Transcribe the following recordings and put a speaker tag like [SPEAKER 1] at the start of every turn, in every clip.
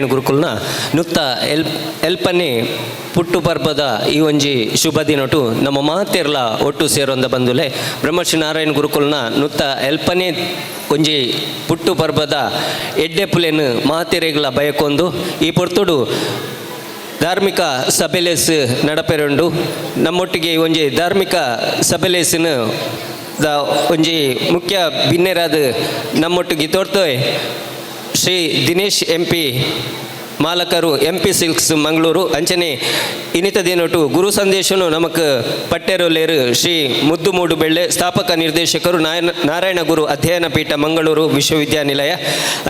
[SPEAKER 1] ನಾರಾಯಣ ಗುರುಕುಲ್ನ ನುತ್ತ ಎಲ್ಪನೆ ಪುಟ್ಟು ಪರ್ಬದ ಈ ಒಂಜಿ ಶುಭ ದಿನಟು ನಮ್ಮ ಮಾತೆರ್ಲ ಒಟ್ಟು ಸೇರೊಂದ ಬಂದುಲೆ ಬ್ರಹ್ಮರ್ಷಿ ನಾರಾಯಣ ಗುರುಕುಲ್ನ ನುತ್ತ ಎಲ್ಪನೆ ಒಂಜಿ ಪುಟ್ಟು ಪರ್ಬದ ಎಡ್ಡೆಪುಲೆನ್ ಮಾತೆರೆಗಳ ಬಯಕೊಂದು ಈ ಪೊರ್ತುಡು ಧಾರ್ಮಿಕ ಸಭೆಲೇಸ್ ನಡಪೆರಂಡು ನಮ್ಮೊಟ್ಟಿಗೆ ಒಂಜಿ ಧಾರ್ಮಿಕ ಸಭೆಲೇಸಿನ ಒಂಜಿ ಮುಖ್ಯ ಭಿನ್ನೆರಾದ ನಮ್ಮೊಟ್ಟಿಗೆ ತೋರ್ತೋಯ್ ಶ್ರೀ ದಿನೇಶ್ MP ಮಾಲಕರು MP ಸಿಲ್ಕ್ಸ್ ಮಂಗಳೂರು ಅಂಚನೆ ಇನ್ನಿತ ದಿನೊಟ್ಟು ಗುರು ಸಂದೇಶನು ನಮಕ್ ಪಟ್ಟೆರೋಲೇರು ಶ್ರೀ ಮುದ್ದು ಮೂಡು ಬೆಳ್ಳೆ ಸ್ಥಾಪಕ ನಿರ್ದೇಶಕರು ನಾರಾಯಣ ಗುರು ಅಧ್ಯಯನ ಪೀಠ ಮಂಗಳೂರು ವಿಶ್ವವಿದ್ಯಾನಿಲಯ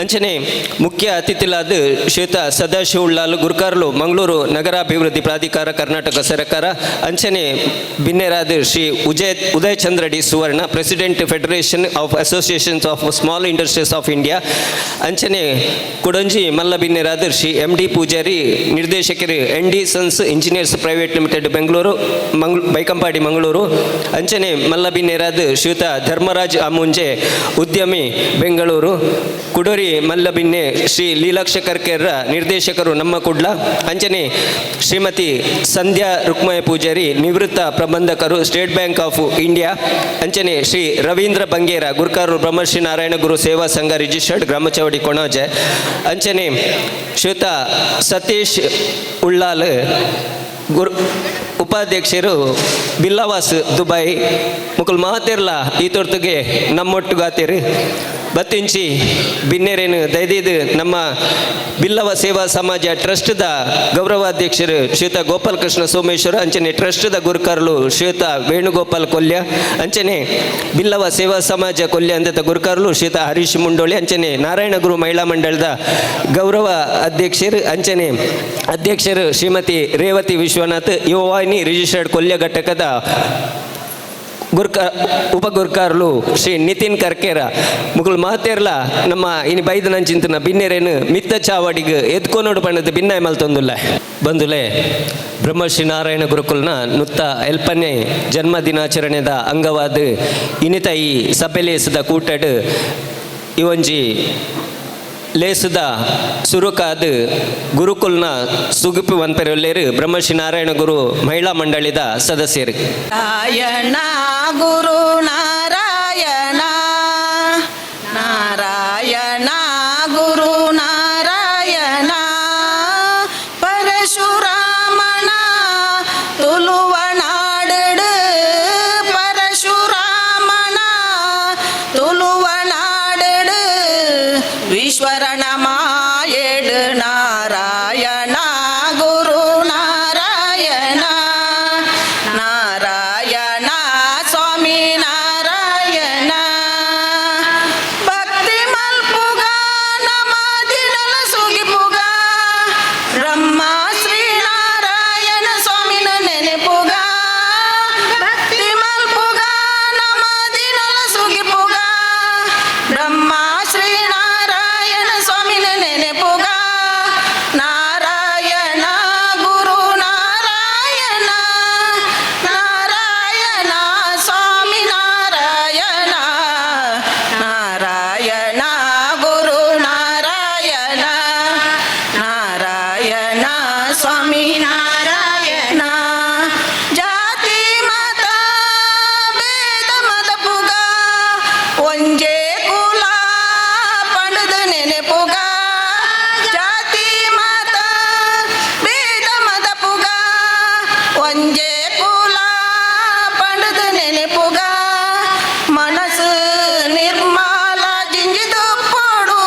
[SPEAKER 1] ಅಂಚನೆ ಮುಖ್ಯ ಅತಿಥಿಲಾದ ಶ್ರೀಯುತ ಸದಾಶಿವ ಉಳ್ಳಾಲ್ ಗುರುಕಾರ್ಲು ಮಂಗಳೂರು ನಗರಾಭಿವೃದ್ಧಿ ಪ್ರಾಧಿಕಾರ ಕರ್ನಾಟಕ ಸರ್ಕಾರ ಅಂಚನೆ ಭಿನ್ನೆರಾದ Shri Uday Chandra D Suvarna president federation of associations of small industries of India ಅಂಚನೆ ಕುಡಂಜಿ ಮಲ್ಲ ಭಿನ್ನೆರಾದ ಶ್ರೀ MD ಪೂಜಾರಿ ನಿರ್ದೇಶಕರು ND sons engineers private limited Bengaluru Baikampady Mangaluru ಅಂಚನೆ ಮಲ್ಲಬಿನ್ನೆರಾದ ಶ್ರೀಯುತ ಧರ್ಮರಾಜ್ ಅಮುಂಜೆ ಉದ್ಯಮಿ ಬೆಂಗಳೂರು ಕುಡೋರಿ ಮಲ್ಲಬಿನ್ನೆ ಶ್ರೀ ಲೀಲಾಕ್ಷ ಕರ್ಕೇರ ನಿರ್ದೇಶಕರು ನಮ್ಮ ಕುಡ್ಲ ಅಂಚನೆ ಶ್ರೀಮತಿ ಸಂಧ್ಯಾ ರುಕ್ಮಯ ಪೂಜಾರಿ ನಿವೃತ್ತ ಪ್ರಬಂಧಕರು ಸ್ಟೇಟ್ ಬ್ಯಾಂಕ್ ಆಫ್ ಇಂಡಿಯಾ ಅಂಚನೆ ಶ್ರೀ ರವೀಂದ್ರ ಬಂಗೇರ ಗುರುಕಾರು ಬ್ರಹ್ಮರ್ಷಿ ನಾರಾಯಣ ಗುರು ಸೇವಾ ಸಂಘ ರಿಜಿಸ್ಟರ್ಡ್ ಗ್ರಾಮಚವಡಿ ಕೊಣಾಜೆ ಅಂಚನೆ ಶ್ರೀಯುತ ಸತೀಶ್ ಉಳ್ಳಾಲ್ ಉಪಾಧ್ಯಕ್ಷರು ಬಿಲ್ಲವಾಸ್ ದುಬೈ ಮುಕುಲ್ ಮಾತೆರ್ಲ ಈ ತೊರ್ತುಗೆ ನಮ್ಮೊಟ್ಟುಗಾತಿರು ಬತ್ತಿಂಚಿ ಬಿನ್ನೆರೇನು ದಯದಿದ್ದು ನಮ್ಮ ಬಿಲ್ಲವ ಸೇವಾ ಸಮಾಜ ಟ್ರಸ್ಟ್ದ ಗೌರವಾಧ್ಯಕ್ಷರು ಶ್ರೀಯುತ ಗೋಪಾಲ್ ಕೃಷ್ಣ ಸೋಮೇಶ್ವರ ಅಂಚನೆ ಟ್ರಸ್ಟ್ದ ಗುರುಕಾರ್ಲು ಶ್ರೀಯುತ ವೇಣುಗೋಪಾಲ್ ಕೊಲ್ಯ ಅಂಚನೆ ಬಿಲ್ಲವ ಸೇವಾ ಸಮಾಜ ಕೊಲ್ಯ ಅಂತ ಗುರುಕಾರ್ಲು ಶ್ರೀಯುತ ಹರೀಶ್ ಮುಂಡೋಳಿ ಅಂಚನೆ ನಾರಾಯಣ ಗುರು ಮಹಿಳಾ ಮಂಡಳದ ಗೌರವ ಅಧ್ಯಕ್ಷರು ಅಂಚನೆ ಅಧ್ಯಕ್ಷರು ಶ್ರೀಮತಿ ರೇವತಿ ವಿಶ್ವನಾಥ್ ಯುವವಾಹಿನಿ ರಿಜಿಸ್ಟರ್ಡ್ ಕೊಲ್ಯ ಘಟಕದ ಉಪಗುರ್ಕಾರ್ಲು ಶ್ರೀ ನಿತಿನ್ ಕರ್ಕೇರ ಮುಗುಲ್ ಮಾತೇರ್ಲ ನಮ್ಮ ಇನಿ ಬೈದ ನಂಚಿಂತನ ಭಿನ್ನೆರೇನು ಮಿತ್ತ ಚಾವಡಿಗೆ ಎದ್ಕೊನೋಡು ಬಣ್ಣದ ಭಿನ್ನಾಯ ಮಲ್ತೊಂದುಲ್ಲ ಬಂದುಲೆ ಬ್ರಹ್ಮಶ್ರೀ ನಾರಾಯಣ ಗುರುಕುಲ್ನ ನುತ್ತ ಎಲ್ಪನೆ ಜನ್ಮ ದಿನಾಚರಣೆದ ಅಂಗವಾದ ಇನಿತ ಈ ಸಭೆಲೇಸದ ಕೂಟಡ್ ಇವೊಂಜಿ ಲೇಸದ ಸುರುಕಾದ ಗುರುಕುಲ್ನ ಸುಗುಪಿ ವನ್ಪೆರೊಲ್ಲೇರು ಬ್ರಹ್ಮಶ್ರೀ ನಾರಾಯಣ ಗುರು ಮಹಿಳಾ ಮಂಡಳಿದ ಸದಸ್ಯರು
[SPEAKER 2] ನಾರಾಯಣ ಗುರು ನಾರಾಯಣ ನಾರಾಯಣ ಗುರು ನಾರಾಯಣ ಪರಶುರಾಮನ ತುಳುವನಾಡು ಪರಶುರಾಮನ ತುಳುವನಾಡು ಈಶ್ವರನ ಮಾಯೇಡು ನಾರಾಯಣ ಗುರು ನಾರಾಯಣ ನಾರಾಯಣ ಸ್ವಾಮಿ ನಾರಾಯಣ ಭಕ್ತಿ ಮಲ್ಪುಗ ನಮದಿನಲ ಸುಗಿಪುಗ ಬ್ರಹ್ಮ ಶ್ರೀ ನಾರಾಯಣ ಸ್ವಾಮಿನ ನೆನೆಪುಗ ಭಕ್ತಿ ಮಲ್ಪುಗ ನಮದಿನಲ ಸುಗಿಪುಗ ಬ್ರಹ್ಮ ಶ್ರೀ ನಾರಾಯಣ ಸ್ವಾಮಿನ ನೆನೆಪುಗ ನಾರಾಯಣ ಗುರು ನಾರಾಯಣ ನಾರಾಯಣ ಸ್ವಾಮಿ ನಾರಾಯಣ ನಾರಾಯಣ ಗುರು ನಾರಾಯಣ ನಾರಾಯಣ ಸ್ವಾಮಿ ನಾರಾಯಣ ಜಾತಿ ಮತ ಭೇದ ಮತ ಪುಗ ಒಂಜೇ ಕುಲ ಪಡೆದ ನೆನೆಪುಗ ಜಾತಿ ಮತ ಭೇದ ಮತ ಪುಗ ಒಂಜೇ ಕುಲ ಪಡೆದ ನೆನೆಪುಗ ಮನಸ್ಸು ನಿರ್ಮಲ ಜಿಂಜಿದು ಪೋಡು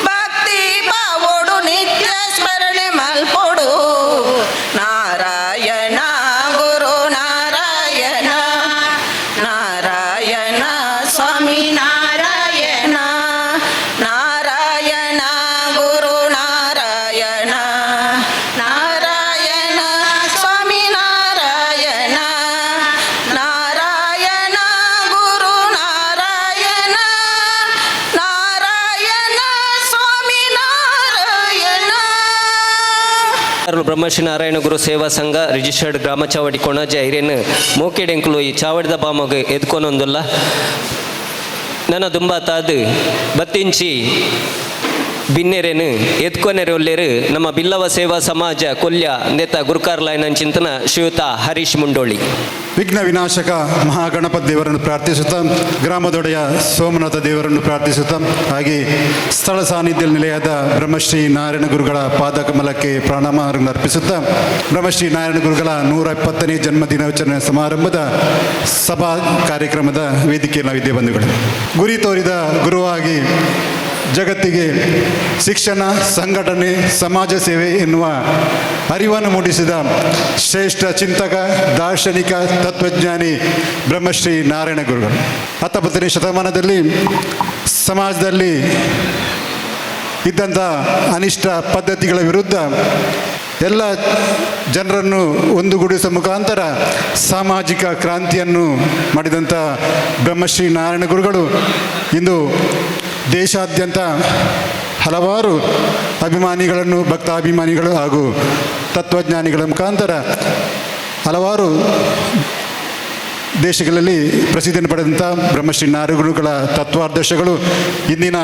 [SPEAKER 2] ಭಕ್ತಿ ಭಾವೋಡು ನಿತ್ಯ ಸ್ಮರಣೆ ಮಲ್ಪೋಡು ನಾರಾಯಣ ಗುರು ನಾರಾಯಣ ನಾರಾಯಣ ಸ್ವಾಮಿ ನಾರಾಯಣ ನಾರಾಯಣ ಗುರು ನಾರಾಯಣ ನಾರಾಯಣ ಸ್ವಾಮಿ ನಾರಾಯಣ ನಾರಾಯಣ ಗುರು ನಾರಾಯಣ ನಾರಾಯಣ ಸ್ವಾಮಿ ನಾರಾಯಣ.
[SPEAKER 1] ಬ್ರಹ್ಮಶ್ರೀ ನಾರಾಯಣ ಗುರು ಸೇವಾ ಸಂಘ ರಿಜಿಸ್ಟರ್ಡ್ ಗ್ರಾಮ ಚಾವಡಿ ಕೊಣಾಜ ಐರೇನು ಮೋಕೆಡೆಂಕ್ಲು ಈ ಚಾವಡಿದ ಬಾಮಗೆ ಎದ್ಕೊನೊಂದುಲ್ಲ ನನ್ನ ದುಂಬಾತಾದ ಬತ್ತಿಂಚಿ ಬಿನ್ನೆರೆನು ಎತ್ಕೊನೆರೆ ಒಲ್ಲೆರು ನಮ್ಮ ಬಿಲ್ಲವ ಸೇವಾ ಸಮಾಜ ಕೊಲ್ಯ ನೆತ ಗುರುಕಾರ್ಲಾಯನ ಚಿಂತನ ಶ್ರೀಯುತ ಹರೀಶ್ ಮುಂಡೋಳಿ.
[SPEAKER 3] ವಿಘ್ನ ವಿನಾಶಕ ಮಹಾಗಣಪತಿ ದೇವರನ್ನು ಪ್ರಾರ್ಥಿಸುತ್ತಾ, ಗ್ರಾಮದೊಡೆಯ ಸೋಮನಾಥ ದೇವರನ್ನು ಪ್ರಾರ್ಥಿಸುತ್ತಾ, ಹಾಗೆ ಸ್ಥಳ ಸಾನ್ನಿಧ್ಯ ನಿಲಯದ ಬ್ರಹ್ಮಶ್ರೀ ನಾರಾಯಣ ಗುರುಗಳ ಪಾದಕಮಲಕ್ಕೆ ಪ್ರಣಾಮಗಳನ್ನು ಅರ್ಪಿಸುತ್ತಾ, ಬ್ರಹ್ಮಶ್ರೀ ನಾರಾಯಣ ಗುರುಗಳ 120ನೇ ಜನ್ಮದಿನಾಚರಣೆ ಸಮಾರಂಭದ ಸಭಾ ಕಾರ್ಯಕ್ರಮದ ವೇದಿಕೆಯಲ್ಲಿ ನಾವಿದ್ದೇ ಬಂಧುಗಳು. ಗುರಿ ತೋರಿದ ಗುರುವಾಗಿ ಜಗತ್ತಿಗೆ ಶಿಕ್ಷಣ, ಸಂಘಟನೆ, ಸಮಾಜ ಸೇವೆ ಎನ್ನುವ ಅರಿವನ್ನು ಮೂಡಿಸಿದ ಶ್ರೇಷ್ಠ ಚಿಂತಕ, ದಾರ್ಶನಿಕ, ತತ್ವಜ್ಞಾನಿ ಬ್ರಹ್ಮಶ್ರೀ ನಾರಾಯಣ ಗುರುಗಳು 19ನೇ ಶತಮಾನದಲ್ಲಿ ಸಮಾಜದಲ್ಲಿ ಇದ್ದಂಥ ಅನಿಷ್ಟ ಪದ್ಧತಿಗಳ ವಿರುದ್ಧ ಎಲ್ಲ ಜನರನ್ನು ಒಂದುಗೂಡಿಸುವ ಮುಖಾಂತರ ಸಾಮಾಜಿಕ ಕ್ರಾಂತಿಯನ್ನು ಮಾಡಿದಂಥ ಬ್ರಹ್ಮಶ್ರೀ ನಾರಾಯಣ ಗುರುಗಳು ಇಂದು ದೇಶಾದ್ಯಂತ ಹಲವಾರು ಅಭಿಮಾನಿಗಳನ್ನು, ಭಕ್ತಾಭಿಮಾನಿಗಳು ಹಾಗೂ ತತ್ವಜ್ಞಾನಿಗಳ ಮುಖಾಂತರ ಹಲವಾರು ದೇಶಗಳಲ್ಲಿ ಪ್ರಸಿದ್ಧಿಯನ್ನು ಪಡೆದಂಥ ಬ್ರಹ್ಮಶ್ರೀ ನಾರಾಯಣ ಗುರುಗಳ ತತ್ವಾದರ್ಶಗಳು ಇಂದಿನ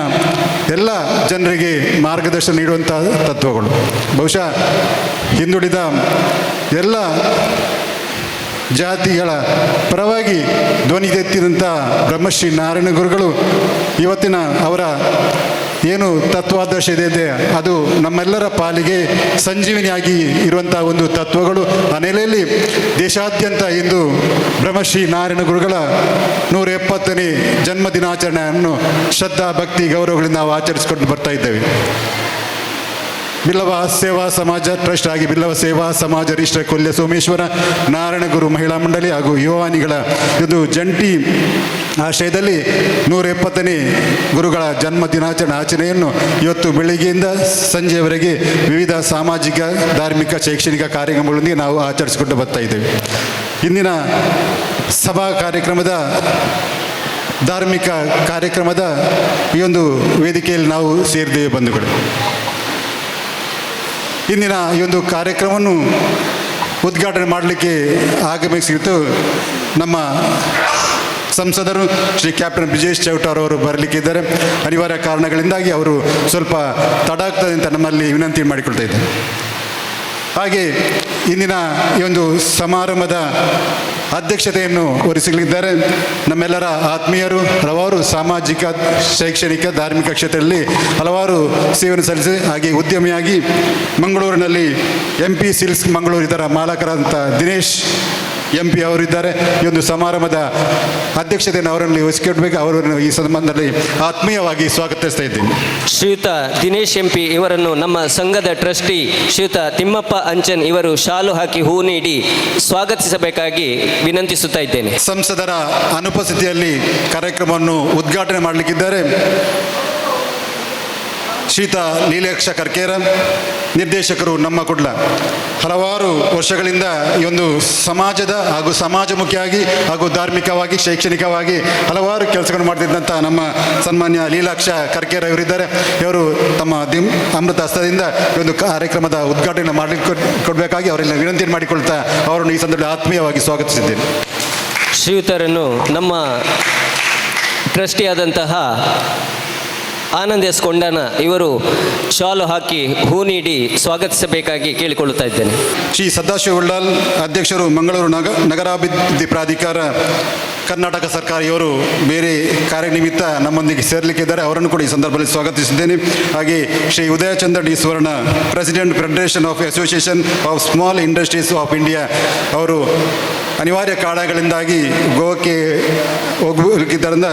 [SPEAKER 3] ಎಲ್ಲ ಜನರಿಗೆ ಮಾರ್ಗದರ್ಶನ ನೀಡುವಂಥ ತತ್ವಗಳು. ಬಹುಶಃ ಹಿಂದುಳಿದ ಎಲ್ಲ ಜಾತಿಗಳ ಪರವಾಗಿ ಧ್ವನಿ ಎತ್ತಿದಂಥ ಬ್ರಹ್ಮಶ್ರೀ ನಾರಾಯಣ ಗುರುಗಳು ಇವತ್ತಿನ ಅವರ ಏನು ತತ್ವಾದರ್ಶ ಇದೆ ಅದು ನಮ್ಮೆಲ್ಲರ ಪಾಲಿಗೆ ಸಂಜೀವಿನಿಯಾಗಿ ಇರುವಂಥ ಒಂದು ತತ್ವಗಳು. ಆ ನೆಲೆಯಲ್ಲಿ ದೇಶಾದ್ಯಂತ ಇಂದು ಬ್ರಹ್ಮಶ್ರೀ ನಾರಾಯಣ ಗುರುಗಳ 170ನೇ ಜನ್ಮ ದಿನಾಚರಣೆಯನ್ನು ಶ್ರದ್ಧಾ, ಭಕ್ತಿ, ಗೌರವಗಳಿಂದ ನಾವು ಆಚರಿಸಿಕೊಂಡು ಬರ್ತಾ ಇದ್ದೇವೆ. ಬಿಲ್ಲವ ಸೇವಾ ಸಮಾಜ ಟ್ರಸ್ಟ್ ಆಗಿ ಬಿಲ್ಲವ ಸೇವಾ ಸಮಾಜ ರಿಜಿಸ್ಟರ್ ಕೊಲ್ಯ ಸೋಮೇಶ್ವರ ನಾರಾಯಣ ಗುರು ಮಹಿಳಾ ಮಂಡಳಿ ಹಾಗೂ ಯುವವಾಣಿಗಳ ಇದು ಜಂಟಿ ಆಶ್ರಯದಲ್ಲಿ 170ನೇ ಗುರುಗಳ ಜನ್ಮ ದಿನಾಚರಣೆ ಆಚರಣೆಯನ್ನು ಇವತ್ತು ಬೆಳಿಗ್ಗೆಯಿಂದ ಸಂಜೆಯವರೆಗೆ ವಿವಿಧ ಸಾಮಾಜಿಕ, ಧಾರ್ಮಿಕ, ಶೈಕ್ಷಣಿಕ ಕಾರ್ಯಕ್ರಮಗಳೊಂದಿಗೆ ನಾವು ಆಚರಿಸಿಕೊಂಡು ಬರ್ತಾ ಇದ್ದೇವೆ. ಇಂದಿನ ಸಭಾ ಕಾರ್ಯಕ್ರಮದ, ಧಾರ್ಮಿಕ ಕಾರ್ಯಕ್ರಮದ ಈ ಒಂದು ವೇದಿಕೆಯಲ್ಲಿ ನಾವು ಸೇರಿದ್ದೇವೆ ಬಂಧುಗಳು. ಇಂದಿನ ಈ ಒಂದು ಕಾರ್ಯಕ್ರಮವನ್ನು ಉದ್ಘಾಟನೆ ಮಾಡಲಿಕ್ಕೆ ಆಗಮಿಸಿತ್ತು ನಮ್ಮ ಸಂಸದರು ಶ್ರೀ ಕ್ಯಾಪ್ಟನ್ ಬ್ರಿಜೇಶ್ ಚೌಟಾರ್ ಅವರು ಬರಲಿಕ್ಕಿದ್ದಾರೆ. ಅನಿವಾರ್ಯ ಕಾರಣಗಳಿಂದಾಗಿ ಅವರು ಸ್ವಲ್ಪ ತಡ ಆಗ್ತದೆ ಅಂತ ನಮ್ಮಲ್ಲಿ ವಿನಂತಿ ಮಾಡಿಕೊಳ್ತಾ ಇದ್ದಾರೆ. ಹಾಗೆ ಇಂದಿನ ಈ ಒಂದು ಸಮಾರಂಭದ ಅಧ್ಯಕ್ಷತೆಯನ್ನು ವಹಿಸಲಿದ್ದಾರೆ ನಮ್ಮೆಲ್ಲರ ಆತ್ಮೀಯರು, ಹಲವಾರು ಸಾಮಾಜಿಕ, ಶೈಕ್ಷಣಿಕ, ಧಾರ್ಮಿಕ ಕ್ಷೇತ್ರದಲ್ಲಿ ಹಲವಾರು ಸೇವೆಯನ್ನು ಸಲ್ಲಿಸಿ ಹಾಗೆ ಉದ್ಯಮಿಯಾಗಿ ಮಂಗಳೂರಿನಲ್ಲಿ MP ಸಿಲ್ಕ್ಸ್ ಮಂಗಳೂರು ಇದರ ಮಾಲಕರಾದಂಥ ದಿನೇಶ್ MP ಅವರಿದ್ದಾರೆ. ಈ ಒಂದು ಸಮಾರಂಭದ ಅಧ್ಯಕ್ಷತೆಯನ್ನು ಅವರಲ್ಲಿ ವಹಿಸಿಕೊಡ್ಬೇಕು. ಅವರನ್ನು ಈ ಸಂದರ್ಭದಲ್ಲಿ ಆತ್ಮೀಯವಾಗಿ ಸ್ವಾಗತಿಸ್ತಾ ಇದ್ದೀನಿ.
[SPEAKER 1] ಶ್ರೀಯುತ ದಿನೇಶ್ MP ಇವರನ್ನು ನಮ್ಮ ಸಂಘದ ಟ್ರಸ್ಟಿ ಶ್ರೀಯುತ ತಿಮ್ಮಪ್ಪ ಅಂಚನ್ ಇವರು ಶಾಲು ಹಾಕಿ ಹೂ ನೀಡಿ ಸ್ವಾಗತಿಸಬೇಕಾಗಿ ವಿನಂತಿಸುತ್ತಾ ಇದ್ದೇನೆ.
[SPEAKER 3] ಸಂಸದರ ಅನುಪಸ್ಥಿತಿಯಲ್ಲಿ ಕಾರ್ಯಕ್ರಮವನ್ನು ಉದ್ಘಾಟನೆ ಮಾಡಲಿಕ್ಕಿದ್ದಾರೆ ಶ್ರೀಯುತ ಲೀಲಾಕ್ಷ ಕರ್ಕೇರ, ನಿರ್ದೇಶಕರು ನಮ್ಮ ಕುಡ್ಲ. ಹಲವಾರು ವರ್ಷಗಳಿಂದ ಈ ಒಂದು ಸಮಾಜದ ಹಾಗೂ ಸಮಾಜಮುಖಿಯಾಗಿ ಹಾಗೂ ಧಾರ್ಮಿಕವಾಗಿ, ಶೈಕ್ಷಣಿಕವಾಗಿ ಹಲವಾರು ಕೆಲಸಗಳನ್ನು ಮಾಡ್ತಿದ್ದಂಥ ನಮ್ಮ ಸನ್ಮಾನ್ಯ ಲೀಲಾಕ್ಷ ಕರ್ಕೇರ ಇವರಿದ್ದಾರೆ. ಇವರು ತಮ್ಮ ಅಮೃತ ಹಸ್ತದಿಂದ ಈ ಒಂದು ಕಾರ್ಯಕ್ರಮದ ಉದ್ಘಾಟನೆ ಮಾಡಲಿಕ್ಕೆ ಕೊಡಬೇಕಾಗಿ ಅವರೆಲ್ಲ ವಿನಂತಿ ಮಾಡಿಕೊಳ್ತಾ ಅವರನ್ನು ಈ ಸಂದರ್ಭದಲ್ಲಿ ಆತ್ಮೀಯವಾಗಿ ಸ್ವಾಗತಿಸಿದ್ದೇನೆ.
[SPEAKER 1] ಶ್ರೀಯುತರನ್ನು ನಮ್ಮ ಟ್ರಸ್ಟಿಯಾದಂತಹ ಆನಂದ್ ಎಸ್ ಕೊಂಡನ ಇವರು ಶಾಲು ಹಾಕಿ ಹೂ ನೀಡಿ ಸ್ವಾಗತಿಸಬೇಕಾಗಿ ಕೇಳಿಕೊಳ್ಳುತ್ತಾ ಇದ್ದೇನೆ.
[SPEAKER 3] ಶ್ರೀ ಸದಾಶಿವ ಉಳ್ಳಾಲ್, ಅಧ್ಯಕ್ಷರು, ಮಂಗಳೂರು ನಗರಾಭಿವೃದ್ಧಿ ಪ್ರಾಧಿಕಾರ, ಕರ್ನಾಟಕ ಸರ್ಕಾರ. ಇವರು ಬೇರೆ ಕಾರ್ಯನಿಮಿತ್ತ ನಮ್ಮೊಂದಿಗೆ ಸೇರಲಿಕ್ಕಿದ್ದಾರೆ. ಅವರನ್ನು ಕೂಡ ಈ ಸಂದರ್ಭದಲ್ಲಿ ಸ್ವಾಗತಿಸಿದ್ದೇನೆ. ಹಾಗೆ Shri Udayachandra D Suvarna, president, federation of association of small industries of India. ಅವರು ಅನಿವಾರ್ಯ ಕಾರಣಗಳಿಂದಾಗಿ ಗೋವಾಕ್ಕೆ ಹೋಗಲಿಕ್ಕಿದ್ದರಿಂದ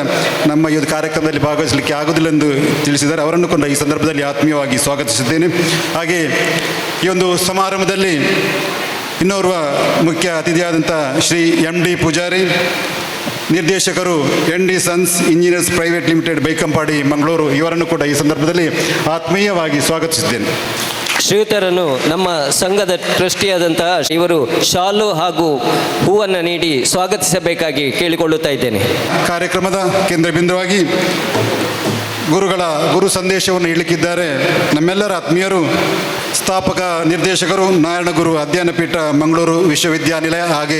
[SPEAKER 3] ನಮ್ಮ ಈ ಒಂದು ಕಾರ್ಯಕ್ರಮದಲ್ಲಿ ಭಾಗವಹಿಸಲಿಕ್ಕೆ ಆಗುವುದಿಲ್ಲ ಎಂದು ತಿಳಿಸಿದ್ದಾರೆ. ಅವರನ್ನು ಕೂಡ ಈ ಸಂದರ್ಭದಲ್ಲಿ ಆತ್ಮೀಯವಾಗಿ ಸ್ವಾಗತಿಸಿದ್ದೇನೆ. ಹಾಗೆ ಈ ಒಂದು ಸಮಾರಂಭದಲ್ಲಿ ಇನ್ನೋರ್ವ ಮುಖ್ಯ ಅತಿಥಿಯಾದಂಥ ಶ್ರೀ MD ಪೂಜಾರಿ, ನಿರ್ದೇಶಕರು ND sons engineers private limited, Baikampady, Mangaluru. ಇವರನ್ನು ಕೂಡ ಈ ಸಂದರ್ಭದಲ್ಲಿ ಆತ್ಮೀಯವಾಗಿ ಸ್ವಾಗತಿಸಿದ್ದೇನೆ.
[SPEAKER 1] ಶ್ರೀಯುತರನ್ನು ನಮ್ಮ ಸಂಘದ ಟ್ರಸ್ಟಿಯಾದಂತಹ ಇವರು ಶಾಲು ಹಾಗೂ ಹೂವನ್ನು ನೀಡಿ ಸ್ವಾಗತಿಸಬೇಕಾಗಿ ಕೇಳಿಕೊಳ್ಳುತ್ತಾ ಇದ್ದೇನೆ.
[SPEAKER 3] ಕಾರ್ಯಕ್ರಮದ ಕೇಂದ್ರ ಬಿಂದುವಾಗಿ ಗುರು ಸಂದೇಶವನ್ನು ನೀಡಲಿಕ್ಕಿದ್ದಾರೆ ನಮ್ಮೆಲ್ಲರ ಆತ್ಮೀಯರು ಸ್ಥಾಪಕ ನಿರ್ದೇಶಕರು ನಾರಾಯಣಗುರು ಅಧ್ಯಯನ ಪೀಠ ಮಂಗಳೂರು ವಿಶ್ವವಿದ್ಯಾನಿಲಯ ಹಾಗೆ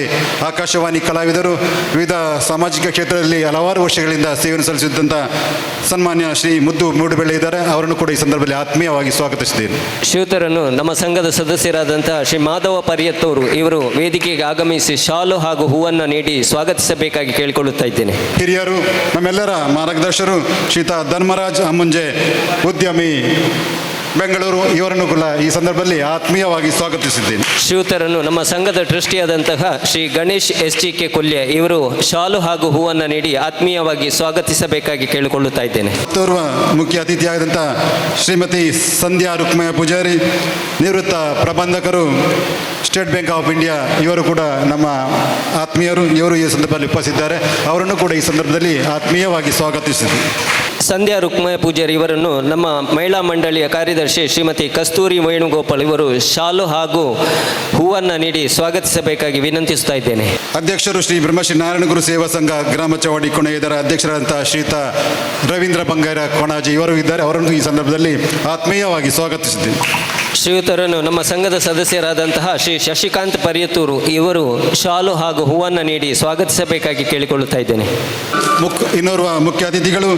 [SPEAKER 3] ಆಕಾಶವಾಣಿ ಕಲಾವಿದರು, ವಿವಿಧ ಸಾಮಾಜಿಕ ಕ್ಷೇತ್ರದಲ್ಲಿ ಹಲವಾರು ವರ್ಷಗಳಿಂದ ಸೇವೆಯನ್ನು ಸಲ್ಲಿಸಿದ್ದಂಥ ಸನ್ಮಾನ್ಯ ಶ್ರೀ ಮುದ್ದು ಮೂಡುಬೆಳ್ಳೆ ಇದ್ದಾರೆ. ಅವರನ್ನು ಕೂಡ ಈ ಸಂದರ್ಭದಲ್ಲಿ ಆತ್ಮೀಯವಾಗಿ ಸ್ವಾಗತಿಸಿದ್ದೇನೆ.
[SPEAKER 1] ಶ್ರೀಯುತರನ್ನು ನಮ್ಮ ಸಂಘದ ಸದಸ್ಯರಾದಂತಹ ಶ್ರೀ ಮಾಧವ ಪರಿಯತ್ತವರು ಇವರು ವೇದಿಕೆಗೆ ಆಗಮಿಸಿ ಶಾಲು ಹಾಗೂ ಹೂವನ್ನು ನೀಡಿ ಸ್ವಾಗತಿಸಬೇಕಾಗಿ ಕೇಳಿಕೊಳ್ಳುತ್ತಾ ಇದ್ದೇನೆ.
[SPEAKER 3] ಹಿರಿಯರು, ನಮ್ಮೆಲ್ಲರ ಮಾರ್ಗದರ್ಶಕರು ಶ್ರೀಯುತ ಧರ್ಮರಾಜ್ ಅಮ್ಮುಂಜೆ, ಉದ್ಯಮಿ, ಬೆಂಗಳೂರು, ಇವರನ್ನು ಕೂಡ ಈ ಸಂದರ್ಭದಲ್ಲಿ ಆತ್ಮೀಯವಾಗಿ ಸ್ವಾಗತಿಸಿದ್ದೇನೆ.
[SPEAKER 1] ಶ್ರೀಯುತರನ್ನು ನಮ್ಮ ಸಂಘದ ಟ್ರಸ್ಟಿಯಾದಂತಹ ಶ್ರೀ ಗಣೇಶ್ SGK ಕೊಲ್ಯ ಇವರು ಶಾಲು ಹಾಗೂ ಹೂವನ್ನು ನೀಡಿ ಆತ್ಮೀಯವಾಗಿ ಸ್ವಾಗತಿಸಬೇಕಾಗಿ ಕೇಳಿಕೊಳ್ಳುತ್ತಾ ಇದ್ದೇನೆ.
[SPEAKER 3] ಮತ್ತೋರ್ವ ಮುಖ್ಯ ಅತಿಥಿಯಾದಂಥ ಶ್ರೀಮತಿ ಸಂಧ್ಯಾ ರುಕ್ಮಯ್ಯ ಪೂಜಾರಿ, ನಿವೃತ್ತ ಪ್ರಬಂಧಕರು, ಸ್ಟೇಟ್ ಬ್ಯಾಂಕ್ ಆಫ್ ಇಂಡಿಯಾ, ಇವರು ಕೂಡ ನಮ್ಮ ಆತ್ಮೀಯರು. ಇವರು ಈ ಸಂದರ್ಭದಲ್ಲಿ ಉಪಸ್ಥಿತಿದ್ದಾರೆ. ಅವರನ್ನು ಕೂಡ ಈ ಸಂದರ್ಭದಲ್ಲಿ ಆತ್ಮೀಯವಾಗಿ ಸ್ವಾಗತಿಸಿದೆ.
[SPEAKER 1] ಸಂಧ್ಯಾ ರುಕ್ಮಯ್ಯ ಪೂಜಾರಿ ಇವರನ್ನು ನಮ್ಮ ಮಹಿಳಾ ಮಂಡಳಿಯ ಕಾರ್ಯದರ್ಶಿ ಶ್ರೀಮತಿ ಕಸ್ತೂರಿ ವೇಣುಗೋಪಾಲ್ ಇವರು ಶಾಲು ಹಾಗೂ ಹೂವನ್ನು ನೀಡಿ ಸ್ವಾಗತಿಸಬೇಕಾಗಿ ವಿನಂತಿಸುತ್ತಾ ಇದ್ದೇನೆ.
[SPEAKER 3] ಅಧ್ಯಕ್ಷರು ಶ್ರೀ ಬ್ರಹ್ಮಶ್ರೀ ನಾರಾಯಣಗುರು ಸೇವಾ ಸಂಘ ಗ್ರಾಮ ಚವಾಡಿ ಕೊನೆ, ಇದರ ಅಧ್ಯಕ್ಷರಾದಂತಹ ಶ್ರೀಯುತ ರವೀಂದ್ರ ಬಂಗಾರ ಕೊಣಾಜಿ ಇವರು ಇದ್ದಾರೆ. ಅವರನ್ನು ಈ ಸಂದರ್ಭದಲ್ಲಿ ಆತ್ಮೀಯವಾಗಿ ಸ್ವಾಗತಿಸಿದ್ದೇನೆ.
[SPEAKER 1] ಶ್ರೀಯುತರನ್ನು ನಮ್ಮ ಸಂಘದ ಸದಸ್ಯರಾದಂತಹ ಶ್ರೀ ಶಶಿಕಾಂತ್ ಪರಿಯತ್ತೂರು ಇವರು ಶಾಲು ಹಾಗೂ ಹೂವನ್ನು ನೀಡಿ ಸ್ವಾಗತಿಸಬೇಕಾಗಿ ಕೇಳಿಕೊಳ್ಳುತ್ತಾ ಇದ್ದೇನೆ.
[SPEAKER 3] ಇನ್ನೋರ್ವ ಮುಖ್ಯ ಅತಿಥಿಗಳು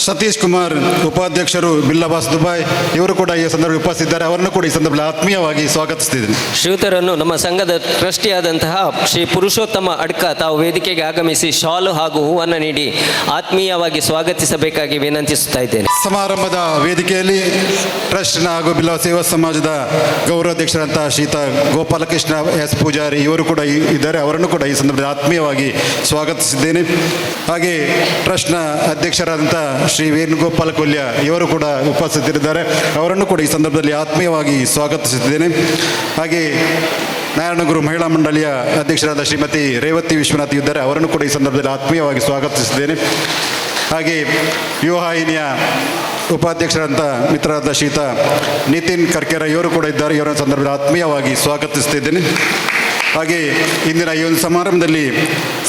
[SPEAKER 3] ಸತೀಶ್ ಕುಮಾರ್, ಉಪಾಧ್ಯಕ್ಷರು ಬಿಲ್ಲಬಾಸ್ ದುಬಾಯ್, ಇವರು ಕೂಡ ಈ ಸಂದರ್ಭದಲ್ಲಿ ಉಪಸ್ಥಿತಿದ್ದಾರೆ. ಅವರನ್ನು ಕೂಡ ಈ ಸಂದರ್ಭದಲ್ಲಿ ಆತ್ಮೀಯವಾಗಿ ಸ್ವಾಗತಿಸ್ತಿದ್ದೇನೆ.
[SPEAKER 1] ಶ್ರೀಯುತರನ್ನು ನಮ್ಮ ಸಂಘದ ಟ್ರಸ್ಟಿಯಾದಂತಹ ಶ್ರೀ ಪುರುಷೋತ್ತಮ ಅಡ್ಕ ತಾವು ವೇದಿಕೆಗೆ ಆಗಮಿಸಿ ಶಾಲು ಹಾಗೂ ಹೂವನ್ನು ನೀಡಿ ಆತ್ಮೀಯವಾಗಿ ಸ್ವಾಗತಿಸಬೇಕಾಗಿ ವಿನಂತಿಸುತ್ತಾ ಇದ್ದೇನೆ.
[SPEAKER 3] ಸಮಾರಂಭದ ವೇದಿಕೆಯಲ್ಲಿ ಟ್ರಸ್ಟ್ನ ಹಾಗೂ ಬಿಲ್ಲವ ಸೇವಾ ಸಮಾಜದ ಗೌರವಾಧ್ಯಕ್ಷರಂತಹ ಶ್ರೀಯುತ ಗೋಪಾಲಕೃಷ್ಣ ಎಸ್ ಪೂಜಾರಿ ಇವರು ಕೂಡ ಇದ್ದಾರೆ. ಅವರನ್ನು ಕೂಡ ಈ ಸಂದರ್ಭದಲ್ಲಿ ಆತ್ಮೀಯವಾಗಿ ಸ್ವಾಗತಿಸಿದ್ದೇನೆ. ಹಾಗೆ ಟ್ರಸ್ಟ್ನ ಅಧ್ಯಕ್ಷರಾದಂಥ ಶ್ರೀ ವೇಣುಗೋಪಾಲ ಕೊಲ್ಯ ಇವರು ಕೂಡ ಉಪಸ್ಥಿತರಿದ್ದಾರೆ. ಅವರನ್ನು ಕೂಡ ಈ ಸಂದರ್ಭದಲ್ಲಿ ಆತ್ಮೀಯವಾಗಿ ಸ್ವಾಗತಿಸಿದ್ದೇನೆ. ಹಾಗೆ ನಾರಾಯಣಗುರು ಮಹಿಳಾ ಮಂಡಳಿಯ ಅಧ್ಯಕ್ಷರಾದ ಶ್ರೀಮತಿ ರೇವತಿ ವಿಶ್ವನಾಥ್ ಇದ್ದಾರೆ. ಅವರನ್ನು ಕೂಡ ಈ ಸಂದರ್ಭದಲ್ಲಿ ಆತ್ಮೀಯವಾಗಿ ಸ್ವಾಗತಿಸಿದ್ದೇನೆ. ಹಾಗೆ ಯುವವಾಹಿನಿಯ ಉಪಾಧ್ಯಕ್ಷರಂಥ ಮಿತ್ರರಾದ ಶ್ರೀಯುತ ನಿತಿನ್ ಕರ್ಕೆರ ಇವರು ಕೂಡ ಇದ್ದಾರೆ. ಇವರ ಸಂದರ್ಭದಲ್ಲಿ ಆತ್ಮೀಯವಾಗಿ ಸ್ವಾಗತಿಸ್ತಿದ್ದೇನೆ. ಹಾಗೆ ಇಂದಿನ ಈ ಒಂದು ಸಮಾರಂಭದಲ್ಲಿ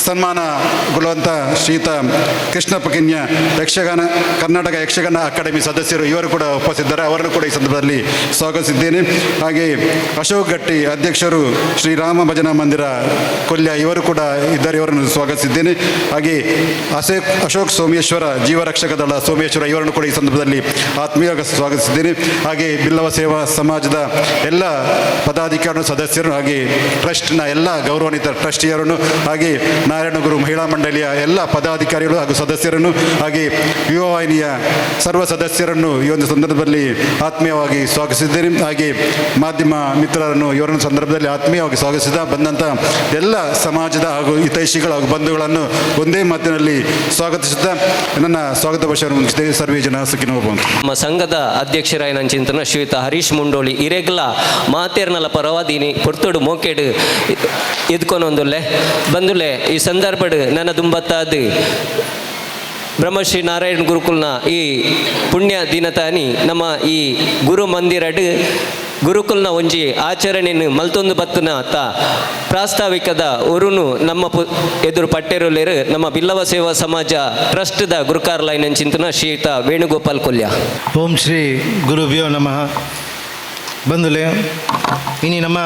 [SPEAKER 3] ಸನ್ಮಾನಗೊಳ್ಳುವಂಥ ಶ್ರೀಯುತ ಕೃಷ್ಣ ಪಕಿನ್ಯ ಕರ್ನಾಟಕ ಯಕ್ಷಗಾನ ಅಕಾಡೆಮಿ ಸದಸ್ಯರು ಇವರು ಕೂಡ ಉಪಸ್ಥಿತಿದ್ದಾರೆ. ಅವರನ್ನು ಕೂಡ ಈ ಸಂದರ್ಭದಲ್ಲಿ ಸ್ವಾಗತಿಸಿದ್ದೇನೆ. ಹಾಗೆ ಅಶೋಕ್ ಗಟ್ಟಿ ಅಧ್ಯಕ್ಷರು ಶ್ರೀರಾಮ ಭಜನಾ ಮಂದಿರ ಕೊಲ್ಯ ಇವರು ಕೂಡ ಇದ್ದಾರೆ. ಇವರನ್ನು ಸ್ವಾಗತಿಸಿದ್ದೇನೆ. ಹಾಗೆ ಅಶೋಕ್ ಸೋಮೇಶ್ವರ ಜೀವರಕ್ಷಕ ದಳ ಸೋಮೇಶ್ವರ ಇವರನ್ನು ಕೂಡ ಈ ಸಂದರ್ಭದಲ್ಲಿ ಆತ್ಮೀಯವಾಗಿ ಸ್ವಾಗತಿಸಿದ್ದೇನೆ. ಹಾಗೆ ಬಿಲ್ಲವ ಸೇವಾ ಸಮಾಜದ ಎಲ್ಲ ಪದಾಧಿಕಾರಿ ಸದಸ್ಯರು, ಹಾಗೆ ಟ್ರಸ್ಟ್ನ ಎಲ್ಲ ಗೌರವಾನ್ವಿತ ಟ್ರಸ್ಟಿಯರನ್ನು, ಹಾಗೆ ನಾರಾಯಣಗುರು ಮಹಿಳಾ ಮಂಡಳಿಯ ಎಲ್ಲ ಪದಾಧಿಕಾರಿಗಳು ಹಾಗೂ ಸದಸ್ಯರನ್ನು, ಹಾಗೆ ಯುವವಾಹಿನಿಯ ಸರ್ವ ಸದಸ್ಯರನ್ನು ಈ ಒಂದು ಸಂದರ್ಭದಲ್ಲಿ ಆತ್ಮೀಯವಾಗಿ ಸ್ವಾಗತಿಸಿದ್ದೇನೆ. ಹಾಗೆ ಮಾಧ್ಯಮ ಮಿತ್ರರನ್ನು ಇವರನ್ನು ಸಂದರ್ಭದಲ್ಲಿ ಆತ್ಮೀಯವಾಗಿ ಸ್ವಾಗತಿಸಿದ ಬಂದಂಥ ಎಲ್ಲ ಸಮಾಜದ ಹಾಗೂ ಹಿತೈಷಿಗಳು ಹಾಗೂ ಬಂಧುಗಳನ್ನು ಒಂದೇ ಮಾತಿನಲ್ಲಿ ಸ್ವಾಗತಿಸುತ್ತಾ ನನ್ನ ಸ್ವಾಗತ ಭಾಷೆಯನ್ನು ಮುಗಿಸಿದೆ. ಸರ್ವೇ ಜನ ಸುಖಿನೋ ಭವಂತು.
[SPEAKER 1] ನಮ್ಮ ಸಂಘದ ಅಧ್ಯಕ್ಷರಾಯ ಚಿಂತನ ಶ್ರೀಯುತ ಹರೀಶ್ ಮುಂಡೋಳಿ ಇರೆಗ್ಲ ಮಾತೇರ್ನಲ ಪರವಾದೀನಿ ಪೊರ್ತೋಡು ಮೋಕೆಡು ಎದ್ಕೊನೊಂದುಲ್ಲೆ ಬಂದುಲೆ ಈ ಸಂದರ್ಭಡ್ ನನ್ನ ದುಂಬತ್ತಾದ ಬ್ರಹ್ಮಶ್ರೀ ನಾರಾಯಣ ಗುರುಕುಲ್ನ ಈ ಪುಣ್ಯ ದಿನತಾನಿ ನಮ್ಮ ಈ ಗುರು ಮಂದಿರಡ್ ಗುರುಕುಲ್ನ ಒಂಜಿ ಆಚರಣೆಯನ್ನು ಮಲ್ತೊಂದು ಬತ್ತನ ಅತ್ತ ಪ್ರಾಸ್ತಾವಿಕದ ಒರುನು ನಮ್ಮ ಎದುರು ಪಟ್ಟೆರುಲೇರು ನಮ್ಮ ಬಿಲ್ಲವ ಸೇವಾ ಸಮಾಜ ಟ್ರಸ್ಟ್ದ ಗುರುಕಾರ್ಲೈನ ಚಿಂತನ ಶ್ರೀಯುತ ವೇಣುಗೋಪಾಲ್ ಕೊಲ್ಯ.
[SPEAKER 4] ಓಂ ಶ್ರೀ ಗುರುಭ್ಯೋ ನಮಃ. ಬಂಧುಲೆ, ಇನಿ ನಮ್ಮ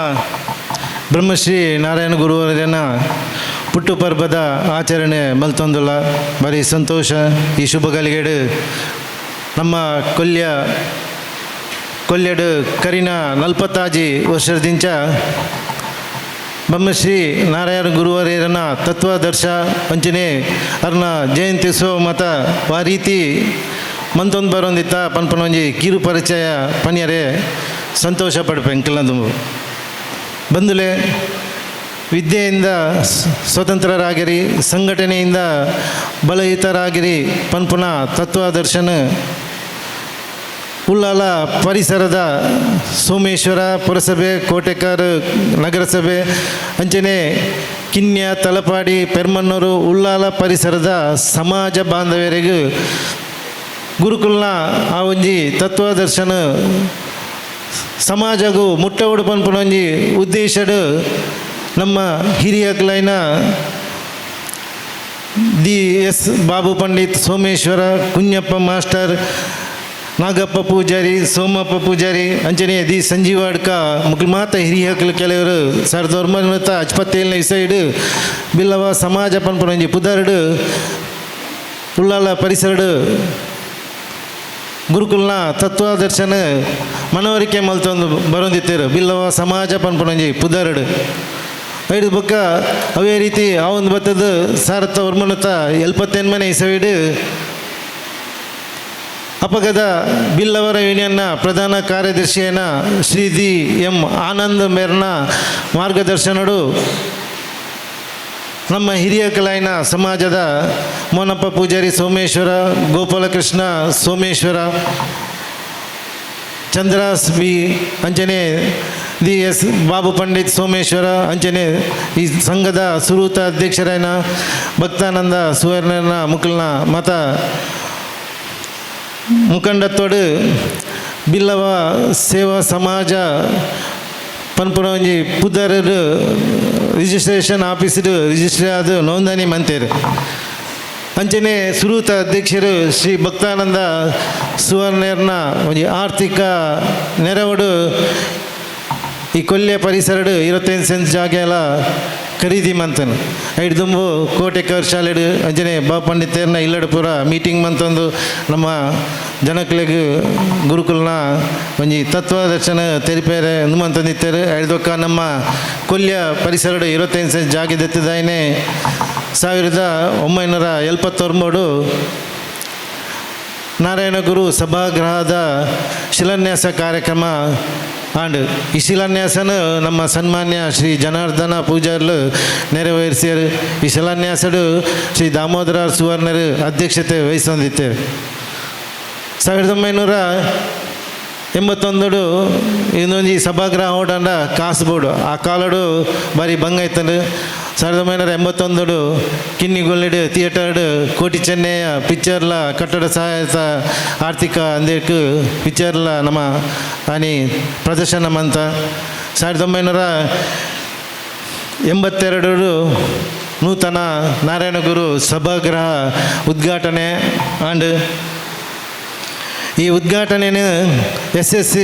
[SPEAKER 4] ಬ್ರಹ್ಮಶ್ರೀ ನಾರಾಯಣ ಗುರುವರನ ಹುಟ್ಟುಪರ್ಬದ ಆಚರಣೆ ಮಲ್ತೊಂದುಲ್ಲ ಭಾರಿ ಸಂತೋಷ. ಈ ಶುಭ ಗಳಿಗೆಡು ನಮ್ಮ ಕೊಲ್ಯಡು ಕರಿನ 40 ವರ್ಷದಿಂಚ ಬ್ರಹ್ಮಶ್ರೀ ನಾರಾಯಣ ಗುರುವರೇರನ ತತ್ವಾದರ್ಶ ಅಂಚನೆ ಅರ್ನ ಜಯಂತಿ ಉತ್ಸವ ಮತ ಆ ರೀತಿ ಮಂತೊಂದು ಬರೋಂದಿತ್ತ ಪನ್ಪನೊಂಜಿ ಕಿರು ಪರಿಚಯ ಪನ್ಯರೆ ಸಂತೋಷ ಪಡ್ಪೆಂಕಲ್ಲದು ಬಂದುಲೆ. ವಿದ್ಯೆಯಿಂದ ಸ್ವತಂತ್ರರಾಗಿರಿ, ಸಂಘಟನೆಯಿಂದ ಬಲಯುತರಾಗಿರಿ ಪನ್ಪುನ ತತ್ವಾದರ್ಶನ ಉಳ್ಳಾಲ ಪರಿಸರದ ಸೋಮೇಶ್ವರ ಪುರಸಭೆ, ಕೋಟೆಕಾರ್ ನಗರಸಭೆ ಅಂಚನೆ ಕಿನ್ಯ, ತಲಪಾಡಿ, ಪೆರ್ಮನ್ನೂರು ಉಳ್ಳಾಲ ಪರಿಸರದ ಸಮಾಜ ಬಾಂಧವ್ಯರಿಗೂ ಗುರುಕುಲ್ನ ಆ ಒಂಜಿ ತತ್ವಾದರ್ಶನ ಸಮಾಜಗೂ ಮುಟ್ಟವಡು ಪನ್ಪುನೊಂಜಿ ಉದ್ದೇಶಡು ನಮ್ಮ ಹಿರಿಯಕ್ಲೈನ DS ಬಾಬು ಪಂಡಿತ್, ಸೋಮೇಶ್ವರ, ಕುഞ്ഞಪ್ಪ ಮಾಸ್ಟರ್ ನಾಗಪ್ಪ ಪೂಜಾರಿ, ಸೋಮಪ್ಪ ಪೂಜಾರಿ ಅಂಚನೆ ದಿ ಸಂಜೀವಾಡ್ಕ ಮುಕ್ಳು ಮಾತ ಹಿರಿಯ ಕೆಲವರು 1957 ಇಸೈಡು ಬಿಲ್ಲವ ಸಮಾಜ ಪನ್ಪುನಂಜಿ ಪುದರ್ಡು ಉಳ್ಳಾಲ ಪರಿಸರಡು ಗುರುಕುಲ್ನ ತತ್ವದರ್ಶನ ಮನವರಿಕೆ ಮಲ್ತೊಂದು ಬರೋಂದಿತ್ತೇರು ಬಿಲ್ಲವ ಸಮಾಜ ಪನ್ಪುನಂಜಿ ಪುದರ್ಡು ಐದು ಬೊಕ್ಕ ಅವೇ ರೀತಿ ಆ ಒಂದು ಬತ್ತದ ಸಾರಥ ವರ್ಮನತ 78 ಇಸವಿಡು ಅಪಗದ ಬಿಲ್ಲವರ ಯೂನಿಯನ್ನ ಪ್ರಧಾನ ಕಾರ್ಯದರ್ಶಿಯನ ಶ್ರೀ ದಿ ಎಂ ಆನಂದ್ ಮೇರ್ನ ಮಾರ್ಗದರ್ಶನಡು ನಮ್ಮ ಹಿರಿಯ ಕಲಾಯಿನ ಸಮಾಜದ ಮೋನಪ್ಪ ಪೂಜಾರಿ ಸೋಮೇಶ್ವರ, ಗೋಪಾಲಕೃಷ್ಣ ಸೋಮೇಶ್ವರ, ಚಂದ್ರಾಸ್ ಬಿ ಅಂಚನೆ ದಿ ಎಸ್ ಬಾಬು ಪಂಡಿತ್ ಸೋಮೇಶ್ವರ ಅಂಚನೆ ಈ ಸಂಘದ ಸುರೂತ ಅಧ್ಯಕ್ಷರಾಯನ ಭಕ್ತಾನಂದ ಸುವರ್ಣನ ಮುಕಲ್ನ ಮತ ಮುಖಂಡತ್ವಡು ಬಿಲ್ಲವ ಸೇವಾ ಸಮಾಜ ಪನ್ಪುನಂಜಿ ಪುದರ್ ರಿಜಿಸ್ಟ್ರೇಷನ್ ಆಫೀಸರು ರಿಜಿಸ್ಟ್ರೇ ಆದ ನೋಂದಣಿ ಮಂತೇರು ಅಂಚನೆ ಸುರೂತ ಅಧ್ಯಕ್ಷರು ಶ್ರೀ ಭಕ್ತಾನಂದ ಸುವರ್ಣರ್ನ ಒಂಜಿ ಆರ್ಥಿಕ ನೆರವಡು ಈ ಕೊಲ್ಯ ಪರಿಸರಡು 25 ಸೆಂಟ್ಸ್ ಜಾಗ ಎಲ್ಲ ಖರೀದಿ ಮಂತನು ಐದು ದುಂಬು ಕೋಟೆಕರ್ ಶಾಲೆಡು ಅಂಜನೆ ಬಾ ಪಂಡಿತೇರ್ನ ಇಲ್ಲಡು ಪೂರ ಮೀಟಿಂಗ್ ಮಂತಂದು ನಮ್ಮ ಜನಕ್ಲೆಗ್ ಗುರುಕುಲ್ನ ಒಂಜಿ ತತ್ವದರ್ಶನ ತೆರಿಪೇರೆ ಮಂತಂದಿತ್ತೇರು ಐದೊಕ್ಕ ನಮ್ಮ ಕೊಲ್ಯ ಪರಿಸರಡು 25 ಸೆಂಟ್ಸ್ ಜಾಗ ದೆತ್ತಿದಾಯನೆ 1979 ನಾರಾಯಣ ಗುರು ಸಭಾಗೃಹದ ಶಿಲಾನ್ಯಾಸ ಕಾರ್ಯಕ್ರಮ ಆಂಡ್ ಈ ಶಿಲಾನ್ಯಾಸನ ನಮ್ಮ ಸನ್ಮಾನ್ಯ ಶ್ರೀ ಜನಾರ್ದನ ಪೂಜಾರ್ಲು ನೆರವೇರಿಸ್ಯಾರು. ಈ ಶಿಲಾನ್ಯಾಸಡು ಶ್ರೀ ದಾಮೋದರ ಸುವರ್ಣರು ಅಧ್ಯಕ್ಷತೆ ವಹಿಸೊಂದಿತ್ತೇರು. 1981 ಇನ್ನೊಂದು ಸಭಾಗೃಹ ಓಡಾಂಡ ಕಾಸು ಬೋರ್ಡು ಆ ಕಾಲಡು ಬಾರಿ ಬಂಗಾಯ್ತಂಡು 1981 ಕಿನ್ನಿಗೊಳ್ಳೆಡು ಥಿಯೇಟರ್ಡು ಕೋಟಿ ಚೆನ್ನೈಯ ಪಿಕ್ಚರ್ಲ ಕಟ್ಟಡ ಸಹಾಯತ ಆರ್ಥಿಕ ಅಂದೇಕು ಪಿಕ್ಚರ್ಲ ನಮ್ಮ ಆನಿ ಪ್ರದರ್ಶನ ಮಂತ 1982 ನೂತನ ನಾರಾಯಣ ಗುರು ಸಭಾಗೃಹ ಉದ್ಘಾಟನೆ ಆಂಡ್ ಈ ಉದ್ಘಾಟನೆಯನ್ನು SSC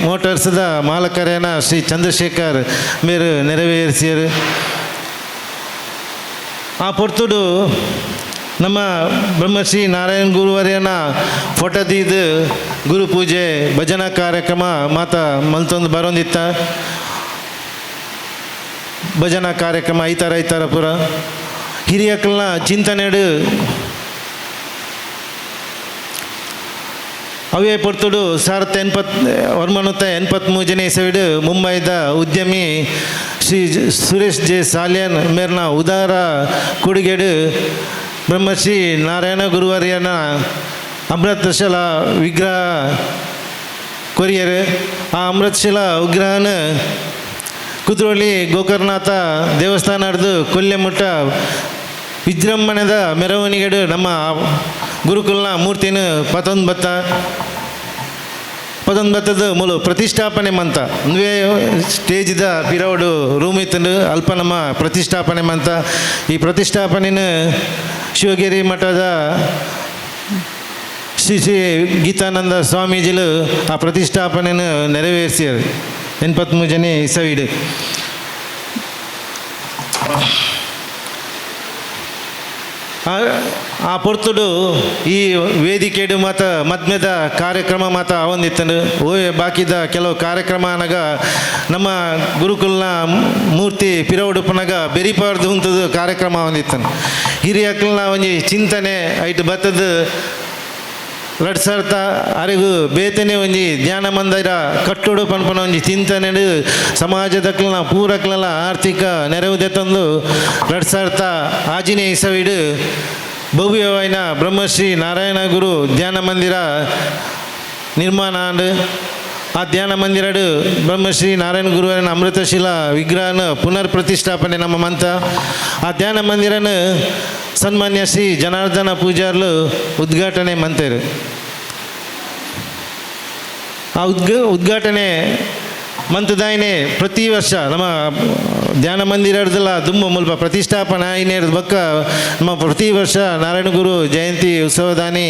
[SPEAKER 4] ಮೋಟಾರ್ಸ್ದ ಮಾಲಕರೇನ ಶ್ರೀ ಚಂದ್ರಶೇಖರ್ ಮೇರು ನೆರವೇರಿಸಿದರು. ಆ ಪೊರ್ತುಡು ನಮ್ಮ ಬ್ರಹ್ಮಶ್ರೀ ನಾರಾಯಣ ಗುರುವರ್ಯನ ಫೋಟೋದಿದ್ದು ಗುರು ಪೂಜೆ ಭಜನಾ ಕಾರ್ಯಕ್ರಮ ಮಾತ ಮಲ್ತೊಂದು ಬರೋಂದಿತ್ತ ಭಜನಾ ಕಾರ್ಯಕ್ರಮ ಐತಾರ ಪೂರ ಹಿರಿಯಕ್ಕಲ್ನ ಚಿಂತನೆಡು ಅವೇ ಪೊರ್ತುಡು 1983 ಇಸವಿಡು ಮುಂಬೈದ ಉದ್ಯಮಿ ಶ್ರೀ ಸುರೇಶ್ ಜೆ ಸಾಲಿಯನ್ ಮೇರ್ನ ಉದಾರ ಕೊಡುಗೆಡು ಬ್ರಹ್ಮಶ್ರೀ ನಾರಾಯಣ ಗುರುವರ್ಯನ ಅಮೃತಶಿಲಾ ವಿಗ್ರಹ ಕೊರಿಯರು. ಆ ಅಮೃತಶಿಲಾ ವಿಗ್ರಹನ ಕುದ್ರೋಳಿ ಗೋಕರ್ಣನಾಥ ದೇವಸ್ಥಾನ ಹಿಡಿದು ಕೊಲ್ಲೆಮುಟ್ಟ ವಿಜೃಂಭಣೆದ ಮೆರವಣಿಗೆಡು ನಮ್ಮ ಗುರುಕುಲ್ನ ಮೂರ್ತಿನ 19 ಮೂಲ ಪ್ರತಿಷ್ಠಾಪನೆ ಮಂತ ಒಂದೇ ಸ್ಟೇಜಿದ ಪಿರವಡು ರೂಮ್ ಇತ್ತಂಡು ಅಲ್ಪ ನಮ್ಮ ಪ್ರತಿಷ್ಠಾಪನೆ ಮಂತ ಈ ಪ್ರತಿಷ್ಠಾಪನೆನ ಶಿವಗಿರಿ ಮಠದ ಶ್ರೀ ಶ್ರೀ ಗೀತಾನಂದ ಸ್ವಾಮೀಜಿಲು ಆ ಪ್ರತಿಷ್ಠಾಪನೆಯನ್ನು ನೆರವೇರಿಸ್ಯಾರು 83 ಇಸವಿಡು. ಆ ಪೊರ್ತುಡು ಈ ವೇದಿಕೆಡು ಮಾತ ಮದ್ಮೆದ ಕಾರ್ಯಕ್ರಮ ಮಾತ ಅವೊಂದಿತ್ತಂಡು ಬಾಕಿದ ಕೆಲವು ಕಾರ್ಯಕ್ರಮ ಅನಗ ನಮ್ಮ ಗುರುಕುಲ್ನ ಮೂರ್ತಿ ಪಿರವಡುಪನಗ ಬೆರಿಪಾರ್ದು ಉಂತದು ಕಾರ್ಯಕ್ರಮ ಹೊಂದಿತ್ತನು. ಹಿರಿಯಕ್ಕಲ್ನ ಒಂಜಿ ಚಿಂತನೆ ಐಟು ಬತ್ತದ ಲಡ್ಸರ್ತ ಅರಿಗು ಬೇತನೆ ಒಂಜಿ ಧ್ಯಾನ ಮಂದಿರ ಕಟ್ಟುಡು ಪನ್ಪನ ಒಂಜಿ ಚಿಂತನೆ ಸಮಾಜದಕ್ಲನ ಪೂರಕ್ಲೆಲ್ಲ ಆರ್ಥಿಕ ನೆರವು ದೆತ್ತೊಂದು ಲಡ್ಸರ್ತ ಆಜಿನೇ ಇಸವಿಡು ಭವ್ಯವಾಯಿನ ಬ್ರಹ್ಮಶ್ರೀ ನಾರಾಯಣ ಗುರು ಧ್ಯಾನ ಮಂದಿರ ನಿರ್ಮಾಣ ಆಂಡು ಆ ಧ್ಯಾನ ಮಂದಿರಡು ಬ್ರಹ್ಮಶ್ರೀ ನಾರಾಯಣ ಗುರುವರನ ಅಮೃತಶಿಲಾ ವಿಗ್ರಹನ ಪುನರ್ ಪ್ರತಿಷ್ಠಾಪನೆ ನಮ್ಮ ಮಂತ. ಆ ಧ್ಯಾನ ಮಂದಿರನ ಸನ್ಮಾನ್ಯ ಶ್ರೀ ಜನಾರ್ದನ ಪೂಜಾರ್ಲು ಉದ್ಘಾಟನೆ ಮಂತೇರು. ಆ ಉದ್ಘಾಟನೆ ಮಂತದಾಯನೆ ಪ್ರತಿ ವರ್ಷ ನಮ್ಮ ಧ್ಯಾನ ಮಂದಿರದಲ್ಲ ತುಂಬ ಮುಲ್ಪ ಪ್ರತಿಷ್ಠಾಪನಾ ಇನ್ನೇರದ ಬಕ್ಕ ನಮ್ಮ ಪ್ರತಿ ವರ್ಷ ನಾರಾಯಣ ಗುರು ಜಯಂತಿ ಉತ್ಸವದಾನಿ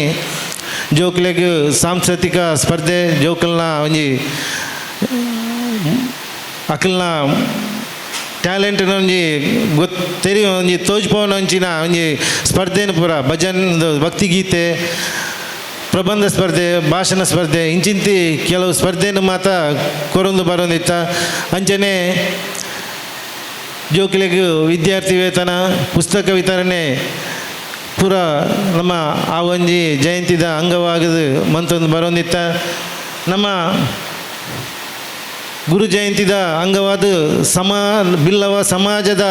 [SPEAKER 4] ಜೋಕ್ಲೆಗ್ ಸಾಂಸ್ಕೃತಿಕ ಸ್ಪರ್ಧೆ ಜೋಕಲ್ನ ಒಂಜಿ ಅಕಲ್ನ ಟ್ಯಾಲೆಂಟ್ನ ಒಂಜಿ ತೆರಿ ಒಂಜಿ ತೋಜ್ಪವನ ಒಂಚಿನ ಒಂಜಿ ಸ್ಪರ್ಧೆನ ಪೂರ ಭಜನ್ ಭಕ್ತಿಗೀತೆ ಪ್ರಬಂಧ ಸ್ಪರ್ಧೆ ಭಾಷಣ ಸ್ಪರ್ಧೆ ಇಂಚಿಂತಿ ಕೆಲವು ಸ್ಪರ್ಧೆನ ಮಾತ ಕೊರೊಂದು ಬರೋಂದಿತ್ತ ಅಂಚನೆ ಜೋಕ್ಲೆಗ್ ವಿದ್ಯಾರ್ಥಿ ವೇತನ ಪುಸ್ತಕ ವಿತರಣೆ ಪೂರ ನಮ್ಮ ಆ ಒಂಜಿ ಜಯಂತಿದ ಅಂಗವಾಗದು ಮಂತೊಂದು ಬರೋಂದಿತ್ತ ನಮ್ಮ ಗುರು ಜಯಂತಿದ ಅಂಗವಾದ ಬಿಲ್ಲವ ಸಮಾಜದ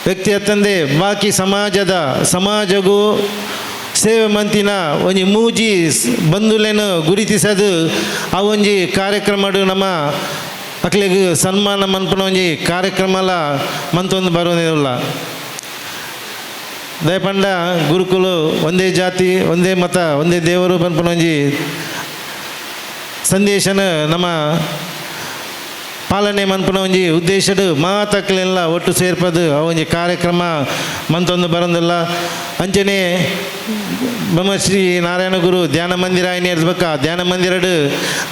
[SPEAKER 4] ವ್ಯಕ್ತಿ ಅತ್ತಂದೆ ಬಾಕಿ ಸಮಾಜಗೂ ಸೇವೆ ಮಂತಿನ ಒಂಜಿ ಮೂಜಿ ಬಂಧುಲೆನು ಗುರುತಿಸದು ಆ ಒಂಜಿ ಕಾರ್ಯಕ್ರಮಡು ನಮ್ಮ ಅಕ್ಲೆಗ್ ಸನ್ಮಾನ ಮನ್ಪನ ಒಂಜಿ ಕಾರ್ಯಕ್ರಮಲ ಮಂತೊಂದು ಬರೋದಿಲ್ಲ ದಯಪಂಡ ಗುರುಕುಲು ಒಂದೇ ಜಾತಿ ಒಂದೇ ಮತ ಒಂದೇ ದೇವರು ಪನ್ಪನ ಒಂಜಿ ಸಂದೇಶನ ನಮ್ಮ ಪಾಲನೆ ಮನ್ಪನ ಒಂಜಿ ಉದ್ದೇಶಡು ಮಾತಕ್ಲೆಲ್ಲ ಒಟ್ಟು ಸೇರ್ಪದು ಆ ಒಂಜಿ ಕಾರ್ಯಕ್ರಮ ಮಂತೊಂದು ಬರೋದಿಲ್ಲ ಅಂಚನೆ ಬ್ರಹ್ಮಶ್ರೀ ನಾರಾಯಣ ಗುರು ಧ್ಯಾನ ಮಂದಿರ ಆಯ್ನೆ ಇರ್ಬೇಕ ಧ್ಯಾನ ಮಂದಿರಡು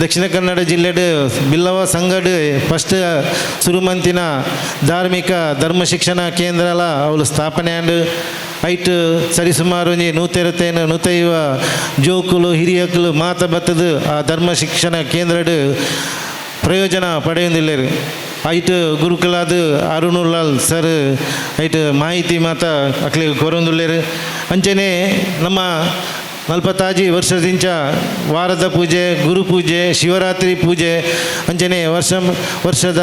[SPEAKER 4] ದಕ್ಷಿಣ ಕನ್ನಡ ಜಿಲ್ಲೆಡು ಬಿಲ್ಲವ ಸಂಗಡು ಫಸ್ಟ್ ಸುರುಮಂತಿನ ಧಾರ್ಮಿಕ ಧರ್ಮ ಶಿಕ್ಷಣ ಕೇಂದ್ರಲ ಅವಳು ಸ್ಥಾಪನೆ ಆಂಡು ಐಟ್ ಸರಿಸುಮಾರು ಒಂಜಿ 150 ಜೋಕುಲು ಹಿರಿಯಕುಲು ಮಾತ ಬತ್ತದು ಆ ಧರ್ಮ ಶಿಕ್ಷಣ ಕೇಂದ್ರಡು ಪ್ರಯೋಜನ ಪಡೆಯುವುದಿಲ್ಲರು ಐಟ್ ಗುರುಕುಲಾದ ಅರುಣುಲಾಲ್ ಸರ್ ಐಟ್ ಮಾಹಿತಿ ಮಾತ ಅಕ್ಲಿಗೆ ಕೊರೊಂದುಲ್ಲೇರು ಅಂಚನೆ ನಮ್ಮ 40 ವರ್ಷದಿಂಚ ವಾರದ ಪೂಜೆ ಗುರು ಪೂಜೆ ಶಿವರಾತ್ರಿ ಪೂಜೆ ಅಂಚನೆ ವರ್ಷದ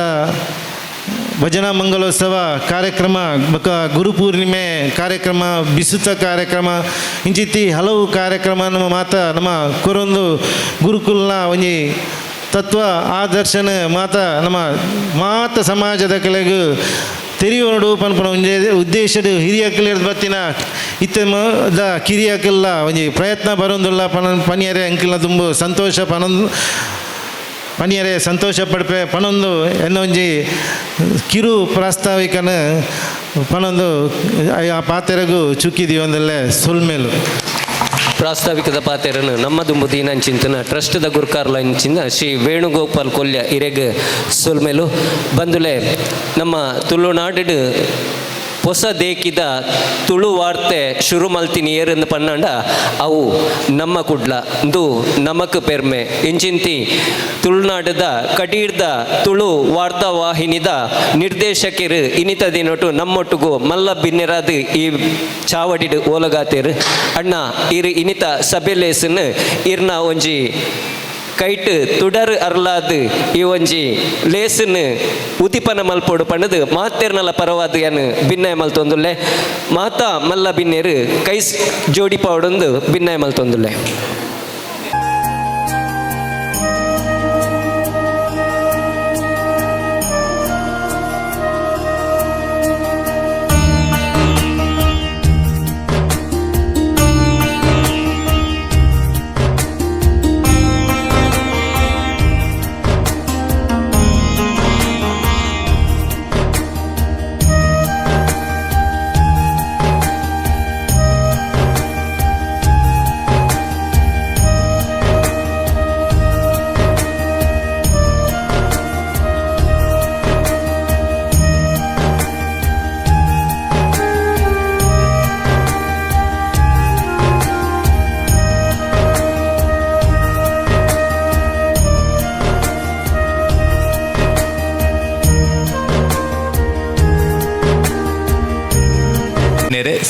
[SPEAKER 4] ಭಜನಾ ಮಂಗಲೋತ್ಸವ ಕಾರ್ಯಕ್ರಮ ಗುರುಪೂರ್ಣಿಮೆ ಕಾರ್ಯಕ್ರಮ ಬಿಸುತ ಕಾರ್ಯಕ್ರಮ ಇಂಚಿತ್ತಿ ಹಲವು ಕಾರ್ಯಕ್ರಮ ನಮ್ಮ ಮಾತ ನಮ್ಮ ಕೊರೊಂದು ಗುರುಕುಲ್ನ ಒಂಜಿ ತತ್ವ ಆದರ್ಶನ ಮಾತ ನಮ್ಮ ಮಾತ ಸಮಾಜದ ಕೆಳಗೆ ತೆರಿಯೋಡು ಪನ್ಪನ ಒಂಜಿ ಉದ್ದೇಶಡು ಹಿರಿಯಕಲ್ ಬತ್ತಿನ ಇತ್ತದ ಕಿರಿಯಕಲ್ಲ ಒಂಜಿ ಪ್ರಯತ್ನ ಬರೋದಿಲ್ಲ ಪನಿಯರೆ ಅಂಕಿಲ್ನ ತುಂಬ ಸಂತೋಷ ಪನಿಯರೆ ಸಂತೋಷ ಪಡ್ಪೆ ಪನೊಂದು ಎನ್ನೊಂಜಿ ಕಿರು ಪ್ರಾಸ್ತಾವಿಕನ ಪನೊಂದು ಆ ಪಾತೆರಗೂ ಚುಕ್ಕಿದೀವಿ ಒಂದಲ್ಲೇ ಸುಲ್ಮೇಲು
[SPEAKER 1] ಪ್ರಾಸ್ತಾವಿಕದ ಪಾತೆರನ್ನು ನಮ್ಮದು ಮುದೀನಂಚಿಂತನ ಟ್ರಸ್ಟ್ದ ಗುರುಕಾರ್ಲ ಇಂಚಿನ ಶ್ರೀ ವೇಣುಗೋಪಾಲ್ ಕೊಲ್ಯ ಇರೆಗ್ ಸೊಲ್ಮೇಲು ಬಂದುಲೆ ನಮ್ಮ ತುಳುನಾಡು ಹೊಸ ದೇಕಿದ ತುಳು ವಾರ್ತೆ ಶುರು ಮಲ್ತಿನಿ ಏರೆಂದು ಪನ್ನಂಡ ಅವು ನಮ್ಮ ಕುಡ್ಲ ಇಂದು ನಮಕ್ ಪೆರ್ಮೆ ಇಂಚಿಂತಿ ತುಳುನಾಡದ ಕಡೀರ್ದ ತುಳು ವಾರ್ತಾ ವಾಹಿನಿದ ನಿರ್ದೇಶಕರು ಇನಿತ ದಿನೊಟ್ಟು ನಮ್ಮೊಟ್ಟಿಗೂ ಮಲ್ಲ ಬಿನ್ನೆರಾದು ಈ ಚಾವಡಿಡು ಓಲಗಾತೇರು ಅಣ್ಣ ಇರು ಇನಿತ ಸಭೆಲೇಸನ್ ಇರ್ನ ಒಂಜಿ ಕೈಟ್ ತುಡರ್ ಅರ್ಲಾದು ಈ ಒಂಜಿ ಲೇಸನ್ ಉದಿಪನ ಮಲ್ಪೋಡು ಪಂಡದು ಮಾತೇರ್ನಲ ಪರವಾದು ಏನು ಭಿನ್ನಾಯ ಮಲ್ತೊಂದುಲ್ಲೆ ಮಾತಾ ಮಲ್ಲ ಬಿನ್ನೇರು ಕೈ ಜೋಡಿ ಪಾವಡೊಂದು ಭಿನ್ನಾಯ ಮಲ್ತೊಂದುಲ್ಲೆ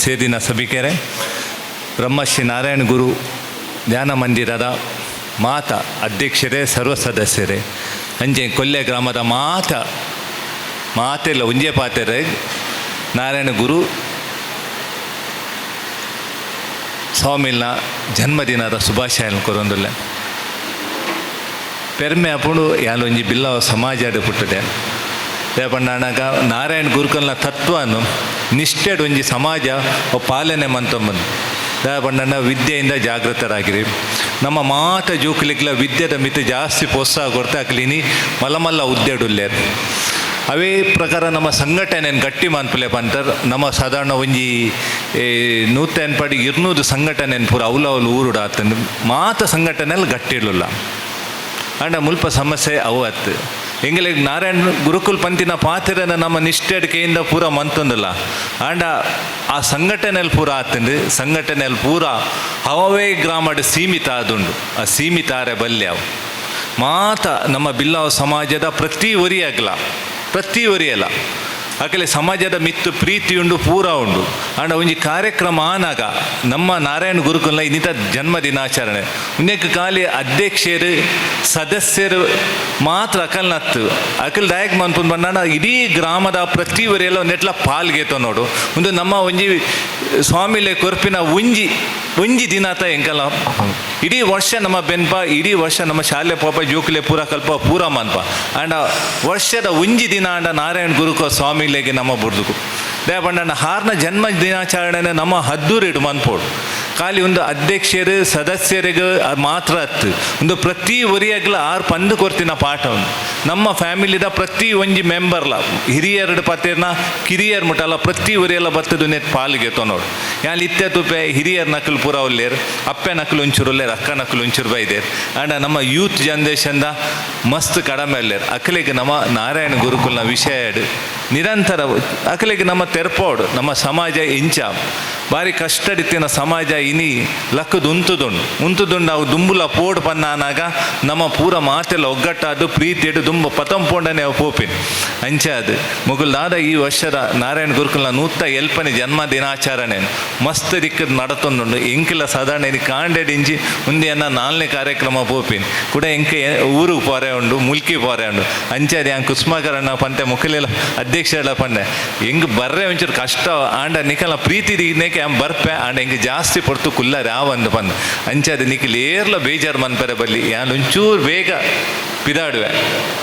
[SPEAKER 5] ಸೇದಿನ ಸಭಿಕರೇ, ಬ್ರಹ್ಮಶ್ರೀ ನಾರಾಯಣ ಗುರು ಧ್ಯಾನ ಮಂದಿರದ ಮಾತ ಅಧ್ಯಕ್ಷರೇ ಸರ್ವ ಸದಸ್ಯರೇ ಅಂಜೆ ಕೊಲ್ಲೆ ಗ್ರಾಮದ ಮಾತೆಲ್ಲ ಉಂಜೆ ಪಾತೆರೆ ನಾರಾಯಣ ಗುರು ಸ್ವಾಮಿಲ್ನ ಜನ್ಮದಿನದ ಶುಭಾಶಯ ಕೊರೊಂದುಲ್ಲೆ ಪೆರ್ಮೆ ಅಪುಂಡು ಯಾಲೊಂಜಿ ಬಿಲ್ಲವ ಸಮಾಜಡ್ ಪುಟ್ಟದೆ ದೇಪಂಡಾಗ ನಾರಾಯಣ ಗುರುಕಲ್ನ ತತ್ವನು ನಿಷ್ಠೆಡ್ ಒಂಜಿ ಸಮಾಜ ಪಾಲನೆ ಮಂತೊಂಬಂದು ದೇಪಂಡ ವಿದ್ಯೆಯಿಂದ ಜಾಗೃತರಾಗಿರಿ. ನಮ್ಮ ಮಾತ ಜೂಕ್ಲಿಕ್ಲ ವಿದ್ಯೆದ ಮಿತಿ ಜಾಸ್ತಿ ಪ್ರೋತ್ಸಾಹ ಕೊಡ್ತಾ ಅಕ್ಲಿನಿ ಮಲ್ಲ ಉದ್ದೆಡುಲ್ಲೇರು ಅವೇ ಪ್ರಕಾರ ನಮ್ಮ ಸಂಘಟನೆಯನ್ನು ಗಟ್ಟಿ ಮನ್ಪಲೆ ಪಂಟರ್ ನಮ್ಮ ಸಾಧಾರಣ ಒಂಜಿ 180-200 ಸಂಘಟನೆಯನ್ನು ಪೂರ ಅವಲವಲು ಊರುಡ ಆತಂದು ಮಾತ ಸಂಘಟನೆಯಲ್ಲಿ ಗಟ್ಟಿ ಇಡಲಿಲ್ಲ ಅಂಡ ಮುಲ್ಪ ಸಮಸ್ಯೆ ಅವು ಅತ್ತು ಎಂಗಳಿಗೆ ನಾರಾಯಣ ಗುರುಕುಲ್ ಪಂತಿನ ಪಾತ್ರನ ನಮ್ಮ ನಿಷ್ಠೆಡಿಕೆಯಿಂದ ಪೂರ ಮಂತೊಂದಿಲ್ಲ ಆಂಡ ಆ ಸಂಘಟನೆಯಲ್ಲಿ ಪೂರ ಆತಂದು ಸಂಘಟನೆಯಲ್ಲಿ ಪೂರ ಅವೇ ಗ್ರಾಮಡ್ ಸೀಮಿತ ಆದುಂಡು ಆ ಸೀಮಿತ ಆರೆ ಬಲ್ಯ ಅವು ಮಾತ ನಮ್ಮ ಬಿಲ್ಲಾವ ಸಮಾಜದ ಪ್ರತಿ ಒರಿಯಲ್ಲ ಅಕಲೆ ಸಮಾಜದ ಮಿತ್ತು ಪ್ರೀತಿ ಉಂಡು ಪೂರ ಉಂಡು ಅಂಡ ಒಂಜಿ ಕಾರ್ಯಕ್ರಮ ಆನಾಗ ನಮ್ಮ ನಾರಾಯಣ ಗುರುಕುಲ್ನ ಇನ್ನಿತ ಜನ್ಮ ದಿನಾಚರಣೆ ಉನ್ಯಕ್ಕೆ ಖಾಲಿ ಅಧ್ಯಕ್ಷರು ಸದಸ್ಯರು ಮಾತ್ರ ಅಕಲ್ನತ್ತು ಅಕಲ್ ದಾಯಕ್ ಮನ್ಪುನ್ ಬಂದಾಂಡ ಇಡೀ ಗ್ರಾಮದ ಪ್ರತಿ ಒರಿಯಲ್ಲ ಒಂದೆಟ್ಲ ಪಾಲ್ಗೆತೋ ನೋಡು ಒಂದು ನಮ್ಮ ಒಂಜಿ ಸ್ವಾಮಿಲೆ ಕೊರ್ಪಿನ ಒಂಜಿ ದಿನಾತ ಎಂಕಲ್ಲ ಇಡೀ ವರ್ಷ ನಮ್ಮ ಬೆನ್ಪ ಇಡೀ ವರ್ಷ ನಮ್ಮ ಶಾಲೆ ಪಾಪ ಜೋಕುಲೆ ಪೂರ ಕಲ್ಪ ಪೂರ ಮನ್ಪ ಆಂಡ ವರ್ಷದ ಒಂಜಿ ದಿನ ಆಂಡ ನಾರಾಯಣ ಗುರುಕೋ ಸ್ವಾಮಿಲೆಗೆ ನಮ್ಮ ಬುಡ್ದುಕು ದಯಪಂಡ ಹಾರ್ನ ಜನ್ಮ ದಿನಾಚರಣೆನ ನಮ್ಮ ಹದ್ದೂರಿಡು ಮನ್ಪೋಡು ಖಾಲಿ ಒಂದು ಅಧ್ಯಕ್ಷರು ಸದಸ್ಯರಿಗೆ ಮಾತ್ರ ಹತ್ತು ಒಂದು ಪ್ರತಿ ಒರಿಯಾಗ್ಲ 6 ಪಂದು ಕೊರ್ತಿನ ಪಾಠ ಉಂಟು ನಮ್ಮ ಫ್ಯಾಮಿಲಿದ ಪ್ರತಿ ಒಂಜಿ ಮೆಂಬರ್ಲ ಹಿರಿಯರಡು ಪತ್ತೇರ್ನ ಕಿರಿಯರ್ ಮುಟ್ಟಲ್ಲ ಪ್ರತಿ ಒರಿಯೆಲ್ಲ ಬತ್ತದು ನೆಟ್ ಪಾಲ್ಗೆ ತೊನೋಡು ಯಾನ್ ಇತ್ತೆ ತುಪ್ಪೆ ಹಿರಿಯರ್ ನಕಲು ಪೂರ ಒಲ್ಲೇರು ಅಪ್ಪೆ ನಕಲು ಉಂಚುರುಲ್ಲೇರು ಅಕ್ಕ ನಕಲು ಉಂಚುರು ಬೈದೇರು ಆಂಡ ನಮ್ಮ ಯೂತ್ ಜನ್ರೇಷನ್ದ ಮಸ್ತ್ ಕಡಿಮೆ ಅಲ್ಲೇರು ಅಕಲಿಗೆ ನಮ್ಮ ನಾರಾಯಣ ಗುರುಕುಲ್ನ ವಿಷಯ ನಿರಂತರ ಅಕಲಿಗೆ ನಮ್ಮ ತೆರ್ಪೋಡು ನಮ್ಮ ಸಮಾಜ ಇಂಚ ಭಾರಿ ಕಷ್ಟಡಿತ್ತಿನ ಸಮಾಜ ಇನಿ ಲಕ್ಕದು ಉಂತುದುಂಡು ಅವು ದುಂಬುಲ ಪೋಡು ಪನ್ನಾನಾಗ ನಮ್ಮ ಪೂರ ಮಾತೆಲ್ಲ ಒಗ್ಗಟ್ಟಾದು ಪ್ರೀತಿ ಇಡು ದುಂಬ ಪತಂಪೋಂಡನೆ ಅವು ಪೋಪಿನ್ ಅಂಚಾದು ಮುಗುಲ್ದಾದ ಈ ವರ್ಷದ ನಾರಾಯಣ ಗುರುಕುಲ್ನ 170ನೇ ಜನ್ಮ ದಿನಾಚರಣೆ ಮಸ್ತ್ ದಿಕ್ಕದು ನಡತೊಂದುಂಡು ಎಂಕಿಲ ಸಾಧಾರಣ ಇದು ಕಾಂಡೆಡಿಂಜಿ ಮುಂದೆಯನ್ನ 4ನೇ ಕಾರ್ಯಕ್ರಮ ಪೋಪಿನ್ ಕೂಡ ಎಂಕೆ ಊರು ಪೊರೆ ಉಂಡು ಮುಲ್ಕಿ ಪೊರೆ ಉಂಡು ಅಂಚಾದ ಹಂಗೆ ಕುಸ್ಮಾಕರಣ್ಣ ಪಂತೆ ಮುಖಲೆಲ್ಲ ಅಧ್ಯಕ್ಷರ ಪಂಡೆ ಹೆಂಗೆ ಬರ್ರೆ ಒಂಚೂರು ಕಷ್ಟ ಆಂಡ ನಿಖಲ ಪ್ರೀತಿ ದಿನೇಕೆ ಬರ್ಪೆ ಆಂಡ ಹೆಂಗೆ ಜಾಸ್ತಿ ಪಡ್ತು ಕುಲ್ಲರ್ ಯಾವಂದು ಬಂದು ಅಂಚಾದ ನಿಖಿಲ್ ಏರ್ಲ ಬೇಜಾರು ಮನ್ಪರೆ ಬಲ್ಲಿ ಯಾನ್ ಒಂಚೂರು ಬೇಗ ಪಿದಾಡುವೆ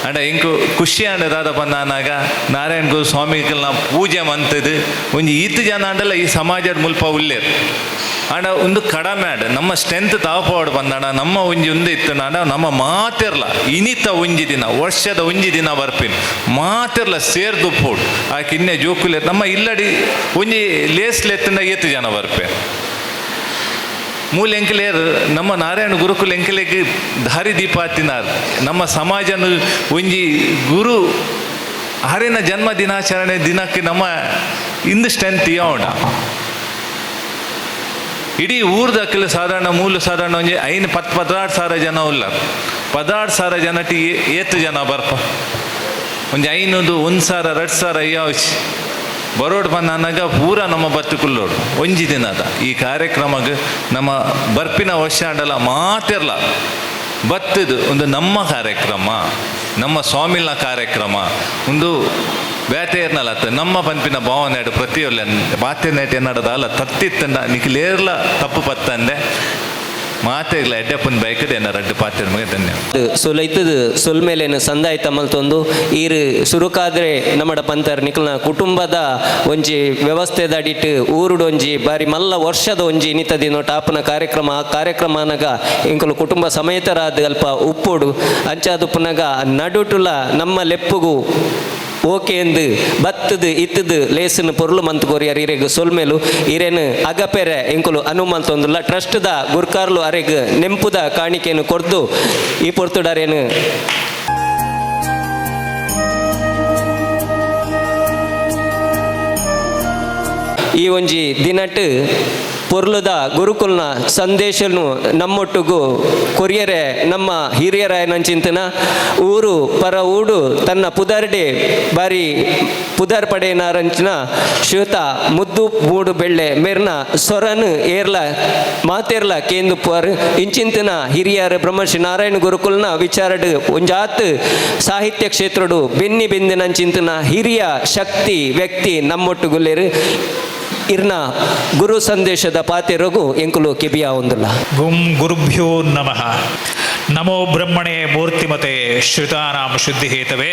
[SPEAKER 5] ಅಂಡ ಹೆಂಗೆ ಖುಷಿ ಆಂಡದಾದ ಬಂದಾನಾಗ ನಾರಾಯಣ ಗುರು ಸ್ವಾಮಿಗಳನ್ನ ಪೂಜೆ ಮಂತದು ಒಂಜಿ ಈತು ಜನ ಅಂಡಲ್ಲ ಈ ಸಮಾಜದ ಮುಲ್ಪ ಉಲ್ಲೇರು ಆಂಡ ಒಂದು ಕಡಿಮೆ ಆಡ ನಮ್ಮ ಸ್ಟ್ರೆಂತ್ ತಾಪವಾಡು ಬಂದಾಡ ನಮ್ಮ ಒಂಜಿ ಇತ್ತು ನಾಡ ನಮ್ಮ ಮಾತಿರ್ಲ ಇನಿತ ಒಂಜಿ ದಿನ ವರ್ಷದ ಒಂಜಿ ದಿನ ಬರ್ಪಿನ್ ಮಾತಿರ್ಲ ಸೇರ್ದುಪ್ಪೋಡು ಆ ಕಿನ್ನೆ ಜೋಕುಲೆ ನಮ್ಮ ಇಲ್ಲಡಿ ಒಂಜಿ ಲೇಸ್ಲೆತ್ತಿಂದ ಏತು ಜನ ಬರ್ಪೆ ಮೂಲ ಎಂಕಲೇರು ನಮ್ಮ ನಾರಾಯಣ ಗುರುಕುಲ ಎಂಕಲೆಗೆ ದಾರಿ ದೀಪ ಹತ್ತಿನಾರ್ ನಮ್ಮ ಸಮಾಜನ ಒಂಜಿ ಗುರು ಹರಿನ ಜನ್ಮ ದಿನಾಚರಣೆ ದಿನಕ್ಕೆ ನಮ್ಮ ಇಂದು ಸ್ಟ್ರೆಂತ್ ಉಂಡ ಇಡೀ ಊರ್ದಕ್ಕಲು ಸಾಧಾರಣ ಒಂಜಿ 16 ಸಾವಿರ ಜನ ಉಲ್ಲ 16 ಸಾವಿರ ಜನಟಿ ಏತು ಜನ ಬರ್ಪ ಒಂಜಿ 500 1,000 2,000 ಅಯ್ಯಾವಚ್ ಬರೋಡು ಬಂದಾಗ ಪೂರ ನಮ್ಮ ಬತ್ತುಕುಲ್ಲೋಡು ಒಂಜಿ ದಿನದ ಈ ಕಾರ್ಯಕ್ರಮಕ್ಕೆ ನಮ್ಮ ಬರ್ಪಿನ ವರ್ಷ ಅಂಡಲ್ಲ ಮಾತಿರ್ಲ ಬತ್ತದು ಒಂದು ನಮ್ಮ ಕಾರ್ಯಕ್ರಮ ನಮ್ಮ ಸ್ವಾಮಿಲ್ನ ಕಾರ್ಯಕ್ರಮ ಒಂದು ಬೇತೆಯರ್ನಲ್ಲ ನಮ್ಮ ಪಂಪಿನ ಭಾವನೆ ಪ್ರತಿಯೊಲ್ಲ ಬಾತ್ಯನೇಟ ಏನಡದ ಅಲ್ಲ ತತ್ತಿತ್ತಂಡ ನಿಖಿಲೇರ್ಲ ತಪ್ಪು ಪತ್ತಂದೆ ಮಾತೆಗ್ಲ ಎಡ್ಡೆಪ್ಪನ ಬೈಕದ ಏನಾರ ಅಡ್ಡು ಪಾತ್ರ ಮಗ ಧನ್ಯವಾದ
[SPEAKER 1] ಸೊಲೈತದು ಸೊಲ್ಮೇಲೇನು ಸಂದಾಯ ತಮ್ಮಲ್ತೊಂದು ಈರು ಸುರುಕಾದ್ರೆ ನಮ್ಮಡ ಪಂತರ್ ನಿಖಲ್ನ ಕುಟುಂಬದ ಒಂಜಿ ವ್ಯವಸ್ಥೆದ ಅಡಿಟ್ಟು ಊರುಡು ಒಂಜಿ ಬಾರಿ ಮಲ್ಲ ವರ್ಷದ ಒಂಜಿ ಇನಿತದಿನೋ ಟಾಪನ ಕಾರ್ಯಕ್ರಮನಾಗ ಇಂಕಲು ಕುಟುಂಬ ಸಮೇತರಾದ ಅಲ್ಪ ಉಪ್ಪೋಡು ಅಂಚಾದುಪ್ಪನಾಗ ನಡುಟುಲ ನಮ್ಮ ಲೆಪ್ಪುಗು ಓಕೆ ಎಂದು ಬತ್ತದು ಇತ್ತದು ಲೇಸನ್ನು ಪೊರ್ಲು ಮಂತ್ ಕೋರಿಯರ್ ಇರೆಗ್ ಸೊಲ್ಮೇಲು ಇರೇನು ಅಗಪೆರೆ ಎಂಕುಲು ಅನುಮಂತೊಂದುಲ್ಲ ಟ್ರಸ್ಟ್ದ ಗುರ್ಕಾರ್ಲು ಅರೆಗ್ ನೆಂಪುದ ಕಾಣಿಕೆಯನ್ನು ಕೊರ್ದು ಈ ಪೊರ್ತುಡರೇನು ಈ ಒಂಜಿ ದಿನಟ್ ಪೊರ್ಲುದ ಗುರುಕುಲ್ನ ಸಂದೇಶನು ನಮ್ಮೊಟ್ಟಿಗೂ ಕೊರಿಯರೆ ನಮ್ಮ ಹಿರಿಯರಾಯನಂಚಿಂತನ ಊರು ಪರ ಊಡು ತನ್ನ ಪುದರ್ಡೆ ಬಾರಿ ಪುದರ್ ಪಡೆಯನಾರಂಚಿನ ಶ್ವೇತ ಮುದ್ದು ಮೂಡು ಬೆಳ್ಳೆ ಮೇರ್ನ ಸೊರನು ಏರ್ಲ ಮಾತೇರ್ಲ ಕೇಂದು ಪರ್ ಇಂಚಿಂತನ ಹಿರಿಯರ ಬ್ರಹ್ಮಶ್ರೀ ನಾರಾಯಣ ಗುರುಕುಲ್ನ ವಿಚಾರಡು ಒಂಜಾತ್ ಸಾಹಿತ್ಯ ಕ್ಷೇತ್ರಡು ಬೆನ್ನಿ ಬೆಂದಿನಂಚಿಂತನ ಹಿರಿಯ ಶಕ್ತಿ ವ್ಯಕ್ತಿ ನಮ್ಮೊಟ್ಟುಗುಲ್ಲೇರು ಇರ್ನ ಗುರು ಸಂದೇಶದ ಪಾತೆರಗು ಎಂಕುಲು ಕೆಬಿಯ ಒಂದುಲ್ಲ
[SPEAKER 6] ಗುಂ ಗುರುಭ್ಯೋ ನಮಃ ನಮೋ ಬ್ರಹ್ಮಣೇ ಮೂರ್ತಿಮತೆ ಶ್ರುತಾನಾಂ ಶುದ್ಧಿಹೇತವೇ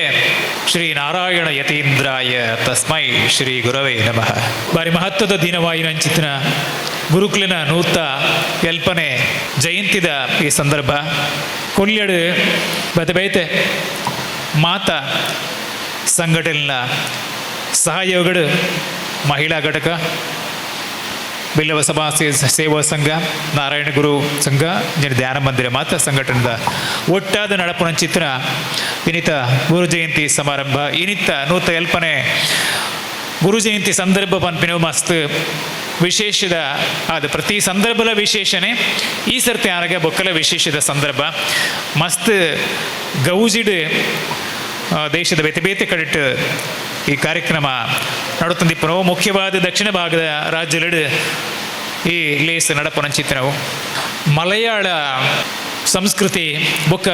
[SPEAKER 6] ಶ್ರೀ ನಾರಾಯಣ ಯತೀಂದ್ರಾಯ ತಸ್ಮೈ ಶ್ರೀ ಗುರವೇ ನಮಃ. ಬಾರಿ ಮಹತ್ವದ ದಿನವಾಯಿನಂಚಿತ್ತಿನ ಗುರುಕುಲಿನ 170ನೇ ಜಯಂತಿದ ಈ ಸಂದರ್ಭ ಕೊಲ್ಯಡು ಬೈತೆ ಮಾತ ಸಂಘಟನೆಯ ಸಹಯೋಗಗಳು ಮಹಿಳಾ ಘಟಕ, ಬಿಲ್ಲವ ಸಭಾ ಸೇವಾ ಸಂಘ, ನಾರಾಯಣ ಗುರು ಸಂಘ, ಧ್ಯಾನ ಮಂದಿರ ಮಾತ್ರ ಸಂಘಟನೆದ ಒಟ್ಟಾದ ನಡಪುನ ಚಿತ್ರ ಇನ್ನಿತ ಗುರು ಜಯಂತಿ ಸಮಾರಂಭ ಇನ್ನಿತ ನೂತ ಎಲ್ಪನೆ ಗುರು ಜಯಂತಿ ಸಂದರ್ಭ ಪನ್ಪಿನ ಮಸ್ತ್ ವಿಶೇಷದ ಅದು ಪ್ರತಿ ಸಂದರ್ಭದ ವಿಶೇಷಣೆ ಈ ಸರ್ತಿ ಆನಗೆ ಬೊಕ್ಕಲ ವಿಶೇಷದ ಸಂದರ್ಭ ಮಸ್ತ್ ಗೌಜಿಡ್ ದೇಶದ ಬೇತೆ ಬೇತೆ ಕಡೆಟ್ ಈ ಕಾರ್ಯಕ್ರಮ ನಡುತ್ತಂದಿಪ್ಪನು ಮುಖ್ಯವಾದ ದಕ್ಷಿಣ ಭಾಗದ ರಾಜ್ಯಗಳು ಈ ಲೇಸ್ ನಡಪನಂಚಿತ್ತು ಮಲಯಾಳ ಸಂಸ್ಕೃತಿ ಬೊಕ್ಕ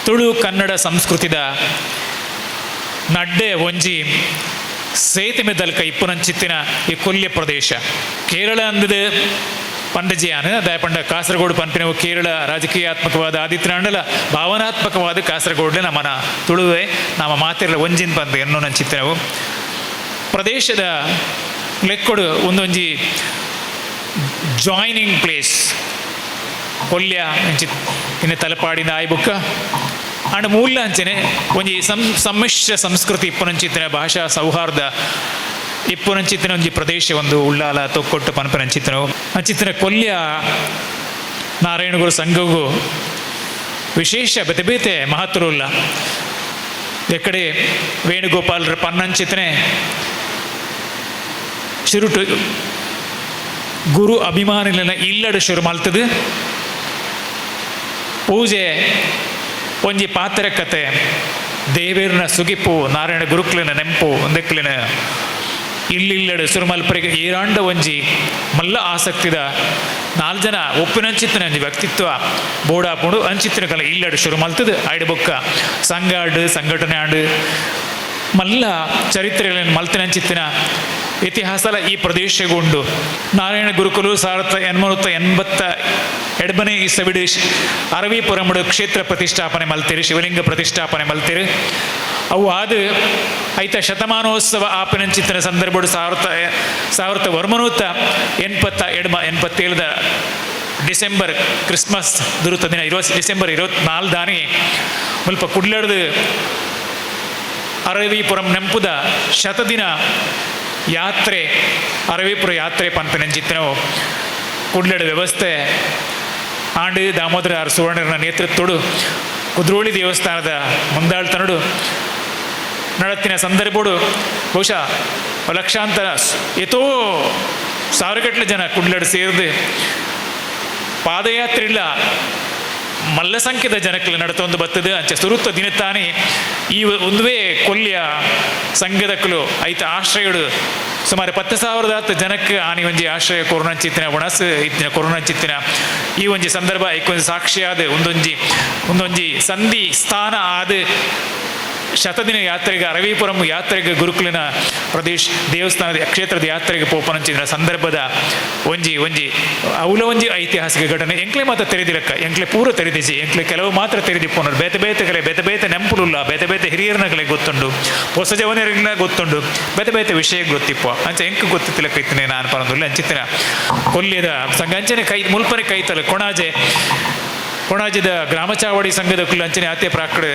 [SPEAKER 6] ತುಳು ಕನ್ನಡ ಸಂಸ್ಕೃತಿದ ನಡ್ಡೆ ಒಂಜಿ ಸೇತುವೆ ದಲ್ಕ ಇಪ್ಪುನಂಚಿತ್ತಿನ ಈ ಕೊಲ್ಯ ಪ್ರದೇಶ ಕೇರಳ ಅಂದದ ಪಂಡಜಿಯಾನ ದಯಪಂಡ ಕಾಸರಗೋಡು ಪಂಪಿನವು ಕೇರಳ ರಾಜಕೀಯಾತ್ಮಕವಾದ ಆದಿತ್ಯನಾಂಡಲ ಭಾವನಾತ್ಮಕವಾದ ಕಾಸರಗೋಡ್ಲೆ ನಮ್ಮನ ತುಳುವೆ ನಮ್ಮ ಮಾತಿರಲ ಒಂಜಿನ ಪಂದು ಎನ್ನೋ ನಂಚಿತ್ತಿನವು ಪ್ರದೇಶದ ಲೆಕ್ಕೊಡು ಒಂದೊಂಜಿ ಜಾಯ್ನಿಂಗ್ ಪ್ಲೇಸ್ ಕೊಲ್ಯ ಇನ್ನು ತಲಪಾಡಿನ ಆಯ್ಬುಕ್ಕ ಅಂಡ್ ಮೂಲ ಅಂಚನೆ ಒಂಜಿ ಸಮ್ಮಿಶ್ರ ಸಂಸ್ಕೃತಿ ಇಪ್ಪುನಂಚಿತ್ತಿನ ಭಾಷಾ ಸೌಹಾರ್ದ ಇಪ್ಪುನಂಚಿತ್ತಿನ ಒಂಜಿ ಪ್ರದೇಶ ಒಂದು ಉಳ್ಳಾಲ ತೊಕ್ಕೊಟ್ಟು ಪನ್ಪನಂಚಿತ್ತನು ಅಂಚಿತ್ತಿನ ಕೊಲ್ಯ ನಾರಾಯಣಗುರು ಸಂಘಗೂ ವಿಶೇಷ ಬೇತೆ ಬೇತೆ ಮಹತ್ವರುಲ್ಲ ಎಕ್ಕಡೆ ವೇಣುಗೋಪಾಲರ ಪನ್ನಂಚಿತ್ತನೆ ಶುರುಟು ಗುರು ಅಭಿಮಾನಿಗಳ ಇಲ್ಲಡು ಶುರು ಮಲ್ತದು ಪೂಜೆ ಒಂಜಿ ಪಾತ್ರ ಕತೆ ದೇವೇರ್ನ ಸುಗಿಪ್ಪು ನಾರಾಯಣ ಗುರುಕ್ಲಿನ ನೆಂಪು ಒಂದಕ್ಲಿನ ಇಲ್ಲಿಲ್ಲಡು ಸುರುಮಲ್ಪರಿಗೆ ಏರಾಂಡ ಒಂಜಿ ಮಲ್ಲ ಆಸಕ್ತಿದ 4 ಜನ ಒಪ್ಪಿನಂಚಿತ್ತಿನ ಒಂಜಿ ವ್ಯಕ್ತಿತ್ವ ಬೋಡಾಪುಂಡು ಅಂಚಿತ್ತಿನ ಕಲ ಇಲ್ಲಡು ಶುರು ಮಲ್ತದು ಐಡು ಬೊಕ್ಕ ಸಂಘ ಆಡು ಸಂಘಟನೆ ಆಡು ಮಲ್ಲ ಚರಿತ್ರೆಗಳನ್ನು ಮಲ್ತಿನಂಚಿತ್ತಿನ ಇತಿಹಾಸಲ ಈ ಪ್ರದೇಶಗೊಂಡು ನಾರಾಯಣ ಗುರುಕುಲು 1887 ಇಸವಿಡು ಅರವೀಪುರಮುಡು ಕ್ಷೇತ್ರ ಪ್ರತಿಷ್ಠಾಪನೆ ಮಲ್ತಿರು, ಶಿವಲಿಂಗ ಪ್ರತಿಷ್ಠಾಪನೆ ಮಲ್ತಿರು. ಅವು ಆದ ಐತ ಶತಮಾನೋತ್ಸವ ಆಪನಂಚಿತ್ತಿನ ಸಂದರ್ಭ 1987 ಡಿಸೆಂಬರ್ ಕ್ರಿಸ್ಮಸ್ ದುರುತ ದಿನ ಡಿಸೆಂಬರ್ 24 ದಾನಿ ಮುಲ್ಪ ಕುಡ್ಲಡ್ದು ಅರವೀಪುರಂ ನೆಂಪುದ ಶತದಿನ ಯಾತ್ರೆ ಅರವೀಪುರ ಯಾತ್ರೆ ಪನ್ಪನಂಚಿತ್ತಿನವು ಕುಡ್ಲಡ ವ್ಯವಸ್ಥೆ ಆಂಡು ದಾಮೋದರ ಸುವರ್ಣರ ನೇತೃತ್ವಡು ಕುದ್ರೋಳಿ ದೇವಸ್ಥಾನದ ಮುಂದಾಳ್ತನಡು ನಡತ್ತಿನ ಸಂದರ್ಭಡು ಬಹುಶಃ ಲಕ್ಷಾಂತರ ಎಷ್ಟೋ ಸಾವಿರಗಟ್ಟಲೆ ಜನ ಕುಡ್ಲಡ ಸೇರಿದು ಪಾದಯಾತ್ರೆ ಇಲ್ಲ ಮಲ್ಲ ಸಂಖ್ಯೆದ ಜನಕ್ಕೆ ನಡತೊಂದು ಬರ್ತದೆ ಅಂಚೆ ಸುರುತ್ತ ದಿನತ್ತಾನೆ ಈ ಒಂದುವೇ ಕೊಲ್ಯ ಸಂಘದಕ್ಕಲು ಐತ ಆಶ್ರಯಡು ಸುಮಾರು 10,000 ಜನಕ್ಕೆ ಆನಿ ಒಂಜಿ ಆಶ್ರಯ ಕೊರೋನಂಚಿತ್ತಿನ ಒಣಸ್ ಇತ್ತಿನ ಕೊರೋನಂಚಿತ್ತಿನ ಈ ಒಂಜಿ ಸಂದರ್ಭ ಐಕೊಂದು ಸಾಕ್ಷಿಯಾದ ಒಂದೊಂಜಿ ಸಂಧಿ ಸ್ಥಾನ ಆದ ಶತದಿನ ಯಾತ್ರೆಗೆ ಅರವೀಪುರಂ ಯಾತ್ರೆಗೆ ಗುರುಕುಲಿನ ಪ್ರದೇಶ ದೇವಸ್ಥಾನದ ಕ್ಷೇತ್ರದ ಯಾತ್ರೆಗೆ ಪೋಪನಂಚಿನ ಸಂದರ್ಭದ ಒಂಜಿ ಒಂಜಿ ಐತಿಹಾಸಿಕ ಘಟನೆ ಎಂಕ್ಲೆ ಮಾತ್ರ ತೆರೆದಿರಕ್ಕ ಎಂಕ್ಲೆ ಪೂರ ತೆರೆದಿಸಿ ಎಂಕ್ಲೆ ಕೆಲವು ಮಾತ್ರ ತೆರೆದಿಪ್ಪೋನರು ಬೇತೆ ಬೇತೆ ನೆಂಪುಲ್ಲ ಬೇತೆ ಹಿರಿಯರ್ನಗಳಿಗೆ ಗೊತ್ತುಂಡು ಹೊಸ ಜವನಿಯರಿಗೆಲ್ಲ ಗೊತ್ತುಂಡು ಬೇತೆ ವಿಷಯ ಗೊತ್ತಿಪ್ಪ ಅಂಚೆ ಎಂಕ್ ಗೊತ್ತಿತ್ತಿಲ್ಲ ಕೈತನೆ ನಾನು ಪರಂದುಲ್ಲ ಅಂಚಿತ್ತಿನ ಕೊಲ್ಯದ ಸಂಘ ಅಂಚನೆ ಮುಲ್ಪನೆ ಕೈತಲ್ಲ ಕೊಣಾಜದ ಗ್ರಾಮಚಾವಡಿ ಸಂಘದ ಕುಲ್ಲ ಅಂಚನೆ ಆತ್ಯ ಪ್ರಾಕಡೆ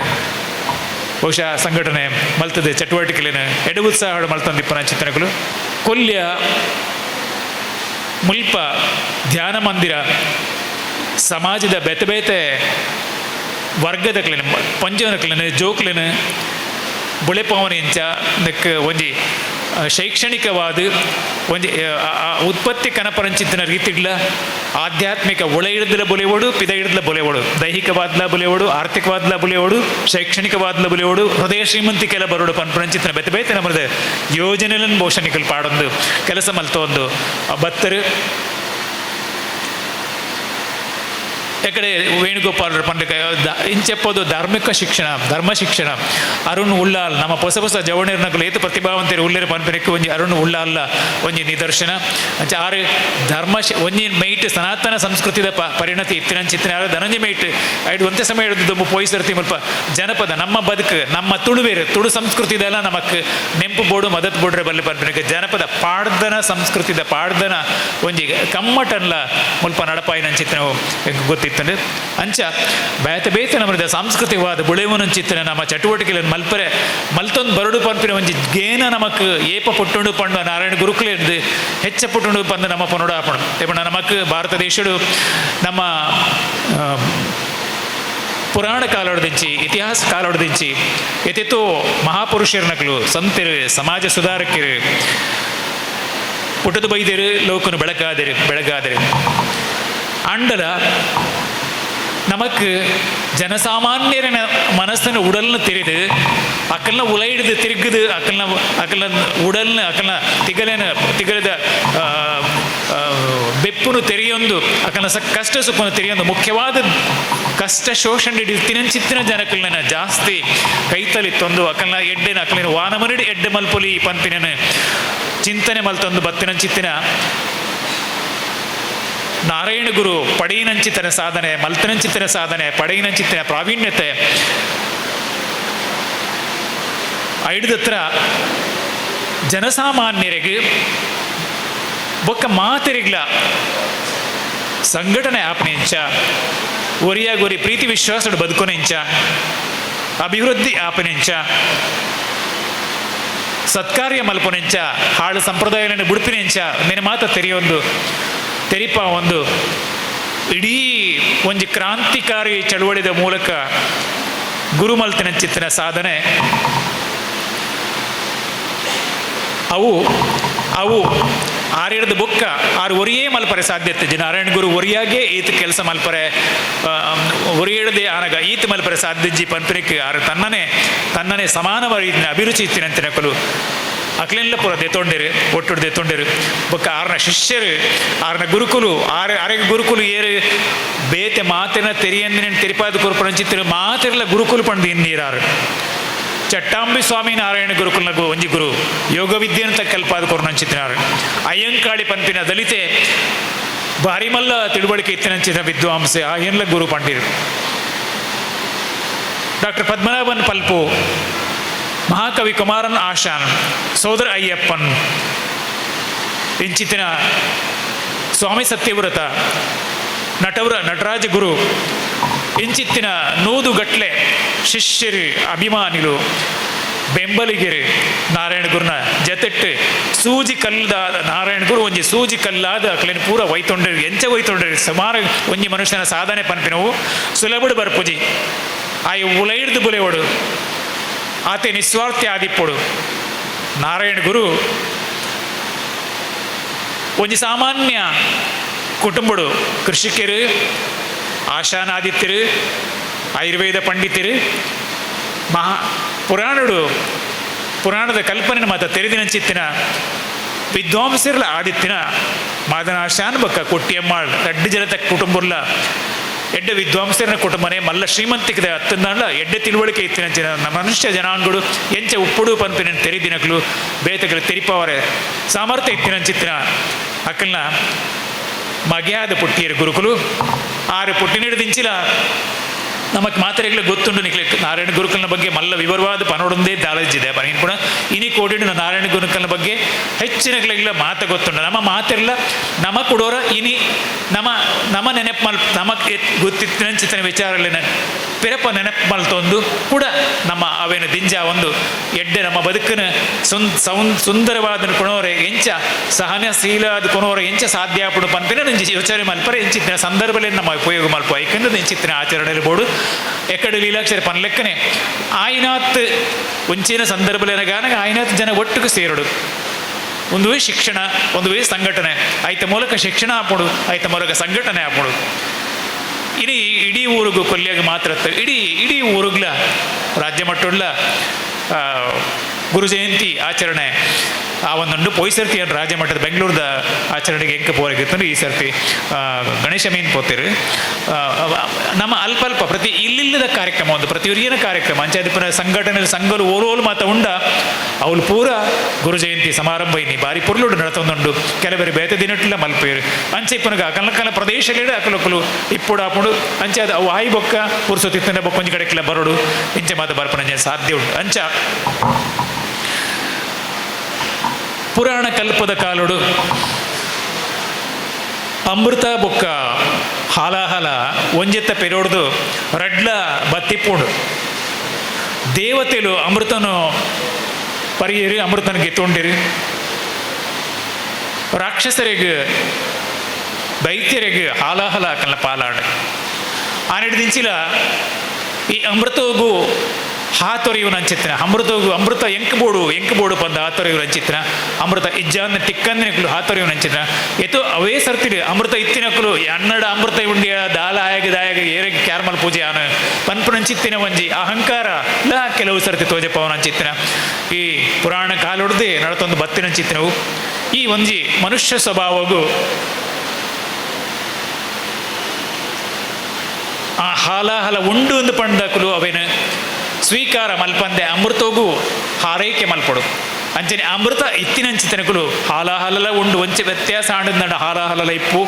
[SPEAKER 6] ಬಹುಶಃ ಸಂಘಟನೆ ಮಲ್ತದೆ ಚಟುವಟಿಕೆಲಿನ ಎಡು ಉತ್ಸಾಹ ಮಲ್ತಂದಿಪ್ಪನ ಚಿಂತನೆಗಳು ಕೊಲ್ಯ ಮುಲ್ಪ ಧ್ಯಾನ ಮಂದಿರ ಸಮಾಜದ ಬೇತೆ ವರ್ಗದ ಕ್ಲಿನ ಪಂಜವನ ಕ್ಲಿನ ಜೋಕ್ಲಿನ ಬುಳೆಪವನಿಂಚ ಇದಕ್ಕೆ ಒಂಜಿ ಶೈಕ್ಷಣಿಕವಾದ ಒಂಜಿ ಉತ್ಪತ್ತಿ ಕನಪರಂಚಿತ್ತಿನ ರೀತಿಗಳ ಆಧ್ಯಾತ್ಮಿಕ ಒಳ ಹಿಡಿದಲ ಬೊಲೆವಡು ಪಿದ ಹಿಡಿದಲ ಬೊಲೆವಡು ದೈಹಿಕವಾದ್ಲ ಬೊಲೆವಡು ಆರ್ಥಿಕವಾದ್ಲ ಬೊಲೆವಡು ಶೈಕ್ಷಣಿಕವಾದ್ಲ ಬೊಲೆವಡು ಹೃದಯ ಶ್ರೀಮಂತಿಕೆಲ್ಲ ಬರೋಡು ಪನ್ಪರಂಚಿತ್ತಿನ ಬೇತೆ ನಮ್ಮದ ಯೋಜನೆಗಳನ್ನು ಬೋಷಣಿಕಲ್ ಪಾಡೊಂದು ಕೆಲಸ ಮಲ್ತೊಂದು ಬತ್ತರು ಎಕಡೆ ವೇಣುಗೋಪಾಲರ ಪಂಡಿತ ಇಂಚೆಪ್ಪೋದು ಧರ್ಮ ಶಿಕ್ಷಣ ಅರುಣ್ ಉಳ್ಳಾಲ್ ನಮ್ಮ ಹೊಸ ಜವಣಿರ್ನಗಳು ಏತು ಪ್ರತಿಭಾವಂತರು ಉಳ್ಳೇರು ಪನ್ಪೆನಕ್ಕೆ ಒಂಜಿ ಅರುಣ್ ಉಳ್ಳಾಲ್ನ ಒಂಜಿ ನಿದರ್ಶನ ಅಂಚೆ ಆರು ಒಂಜಿ ಮೈಟ್ ಸನಾತನ ಸಂಸ್ಕೃತಿದ ಪರಿಣತಿ ಇತ್ತಿನಂಚಿತ್ತಿನ ಆರು ಧನಂಜಿ ಮೈಟ್ ಐದು ಒಂದೇ ಸಮಯ ಹಿಡಿದು ಪೋಯಿಸರ್ತಿ ಮುಲ್ಪ ಜನಪದ ನಮ್ಮ ಬದುಕು ನಮ್ಮ ತುಳು ಸಂಸ್ಕೃತಿದೆಲ್ಲ ನಮಕ್ ನೆಂಪು ಬೋಡು ಮದತ್ ಬೋಡ್ರೆ ಬಲ್ಲೆ ಪನ್ಪೆನಕ್ಕೆ ಜನಪದ ಪಾಡ್ದನ ಸಂಸ್ಕೃತಿದ ಪಾಡ್ದನ ಒಂಜಿ ಕಮ್ಮಟನ್ಲ ಮುಲ್ಪ ನಡಪಾಯಿನಂಚಿತ್ತಿನ ಗೊತ್ತಿತ್ತು ಇತ್ತಂಡು ಅಂಚ ಬೇತೆ ಬೇತೆ ನಮ್ಮದ ಸಾಂಸ್ಕೃತಿಕವಾದ ಬುಳೆವನುಂಚಿತ್ತಿನ ನಮ್ಮ ಚಟುವಟಿಕೆಗಳನ್ನು ಮಲ್ಪರೆ ಮಲ್ತೊಂದು ಬರಡು ಪಂಪಿನ ಒಂಜಿ ಗೇನ ನಮಕ್ ಏಪ ಪುಟ್ಟುಂಡು ಪಂಡು ನಾರಾಯಣ ಗುರುಕುಲ ಹಿಡ್ದು ಹೆಚ್ಚ ಪುಟ್ಟುಂಡು ಪಂದು ನಮ್ಮ ಪೊನೊಡಾಪಣ ತೆಪಣ ನಮಕ್ ಭಾರತ ದೇಶಡು ನಮ್ಮ ಪುರಾಣ ಕಾಲೋಡದಿಂಚಿ ಇತಿಹಾಸ ಕಾಲೋಡದಿಂಚಿ ಎತೆತೋ ಮಹಾಪುರುಷರ್ನಕಲು ಸಂತರು ಸಮಾಜ ಸುಧಾರಕರು ಪುಟದ ಬೈದರು ಲೋಕನು ಬೆಳಗಾದರು ಅಂಡಲ நமக்கு ஜனசாமானியரின மனசின உடல்னு தெரியுது அக்கெல்லாம் உலையிடுது திருக்குது அக்கெல்லாம் உடல்னு அக்கெல்லாம் திகழದ ಬೆಪ್ಪುನು ತೆರೆಯೊಂದು ಅಕಲ ಕಷ್ಟ ಸುಖನು ತೆರೆಯೊಂದು ಮುಖ್ಯವಾದ ಕಷ್ಟ ಶೋಷಣೆ ತಿನಂಚಿತ್ತಿನ ಜನಕಲ್ನ ಜಾಸ್ತಿ ಕೈತಲಿತ್ತೊಂದು ಅಕಲ್ನ ಎಡ್ಡೆನ ಅಕಲಿನ ವಾನಮನಿಡಿ ಎಡ್ಡೆ ಮಲ್ಪೊಲಿ ಪಂಪಿನ ಚಿಂತನೆ ಮಲ್ತೊಂದು ಬತ್ತಿನಂಚಿತ್ತಿನ ನಾರಾಯಣ ಗುರು ಪಡೆಯಿನಂಚಿತನ ಸಾಧನೆ ಮಲ್ತನಂಚಿತ್ತಿನ ಸಾಧನೆ ಪಡೆಯಿನಂಚಿತ್ತಿನ ಪ್ರಾವೀಣ್ಯತೆ ಐಡದತ್ರ ಜನಸಾಮಾನ್ಯರಿಗೆ ಬೊಕ್ಕ ಮಾತರಿಗ್ಲ ಸಂಘಟನೆ ಆಪನೆಂಚ ಒರಿಯಾಗೊರಿ ಪ್ರೀತಿ ವಿಶ್ವಾಸಡು ಬದುಕೊನೆಂಚ ಅಭಿವೃದ್ಧಿ ಆಪನೆಂಚ ಸತ್ಕಾರ್ಯ ಮಲ್ಪೊನೆಂಚ ಹಾಳು ಸಂಪ್ರದಾಯಗಳನ್ನು ಬುಡುಪಿನೆಂಚ ನಿನ್ನ ಮಾತ ತೆರೆಯೊಂದು ತೆರಿಪ ಒಂದು ಇಡೀ ಒಂದು ಕ್ರಾಂತಿಕಾರಿ ಚಳುವಳಿದ ಮೂಲಕ ಗುರುಮಲ್ತಿನ ಚಿತ್ತಿನ ಸಾಧನೆ ಅವು ಆರಿಡದ ಬುಕ್ಕ ಆರು ಒರಿಯೇ ಮಲ್ಪರೆ ಸಾಧ್ಯತೆ ನಾರಾಯಣ ಗುರು ಒರಿಯಾಗೆ ಈತ ಕೆಲಸ ಮಲ್ಪರೆ ಒರಿಯಡದೆ ಆನಗ ಈತ ಮಲ್ಪರೆ ಸಾಧ್ಯಜ್ಜಿ ಪಂಪಿನಿಕ್ಕೆ ಆರು ತನ್ನನೇ ಸಮಾನವಾಗಿ ಅಭಿರುಚಿ ಇತ್ತಿನಂತಿನಕಲು ಅಕ್ಲೆಲ್ಲ ಪುರ ದೆತ್ತೊಂಡೆರು ಒಟ್ಟು ದೆತ್ತೊಂಡೆರು ಬೊಕ್ಕ ಆರನ ಶಿಷ್ಯರು ಆರನ ಗುರುಕುಲು ಅರೆಗ ಗುರುಕುಲು ಏರು ಬೇತೆ ಮಾತಿನ ತೆರಿಯಂದಿನ ತೆರಿಪಾದ ಕುರುಪಣಂಚಿತ್ತಿರು ಮಾತಿರಲ ಗುರುಕುಲು ಪಂಡು ಇನ್ನೀರಾರು ಚಟ್ಟಾಂಬಿ ಸ್ವಾಮಿ ನಾರಾಯಣ ಗುರುಕುಲ್ನ ಒಂಜಿ ಗುರು ಯೋಗ ವಿದ್ಯೆಂತ ಕಲ್ಪಾದ ಕೊರನಂಚಿತ್ತಿನಾರು ಅಯ್ಯಂಕಾಳಿ ಪಂಪಿನ ದಲಿತೆ ಭಾರಿ ಮಲ್ಲ ತಿಳುವಳಿಕೆ ಇತ್ತಿನಂಚಿನ ವಿದ್ವಾಂಸೆ ಆಯನ್ಲ ಗುರು ಪಂಡಿರು ಡಾಕ್ಟರ್ ಪದ್ಮನಾಭನ್ ಪಲ್ಪು ಮಹಾಕವಿ ಕುಮಾರನ್ ಆಶಾನ್ ಸೋದರ ಅಯ್ಯಪ್ಪನ್ ಇಂಚಿತ್ತಿನ ಸ್ವಾಮಿ ಸತ್ಯವ್ರತ ನಟರಾಜ ಗುರು ಇಂಚಿತ್ತಿನ ನೂದು ಗಟ್ಲೆ ಶಿಷ್ಯರು ಅಭಿಮಾನಿಗಳು ಬೆಂಬಲಿಗರು ನಾರಾಯಣ ಗುರುನ ಜತೆಟ್ಟು ಸೂಜಿ ಕಲ್ಲಾದ ನಾರಾಯಣ ಗುರು ಒಂಜಿ ಸೂಜಿ ಕಲ್ಲಾದ ಅಕ್ಲೇನು ಪೂರ ಒಯ್ತೊಂಡರು ಎಂಚ ಒಯ್ತೊಂಡರು ಸುಮಾರು ಒಂಜಿ ಮನುಷ್ಯನ ಸಾಧನೆ ಪನ್ಪಿನವು ಸುಲಭಡು ಬರ್ಪುಜಿ ಆಯ್ ಉಲೈಡ್ದು ಬುಲೆವಡು ಆತೆ ನಿಸ್ವಾರ್ಥಿ ಆದಿಪ್ಪೊಡು ನಾರಾಯಣ ಗುರು ಒಂಜಿ ಸಾಮಾನ್ಯ ಕುಟುಂಬಡು ಕೃಷಿಕರು ಆಶಾನಾದಿತ್ಯರು ಆಯುರ್ವೇದ ಪಂಡಿತರು ಪುರಾಣದ ಕಲ್ಪನೆ ಮಾತ ತೆರೆದಿನಂಚಿತ್ತಿನ ವಿದ್ವಾಂಸರ್ಲ ಆದಿತ್ಯನ ಮಾದನಾಶಾನ್ ಬೊಕ್ಕ ಕೊಟ್ಟಿಯಮ್ಮಾಳ್ ದಡ್ಡ ಜನತ ಕುಟುಂಬರ್ಲ ಎಡ್ಡೆ ವಿದ್ವಾಂಸರನ ಕುಟುಂಬನೇ ಮಲ್ಲ ಶ್ರೀಮಂತಿಕದ ಹತ್ತಂದಾಂಡ ಎಡ್ಡೆ ತಿಳುವಳಿಕೆ ಇತ್ತಿನ ಮನುಷ್ಯ ಜನಾಂಗಗಳು ಎಂಚ ಉಪ್ಪುಡು ಪಂಪಿನ ತೆರಿದಿನಕಲು ಬೇತಗಳು ತೆರಿಪವರೆ ಸಾಮರ್ಥ್ಯ ಇತ್ತಿನಂಚಿತ್ತಿನ ಅಕ್ಕಲ್ನ ಮಗ್ಯಾದ ಪುಟ್ಟಿಯರು ಗುರುಕುಲು ಆರು ಪುಟ್ಟಿನಿಡಿದಿಂಚಿಲ ನಮಗೆ ಮಾತ್ರೆಗಳ ಗೊತ್ತುಂಡು ನಿಕ್ಲಿಕ್ಕೆ ನಾರಾಯಣ ಗುರುಕಲ್ನ ಬಗ್ಗೆ ಮಲ್ಲ ವಿವರವಾದ ಪನೋಡೊಂದೇ ದಾಳಜಿದೆ ಪನೀನು ಕೂಡ ಇನಿ ಕೋಡಿಡು ನಾರಾಯಣ ಗುರುಕಲ್ನ ಬಗ್ಗೆ ಹೆಚ್ಚಿನಗಳ ಮಾತ ಗೊತ್ತುಂಡು ನಮ್ಮ ಮಾತಿರಲ್ಲ ನಮ ಕೊಡೋರ ಇನಿ ನಮ್ಮ ನೆನಪು ಮಲ್ ನಮಗೆ ಗೊತ್ತಿತ್ತಿನ ವಿಚಾರಗಳಿನ ಪಿರಪ ನೆನಪು ಮಲ್ತೊಂದು ಕೂಡ ನಮ್ಮ ಅವೇನು ದಿಂಜ ಒಂದು ಎಡ್ಡೆ ನಮ್ಮ ಬದುಕಿನ ಸುಂದರವಾದ ಕೊಣೋರೆ ಎಂಚ ಸಹನಶೀಲಾದ ಕೊಣೋರೆ ಎಂಚ ಸಾಧ್ಯ ಪಡು ಪಂಪಿನ ಯೋಚನೆ ಮಲ್ಪರೆ ಎಂಚಿತ್ತಿನ ಸಂದರ್ಭದಲ್ಲಿ ನಮ್ಮ ಉಪಯೋಗ ಮಲ್ಪ ಐಕಂದ್ರೆ ಎಂಚಿತ್ತಿನ ಆಚರಣೆಯಲ್ಲಿ ಬೋಡು ಎಕ್ಕಡು ಲೀಲಾಕ್ಷರ ಪನ್ಲೆಕ್ಕನೆ ಆಯ್ನಾತ್ ಮುಂಚಿನ ಸಂದರ್ಭದಲ್ಲಿ ಆಯ್ನಾತ್ ಜನ ಒಟ್ಟಿಗೆ ಸೇರಡು ಒಂದು ವೇ ಶಿಕ್ಷಣ ಒಂದು ವೇ ಸಂಘಟನೆ ಆಯ್ತ ಮೂಲಕ ಶಿಕ್ಷಣ ಹಾಪೋಡು ಆಯ್ತ ಮೂಲಕ ಸಂಘಟನೆ ಹಾಪೋಡು ಇಡೀ ಊರಿಗೂ ಕೊಲ್ಲಿಯಾಗಿ ಮಾತ್ರ ಇಡೀ ಊರುಗ್ಲ ರಾಜ್ಯ ಮಟ್ಟುಳ್ಳ ಗುರು ಜಯಂತಿ ಆಚರಣೆ ಆ ಒಂದೊಂದು ಪೊಯ್ಸರ್ತಿ ರಾಜ್ಯ ಮಟ್ಟದ ಬೆಂಗಳೂರದ ಆಚರಣೆಗೆ ಹೆಂಗೆ ಪೋರಾಗಿತ್ತು ಈ ಸರ್ತಿ ಗಣೇಶ ಮೀನು ಪೋತಿರು ನಮ್ಮ ಅಲ್ಪ ಪ್ರತಿ ಇಲ್ಲಿಲ್ಲದ ಕಾರ್ಯಕ್ರಮ ಒಂದು ಪ್ರತಿ ಉರಿಯನ ಕಾರ್ಯಕ್ರಮ ಅಂಚಾದಿಪ್ಪನ ಸಂಘಟನೆ ಸಂಘಲು ಓರೋಲು ಮಾತ ಉಂಡ ಅವಳು ಪೂರ ಗುರು ಜಯಂತಿ ಸಮಾರಂಭ ಇನ್ನಿ ಬಾರಿ ಪುರ್ಲುಡು ನಡತೊಂದುಂಡು ಕೆಲವರಿ ಬೇತೆ ದಿನಟ್ಟಿಲ್ಲ ಮಲ್ಪೇರು ಅಂಚೆ ಇಪ್ಪನಗ ಅಕಲ ಪ್ರದೇಶಗಳೇ ಅಕಲೊಕ್ಕಲು ಇಪ್ಪುಡು ಆಪುಡು ಅಂಚೆ ಅದು ಅವು ಆಯಿ ಬೊಕ್ಕ ಪುರ್ಸೊತ್ತಿತ್ತಂದ ಬೊಕ್ಕೊಂಜಿ ಕಡೆಕ್ಕಿಲ್ಲ ಬರೋಡು ಇಂಚೆ ಮಾತ ಬರ್ಪನ ಸಾಧ್ಯ ಉಂಟು ಅಂಚ ಪುರಾಣ ಕಲ್ಪದ ಕಾಲುಡು ಅಮೃತ ಬೊಕ್ಕ ಹಾಲಾಹಲ ಒಂಜೆತ್ತ ಪೆರೋಡ್ದು ರಡ್ಲ ಬತ್ತಿಪ್ಪುಂಡು ದೇವತೆಲು ಅಮೃತನು ಪರಿಯರಿ ಅಮೃತನಿಗೆ ತೊಂಡಿರಿ ರಾಕ್ಷಸರಿಗೆ ದೈತ್ಯರಿಗೆ ಹಾಲಾಹಲ ಕಲ್ಲ ಪಾಲಾಡ ಆನೆಡು ದಿಂಚಿಲ ಈ ಅಮೃತಗೂ ಹಾತೊರೆಯುವನ ಅಂಚಿತ್ತಿನ ಅಮೃತ ಎಂಕಬೋಡು ಪಂದ ಹಾತೊರೆಯುವ ಅಂಚಿತ್ತಿನ ಅಮೃತ ಇಜ್ಜಾನ್ನ ತಿಕ್ಕಂದಿನಕ್ಕಲು ಹಾತೊರೆಯುವನ ಅಂಚಿತ್ತಿನ ಎತ್ತು ಅವೇ ಸರ್ತಿಡು ಅಮೃತ ಇತ್ತಿನಕ್ಕಲು ಅನ್ನಡ ಅಮೃತ ಉಂಡಿಯ ದಾಯಗ ಏರಿಗೆ ಕ್ಯಾರ್ಮಲ್ ಪೂಜೆ ಆನ ಪನ್ಪುನಂಚಿತ್ತಿನ ಒಂಜಿ ಅಹಂಕಾರ ಕೆಲವು ಸರ್ತಿ ತೋಜಪ್ಪವನ ಅಂಚಿತ್ತಿನ ಈ ಪುರಾಣ ಕಾಲೊಡ್ದೆ ನಡತೊಂದು ಬತ್ತಿನ ಅಂಚಿತ್ತಿನವು ಈ ಒಂಜಿ ಮನುಷ್ಯ ಸ್ವಭಾವಗೂ ಆ ಹಾಲಾಹಲ ಉಂಡು ಒಂದು ಪಂಡಕಲು ಅವೇನು ಸ್ವೀಕಾರ ಮಲ್ಪಂದೆ ಅಮೃತಗೂ ಹಾರೈಕೆ ಮಲ್ಪಡು ಅಂಚನೆ ಅಮೃತ ಇತ್ತಿನಂಚಿತನಕಲು ಹಾಲಾಹಲ ಉಂಡು ಒಂಚೆ ವ್ಯತ್ಯಾಸ ಆಂಡ ಹಾಲಾಹಲ ಇಪ್ಪು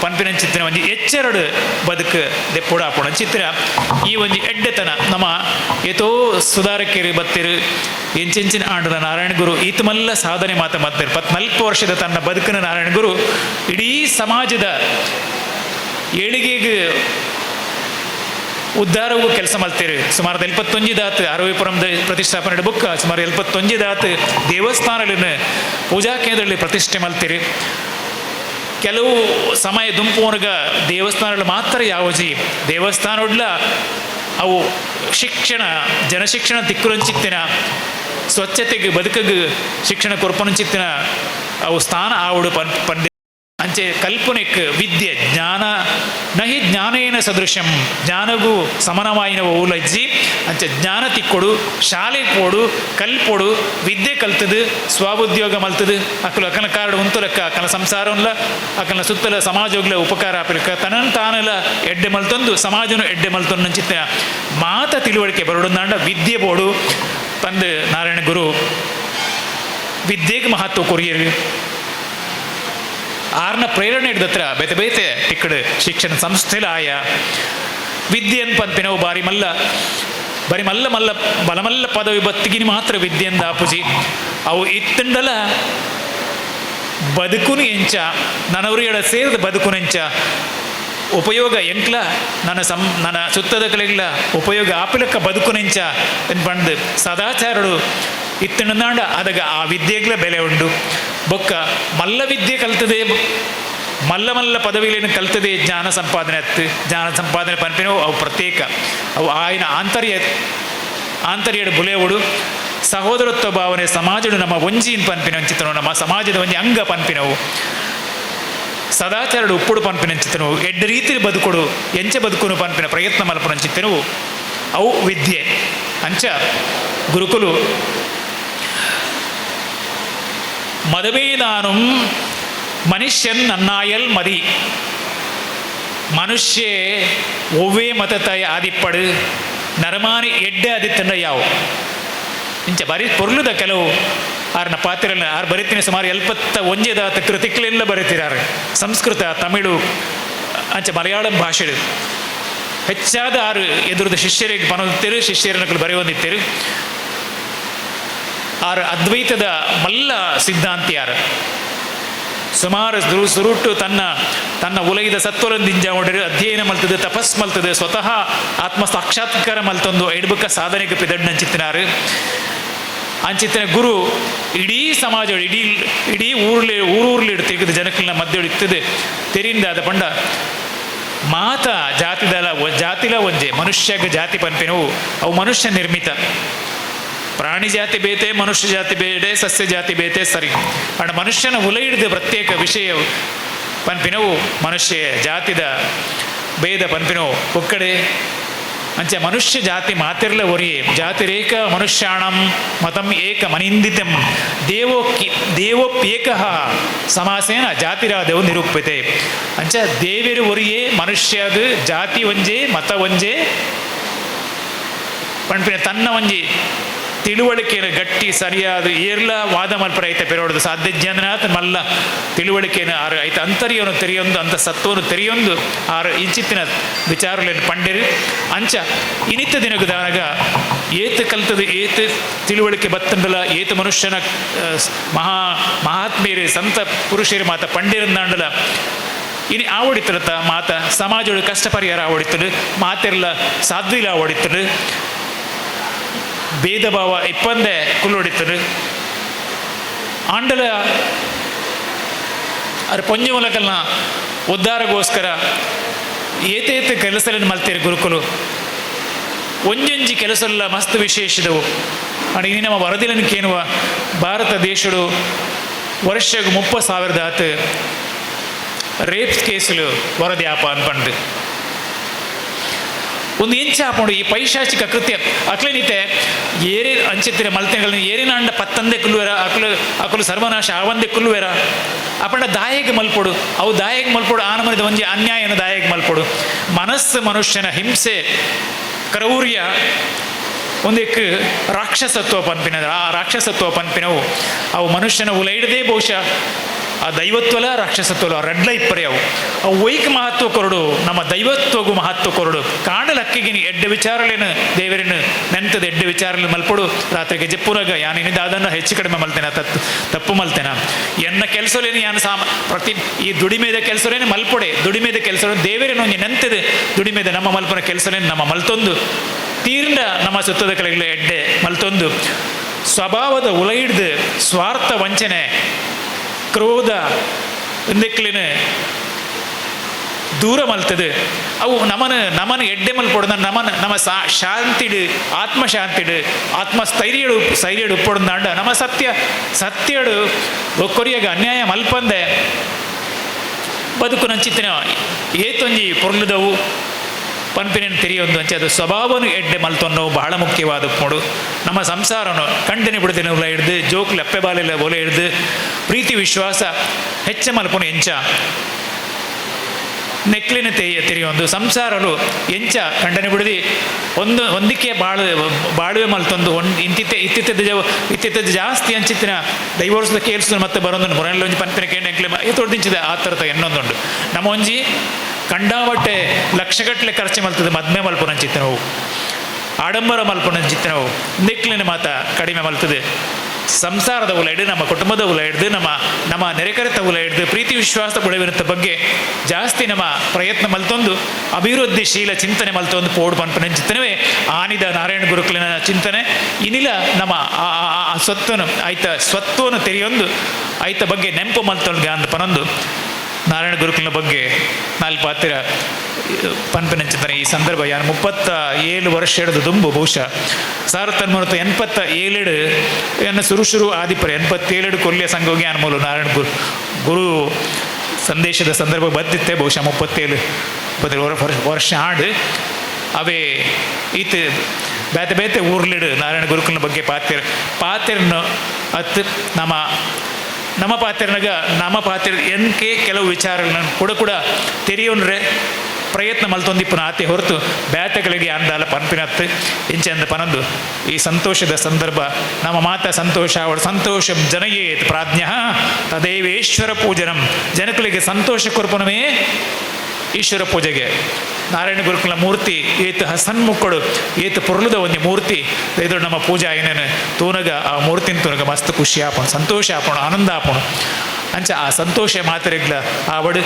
[SPEAKER 6] ಪನ್ಪಿನಂಚಿತ್ತಿನ ಒಂಜಿ ಎಚ್ಚರಡು ಬದುಕು ದೆಪ್ಪುಡು ಆಪುಣ ಚಿತ್ರ ಈ ಒಂಜಿ ಎಡ್ಡೆತನ ನಮ್ಮ ಏತೋ ಸುಧಾರಕೇರಿ ಬತ್ತಿರು ಎಂಚೆಂಚಿನ ಆಂಡದ ನಾರಾಯಣ ಗುರು ಈತ ಮಲ್ಲ ಸಾಧನೆ ಮತ್ತಿರು 14 ವರ್ಷದ ತನ್ನ ಬದುಕಿನ ನಾರಾಯಣ ಗುರು ಇಡೀ ಸಮಾಜದ ಏಳಿಗೆಗೆ ಉದ್ಧಾರವೂ ಕೆಲಸ ಮಲ್ತೀರಿ ಸುಮಾರು 71 ದಾತ್ ಅರವಿಪುರಂದ ಪ್ರತಿಷ್ಠಾಪನೆ ಬುಕ್ಕ ಸುಮಾರು 71 ದಾತ್ ದೇವಸ್ಥಾನದಲ್ಲಿ ಪೂಜಾ ಕೇಂದ್ರದಲ್ಲಿ ಪ್ರತಿಷ್ಠೆ ಮಲ್ತೀರಿ ಕೆಲವು ಸಮಯ ದುಂಪುವರ್ಗ ದೇವಸ್ಥಾನಗಳು ಮಾತ್ರ ಯಾವಜಿ ದೇವಸ್ಥಾನಡ್ಲ ಅವು ಶಿಕ್ಷಣ ಜನಶಿಕ್ಷಣ ತಿಕ್ಕುರಂಚಿತ್ತಿನ ಸ್ವಚ್ಛತೆಗೆ ಬದುಕಿಗೆ ಶಿಕ್ಷಣ ಕೊರ್ಪನುಂಚಿತ್ತಿನ ಅವು ಸ್ಥಾನ ಆವಡು ಪಂಡಿ ಅಂಚೆ ಕಲ್ಪನೆಕ್ ವಿದ್ಯೆ ಜ್ಞಾನ ನಹಿ ಜ್ಞಾನೇನ ಸದೃಶ್ಯಂ ಜ್ಞಾನಗೂ ಸಮನವಾಯಿನ ಓಲಜ್ಜಿ ಅಂಚೆ ಜ್ಞಾನ ತಿಕ್ಕೊಡು ಶಾಲೆ ಪೋಡು ಕಲ್ಪೊಡು ವಿದ್ಯೆ ಕಲ್ತದು ಸ್ವಉದ್ಯೋಗ ಮಲ್ತದು ಅಕ್ಕನ ಕಾರಡು ಉಂತುಲಕ್ಕ ಅಕ್ಕನ ಸಂಸಾರಲ್ಲ ಅಕ್ಕನ ಸುತ್ತಲ ಸಮಾಜಗಳ ಉಪಕಾರ ಆಪಿಲಕ್ಕ ತನನ್ ತಾನಲ ಎಡ್ಡೆ ಮಲ್ತೊಂದು ಸಮಾಜನು ಎಡ್ಡೆ ಮಲ್ತೊಂದು ಅಂಚಿತ್ತ ಮಾತ ತಿಳುವಳಿಕೆ ಬರೋಡಂದಾಂಡ ವಿದ್ಯೆ ಬೋಡು ಪಂದು ನಾರಾಯಣ ಗುರು ವಿದ್ಯೆಗೆ ಮಹತ್ವ ಕೊರಿಯರು ಆರ್ನ ಪ್ರೇರಣೆ ಹಿಡ್ದತ್ರ ಬೇತೆ ಬೇತೆ ಟಿಕ್ಕಡು ಶಿಕ್ಷಣ ಸಂಸ್ಥೆಲ ಆಯ ವಿದ್ಯೆನ್ ಪಂಪಿನವು ಬಾರಿ ಮಲ್ಲ ಬಲಮಲ್ಲ ಪದವಿ ಬತ್ತಿಗಿನ ಮಾತ್ರ ವಿದ್ಯೆಂದ ಆಪುಜಿ ಅವು ಇತ್ತಂಡಲ ಬದುಕುನು ಎಂಚ ನನವರಿಗಳ ಸೇರಿದ ಬದುಕುನೆಂಚ ಉಪಯೋಗ ಎಂಕ್ಲ ನನ್ನ ಸುತ್ತದ ಕಲೆಗಳ ಉಪಯೋಗ ಆಪಿಲಕ್ಕ ಬದುಕುನೆಂಚ ಪಂಡು ಸದಾಚಾರಡು ಇತ್ತಂಡ ಅದಾಗ ಆ ವಿದ್ಯೆಗಳ ಬೆಲೆ ಉಂಡು ಬೊಕ್ಕ ಮಲ್ಲ ವಿದ್ಯೆ ಕಲ್ತದೆ ಮಲ್ಲ ಪದವಿಲೇನು ಕಲ್ತದೆ ಜ್ಞಾನ ಸಂಪಾದನೆ ಪನ್ಪಿನವು ಅವು ಪ್ರತ್ಯೇಕ ಅವು ಆಯ್ನ ಆಂತರ್ಯಡು ಬುಲೆವುಡು ಸಹೋದರತ್ವ ಭಾವನೆ ಸಮಾಜಡು ನಮ್ಮ ಒಂಜಿನ ಪನ್ಪಿನ ಚಿತ್ರವು ನಮ್ಮ ಸಮಾಜದ ಒಂಜಿ ಅಂಗ ಪನ್ಪಿನವು ಸದಾಚಾರಡು ಉಪ್ಪುಡು ಪನ್ಪಿನ ಚಿತ್ರವು ಎಡ್ಡ ರೀತಿ ಬದುಕೊಡು ಎಂಚೆ ಬದುಕುನು ಪನ್ಪಿನ ಪ್ರಯತ್ನ ಮಲ್ಪನ ಚಿತ್ರವು ಅವು ವಿದ್ಯೆ ಅಂಚ ಗುರುಕುಲು மதவேதானும் மனுஷன் நன்னாயல் மதி மனுஷ்ய ஒவ்வே மதத்தை ஆதிப்படு ನರಮಾನಿ ಎಡ್ಡೆ ಆದಿತ್ತಂಡ ಯಾವು ಇಂಚ ಬರೀ ಪೊರ್ಲುದ ಕೆಲವು ಆರ್ನ ಪಾತ್ರಲ್ಲ ಆರು ಬರೀತೀನಿ ಸುಮಾರು 71 ದಾತ ಕೃತಿಗಳೆಲ್ಲ ಬರೀತಿರಾರೆ ಸಂಸ್ಕೃತ ತಮಿಳು ಅಂಚೆ ಮಲಯಾಳಂ ಭಾಷೆ ಹೆಚ್ಚಾದ ಆರು ಎದುರದ ಶಿಷ್ಯರಿಗೆ ಪನೋದಿತ್ತೇರು ಶಿಷ್ಯರನ್ನು ಬರೆಯೊಂದಿತ್ತೇರು ಆರು ಅದ್ವೈತದ ಮಲ್ಲ ಸಿದ್ಧಾಂತಿಯಾರು ಸುಮಾರು ಸುರುಟ್ಟು ತನ್ನ ಉಲಗಿದ ಸತ್ವರಂದಿಂಜ ಹೊಡೆರು ಅಧ್ಯಯನ ಮಲ್ತದೆ ತಪಸ್ ಮಲ್ತದೆ ಸ್ವತಃ ಆತ್ಮ ಸಾಕ್ಷಾತ್ಕಾರ ಮಲ್ತೊಂದು ಎಡ್ಬುಕ್ಕ ಸಾಧನೆಗೆ ಪಿದಡ್ನಂಚಿತ್ತಿನಾರು ಅಂಚಿತ್ತಿನ ಗುರು ಇಡೀ ಸಮಾಜ ಇಡೀ ಊರ್ಲಿ ತಿರುಗಿದ ಜನಕಲ್ನ ಮಧ್ಯೆ ಇರ್ತದೆ ತೆರಿಂದ ಪಂಡ ಮಾತ ಜಾತಿಲ ಒಂಜೆ ಮನುಷ್ಯಗ ಜಾತಿ ಪನ್ಪಿನವು ಅವು ಮನುಷ್ಯ ನಿರ್ಮಿತ ಪ್ರಾಣಿ ಜಾತಿ ಬೇತೆ ಮನುಷ್ಯ ಜಾತಿ ಬೇಡೆ ಸಸ್ಯ ಜಾತಿ ಬೇತೆ ಸರಿ ಅಣ್ಣ ಮನುಷ್ಯನ ಉಲ ಹಿಡಿದ ಪ್ರತ್ಯೇಕ ವಿಷಯ ಪನ್ಪಿನವು ಮನುಷ್ಯ ಜಾತಿದ ಭೇದ ಪನ್ಪಿನವು ಒಕ್ಕಡೆ ಅಂಚೆ ಮನುಷ್ಯ ಜಾತಿ ಮಾತಿರ್ಲ ಒರಿಯೇ ಜಾತಿರೇಕ ಮನುಷ್ಯಾಣಂ ಮತಂ ಏಕ ಮನಿಂದಿತಂ ದೇವೋಪ್ಯೇಕ ಸಮಾಸೇನ ಜಾತಿರಾದೇವು ನಿರೂಪ್ಯತೆ ಅಂಚ ದೇವರು ಒರಿಯೇ ಮನುಷ್ಯದ ಜಾತಿ ಒಂಜೆ ಮತ ಒಂಜೆ ಪನ್ಪಿನ ತನ್ನ ಒಂಜಿ ತಿಳುವಳಿಕೆಯನ್ನು ಗಟ್ಟಿ ಸರಿಯಾದ ಏರ್ಲ ವಾದ ಮಲ್ಪರ ಐತೆ ಪೆರೋಡದು ಸಾಧ್ಯ ಜನನಾಥ ಮಲ್ಲ ತಿಳುವಳಿಕೆಯನ್ನು ಆರು ಐತೆ ಅಂತರ್ಯವನ್ನು ತೆರೆಯೊಂದು ಅಂತ ಸತ್ವವನ್ನು ತೆರೆಯೊಂದು ಆರು ಇಂಚಿತ್ತಿನ ವಿಚಾರಗಳನ್ನು ಪಂಡಿರು ಅಂಚ ಇನಿತ್ತ ದಿನಗದಾನಾಗ ಏತು ಕಲ್ತದ ಏತು ತಿಳುವಳಿಕೆ ಬತ್ತಂಡಲ ಏತು ಮನುಷ್ಯನ ಮಹಾತ್ಮೇರಿ ಸಂತ ಪುರುಷರು ಮಾತ ಪಂಡಿರಂದಾಂಡಲ ಇನ್ನು ಆವಡಿತರತ ಮಾತ ಸಮಾಜದ ಕಷ್ಟ ಪರಿಹಾರ ಆವಡಿತಡು ಮಾತೆರ್ಲ ಸಾಧ್ವಿಲ ಆವಡಿತಡು ಭೇದ ಭಾವ ಇಪ್ಪಂದೆ ಕುಲ್ಲೊಡಿತಡು ಆಂಡಲ ಅದ್ರ ಪೊಂಜಿ ಮೂಲಕಲ್ನ ಉದ್ಧಾರಗೋಸ್ಕರ ಏತೇತ ಕೆಲಸಗಳನ್ನು ಮಲ್ತೇರಿ ಗುರುಕುಲು ಒಂಜೊಂಜಿ ಕೆಲಸಲ್ಲ ಮಸ್ತ್ ವಿಶೇಷದವು ಅಡಿ ಇನ್ನು ನಮ್ಮ ವರದಿలను ಕೇನುವ ಭಾರತ ದೇಶಡು ವರ್ಷಕ್ಕೆ 30,000 ಆತು ರೇಪ್ಸ್ ಕೇಸುಲು ವರದಿ ಆಪ ಅನ್ಪಂಡು ಒಂದು ಎಂಚ ಆಪುಂಡು ಈ ಪೈಶಾಚಿಕ ಕೃತ್ಯ ಅಕ್ಲೇನಿತೆ ಏರಿ ಅಂಚಿತ್ತಿರ ಮಲ್ತೆಗಳನ್ನು ಏರಿನ ಅಂಡ ಪತ್ತಂದೆ ಕುಲ್ಲುವೆರ ಅಕಲು ಸರ್ವನಾಶ ಆವಂದೆ ಕುಲ್ಲುವೆರ ಅಪಂಡ ದಾಯಗೆ ಮಲ್ಪೊಡು ಅವು ದಾಯಗೆ ಮಲ್ಪೊಡು ಆನಮನಿದ ಒಂಜಿ ಅನ್ಯಾಯನ ದಾಯಗೆ ಮಲ್ಪೊಡು ಮನಸ್ಸು ಮನುಷ್ಯನ ಹಿಂಸೆ ಕ್ರೌರ್ಯ ಒಂದಕ್ಕೆ ರಾಕ್ಷಸತ್ವ ಪಂಪಿನದ ಆ ರಾಕ್ಷಸತ್ವ ಪಂಪಿನವು ಅವು ಮನುಷ್ಯನ ಉಲೈಡದೇ ಬಹುಶಃ ಆ ದೈವತ್ವಲ ರಾಕ್ಷಸತ್ವಲ ರಡ್ಲ ಇಪ್ಪರೆ ಅವು ವೈಕ್ ಮಹತ್ವ ಕೊರಡು ನಮ್ಮ ದೈವತ್ವಗೂ ಮಹತ್ವ ಕೊರಡು ಕಾಂಡಲಕ್ಕಿಗೆ ಎಡ್ಡೆ ವಿಚಾರಲೇನು ದೇವರನ್ನು ನೆಂತದ ಎಡ್ಡೆ ವಿಚಾರಲಿ ಮಲ್ಪಡು ರಾತ್ರಿಗೆ ಜಪ್ಪುರಾಗ ಯಾನಿನಿಂದ ಅದನ್ನು ಹೆಚ್ಚು ಕಡಿಮೆ ಮಲ್ತೇನೆ ತಪ್ಪು ಮಲ್ತೇನ ಎನ್ನ ಕೆಲಸಲೇನು ಯಾನು ಪ್ರತಿ ಈ ದುಡಿಮೆದ ಕೆಲಸಲೇನು ಮಲ್ಪೊಡೆ ದುಡಿಮೆದ ಕೆಲಸ ದೇವರೇನು ಒಂಜಿ ನೆಂತದ ದುಡಿಮೆದ ನಮ್ಮ ಮಲ್ಪನ ಕೆಲಸಲೇನು ನಮ್ಮ ಮಲ್ತೊಂದು ತೀರ್ಂಡ ನಮ್ಮ ಸುತ್ತದ ಕಲೆಗಳ ಎಡ್ಡೆ ಮಲ್ತೊಂದು ಸ್ವಭಾವದ ಉಲೈಡ್ದು ಸ್ವಾರ್ಥ ವಂಚನೆ ಕ್ರೋಧ ಇಂದಕ್ಲಿನ ದೂರ ಮಲ್ತದು ಅವು ನಮನ ಎಡ್ಡೆ ಮಲ್ಪೊಡ ನಮ್ಮ ಶಾಂತಿಡು ಆತ್ಮಶಾಂತಿಡು ಆತ್ಮಸ್ಥೈರ್ಯಡು ಉಪ್ಪೊಡಂದಾಂಡ ನಮ್ಮ ಸತ್ಯಡು ಕೊರಿಯಾಗ ಅನ್ಯಾಯ ಮಲ್ಪಂದೆ ಬದುಕು ನಂಚಿತ್ತಿನ ಏತೊಂಜಿ ಪೊರ್ಲುದವು ಪನ್ಪಿನ ತೆರೆಯೊಂದು ಅಂಚೆ ಅದು ಸ್ವಭಾವನು ಎಡ್ಡೆ ಮಲ್ತೊನ್ನು ಬಹಳ ಮುಖ್ಯವಾದ ನೋಡು ನಮ್ಮ ಸಂಸಾರನು ಕಂಡನೆ ಬಿಡ್ತೇನೆ ಉಲ ಹಿಡ್ದು ಜೋಕ್ಲು ಅಪ್ಪೆ ಬಾಲೆಲ್ಲ ಒಲೆ ಹಿಡ್ದು ಪ್ರೀತಿ ವಿಶ್ವಾಸ ಹೆಚ್ಚ ಮಲ್ಪನು ಎಂಚ ನೆಕ್ಲಿನ ತೆರೆಯೊಂದು ಸಂಸಾರಲು ಎಂಚ ಕಂಡನೆ ಬಿಡದಿ ಒಂದಕ್ಕೆ ಬಾಳುವೆ ಮಲ್ತೊಂದು ಇತ್ತಿತ್ತ ಜಾಸ್ತಿ ಅಂಚಿತ್ತಿನ ಡೈವೋರ್ಸ್ದ ಕೇಳಿಸಿದ್ರು ಮತ್ತೆ ಬರೋದು ಮೊರನೆಲ್ಲ ಒಂಜಿ ಪನ್ಪಿನ ಕೇಳಿ ಎಂಕ್ಲೆ ತೊಡ್ದಿಂಚಿದೆ ಆ ಥರದ ಇನ್ನೊಂದುಂಡು ನಮ್ಮ ಒಂಜಿ ಕಂಡಾವಟ್ಟೆ ಲಕ್ಷಗಟ್ಟಲೆ ಖರ್ಚು ಮಲ್ತದೆ ಮದ್ಮೆ ಮಲ್ಪನ ಚಿತ್ತನವು ಆಡಂಬರ ಮಲ್ಪನ ಚಿತ್ತನವು ನೆಕ್ಲಿನ ಮಾತ ಕಡಿಮೆ ಮಲ್ತದೆ ಸಂಸಾರದ ಉಲ ಹಿಡಿದು ನಮ್ಮ ಕುಟುಂಬದ ಉಲ ಹಿಡಿದು ನಮ್ಮ ನೆರೆಕರೆತ ಉಲ ಹಿಡಿದು ಪ್ರೀತಿ ವಿಶ್ವಾಸ ಬುಡವಿರುತ್ತ ಬಗ್ಗೆ ಜಾಸ್ತಿ ನಮ್ಮ ಪ್ರಯತ್ನ ಮಲ್ತೊಂದು ಅಭಿವೃದ್ಧಿಶೀಲ ಚಿಂತನೆ ಮಲ್ತೊಂದು ಪೋಡು ಪನ್ಪನ ಚಿಂತನವೇ ಆನಿದ ನಾರಾಯಣ ಗುರುಕುಲಿನ ಚಿಂತನೆ ಇನ್ನಿಲ್ಲ ನಮ್ಮ ಆ ಸ್ವತ್ವವನ್ನು ತೆರೆಯೊಂದು ಆಯ್ತ ಬಗ್ಗೆ ನೆಂಪು ಮಲ್ತೊಂದು ಅಂದ ಪನೊಂದು ನಾರಾಯಣ ಗುರುಕುಲಿನ ಬಗ್ಗೆ ನಾಲ್ಕು ಹತ್ತಿರ ಪನ್ಪಿನ ಚಿಂತನೆ ಈ ಸಂದರ್ಭ ಯಾರು 37 ವರ್ಷ ಹಿಡಿದು ದುಂಬು ಬಹುಶಃ 1987 ಎನ್ನ ಶುರು ಆದಿಪರೆ 87 ಕೊಲ್ಲಿಯ ಸಂಘವಾಗಿ ಅನ್ಮೂಲು ನಾರಾಯಣ ಗುರು ಸಂದೇಶದ ಸಂದರ್ಭ ಬದ್ದಿತ್ತೆ ಬಹುಶಃ 37 ವರ್ಷ ಆಡು ಅವೇ ಈತ ಬೇತೆ ಊರ್ಲಿಡು ನಾರಾಯಣ ಗುರುಕುಲಿನ ಬಗ್ಗೆ ಪಾತೆರ್ನು ಅತ್ತು ನಮ್ಮ ಪಾತ್ರ ಎನ್ಕೆ ಕೆಲವು ವಿಚಾರಗಳನ್ನು ಕೂಡ ತೆರೆಯೋನ್ರೆ ಪ್ರಯತ್ನ ಮಲ್ತೊಂದಿಪ್ಪನ ಆತೆ ಹೊರತು ಬ್ಯಾತೆಗಳಿಗೆ ಅಂದಾಲ ಪನ್ಪಿನತ್ತು ಇಂಚೆಂದ ಪನಂದು ಈ ಸಂತೋಷದ ಸಂದರ್ಭ ನಮ್ಮ ಮಾತ ಸಂತೋಷ ಅವಳು ಸಂತೋಷಂ ಜನಯೇತ್ ಪ್ರಾಜ್ಞ ತದೇವೇಶ್ವರ ಪೂಜನಂ ಜನಕುಲಿಗೆ ಸಂತೋಷ ಕೊರ್ಪನವೇ ಈಶ್ವರ ಪೂಜೆಗೆ ನಾರಾಯಣ ಗುರುಕುಲ ಮೂರ್ತಿ ಏತು ಹಸನ್ಮುಕ್ಕಳು ಏತು ಪೊರ್ಲುದ ಒಂದು ಮೂರ್ತಿ ಇದು ನಮ್ಮ ಪೂಜಾ ಏನೇನು ತೂನಗ ಆ ಮೂರ್ತಿನ ತೂನಗ ಮಸ್ತ್ ಖುಷಿ ಆಪಣ ಸಂತೋಷ ಆಪಣ ಆನಂದ ಆಪಣ ಅಂಚ ಆ ಸಂತೋಷ ಮಾತ್ರೆಗ್ಲ ಆವಡು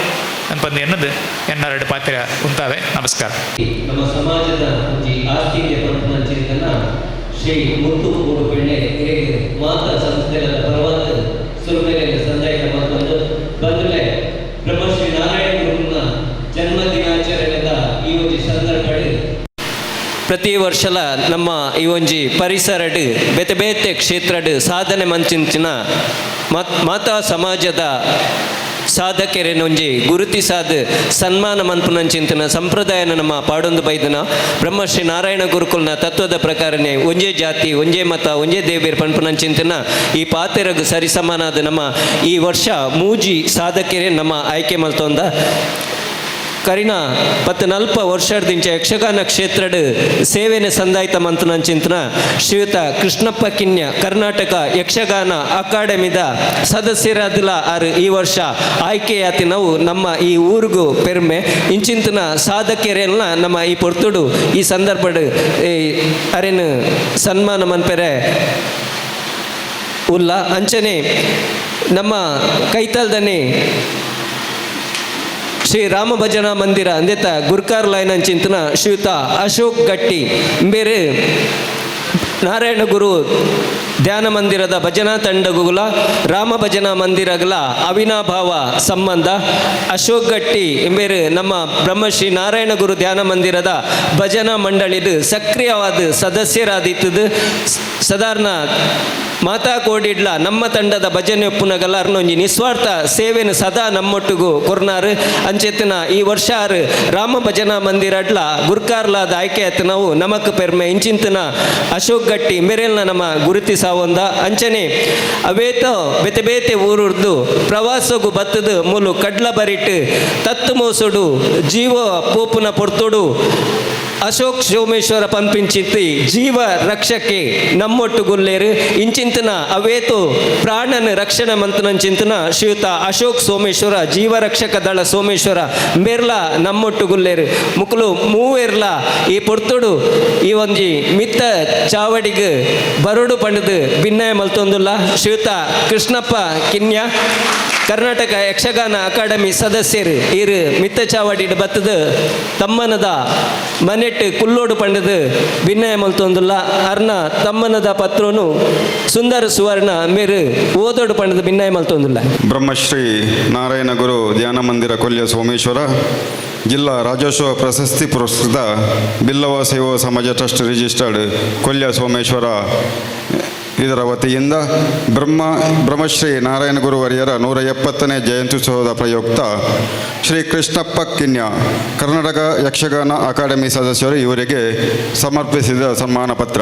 [SPEAKER 6] ಅನ್ಪಂದು ಎನ್ನದು ಎನ್ನೆರಡು ಪಾತ್ರೆ ಉಂತಾವೆ ನಮಸ್ಕಾರ
[SPEAKER 1] ನಮ್ಮ ಸಮಾಜದ ಆಸ್ತಿಗೆ ಚಿಂತನ ಶ್ರೀ ಮುತ್ತು ಕೂಡುಪೆಣ್ಣೆ ಹಿರೇಗಿರಿ ಮಾತ ಸಂಸ್ಥೆಗಳ ಪರವಾದ ಸುರುಮೆಲೆ ಸಂದಾಯಕ ಮಾತೊಂದು ಬಂದುಲೆ ಬ್ರಹ್ಮಶ್ರೀ ನಾರಾಯಣ ಗುರುನ ಜನ್ಮ ದಿನಾಚರಣೆದ ಈ ಒಂದು ಸಂದರ್ಭ ಪ್ರತಿ ವರ್ಷಲ ನಮ್ಮ ಈ ಒಂಜಿ ಪರಿಸರಡ್ ಬೇತೆ ಬೇತೆ ಕ್ಷೇತ್ರಡ್ ಸಾಧನೆ ಮಂಚಿನ ಮಾತಾ ಸಮಾಜದ ಸಾಧಕೆರೆನೊಂಜಿ ಗುರುತಿಸಾದ ಸನ್ಮಾನ ಮನ್ಪುನಂಚಿಂತನ ಸಂಪ್ರದಾಯನ ನಮ್ಮ ಪಾಡೊಂದು ಬೈದನ ಬ್ರಹ್ಮಶ್ರೀ ನಾರಾಯಣ ಗುರುಕುಲ್ನ ತತ್ವದ ಪ್ರಕಾರನೇ ಒಂಜೇ ಜಾತಿ ಒಂಜೇ ಮತ ಒಂಜೇ ದೇವೇರ್ ಪನ್ಪುನಂಚಿಂತನ ಈ ಪಾತೆರಗ್ ಸರಿಸಮಾನಾದ ನಮ್ಮ ಈ ವರ್ಷ ಮೂಜಿ ಸಾಧಕೆರೆ ನಮ್ಮ ಆಯ್ಕೆ ಮಲ್ತೊಂದ ಕರಿನ 40 ವರ್ಷದಿಂದ ಯಕ್ಷಗಾನ ಕ್ಷೇತ್ರಡ್ ಸೇವೆನೆ ಸಂದಾಯಿತ ಮಂತನಂಚಿಂತನ ಶ್ರೀಯುತ ಕೃಷ್ಣಪ್ಪ ಕಿನ್ಯ ಕರ್ನಾಟಕ ಯಕ್ಷಗಾನ ಅಕಾಡೆಮಿದ ಸದಸ್ಯರಾದಿಲ್ಲ ಆರು ಈ ವರ್ಷ ಆಯ್ಕೆಯಾತಿ ನಾವು ನಮ್ಮ ಈ ಊರಿಗೂ ಪೆರ್ಮೆ ಇಂಚಿಂತನ ಸಾಧಕೆರೆಲ್ಲ ನಮ್ಮ ಈ ಪೊರ್ತುಡು ಈ ಸಂದರ್ಭಡ್ ಅರೇನು ಸನ್ಮಾನ ಮನ್ಪೆರೆ ಉಲ್ಲ ಅಂಚನೆ ನಮ್ಮ ಕೈತಲ್ದನೆ ಶ್ರೀ ರಾಮ ಭಜನಾ ಮಂದಿರ ಅಂದೆತ ಗುರ್ಕಾರ್ ಲೈನ್ ಅಂಚಿಂತನ ಶ್ರೀಯುತ ಅಶೋಕ್ ಗಟ್ಟಿ ಬೇರೆ ನಾರಾಯಣ ಗುರು ಧ್ಯಾನ ಮಂದಿರದ ಭಜನಾ ತಂಡಗುಲ ರಾಮ ಭಜನಾ ಮಂದಿರಗಳ ಅವಿನಾಭಾವ ಸಂಬಂಧ ಅಶೋಕ್ ಗಟ್ಟಿ ಎಂಬೇರು ನಮ್ಮ ಬ್ರಹ್ಮಶ್ರೀ ನಾರಾಯಣ ಗುರು ಧ್ಯಾನ ಮಂದಿರದ ಭಜನಾ ಮಂಡಳಿದು ಸಕ್ರಿಯವಾದ ಸದಸ್ಯರಾದಿತ್ತದು ಸಾಧಾರಣ ಮಾತಾ ಕೋಡಿಡ್ಲ ನಮ್ಮ ತಂಡದ ಭಜನೆ ಒಪ್ಪುನಗಲಾರ್ನೊಂಜಿ ನಿಸ್ವಾರ್ಥ ಸೇವೆನು ಸದಾ ನಮ್ಮೊಟ್ಟಿಗೂ ಕೊರ್ನಾರು ಅಂಚೆತ್ತಿನ ಈ ವರ್ಷ ರಾಮ ಭಜನಾ ಮಂದಿರಡ್ಲ ಗುರ್ಕಾರ್ಲಾದ ಆಯ್ಕೆ ಆಯ್ತು ನಾವು ನಮಕ್ ಪೆರ್ಮೆ ಇಂಚಿಂತಿನ ಅಶೋಕ್ ಗಟ್ಟಿ ಮೆರೆಲ್ನ ನಮ್ಮ ಗುರುತಿಸಾವೊಂದ ಅಂಚನೆ ಅವೇತೋ ಬೇತೆ ಬೇತೆ ಊರುರ್ದು ಪ್ರವಾಸಗು ಬತ್ತದು ಮೂಲು ಕಡ್ಲ ಬರಿಟ್ಟು ತತ್ತು ಮೋಸುಡು ಜೀವ ಪೋಪುನ ಪೊರ್ತುಡು ಅಶೋಕ್ ಸೋಮೇಶ್ವರ ಪಂಪಿಂಚಿತ್ತಿ ಜೀವ ರಕ್ಷಕ್ಕೆ ನಮ್ಮೊಟ್ಟು ಗುಲ್ಲೇರು ಇಂಚಿಂತನ ಅವೇತು ಪ್ರಾಣನ ರಕ್ಷಣೆ ಮಂತನಂಚಿಂತನ ಶ್ರೀಯುತ ಅಶೋಕ್ ಸೋಮೇಶ್ವರ ಜೀವ ರಕ್ಷಕ ದಳ ಸೋಮೇಶ್ವರ ಮೇರ್ಲ ನಮ್ಮೊಟ್ಟು ಗುಲ್ಲೇರು ಮುಕ್ಲು ಮೂವೇರ್ಲ ಈ ಪೊರ್ತುಡು ಈ ಒಂಜಿ ಮಿತ್ತ ಚಾವಡಿಗೆ ಬರುಡು ಪಂಡದು ಭಿನ್ನಯ ಮಲ್ತೊಂದುಲ್ಲ ಶ್ರೀಯುತ ಕೃಷ್ಣಪ್ಪ ಕಿನ್ಯ ಕರ್ನಾಟಕ ಯಕ್ಷಗಾನ ಅಕಾಡೆಮಿ ಸದಸ್ಯರು ಇರು ಮಿತ್ತ ಚಾವಡಿಡು ಬತ್ತದು ತಮ್ಮನದ ಮನೆಟ್ಟು ಕುಲ್ಲೋಡು ಪಂಡದು ಭಿನ್ನಯ ಮಲ್ತೊಂದುಲ್ಲ ಅರ್ನ ತಮ್ಮನದ ಪತ್ರನು ಸುಂದರ ಸುವರ್ಣ ಮೇರು ಓದೋಡು ಪಂಡದು ಭಿನ್ನಯ ಮಲ್ತೊಂದುಲ್ಲ.
[SPEAKER 7] ಬ್ರಹ್ಮಶ್ರೀ ನಾರಾಯಣ ಗುರು ಧ್ಯಾನ ಮಂದಿರ ಕೊಲ್ಯ ಸೋಮೇಶ್ವರ ಜಿಲ್ಲಾ ರಾಜ್ಯೋತ್ಸವ ಪ್ರಶಸ್ತಿ ಪುರಸ್ಕೃತ ಬಿಲ್ಲವ ಸೇವಾ ಸಮಾಜ ಟ್ರಸ್ಟ್ ರಿಜಿಸ್ಟರ್ಡ್ ಕೊಲ್ಯ ಸೋಮೇಶ್ವರ ಇದರ ವತಿಯಿಂದ ಬ್ರಹ್ಮಶ್ರೀ ನಾರಾಯಣ ಗುರುವರಿಯರ 170ನೇ ಜಯಂತ್ಯುತ್ಸವದ ಪ್ರಯುಕ್ತ ಶ್ರೀ ಕೃಷ್ಣಪ್ಪ ಕಿನ್ಯ ಕರ್ನಾಟಕ ಯಕ್ಷಗಾನ ಅಕಾಡೆಮಿ ಸದಸ್ಯರು ಇವರಿಗೆ ಸಮರ್ಪಿಸಿದ ಸನ್ಮಾನ ಪತ್ರ.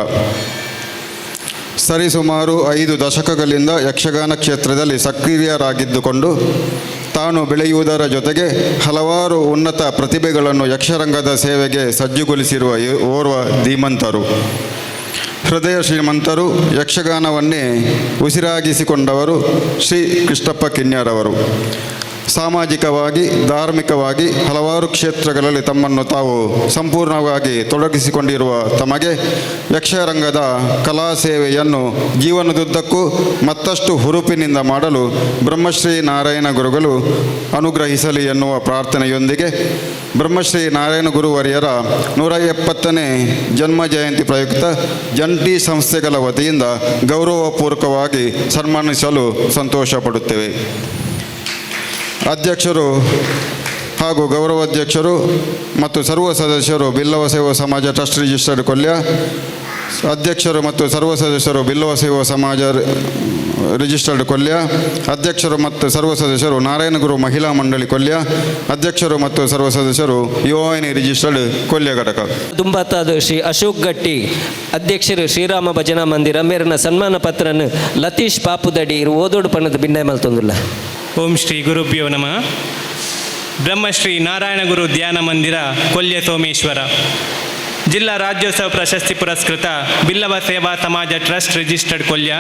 [SPEAKER 7] ಸರಿಸುಮಾರು 5 ದಶಕಗಳಿಂದ ಯಕ್ಷಗಾನ ಕ್ಷೇತ್ರದಲ್ಲಿ ಸಕ್ರಿಯರಾಗಿದ್ದುಕೊಂಡು ತಾನು ಬೆಳೆಯುವುದರ ಜೊತೆಗೆ ಹಲವಾರು ಉನ್ನತ ಪ್ರತಿಭೆಗಳನ್ನು ಯಕ್ಷರಂಗದ ಸೇವೆಗೆ ಸಜ್ಜುಗೊಳಿಸಿರುವ ಓರ್ವ ಧೀಮಂತರು, ಹೃದಯ ಶ್ರೀಮಂತರು, ಯಕ್ಷಗಾನವನ್ನೇ ಉಸಿರಾಗಿಸಿಕೊಂಡವರು ಶ್ರೀ ಕೃಷ್ಣಪ್ಪ ಕಿನ್ಯರವರು. ಸಾಮಾಜಿಕವಾಗಿ ಧಾರ್ಮಿಕವಾಗಿ ಹಲವಾರು ಕ್ಷೇತ್ರಗಳಲ್ಲಿ ತಮ್ಮನ್ನು ತಾವು ಸಂಪೂರ್ಣವಾಗಿ ತೊಡಗಿಸಿಕೊಂಡಿರುವ ತಮಗೆ ಯಕ್ಷರಂಗದ ಕಲಾ ಸೇವೆಯನ್ನು ಜೀವನದುದ್ದಕ್ಕೂ ಮತ್ತಷ್ಟು ಹುರುಪಿನಿಂದ ಮಾಡಲು ಬ್ರಹ್ಮಶ್ರೀ ನಾರಾಯಣ ಗುರುಗಳು ಅನುಗ್ರಹಿಸಲಿ ಎನ್ನುವ ಪ್ರಾರ್ಥನೆಯೊಂದಿಗೆ ಬ್ರಹ್ಮಶ್ರೀ ನಾರಾಯಣ ಗುರುವರಿಯರ 170ನೇ ಜನ್ಮ ಜಯಂತಿ ಪ್ರಯುಕ್ತ ಜಂಟಿ ಸಂಸ್ಥೆಗಳ ವತಿಯಿಂದ ಗೌರವಪೂರ್ವಕವಾಗಿ ಸನ್ಮಾನಿಸಲು ಸಂತೋಷಪಡುತ್ತೇವೆ. ಅಧ್ಯಕ್ಷರು ಹಾಗೂ ಗೌರವಾಧ್ಯಕ್ಷರು ಮತ್ತು ಸರ್ವ ಸದಸ್ಯರು ಬಿಲ್ಲವ ಸೇವಾ ಸಮಾಜ ಟ್ರಸ್ಟ್ ರಿಜಿಸ್ಟರ್ಡ್ ಕೊಲ್ಯ, ಅಧ್ಯಕ್ಷರು ಮತ್ತು ಸರ್ವ ಸದಸ್ಯರು ಬಿಲ್ಲವ ಸೇವಾ ಸಮಾಜ ರಿಜಿಸ್ಟರ್ಡ್ ಕೊಲ್ಯ, ಅಧ್ಯಕ್ಷರು ಮತ್ತು ಸರ್ವ ಸದಸ್ಯರು ನಾರಾಯಣ ಗುರು ಮಹಿಳಾ ಮಂಡಳಿ ಕೊಲ್ಯ, ಅಧ್ಯಕ್ಷರು ಮತ್ತು ಸರ್ವ ಸದಸ್ಯರು ಯುವವಾಹಿನಿ ರಿಜಿಸ್ಟರ್ಡ್ ಕೊಲ್ಯ ಘಟಕ.
[SPEAKER 1] ದುಂಬತ್ತಾದ ಶ್ರೀ ಅಶೋಕ್ ಗಟ್ಟಿ ಅಧ್ಯಕ್ಷರು ಶ್ರೀರಾಮ ಭಜನಾ ಮಂದಿರ ಮೇರಿನ ಸನ್ಮಾನ ಪತ್ರನ ಲತೀಶ್ ಪಾಪುದಡಿ ಇರು ಓದೋಡು ಪಣ್ಣದ ಭಿನ್ನಯ ಮಲ್ತೊಂದುಲ್ಲ.
[SPEAKER 8] ಓಂ ಶ್ರೀ ಗುರುಭ್ಯೋ ನಮಃ. ಬ್ರಹ್ಮಶ್ರೀ ನಾರಾಯಣ ಗುರು ಧ್ಯಾನ ಮಂದಿರ ಕೊಲ್ಯ ಸೋಮೇಶ್ವರ ಜಿಲ್ಲಾ ರಾಜ್ಯೋತ್ಸವ ಪ್ರಶಸ್ತಿ ಪುರಸ್ಕೃತ ಬಿಲ್ಲವ ಸೇವಾ ಸಮಾಜ ಟ್ರಸ್ಟ್ ರಿಜಿಸ್ಟರ್ಡ್ ಕೊಲ್ಯ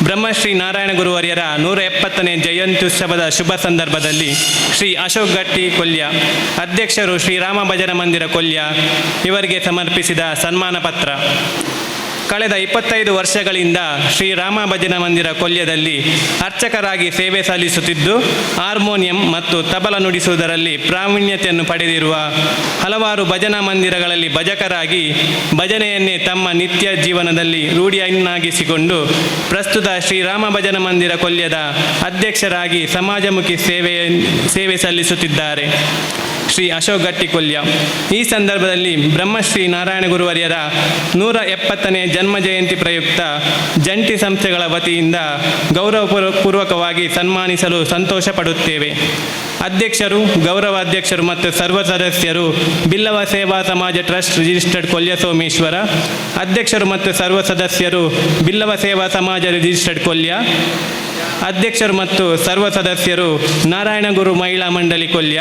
[SPEAKER 8] ಬ್ರಹ್ಮಶ್ರೀ ನಾರಾಯಣ ಗುರುವರಿಯರ 170ನೇ ಜಯಂತ್ಯುತ್ಸವದ ಶುಭ ಸಂದರ್ಭದಲ್ಲಿ ಶ್ರೀ ಅಶೋಕ್ ಗಟ್ಟಿ ಕೊಲ್ಯ ಅಧ್ಯಕ್ಷರು ಶ್ರೀರಾಮ ಭಜನಾ ಮಂದಿರ ಕೊಲ್ಯ ಇವರಿಗೆ ಸಮರ್ಪಿಸಿದ ಸನ್ಮಾನ ಪತ್ರ. ಕಳೆದ 25 ವರ್ಷಗಳಿಂದ ಶ್ರೀರಾಮ ಭಜನಾ ಮಂದಿರ ಕೊಲ್ಯದಲ್ಲಿ ಅರ್ಚಕರಾಗಿ ಸೇವೆ ಸಲ್ಲಿಸುತ್ತಿದ್ದು ಹಾರ್ಮೋನಿಯಂ ಮತ್ತು ತಬಲ ನುಡಿಸುವುದರಲ್ಲಿ ಪ್ರಾವೀಣ್ಯತೆಯನ್ನು ಪಡೆದಿರುವ ಹಲವಾರು ಭಜನಾ ಮಂದಿರಗಳಲ್ಲಿ ಭಜಕರಾಗಿ ಭಜನೆಯನ್ನೇ ತಮ್ಮ ನಿತ್ಯ ಜೀವನದಲ್ಲಿ ರೂಢಿಯನ್ನಾಗಿಸಿಕೊಂಡು ಪ್ರಸ್ತುತ ಶ್ರೀರಾಮ ಭಜನಾ ಮಂದಿರ ಕೊಲ್ಯದ ಅಧ್ಯಕ್ಷರಾಗಿ ಸಮಾಜಮುಖಿ ಸೇವೆ ಸಲ್ಲಿಸುತ್ತಿದ್ದಾರೆ ಶ್ರೀ ಅಶೋಕ್ ಗಟ್ಟಿ ಕೊಲ್ಯ. ಈ ಸಂದರ್ಭದಲ್ಲಿ ಬ್ರಹ್ಮಶ್ರೀ ನಾರಾಯಣ ಗುರುವರಿಯರ 170ನೇ ಜನ್ಮ ಜಯಂತಿ ಪ್ರಯುಕ್ತ ಜಂಟಿ ಸಂಸ್ಥೆಗಳ ವತಿಯಿಂದ ಗೌರವಪೂರ್ವಕವಾಗಿ ಸನ್ಮಾನಿಸಲು ಸಂತೋಷ ಪಡುತ್ತೇವೆ. ಅಧ್ಯಕ್ಷರು, ಗೌರವಾಧ್ಯಕ್ಷರು ಮತ್ತು ಸರ್ವ ಸದಸ್ಯರು ಬಿಲ್ಲವ ಸೇವಾ ಸಮಾಜ ಟ್ರಸ್ಟ್ ರಿಜಿಸ್ಟರ್ಡ್ ಕೊಲ್ಯ ಸೋಮೇಶ್ವರ, ಅಧ್ಯಕ್ಷರು ಮತ್ತು ಸರ್ವ ಸದಸ್ಯರು ಬಿಲ್ಲವ ಸೇವಾ ಸಮಾಜ ರಿಜಿಸ್ಟರ್ಡ್ ಕೊಲ್ಯ, ಅಧ್ಯಕ್ಷರು ಮತ್ತು ಸರ್ವ ಸದಸ್ಯರು ನಾರಾಯಣ ಗುರು ಮಹಿಳಾ ಮಂಡಳಿ ಕೊಲ್ಯ,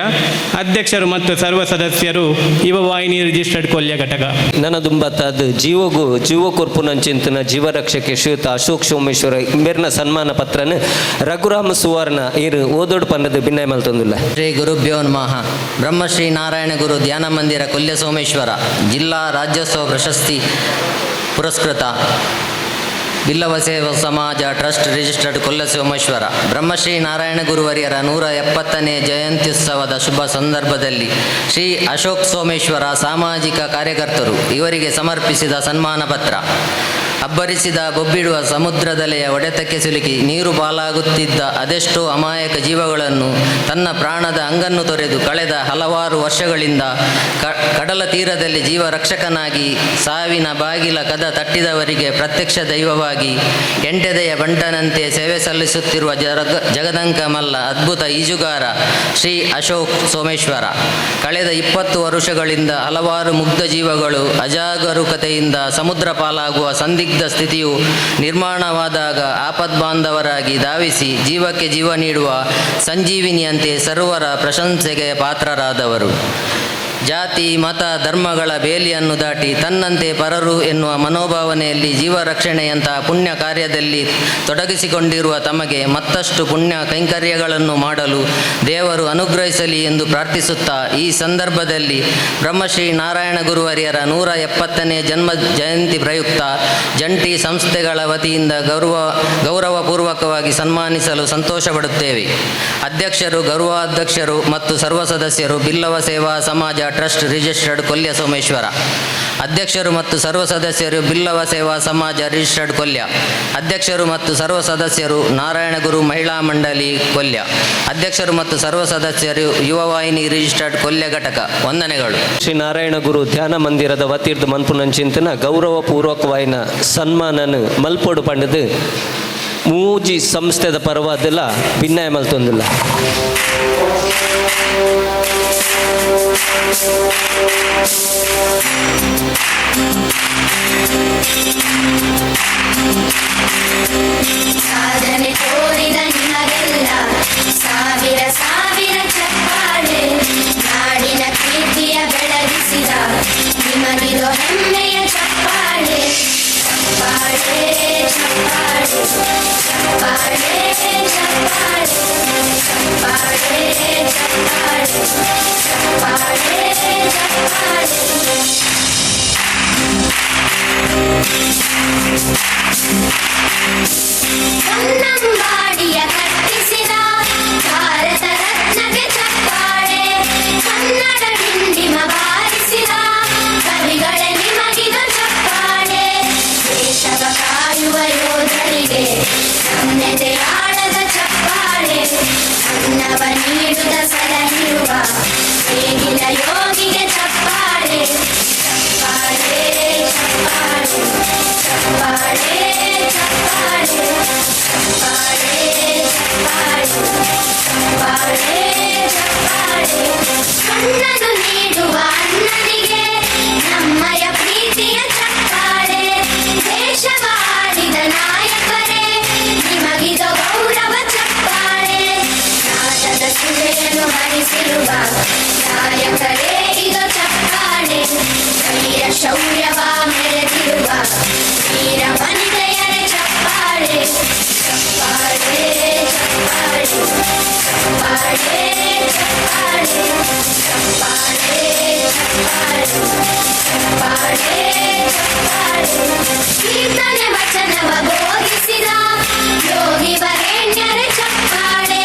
[SPEAKER 8] ಅಧ್ಯಕ್ಷರು ಮತ್ತು ಸರ್ವ ಸದಸ್ಯರು ಯುವವಾಹಿನಿ ರಿಜಿಸ್ಟರ್ಡ್ ಕೊಲ್ಯ ಘಟಕ.
[SPEAKER 1] ನನ್ನ ದುಂಬತ್ತಾದ ಜೀವ ಕೊರ್ಪುನಂಚಿಂತನ ಜೀವರಕ್ಷಕ್ಕೆ ಶ್ರೀಯುತ ಅಶೋಕ್ ಸೋಮೇಶ್ವರ ಮೇರ್ನ ಸನ್ಮಾನ ಪತ್ರನ ರಘುರಾಮ ಸುವರ್ಣ ಇರು ಓದೋಡು ಪನ್ನದ ಭಿನ್ನಯ ಮಲ್ತೊಂದುಲ್ಲ.
[SPEAKER 9] ಶ್ರೀ ಗುರುಭ್ಯೋ ನಮಃ. ಬ್ರಹ್ಮಶ್ರೀ ನಾರಾಯಣ ಗುರು ಧ್ಯಾನ ಮಂದಿರ ಕೊಲ್ಯ ಸೋಮೇಶ್ವರ ಜಿಲ್ಲಾ ರಾಜ್ಯೋತ್ಸವ ಪ್ರಶಸ್ತಿ ಪುರಸ್ಕೃತ ಬಿಲ್ಲವ ಸೇವಾ ಸಮಾಜ ಟ್ರಸ್ಟ್ ರಿಜಿಸ್ಟರ್ಡ್ ಕೊಲ್ಲ ಸೋಮೇಶ್ವರ. ಬ್ರಹ್ಮಶ್ರೀ ನಾರಾಯಣ ಗುರುವರ್ಯರ 170ನೇ ಜಯಂತ್ಯುತ್ಸವದ ಶುಭ ಸಂದರ್ಭದಲ್ಲಿ ಶ್ರೀ ಅಶೋಕ್ ಸೋಮೇಶ್ವರ ಸಾಮಾಜಿಕ ಕಾರ್ಯಕರ್ತರು ಇವರಿಗೆ ಸಮರ್ಪಿಸಿದ ಸನ್ಮಾನ ಪತ್ರ. ಅಬ್ಬರಿಸಿದ ಬೊಬ್ಬಿಡುವ ಸಮುದ್ರದಲೆಯ ಒಡೆತಕ್ಕೆ ಸಿಲುಕಿ ನೀರು ಪಾಲಾಗುತ್ತಿದ್ದ ಅದೆಷ್ಟೋ ಅಮಾಯಕ ಜೀವಗಳನ್ನು ತನ್ನ ಪ್ರಾಣದ ಅಂಗನ್ನು ತೊರೆದು ಕಳೆದ ಹಲವಾರು ವರ್ಷಗಳಿಂದ ಕಡಲ ತೀರದಲ್ಲಿ ಜೀವ ರಕ್ಷಕನಾಗಿ ಸಾವಿನ ಬಾಗಿಲ ಕದ ತಟ್ಟಿದವರಿಗೆ ಪ್ರತ್ಯಕ್ಷ ದೈವವಾಗಿ ಎಂಟೆದೆಯ ಬಂಟನಂತೆ ಸೇವೆ ಸಲ್ಲಿಸುತ್ತಿರುವ ಜಗದಂಕ ಮಲ್ಲ ಅದ್ಭುತ ಈಜುಗಾರ ಶ್ರೀ ಅಶೋಕ್ ಸೋಮೇಶ್ವರ. ಕಳೆದ 20 ವರುಷಗಳಿಂದ ಹಲವಾರು ಮುಗ್ಧ ಜೀವಗಳು ಅಜಾಗರೂಕತೆಯಿಂದ ಸಮುದ್ರ ಪಾಲಾಗುವ ಸಂದಿಗ್ಧ ಸ್ಥಿತಿಯು ನಿರ್ಮಾಣವಾದಾಗ ಆಪದ್ಬಾಂಧವರಾಗಿ ಧಾವಿಸಿ ಜೀವಕ್ಕೆ ಜೀವ ನೀಡುವ ಸಂಜೀವಿನಿಯಂತೆ ಸರ್ವರ ಪ್ರಶಂಸೆಗೆ ಪಾತ್ರರಾದವರು. ಜಾತಿ ಮತ ಧರ್ಮಗಳ ಬೇಲಿಯನ್ನು ದಾಟಿ ತನ್ನಂತೆ ಪರರು ಎನ್ನುವ ಮನೋಭಾವನೆಯಲ್ಲಿ ಜೀವ ರಕ್ಷಣೆಯಂತಹ ಪುಣ್ಯ ಕಾರ್ಯದಲ್ಲಿ ತೊಡಗಿಸಿಕೊಂಡಿರುವ ತಮಗೆ ಮತ್ತಷ್ಟು ಪುಣ್ಯ ಕೈಂಕರ್ಯಗಳನ್ನು ಮಾಡಲು ದೇವರು ಅನುಗ್ರಹಿಸಲಿ ಎಂದು ಪ್ರಾರ್ಥಿಸುತ್ತಾ ಈ ಸಂದರ್ಭದಲ್ಲಿ ಬ್ರಹ್ಮಶ್ರೀ ನಾರಾಯಣ ಗುರುವರ್ಯರ 170ನೇ ಜನ್ಮ ಜಯಂತಿ ಪ್ರಯುಕ್ತ ಜಂಟಿ ಸಂಸ್ಥೆಗಳ ವತಿಯಿಂದ ಗೌರವಪೂರ್ವಕವಾಗಿ ಸನ್ಮಾನಿಸಲು ಸಂತೋಷಪಡುತ್ತೇವೆ. ಅಧ್ಯಕ್ಷರು, ಗೌರವಾಧ್ಯಕ್ಷರು ಮತ್ತು ಸರ್ವ ಸದಸ್ಯರು ಬಿಲ್ಲವ ಸೇವಾ ಸಮಾಜ ಟ್ರಸ್ಟ್ ರಿಜಿಸ್ಟರ್ಡ್ ಕೊಲ್ಯ ಸೋಮೇಶ್ವರ. ಅಧ್ಯಕ್ಷರು ಮತ್ತು ಸರ್ವ ಸದಸ್ಯರು ಬಿಲ್ಲವ ಸೇವಾ ಸಮಾಜ ರಿಜಿಸ್ಟರ್ಡ್ ಕೊಲ್ಯ. ಅಧ್ಯಕ್ಷರು ಮತ್ತು ಸರ್ವ ಸದಸ್ಯರು ನಾರಾಯಣ ಗುರು ಮಹಿಳಾ ಮಂಡಳಿ ಕೊಲ್ಯ. ಅಧ್ಯಕ್ಷರು ಮತ್ತು ಸರ್ವ ಸದಸ್ಯರು ಯುವವಾಹಿನಿ ರಿಜಿಸ್ಟರ್ಡ್ ಕೊಲ್ಯ ಘಟಕ. ವಂದನೆಗಳು.
[SPEAKER 1] ಶ್ರೀ ನಾರಾಯಣ ಗುರು ಧ್ಯಾನ ಮಂದಿರದ ವತಿರ್ದು ಮನ್ಪುನಂಚಿಂತನ ಗೌರವಪೂರ್ವಕವಾಯಿನ ಸನ್ಮಾನನು ಮಲ್ಪೊಡು ಪಂಡದು ಮೂಜಿ ಸಂಸ್ಥೆದ ಪರವಾದಲ್ಲ ಭಿನ್ನಾಯ ಮಲ್ತೊಂದಿಲ್ಲ.
[SPEAKER 10] ಸಾಧನೆ ತೋರಿದ ನಿಮಗೆಲ್ಲ ಸಾವಿರ ಸಾವಿರ ಚಪ್ಪಾಳೆ. ನಾಡಿನ ಕೀರ್ತಿಯ ಬೆಳಗಿಸಿದ ನಿಮಗಿದು ಹೆಮ್ಮೆಯ ಚಪ್ಪಾಳೆ. ಚಪ್ಪಾಳೆ ಚಪ್ಪಾಳೆ ಚಪ್ಪಾಳೆ ಚಪ್ಪಾಳೆ ಚಪ್ಪಾಳೆ ಚಪ್ಪಾಳೆ ಚಪ್ಪಾಳೆ ಚಪ್ಪಾಳೆ. ಕನ್ನಂಬಾಡಿಯ ಕಟ್ಟಿಸಿದ ಭಾರತ ರತ್ನಕ್ಕೆ ಚಪ್ಪಾಳೆ. ಕನ್ನಡ ಡಿಂಡಿಮ ಬಾರಿಸಿದ ಕವಿಗಳೇ ನಿಮಗಿದು ಚಪ್ಪಾಳೆ. ದೇಶವ ಕಾಯುವ ಯೋಧರಿಗೆ ನಮ್ಮೆದೆಯಾಳದ ಚಪ್ಪಾಳೆ. ಅನ್ನವ ನೀಡುದ ಸಲಹಿರುವ ಹೇಗಿನ ಯೋಗಿಗೆ ಚಪ್ಪಾಳೆ. ಚಪ್ಪಾಳೆ ಚಪ್ಪಾಳೆ ಚಪ್ಪಾಳೆ ಚಪ್ಪಾಳೆ ಚಪ್ಪಾಳೆ ಚಪ್ಪಾಳೆ ಚಪ್ಪಾಳೆ. ಕಣ್ಣನು ನೀಡುವ ಅಣ್ಣನಿಗೆ ನಮ್ಮಯ ಪ್ರೀತಿಯ ಚಪ್ಪಾಳೆ. ದೇಶವಾಡಿದ ನಾಯಕರೇ ನಿಮಗಿದು ಗೌರವ ಚಪ್ಪಾಳೆ. ನಾಟದ ಸುಳೆಯನ್ನು ಹರಿಸಿರುವ ನಾಯಕರೇ ಇದು ಚಪ್ಪಾಳೆ. ವೀರ ಶೌರ್ಯವ ಮೆರೆದಿರುವ ವೀರ ವನಿತೆಯರ ಚಪ್ಪಾಳೆ. ಚಪ್ಪಾಳೆ ಚಪ್ಪಾಳೆ ಚಪ್ಪಾಳೆ ಚಪ್ಪಾಳೆ ಚಪ್ಪಾಳೆ ಚಪ್ಪಾಳೆ ಚಪ್ಪಾಳೆ. ಕೀರ್ತನೆ ವಚನವ ಬೋಧಿಸಿದ ಯೋಗಿ ವರೇಣ್ಯರ ಚಪ್ಪಾಳೆ.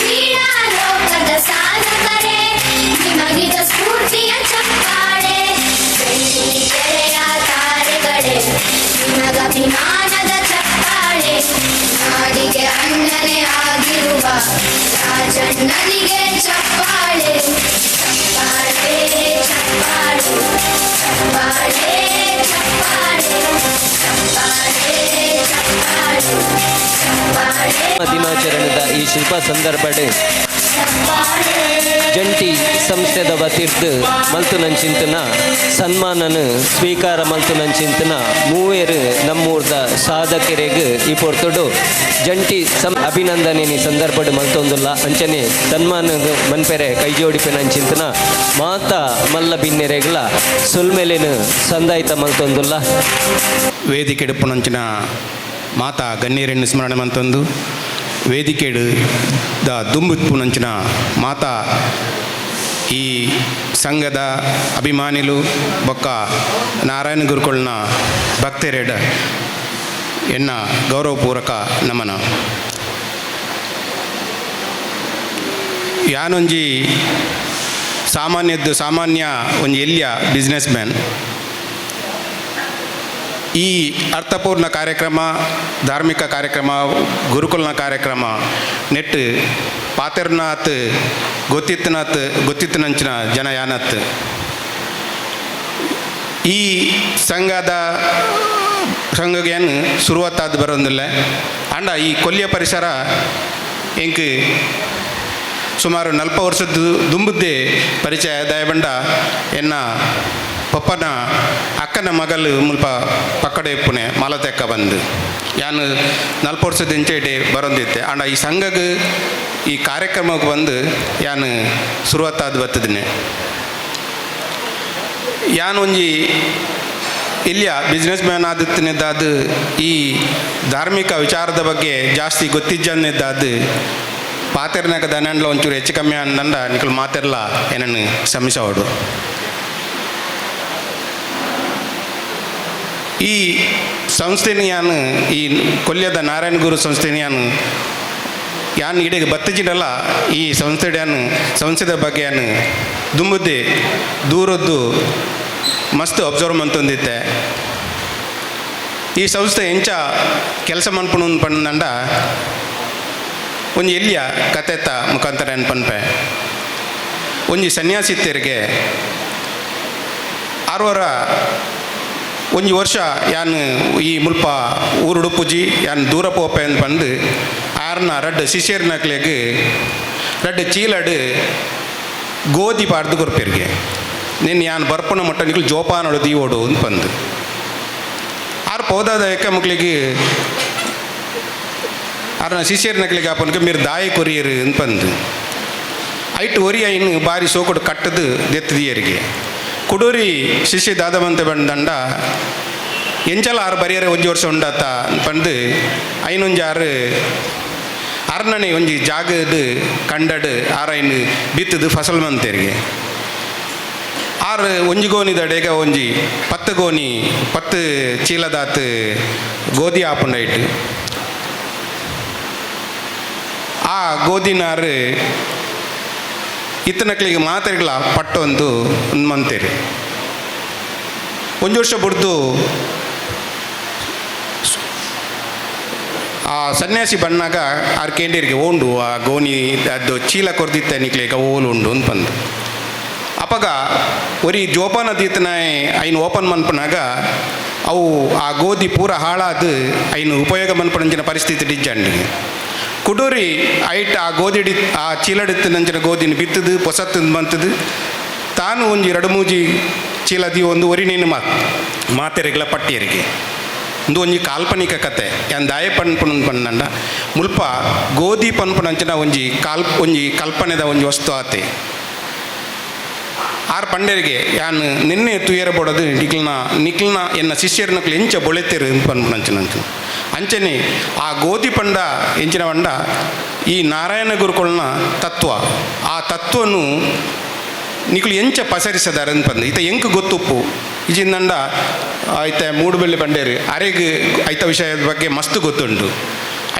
[SPEAKER 10] ಕ್ರೀಡಾ ಲೋಕದ ಸಾಧಕರೇ ನಿಮಗಿದು ಸ್ಫೂರ್ತಿಯ ಚಪ್ಪಾಳೆ. ಬೆಳ್ಳಿ ಕೆರೆಯ ತಾರೆಗಳೇ ನಿಮಗಭಿಮಾನದ ಚಪ್ಪಾಳೆ. ನಾಡಿಗೆ ಅಣ್ಣನೇ ಆಗಿರುವ ರಾಜಣ್ಣನಿಗೆ ಚಪ್ಪಾಳೆ. ಚಪ್ಪಾಳೆ ಚಪ್ಪಾಳೆ ಚಪ್ಪಾಳೆ ಚಪ್ಪಾಳೆ ಚಪ್ಪಾಳೆ ಚಪ್ಪಾಳೆ ಚಪ್ಪಾಳೆ.
[SPEAKER 1] ದಿನಾಚರಣೆದ ಈ ಶುಭ ಸಂದರ್ಭಡ್ ಜಂಟಿ ಸಂಸ್ಥೆದ ವತಿರ್ದು ಮಲ್ತುನಂಚಿಂತನ ಸನ್ಮಾನನು ಸ್ವೀಕಾರ ಮಲ್ತುನಂಚಿಂತನ ಮೂವೇರು ನಮ್ಮೂರ್ದ ಸಾಧಕರಿಗೆ ಈ ಪೊರ್ತುಡು ಜಂಟಿ ಅಭಿನಂದನೆ ಸಂದರ್ಭಡ್ ಮಲ್ತೊಂದುಲ್ಲ. ಅಂಚನೆ ಸನ್ಮಾನ ಮನ್ಪೆರೆ ಕೈಜೋಡಿಪೆನಂಚಿಂತನ ಮಾತಾ ಮಲ್ಲ ಬಿನ್ನೆರೆಗಳ ಸುಲ್ಮೆಲೆನು ಸಂದಾಯಿತ ಮಲ್ತೊಂದುಲ್ಲ.
[SPEAKER 11] ವೇದಿಕೆಡುಪ್ಪುನಂಚಿನ ಮಾತಾ ಗಣ್ಯರನ್ನು ಸ್ಮರಣೆ ಮಂತೊಂದು ವೇದಿಕೆಡು ದ ದುಂಬುತ್ಪುನಂಚಿನ ಮಾತಾ ಈ ಸಂಘದ ಅಭಿಮಾನಿಲು ಬೊಕ್ಕ ನಾರಾಯಣ ಗುರುಕುಲ್ನ ಭಕ್ತರೆಡ ಎನ್ನ ಗೌರವಪೂರ್ವಕ ನಮನ. ಯಾನೊಂಜಿ ಸಾಮಾನ್ಯ ಒಂಜಿ ಎಲ್ಲಿಯ ಬಿಸ್ನೆಸ್ ಮ್ಯಾನ್. ಈ ಅರ್ಥಪೂರ್ಣ ಕಾರ್ಯಕ್ರಮ, ಧಾರ್ಮಿಕ ಕಾರ್ಯಕ್ರಮ, ಗುರುಕುಲನ ಕಾರ್ಯಕ್ರಮ ನೆಟ್ ಪಾತೆರ್ನಾತ್ ಗೊತ್ತಿತ್ತನಂಚಿನ ಜನ ಯಾನತ್. ಈ ಸಂಘಗೇನು ಶುರುವತ್ತಾದ ಬರೋದಿಲ್ಲ. ಅಂಡ ಈ ಕೊಲ್ಲಿಯ ಪರಿಸರ ಎಂಕ್ ಸುಮಾರು 40 ವರ್ಷದ ದುಂಬುದ್ದೆ ಪರಿಚಯ ದಯಬಂಡ ಎನ್ನ ಪಪ್ಪನ ಅಕ್ಕನ ಮಗಲು ಮುಲ್ಪ ಪಕ್ಕಡೆ ಪುಣೆ ಮಲತೆಕ್ಕ ಬಂದು ಯಾನು 40 ವರ್ಷದ ಇಂಚೆಡೆ ಬರೋದಿತ್ತೆ. ಅಂಡ ಈ ಸಂಘಗೆ ಈ ಕಾರ್ಯಕ್ರಮಕ್ಕೆ ಬಂದು ಯಾನು ಶುರುವತ್ತಾದ ಬರ್ತದಿನಿ. ಯಾನು ಒಂಜಿ ಇಲ್ಲಿಯ ಬಿಸ್ನೆಸ್ ಮ್ಯಾನ್ ಆದಿತ್ತನಿದ್ದಾದ ಈ ಧಾರ್ಮಿಕ ವಿಚಾರದ ಬಗ್ಗೆ ಜಾಸ್ತಿ ಗೊತ್ತಿಜ್ಜನ್ನಿದ್ದಾದ ಪಾತೆರ್ನಾಗ ದನಂಡ್ಲ ಒಂಚೂರು ಹೆಚ್ಚು ಕಮ್ಮಿ ಅಂದಂಡ ನಿಖಲ್ ಮಾತೆರ್ಲ ಏನನ್ನು ಶ್ರಮಿಸೋಡು. ಈ ಸಂಸ್ಥೆನ ಯಾನು ಈ ಕೊಲ್ಯದ ನಾರಾಯಣ ಗುರು ಸಂಸ್ಥೆನ ಯಾನು ಇಡೀ ಬತ್ತಜಿನಲ್ಲ ಈ ಸಂಸ್ಥೆದ ಬಗ್ಗೆ ಯಾನು ದುಂಬುದ್ದೆ ದೂರದ್ದು ಮಸ್ತ್ ಅಬ್ಸರ್ವ್ ಮಂತೊಂದಿತ್ತೆ. ಈ ಸಂಸ್ಥೆ ಎಂಚ ಕೆಲಸ ಪಂಡ ಒಂಜಿ ಎಲ್ಲಿಯ ಕತೆತ ಮುಖಾಂತರ ಏನು ಪನ್ಪೆ ಒಂಜಿ ಸನ್ಯಾಸಿತ್ಯರಿಗೆ 6 ಒಂಜಿ ವರ್ಷ ಯಾನು ಈ ಮುಲ್ಪ ಊರುಡುಪುಜಿ ಯಾನು ದೂರ ಪೋಪೆ ಅಂತ ಬಂದು ಆರ್ನ ರಡ್ಡು ಶಿಷ್ಯರ್ನಕ್ಲೆಗ್ ರಡ್ಡು ಚೀಲಡ್ ಗೋಧಿ ಪಾಡ್ದು ಕೊರ್ಪೆರ್ಗೆ ನೀನು ಯಾನು ಬರ್ಪಣ ಮಟ್ಟ ನಿಕ್ಲು ಜೋಪಾನೋಡು ದೀವೋಡು ಅಂತ ಬಂದು ಆರು ಪೌದಾದ ಎಕ್ಕ ಮಕ್ಳಿಗೆ ಆರ್ನ ಶಿಷ್ಯರ್ನಕ್ಲಿಗೆ ಆಪನ್ಗೆ మీరు ದಾಯಿ ಕೊರಿಯರು ಅಂತ ಬಂದು ಐಟು ಒರಿ ಐನು ಬಾರಿ ಸೋಕೊಡು ಕಟ್ಟದು ದೆತ್ತದಿಯರಿಗೆ ಕುಡೂರಿ ಶಿಷ್ಯ ದಾದವಂತೆ ಬಂದಂಡ ಎಂಚಲ 6 ಬರಿಯರೆ ಒಂಜಿ ವರ್ಷ ಉಂಡಾತ ಪಂದು ಐನೊಂಜಿ 6 ಅರ್ನನೆ ಒಂಜಿ ಜಾಗದು ಕಂಡಡು ಆರೈನು ಬಿತ್ತದು ಫಸಲ್ ಮಂತೆರಿಗೆ 6 ಒಂಜಿ ಗೋನಿದ ಡೇಗ ಒಂಜಿ 10 ಗೋನಿ 10 ಚೀಲದಾತ್ ಗೋಧಿ ಆಪುಂಡೈಟ್ ಆ ಗೋಧಿನಾರು ಇತ್ತನಕ್ಲಿಗೆ ಮಾತೆರೆಗಳ ಪಟ್ಟೊಂದು ಮಂತೇರಿ ಒಂಜು ವರ್ಷ ಬಿಡ್ದು ಆ ಸನ್ಯಾಸಿ ಬಣ್ಣಾಗ ಆರು ಕೇಂದ್ರಿಗೆ ಓಂಡು ಆ ಗೋನಿ ಅದು ಚೀಲ ಕೊರ್ದಿತ್ತ ನಿಕ್ಲಿಗ ಓಲು ಉಂಡು ಅಂತ ಬಂದು ಅಪಗ ಒರಿ ಜೋಪಾನ ದೀತನ ಐನು ಓಪನ್ ಮನ್ಪನಾಗ ಅವು ಆ ಗೋಧಿ ಪೂರ ಹಾಳಾದು ಐನು ಉಪಯೋಗ ಮನ್ಪಣಂಚಿನ ಪರಿಸ್ಥಿತಿ ಡಿಜ್ಜಂಡಿಗೆ ಕುಡೂರಿ ಐಟ್ ಆ ಗೋಧಿ ಆ ಚೀಲಡಿತ್ತು ನಂಚಿನ ಗೋಧಿನ ಬಿತ್ತದು ಪೊಸತ್ತು ಬಂತದು ತಾನು ಒಂಜಿ 2-3 ಚೀಲದಿ ಒಂದು ಒರಿನೇನು ಮಾತೆರೆಗಳ ಪಟ್ಟಿಯರಿಗೆ ಒಂದು ಒಂಜಿ ಕಾಲ್ಪನಿಕ ಕತೆ ಯಾನ್ ದಾಯ ಪಂಪಂಡ ಮುಲ್ಪ ಗೋಧಿ ಪನ್ಪನಂಚಿನ ಒಂಜಿ ಕಲ್ಪನೆದ ಒಂಜಿ ವಸ್ತು ಆತೆ ಆರು ಪಂಡರಿಗೆ ಯಾನು ನಿನ್ನೆ ತುಯರ ಬೋಡದು ನಿಕ್ಲನ ಎನ್ನ ಶಿಷ್ಯರ್ನಕ್ಲು ಎಂಚ ಬೊಳೆತೇರು ಪನ್ಪನಂಚಿನಂಚು ಅಂಚನೆ ಆ ಗೋಧಿ ಪಂಡ ಎಂಚಿನ ಪಂಡ ಈ ನಾರಾಯಣ ಗುರುಕುಲನ ತತ್ವ ಆ ತತ್ವನು ನಿಕ್ಲು ಎಂಚ ಪಸರಿಸದಾರೆ ಅಂತ ಬಂದು ಈತ ಎಂಕ್ ಗೊತ್ತುಪ್ಪು ಇಜಿಂದಂಡ ಆಯ್ತ ಮೂಡುಬೆಳ್ಳಿ ಪಂಡೇರು ಅರೆಗೆ ಐತ ವಿಷಯದ ಬಗ್ಗೆ ಮಸ್ತ್ ಗೊತ್ತುಂಟು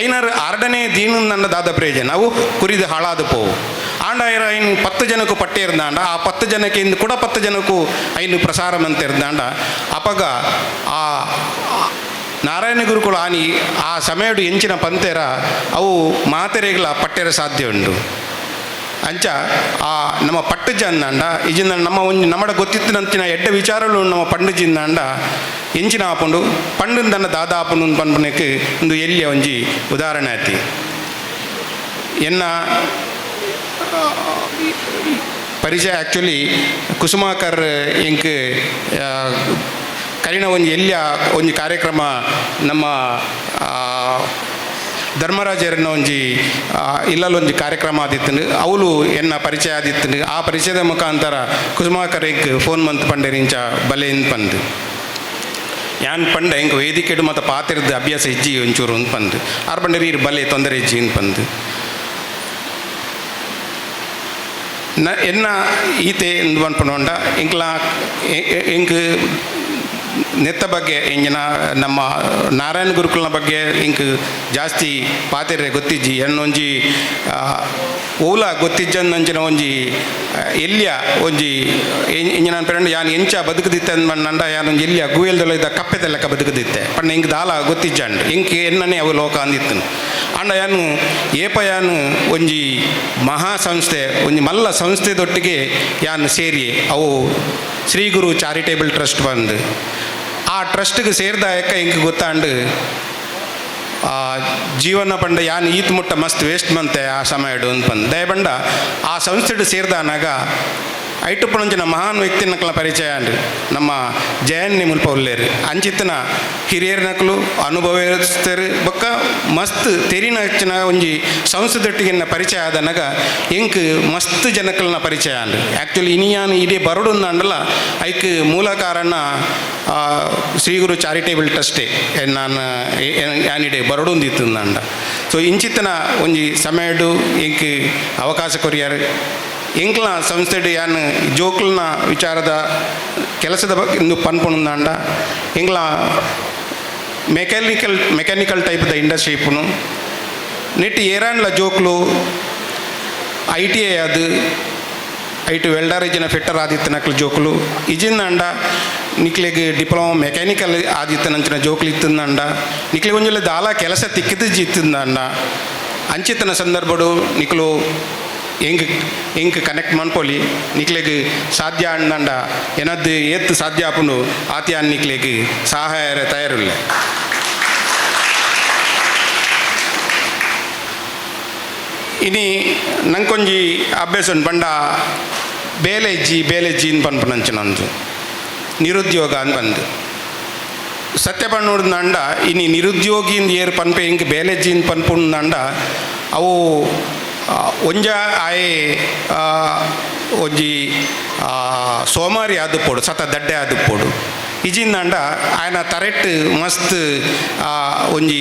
[SPEAKER 11] ಐನಾರು 6ನೇ ದೀನಂದ ದಾದ ಪ್ರಯೋಜನ ಅವು ಕುರಿದು ಹಾಳಾದ ಪೋವು ಆಂಡ ಐನು 10 ಜನಕ್ಕೂ ಪಟ್ಟೆ ಇರ್ದಾಂಡ ಆ 10 ಜನಕ್ಕೆ ಇಂದು ಕೂಡ 10 ಜನಕ್ಕೂ ಐನು ಪ್ರಸಾರ ಅಂತ ಇರ್ದಾಂಡ ಅಪಗ ಆ ನಾರಾಯಣ ಗುರುಕುಲ ಆನಿ ಆ ಸಮಯಡು ಎಂಚಿನ ಪಂತೆರ ಅವು ಮಾತೆರೆಗಳ ಪಟ್ಟೆರ ಸಾಧ್ಯ ಉಂಟು ಅಂಚ ಆ ನಮ್ಮ ಪಟ್ಟಜ್ಜಂದಾಂಡ ಇಜಿಂದ ನಮ್ಮಡ ಗೊತ್ತಿತ್ತಿನಂಚಿನ ಎಡ್ಡ ವಿಚಾರಗಳು ನಮ್ಮ ಪಂಡಜಿಂದಾಂಡ ಎಂಚಿನ ಆಪುಂಡು ಪಂಡಂದನ್ನ ದಾದ ಆಪುಂಡು ಪನ್ಪನಕ್ಕೆ ಒಂದು ಎಲ್ಲಿಯ ಒಂಜಿ ಉದಾಹರಣೆ ಆಯ್ತಿ ಎನ್ನ ಪರಿಚಯ ಆ್ಯಕ್ಚುಲಿ ಕುಸುಮಾಕರ್ ಎಂಕ್ ಕರಿನ ಒಂಜಿ ಎಲ್ಲಿಯ ಒಂಜಿ ಕಾರ್ಯಕ್ರಮ ನಮ್ಮ ಧರ್ಮರಾಜರನ್ನ ಒಂಜಿ ಇಲ್ಲೊಂಜಿ ಕಾರ್ಯಕ್ರಮ ಆದಿತ್ತು ಅವಳು ಎನ್ನ ಪರಿಚಯ ಆದಿತ್ತು ಆ ಪರಿಚಯದ ಮುಖಾಂತರ ಕುಸುಮಾಕರಿಗೆ ಫೋನ್ ಮಂತ್ ಪಂಡರಿಂಚ ಬಲೆಯಿಂದ ಪಂದು ಯಾನ್ ಪಂಡ ಹೆಂಗೆ ವೇದಿಕೆಡು ಮತ್ತು ಪಾತಿರದ ಅಭ್ಯಾಸ ಇಜ್ಜಿ ಒಂಚೂರು ಅಂತ ಪಂದು ಆರು ಪಂಡರಿ ಇರು ಬಲೆ ತೊಂದರೆ ಇಜ್ಜಿ ಅಂತ ಪಂದು ಎನ್ನ ಈತೆ ಎಂದು ಪನ್ಪನೋಂಡ ಇಂಕ್ಲ ಎಂಕ್ ನೆತ್ತ ಬಗ್ಗೆ ಇಂಜಿನ ನಮ್ಮ ನಾರಾಯಣ ಗುರುಕುಲನ ಬಗ್ಗೆ ಇಂಕ್ ಜಾಸ್ತಿ ಪಾತೆರೆ ಗೊತ್ತಿಜ್ಜಿ ಎನ್ನೊಂಜಿ ಓಲ ಗೊತ್ತಿಜ್ಜಂದಂಚಿನ ಒಂಜಿ ಎಲ್ಯ ಒಂಜಿ ಇಂಜಿನ ಪೇರಂಡ ಯಾನ್ ಎಂಚ ಬದುಕದಿತ್ತೆ ಅಂದ ಯಾನೊಂಜಿ ಎಲ್ಯ ಗೂಯಲ್ದೊಳ ಇದ್ದ ಕಪ್ಪೆದ ಲೆಕ್ಕ ಬದುಕದಿತ್ತೆ ಪಂಡ ಇಂಕ್ ದಾಲ ಗೊತ್ತಿಜ್ಜಂಡು ಇಂಕ್ ಎನ್ನನೇ ಅವು ಲೋಕ ಅಂದಿತ್ತನು ಅಂಡ ಯಾನು ಏಪ ಯಾನು ಒಂಜಿ ಮಹಾ ಸಂಸ್ಥೆ ಒಂಜಿ ಮಲ್ಲ ಸಂಸ್ಥೆದೊಟ್ಟಿಗೆ ಯಾನು ಸೇರಿ ಅವು ಶ್ರೀ ಗುರು ಚಾರಿಟೇಬಲ್ ಟ್ರಸ್ಟ್ ಬಂದು ಆ ಟ್ರಸ್ಟ್ಗೆ ಸೇರಿದಾಯಕ ಇಂಕ್ ಗೊತ್ತಾಂಡು ಜೀವನ ಪಂಡ ಯಾನು ಈತ್ ಮುಟ್ಟ ಮಸ್ತ್ ವೇಸ್ಟ್ ಮಂತೆ ಆ ಸಮಯಡು ಅಂತ ಬಂದು ದಯಬಂಡ ಆ ಸಂಸ್ಥೆಡು ಸೇರಿದಾನಾಗ ಐಟುಪ್ಪುಣಂಚಿನ ಮಹಾನ್ ವ್ಯಕ್ತಿನಕ್ಲ ಪರಿಚಯ ಅಂಡು ನಮ್ಮ ಜಯನ್ನಿ ಮುಲ್ಪ ಉಲ್ಲೇರು ಅಂಚಿತ್ತಿನ ಹಿರಿಯರ ನಕಲು ಅನುಭವಿಸ್ತರು ಬೊಕ್ಕ ಮಸ್ತ್ ತೆರಿನ ಹೆಚ್ಚಿನ ಒಂಜಿ ಸಂಸ್ಥೆದೊಟ್ಟಿಗಿನ ಪರಿಚಯ ಆದನಾಗ ಎಂಕ್ ಮಸ್ತ್ ಜನಕ್ಕಲ್ನ ಪರಿಚಯ ಅಂಡು ಆ್ಯಕ್ಚುಲಿ ಇನಿಯಾನು ಇಡೀ ಬರಡು ಅಂಡಲ್ಲ ಐಕ್ ಮೂಲ ಕಾರಣ ಶ್ರೀ ಗುರು ಚಾರಿಟೇಬಲ್ ಟ್ರಸ್ಟೇ ನಾನು ಯಾನಿಡೆ ಬರಡುಂದಿತ್ತು ಅಂಡ ಸೊ ಇಂಚಿತ್ತಿನ ಒಂಜಿ ಸಮಯಡು ಎಂಕ್ ಅವಕಾಶ ಕೊರಿಯಾರು ಎಂಕ್ಲ ಸಂಸ್ಥೆಡು ಯಾನು ಜೋಕ್ಲನ ವಿಚಾರದ ಕೆಲಸದ ಬಗ್ಗೆ ಇಂದು ಪನ್ಪುಣಂದಾಂಡ ಎಂಕ್ಲ ಮೆಕ್ಯಾನಿಕಲ್ ಟೈಪ್ದ ಇಂಡಸ್ಟ್ರಿ ಇಪ್ಪುನು ನೆಟ್ಟು ಏರಾಂಡ್ಲ ಜೋಕ್ಲು ITI ಅದು ಐಟು ವೆಲ್ಡರ್ ಇಜ್ಜಿನ ಫಿಟ್ಟರ್ ಆದಿತ್ತನಕ್ಲ ಜೋಕ್ಲು ಇಜಿಂದಂಡ ನಿಕ್ಲೆಗ್ ಡಿಪ್ಲೊಮಾ ಮೆಕ್ಯಾನಿಕಲ್ ಆದಿತ್ತನಂಚಿನ ಜೋಕ್ಲು ಇತ್ತಂದಂಡ ನಿಕ್ಲೆಗ್ ಒಂಜೊಲ್ಲೆ ದಾಲ ಕೆಲಸ ತಿಕ್ಕಿದ್ದು ಇತ್ತಂದಂಡ ಅಂಚಿತ್ತನ ಸಂದರ್ಭಡು ನಿಕ್ಲು ಎಂಕ್ ಕನೆಕ್ಟ್ ಮನ್ಪೊಲಿ ನಿಕ್ಲೆಗ್ ಸಾಧ್ಯ ಅಂದಂಡ ಏನದ್ದು ಏತ್ ಸಾಧ್ಯ ಆಪುಂಡು ಆತ್ಯಾನ್ ನಿಕ್ಲೆಗ್ ಸಹಾಯ ತಯಾರಿಲ್ಲ ಇನಿ ನಂಕೊಂಜಿ ಅಭ್ಯಾಸ ಉಂಟು ಪಂಡ ಬೇಲೆಜ್ಜಿ ಅಂತ ಪನ್ಪುನಂಚಿನಂದು ನಿರುದ್ಯೋಗ ಅಂತ ಬಂದು ಸತ್ಯ ಪಣ್ಣುಡ್ದಂಡ ಇನಿ ನಿರುದ್ಯೋಗಿಂದ ಏರು ಪನ್ಪೆ ಇಂಕ್ ಬೇಲೆಜ್ಜಿ ಅಂತ ಪನ್ಪುಂದಂಡ ಅವು ಒಂಜ ಆಯೆ ಒಂಜಿ ಸೋಮಾರಿ ಆದುಪ್ಪೋಡು ಸತ ದಡ್ಡೆ ಆದುಪ್ಪೋಡು ಇಜಿಂದಂಡ ಆಯನ ತರೆಟ್ ಮಸ್ತ್ ಒಂಜಿ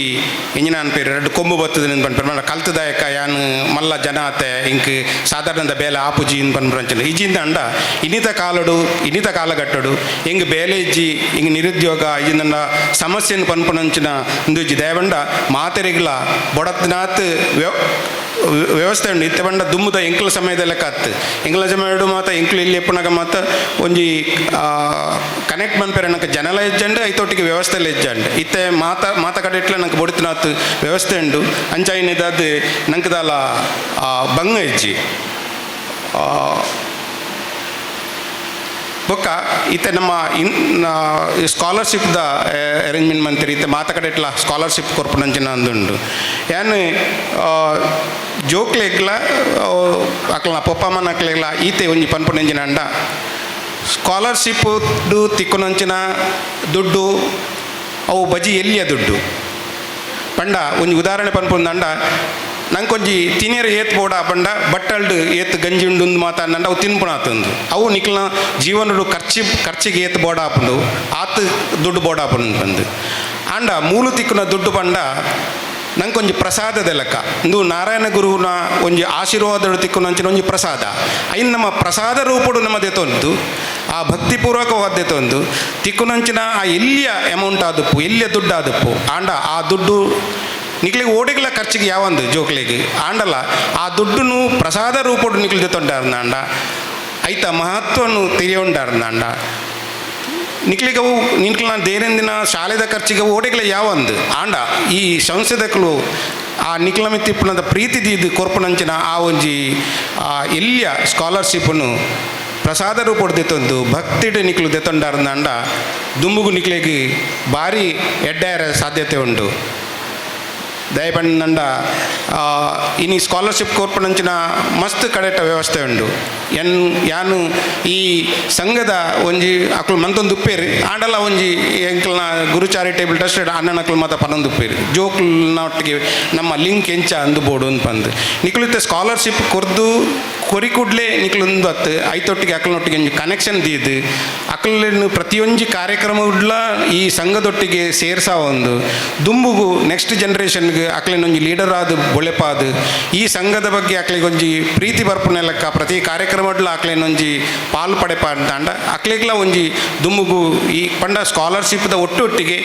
[SPEAKER 11] ಎಂಜಿನ ಪೇರು ಎರಡು ಕೊಂಬು ಬತ್ತದ ಪನ್ಪೇರು ಕಲ್ತದಾಯಕ ಯಾನು ಮಲ್ಲ ಜನ ಆತೆ ಇಂಕ್ ಸಾಧಾರಣದ ಬೇಲೆ ಆಪುಜಿ ಅಂತ ಪನ್ಪಂಚನ ಇಜಿಂದಂಡ ಇನ್ನಿತ ಕಾಲಘಟ್ಟಡು ಹಿಂಗೆ ಬೇಲೆ ಇಜ್ಜಿ ಹಿಂಗೆ ನಿರುದ್ಯೋಗ ಇಜಿಂದ ಸಮಸ್ಯೆಯನ್ನು ಪನ್ಪುನಂಚಿನ ಇಂದುಜಿ ದಯವಂಡ ಮಾತೆರೆಗ್ಲ ಬೊಡತ್ನಾತ್ ವ್ಯವಸ್ಥೆ ಉಂಡು ಇತ್ತೆ ಬಂಡ ದುಮ್ಮದ ಎಂಕ್ಲ ಸಮಯದಲ್ಲ ಕತ್ತು ಎಂಕ್ಲ ಸಮಯಡು ಮಾತ ಎಂಕ್ಲು ಇಲ್ಲಿ ಎಪ್ಪುನಾಗ ಮಾತ ಒಂಜಿ ಕನೆಕ್ಟ್ ಮನ್ಪೇರೆ ನಂಗೆ ಜನಲ ಹೆಜ್ಜಂಡು ಐತೊಟ್ಟಿಗೆ ವ್ಯವಸ್ಥೆಲ್ಲ ಹೆಜ್ಜಂಡು ಇತ್ತೆ ಮಾತ ಕಡೆ ಇಟ್ಲ ನಂಗೆ ಬೊಡಿತಿನಾತ್ ವ್ಯವಸ್ಥೆ ಉಂಡು ಅಂಚಾಯಿನದಾದ ನಂಗೆ ದಾಲ ಬಂಗ ಹೆಜ್ಜಿ ಬೊಕ್ಕ ಇತ್ತೆ ನಮ್ಮ ಸ್ಕಾಲರ್ಶಿಪ್ದ ಅರೇಂಜ್ಮೆಂಟ್ ಮಂತ್ರಿ ಇತ್ತೆ ಮಾತ ಕಡೆ ಇಟ್ಲ ಸ್ಕಾಲರ್ಶಿಪ್ ಕೊರ್ಪುನಂಚಿನ ಅಂದುಂಡು ಯಾನು ಜೋಕ್ಲೆಗ್ಲ ಅಕ್ಲನ ಪೊಪ್ಪಮ್ಮನ ಅಕ್ಲೆಗ್ಲ ಈತೆ ಒಂಜಿ ಪನ್ಪುನಂಚಿನ ಅಂಡ ಸ್ಕಾಲರ್ಶಿಪ್ ತಿಕ್ಕುನಂಚಿನ ದುಡ್ಡು ಅವು ಬಜಿ ಎಲ್ಲಿಯ ದುಡ್ಡು ಪಂಡ ಒಂಜಿ ಉದಾಹರಣೆ ಪನ್ಪುಂದಂಡ ನಂಕೊಂಜಿ ತಿನಿಯರು ಏತ್ ಬೋಡ ಪಂಡ ಬಟ್ಟಲ್ಡು ಏತ್ ಗಂಜಿ ಉಂಡು ಮಾತಾಡ ಅವು ತಿನ್ಪುಣಾತಂದು ಅವು ನಿಕ್ಲನ ಜೀವನಡು ಖರ್ಚಿಗೆ ಏತ್ ಬೋಡ ಹಾಪುಂಡು ಆತ್ ದುಡ್ಡು ಬೋಡ ಹಾಪುಂಡು ಬಂದು ಆಂಡ ಮೂಲು ತಿಕ್ಕುನ ದುಡ್ಡು ಪಂಡ ನಂಗೊಂಜಿ ಪ್ರಸಾದದ ಲೆಕ್ಕ ಇಂದು ನಾರಾಯಣ ಗುರುವಿನ ಒಂಜಿ ಆಶೀರ್ವಾದ ತಿಕ್ಕುನಂಚಿನ ಒಂಜಿ ಪ್ರಸಾದ ಐನ್ ನಮ್ಮ ಪ್ರಸಾದ ರೂಪಡು ನಮ್ಮದೇ ತೊಂದು ಆ ಭಕ್ತಿಪೂರ್ವಕವಾದ್ದೆ ತೊಂದು ತಿಕ್ಕುನಂಚಿನ ಆ ಎಲ್ಲಿಯ ಅಮೌಂಟ್ ಆದಪ್ಪು ಎಲ್ಲಿಯ ದುಡ್ಡು ಆದಪ್ಪು ಆಂಡ ಆ ದುಡ್ಡು ನಿಕ್ಲಿಗೆ ಓಡಿಗಳ ಖರ್ಚಿಗೆ ಯಾವಂದು ಜೋಕ್ಲಿಗೆ ಆಂಡಲ್ಲ ಆ ದುಡ್ಡುನು ಪ್ರಸಾದ ರೂಪಡು ನಿಕ್ಲಿಗೆ ತೊಂಡಾರ್ನಾಂಡ ಐತ ಮಹತ್ವನು ತಿಳಿಯೊಂಡಾರ್ನಾಂಡ ನಿಕ್ಲಿಗವು ನಿಕ್ಲ ದೈನಂದಿನ ಶಾಲೆದ ಖರ್ಚಿಗೆ ಓಡಿಗಳ ಯಾವಂದು ಆಂಡ ಈ ಸಂಸ್ಥೆದಕ್ಕಲು ಆ ನಿಕ್ಲ ಮಿತ್ತಿಪ್ಪುನದ ಪ್ರೀತಿ ದೀದು ಕೊರ್ಪುನಂಚಿನ ಆ ಒಂಜಿ ಎಲ್ಲಿಯ ಸ್ಕಾಲರ್ಶಿಪ್ಪನ್ನು ಪ್ರಸಾದ ರೂಪಡು ದೆತ್ತೊಂದು ಭಕ್ತಿಡು ನಿಕ್ಲು ದೆತ್ತೊಂಡಾರ್ನಾಂಡ ದುಂಬುಗು ನಿಕ್ಲಿಗೆ ಭಾರಿ ಎಡ್ಡಾಯರ ಸಾಧ್ಯತೆ ಉಂಟು ದಯಪಂಡ ಇನಿ ಸ್ಕಾಲರ್ಶಿಪ್ ಕೊರ್ಪುನಂಚಿನ ಮಸ್ತ್ ಕಡೆಟ ವ್ಯವಸ್ಥೆ ಉಂಡು ಯಾನು ಈ ಸಂಘದ ಒಂಜಿ ಅಕ್ಲು ಮಂತೊಂದು ಉಪ್ಪೇರಿ ಆಂಡಲ ಒಂಜಿ ಎಂಕ್ಲನ ಗುರು ಚಾರಿಟೇಬಲ್ ಟ್ರಸ್ಟ್ ಅಣ್ಣನಕ್ಲು ಮಾತ ಪನ್ನೊಂದು ಉಪ್ಪೇರಿ ಜೋಕ್ಲನ ಒಟ್ಟಿಗೆ ನಮ್ಮ ಲಿಂಕ್ ಎಂಚ ಅಂದುಬೋಡು ಅಂತ ಬಂದು ನಿಕ್ಲಿತ್ತೆ ಸ್ಕಾಲರ್ಶಿಪ್ ಕೊರಿಕುಡ್ಲೆ ನಿಕ್ಲೊಂದು ಹತ್ತು ಐತೊಟ್ಟಿಗೆ ಅಕ್ಲನೊಟ್ಟಿಗೆ ಒಂಜಿ ಕನೆಕ್ಷನ್ ದೀದು ಅಕ್ಲನ್ನು ಪ್ರತಿಯೊಂಜಿ ಕಾರ್ಯಕ್ರಮ ಉಡ್ಲ ಈ ಸಂಘದೊಟ್ಟಿಗೆ ಸೇರ್ಸ ಒಂದು ದುಂಬುಗು ನೆಕ್ಸ್ಟ್ ಜನ್ರೇಷನ್ಗೆ ಭವಿಷ್ಯಗ್ ಅಕ್ಲೆನೊಂಜಿ ಲೀಡರ್ ಆದ ಬೊಳೆಪಾದು ಈ ಸಂಘದ ಬಗ್ಗೆ ಅಕ್ಲೆಗೊಂಜಿ ಪ್ರೀತಿ ಬರ್ಪುನ ಲೆಕ್ಕ ಪ್ರತಿ ಕಾರ್ಯಕ್ರಮಡ್ಲ ಅಕ್ಲೆನೊಂಜಿ ಪಾಲು ಪಡೆಪ ಅಂಡ ಅಕ್ಲೆಗ್ಲ ಒಂಜಿ ದುಮ್ಮುಗು ಈ ಪಂಡ ಸ್ಕಾಲರ್ಶಿಪ್ದ ಒಟ್ಟೊಟ್ಟಿಗೆ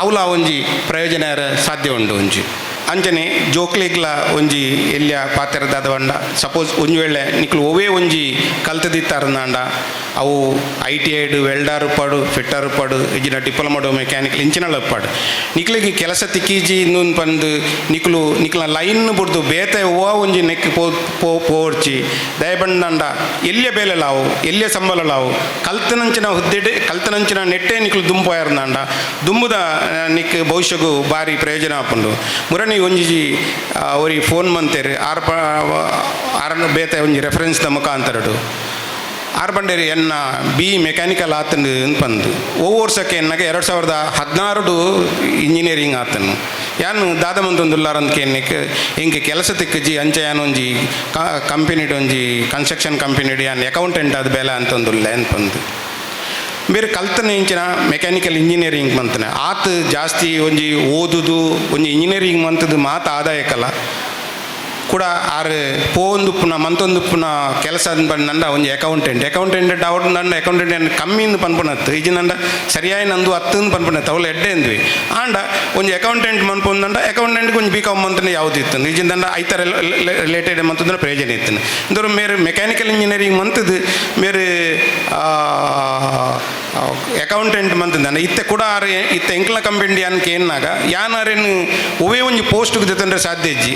[SPEAKER 11] ಅವಲ ಒಂಜಿ ಪ್ರಯೋಜನ ಸಾಧ್ಯ ಉಂಡು ಒಂಜಿ ಅಂಚನೆ ಜೋಕ್ಲೆಗ್ಲ ಒಂಜಿ ಎಲ್ಲಿಯ ಪಾತ್ರದ ಬಂಡ ಸಪೋಸ್ ಒಂಜಿ ವೇಳೆ ನಿಕ್ಲು ಒವೇ ಒಂಜಿ ಕಲ್ತದಿತ್ತಾರಂದಾಂಡ ಅವು ITI ವೆಲ್ಡರ್ ಉಪ್ಪಾಡು ಫಿಟ್ಟರ್ ಉಪ್ಪಾಡು ಇಜಿನ ಡಿಪ್ಲೊಮಾಡು ಮೆಕ್ಯಾನಿಕಲ್ ಇಂಚಿನಲ್ ಉಪ್ಪಾಡು ನಿಕ್ಲಿಗೆ ಕೆಲಸ ತಿಕ್ಕಿಜಿ ಇನ್ನೊಂದು ಬಂದು ನಿಕ್ಲ ಲೈನ್ ಬಿಡ್ದು ಬೇತೆ ಓ ಒಂಜಿ ನೆಕ್ ಪೋಡ್ಚಿ ದಯಬಂಡ ಎಲ್ಲಿಯ ಬೇಲೆಲಾವು ಎಲ್ಲಿಯ ಸಂಬಳಲಾವು ಕಲ್ತನಂಚಿನ ಹುದ್ದೆಡೆ ಕಲ್ತನಂಚಿನ ನೆಟ್ಟೆ ನಿಕ್ಲು ದುಂಪೋಯರ್ದಾಂಡ ದುಂಬುದ ನಿಕ್ ಭವಿಷ್ಯಗೂ ಭಾರಿ ಪ್ರಯೋಜನ ಹಾಕೊಂಡು ಮುರಣಿ ಒಂಜಿ ಅವ್ರಿಗೆ ಫೋನ್ ಮಂತೇರಿ ಆರನ್ನು ಬೇತೆ ಒಂಜಿ ರೆಫರೆನ್ಸ್ದ ಮುಖಾಂತರಡು ಆರು ಬಂಡೇರಿ ಎನ್ನ BE ಮೆಕ್ಯಾನಿಕಲ್ ಆತನು ಪಂದು ಓ ವರ್ಷಕ್ಕೆ ಎನ್ನಾಗ 2016 ಇಂಜಿನಿಯರಿಂಗ್ ಆತನು ಯಾನು ದಾದಮಂತೊಂದುಲ್ಲಾರಂದ್ಕೆ ಎಂಗೆ ಕೆಲಸ ತಿಕ್ಕಜಿ ಅಂಚೆ ಯಾನೊಂಜಿ ಕಂಪನಿಡ್ ಒಂಜಿ ಕನ್ಸ್ಟ್ರಕ್ಷನ್ ಕಂಪನಿಡ್ ಯಾನ್ ಅಕೌಂಟೆಂಟ್ ಆದ ಬೇಲೆ ಅಂತೊಂದುಲ್ಲ ಅನ್ಪಂದು ಬೇರೆ ಕಲ್ತನ ಇಂಚಿನ ಮೆಕ್ಯಾನಿಕಲ್ ಇಂಜಿನಿಯರಿಂಗ್ ಮಂತನೆ ಆತ ಜಾಸ್ತಿ ಒಂಜಿ ಓದುದು ಒಂಜಿ ಇಂಜಿನಿಯರಿಂಗ್ ಮಂತದ್ದು ಮಾತು ಆದಾಯಕ್ಕಲ್ಲ ಕೂಡ ಆರು ಪೋಂದುಪ್ಪುನ ಮಂತೊಂದುಪ್ಪುನ ಕೆಲಸ ಬಂದಂಡ ಒಂಜಿ ಅಕೌಂಟೆಂಟ್ ಅವ್ರು ನಂಡ ಅಕೌಂಟೆಂಟ್ ಕಮ್ಮಿಂದು ಪನ್ಪುನತ್ತು ಈಜಿ ನಂಡ ಸರಿಯಾಗಿ ನಂದು 10 ಪನ್ಪುನತ್ತು ಅವಳು ಎಡ್ಡೆ ಅಂದ್ವಿ ಆಂಡ ಒಂಜಿ ಅಕೌಂಟೆಂಟ್ ಮನ್ಪೊಂದಂಡ ಅಕೌಂಟೆಂಟ್ಗೆ ಒಂಜಿ BCom ಮಂತನೆ ಯಾವ್ದು ಇತ್ತು ಈಜಿಂದಂಡ ಐತರ ರಿಲೇಟೆಡ್ ಮಂತಂದ್ರೆ ಪ್ರಯೋಜನ ಇತ್ತು ಇಂದವ್ರು ಮೇರೆ ಮೆಕ್ಯಾನಿಕಲ್ ಇಂಜಿನಿಯರಿಂಗ್ ಮಂತದ್ದು ಮೇರೆ ಅಕೌಂಟೆಂಟ್ ಮಂತಂದ ಇತ್ತೆ ಕೂಡ ಆರು ಇತ್ತೆ ಎಂಕ್ಲ ಕಂಪನಿ ಅನ್ಕೆ ಏನಾಗ ಯಾನಾರೇನು ಒವೇ ಒಂಜಿ ಪೋಸ್ಟ್ಗೆ ಜೊತೆ ಸಾಧ್ಯ ಇಜ್ಜಿ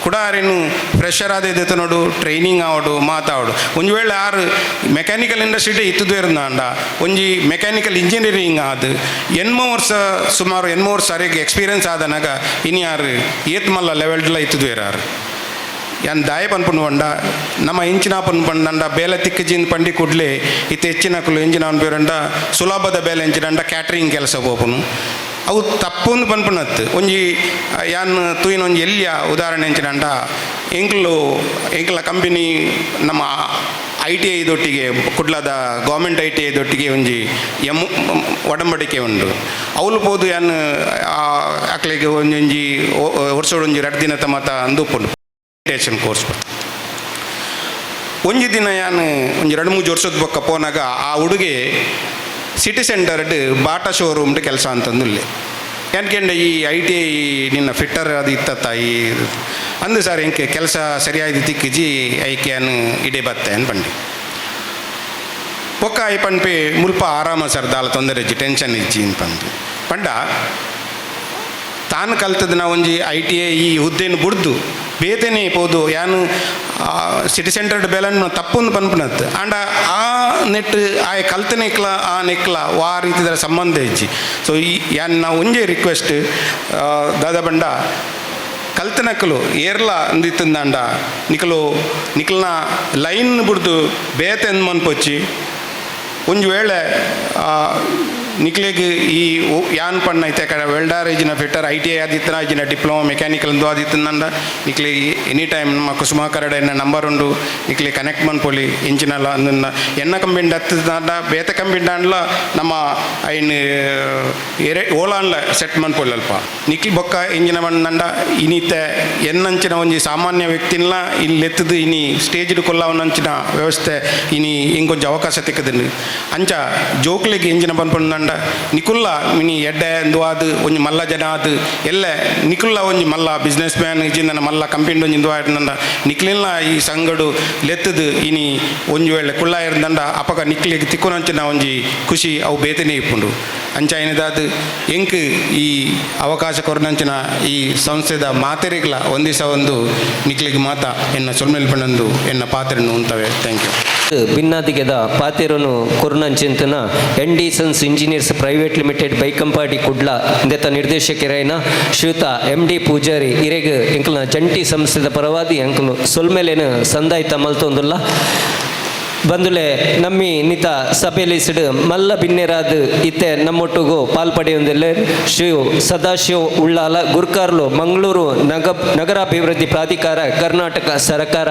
[SPEAKER 11] ಕೂಡ ಆರೇನು ಫ್ರೆಷರ್ ಆದ ನೋಡು ಟ್ರೈನಿಂಗ್ ಆವಡು ಮಾತಾವಡು ಒಂಜಿ ವೇಳೆ ಆರು ಮೆಕ್ಯಾನಿಕಲ್ ಇಂಡಸ್ಟ್ರಿ ಇತ್ತದು ಇರಂದಾಂಡ ಒಂಜಿ ಮೆಕ್ಯಾನಿಕಲ್ ಇಂಜಿನಿಯರಿಂಗ್ ಆದ ಸುಮಾರು 8 ವರ್ಷ ಅರೆಗೆ ಎಕ್ಸ್ಪೀರಿಯನ್ಸ್ ಆದನಾಗ ಇನ್ನು ಯಾರು ಏತ್ ಮಲ್ಲ ಲೆವೆಲ್ಡ್ಲ ಇತ್ತದು ಇರಾರು ಯಾನ್ ದಾಯ ಪನ್ಪುಂಡು ಬಂಡ ನಮ್ಮ ಇಂಚಿನ ಪನ್ಪಂಡ ಬೇಲೆ ತಿಕ್ಕಜಿಂದ ಪಂಡಿ ಕೂಡಲೇ ಇತ್ತು ಹೆಚ್ಚಿನಕಲು ಇಂಜಿನ ಬೇರಂಡ ಸುಲಭದ ಬೇಲೆ ಇಂಚಿನಂಡ ಕ್ಯಾಟ್ರಿಂಗ್ ಕೆಲಸ ಹೋಪುನು ಅವು ತಪ್ಪೊಂದು ಪನ್ಪುನತ್ತು ಒಂಜಿ ಯಾನ್ ತೂಯಿನ ಒಂಜಿ ಎಲ್ಲಿಯ ಉದಾಹರಣೆ ಇಂಚಿನಂಡ ಎಂಕ್ಲ ಕಂಪನಿ ನಮ್ಮ ITI ದೊಟ್ಟಿಗೆ ಕುಡ್ಲದ ಗೌರ್ಮೆಂಟ್ ITI ದೊಟ್ಟಿಗೆ ಒಂಜಿ ಒಡಂಬಡಿಕೆ ಉಂಡು ಅವಳು ಪೋದು ಯಾನ್ ಅಕ್ಲಿಗೆ ಒಂಜೊಂಜಿ ವರ್ಷೋಡೊಂಜಿ 2 ದಿನ ತಮತ ಅಂದುಪುಂಡು ಮೆಡಿಟೇಷನ್ ಕೋರ್ಸ್ ಒಂಜಿ ದಿನ ಯಾನ್ ಒಂಜಿ 2-3 ವರ್ಷದ ಬೊಕ್ಕ ಪೋನಾಗ ಆ ಹುಡುಗೆ ಸಿಟಿ ಸೆಂಟರ್ಡ್ ಬಾಟಾ ಶೋರೂಮ್ಡ್ ಕೆಲಸ ಅಂತಂದುಲ್ಲೆ ಯಾಕೆಂದ್ರೆ ಈ ITI ನಿನ್ನ ಫಿಟ್ಟರ್ ಅದು ಇತ್ತ ಈ ಅಂದು ಸರ್ ಎಂಕೆ ಕೆಲಸ ಸರಿಯಾಗಿ ತಿಕ್ಕಿಜಿ ಐಕ್ಯಾನು ಇಡೇ ಬತ್ತೆ ಅನ್ಪಂಡಿ ಒಕ್ಕ ಐ ಪನ್ಪೆ ಮುಲ್ಪ ಆರಾಮ ಸರ್ ದಾಲ ತೊಂದರೆ ಇಜ್ಜಿ ಟೆನ್ಷನ್ ಇಜ್ಜಿ ಅನ್ಪಂದು ಪಂಡ ತಾನು ಕಲ್ತದ ಒಂಜಿ ITI ಈ ಹುದ್ದೆಯನ್ನು ಬುಡ್ದು ಬೇತೆನೇ ಪೋದು ಯಾನು ಸಿಟಿ ಸೆಂಟರ್ಡ್ ಬೆಲನ್ನು ತಪ್ಪೊಂದು ಪನ್ಪುನತ್ತು ಆಂಡ ಆ ನೆಟ್ ಆ ಕಲ್ತನೆಕ್ಲ ಆ ನೆಕ್ಲ ವಾ ರೀತಿದ ಸಂಬಂಧ ಇಜ್ಜಿ ಸೊ ಈ ಯಾನ್ ನಾವು ಒಂಜೇ ರಿಕ್ವೆಸ್ಟ್ ದಾದ ಬಂಡ ಕಲ್ತನಕ್ಕಲು ಏರ್ಲ ಅಂದಿತ್ತಂದಾಂಡ ನಿಕ್ಲನ ಲೈನ್ ಬಿಡ್ದು ಬೇತೆ ಅಂದ್ ಮನ್ಪೊಚ್ಚಿ ಒಂಜಿ ವೇಳೆ ನಿಕ್ಲೆಗ್ ಈ ಯಾನ್ ಪಣ್ಣ ಐತೆ ಕಡೆ ವೆಲ್ಡರ್ ಇಜಿನ ಫಿಟ್ಟರ್ ITI ಆದಿತ್ತನ ಇಜಿನ ಡಿಪ್ಲೊಮಾ ಮೆಕ್ಯಾನಿಕಲ್ ಅಂದು ಆದಿತ್ತಂದ ನಿಕ್ಲೆಗ್ ಎನಿ ಟೈಮ್ ನಮ್ಮ ಕುಸುಮಾಕರಡ ಎನ್ನ ನಂಬರ್ ಉಂಡು ನಿಕ್ಲೆ ಕನೆಕ್ಟ್ ಮನ್ಪೊಲಿ ಇಂಚಿನಲ್ಲ ಅಂದ ಎನ್ನ ಕಂಬಿಂಡ್ ಹತ್ತದ ಬೇತೆ ಕಂಬಿಂಡ ಅಂಡ್ಲ ನಮ್ಮ ಐನ್ ಓಲಾನ್ಲ ಸೆಟ್ ಮನ್ಪೊಲಿ ಅಲ್ಪ ನಿಕ್ಲಿ ಬೊಕ್ಕ ಇಂಜಿನ ಬಂದಂಡ ಇನಿತ್ತೆ ಎನ್ನಂಚಿನ ಒಂಜಿ ಸಾಮಾನ್ಯ ವ್ಯಕ್ತಿನ್ಲ ಇಲ್ಲಿ ಎತ್ತದು ಇನಿ ಸ್ಟೇಜ್ಡ್ ಕೊಲ್ಲವನಂಚಿನ ವ್ಯವಸ್ಥೆ ಇನಿ ಇಂಕೊಂಚ ಅವಕಾಶ ತಿಕ್ಕದಲ್ಲಿ ಅಂಚ ಜೋಕ್ಲೆಗ್ ಇಂಜಿನ ಬಂದ್ಪಂಡ ನಿಕುಲ್ಲ ಮಿನಿ ಎಡ್ಡೆ ಅಂದುವಾದು ಒಂಜಿ ಮಲ್ಲ ಜನ ಅದು ಎಲ್ಲ ನಿಕುಲ್ಲ ಒಂಜಿ ಮಲ್ಲ ಬಿಸ್ನೆಸ್ ಮ್ಯಾನ್ ಇಜಿಂದ ಮಲ್ಲ ಕಂಪನಿ ಒಂಜಿ ಇಂದುವಾಡ್ನಂದ ನಿಕ್ಲಿಲ್ಲ ಈ ಸಂಗಡು ಲೆತ್ತದು ಇನಿ ಒಂಜಿ ವೇಳೆ ಕುಳ್ಳ ಇರಂದಂಡ ಅಪಗ ನಿಕ್ಲಿಗೆ ತಿಕ್ಕುನಂಚಿನ ಒಂಜಿ ಖುಷಿ ಅವು ಬೇತನೇ ಇಪ್ಪುಂಡು ಅಂಚ ಏನಿದಾದು ಎಂಕ್ ಈ ಅವಕಾಶ ಕೊರನಂಚಿನ ಈ ಸಂಸ್ಥೆದ ಮಾತೆರಿಗ್ಲ ಒಂದಿಸ ಒಂದು ನಿಕ್ಲಿಗೆ ಮಾತ ಎನ್ನ ಸೊಲ್ಮೆಲ್ಪಣ್ಣಂದು ಎನ್ನ ಪಾತ್ರೆಯನ್ನು ಉಂತವೆ. Thank you.
[SPEAKER 1] ಭಿನ್ನಾದಿಗೆದ ಪಾತೆರನು ಕೊರ್ನಂಚಿಂತನ ND sons engineers private limited Baikampady Kudla ಇಂದೆತ ನಿರ್ದೇಶಕರೈನ ಶ್ರೀಯುತ MD ಪೂಜಾರಿ ಇರೆಗ್ ಎಂಕಲ್ನ ಜಂಟಿ ಸಂಸ್ಥೆದ ಪರವಾದಿ ಎಂಕಲು ಸೊಲ್ಮೆಲೆನ ಸಂದಾಯಿತ ಮಲ್ತೊಂದುಲ್ಲ ಬಂದುಲೆ ನಮ್ಮಿ ನಿತ ಸಭೆಯಲ್ಲಿ ಸಿಡು ಮಲ್ಲ ಬಿನ್ನೆರಾದ ಇತ್ತೆ ನಮ್ಮೊಟ್ಟಿಗೂ ಪಾಲ್ಪಡೆಯೊಂದಿಲ್ಲ ಶ್ರೀ ಸದಾಶಿವ ಉಳ್ಳಾಲ ಗುರ್ಕಾರ್ಲು ಮಂಗಳೂರು ನಗರಾಭಿವೃದ್ಧಿ ಪ್ರಾಧಿಕಾರ ಕರ್ನಾಟಕ ಸರ್ಕಾರ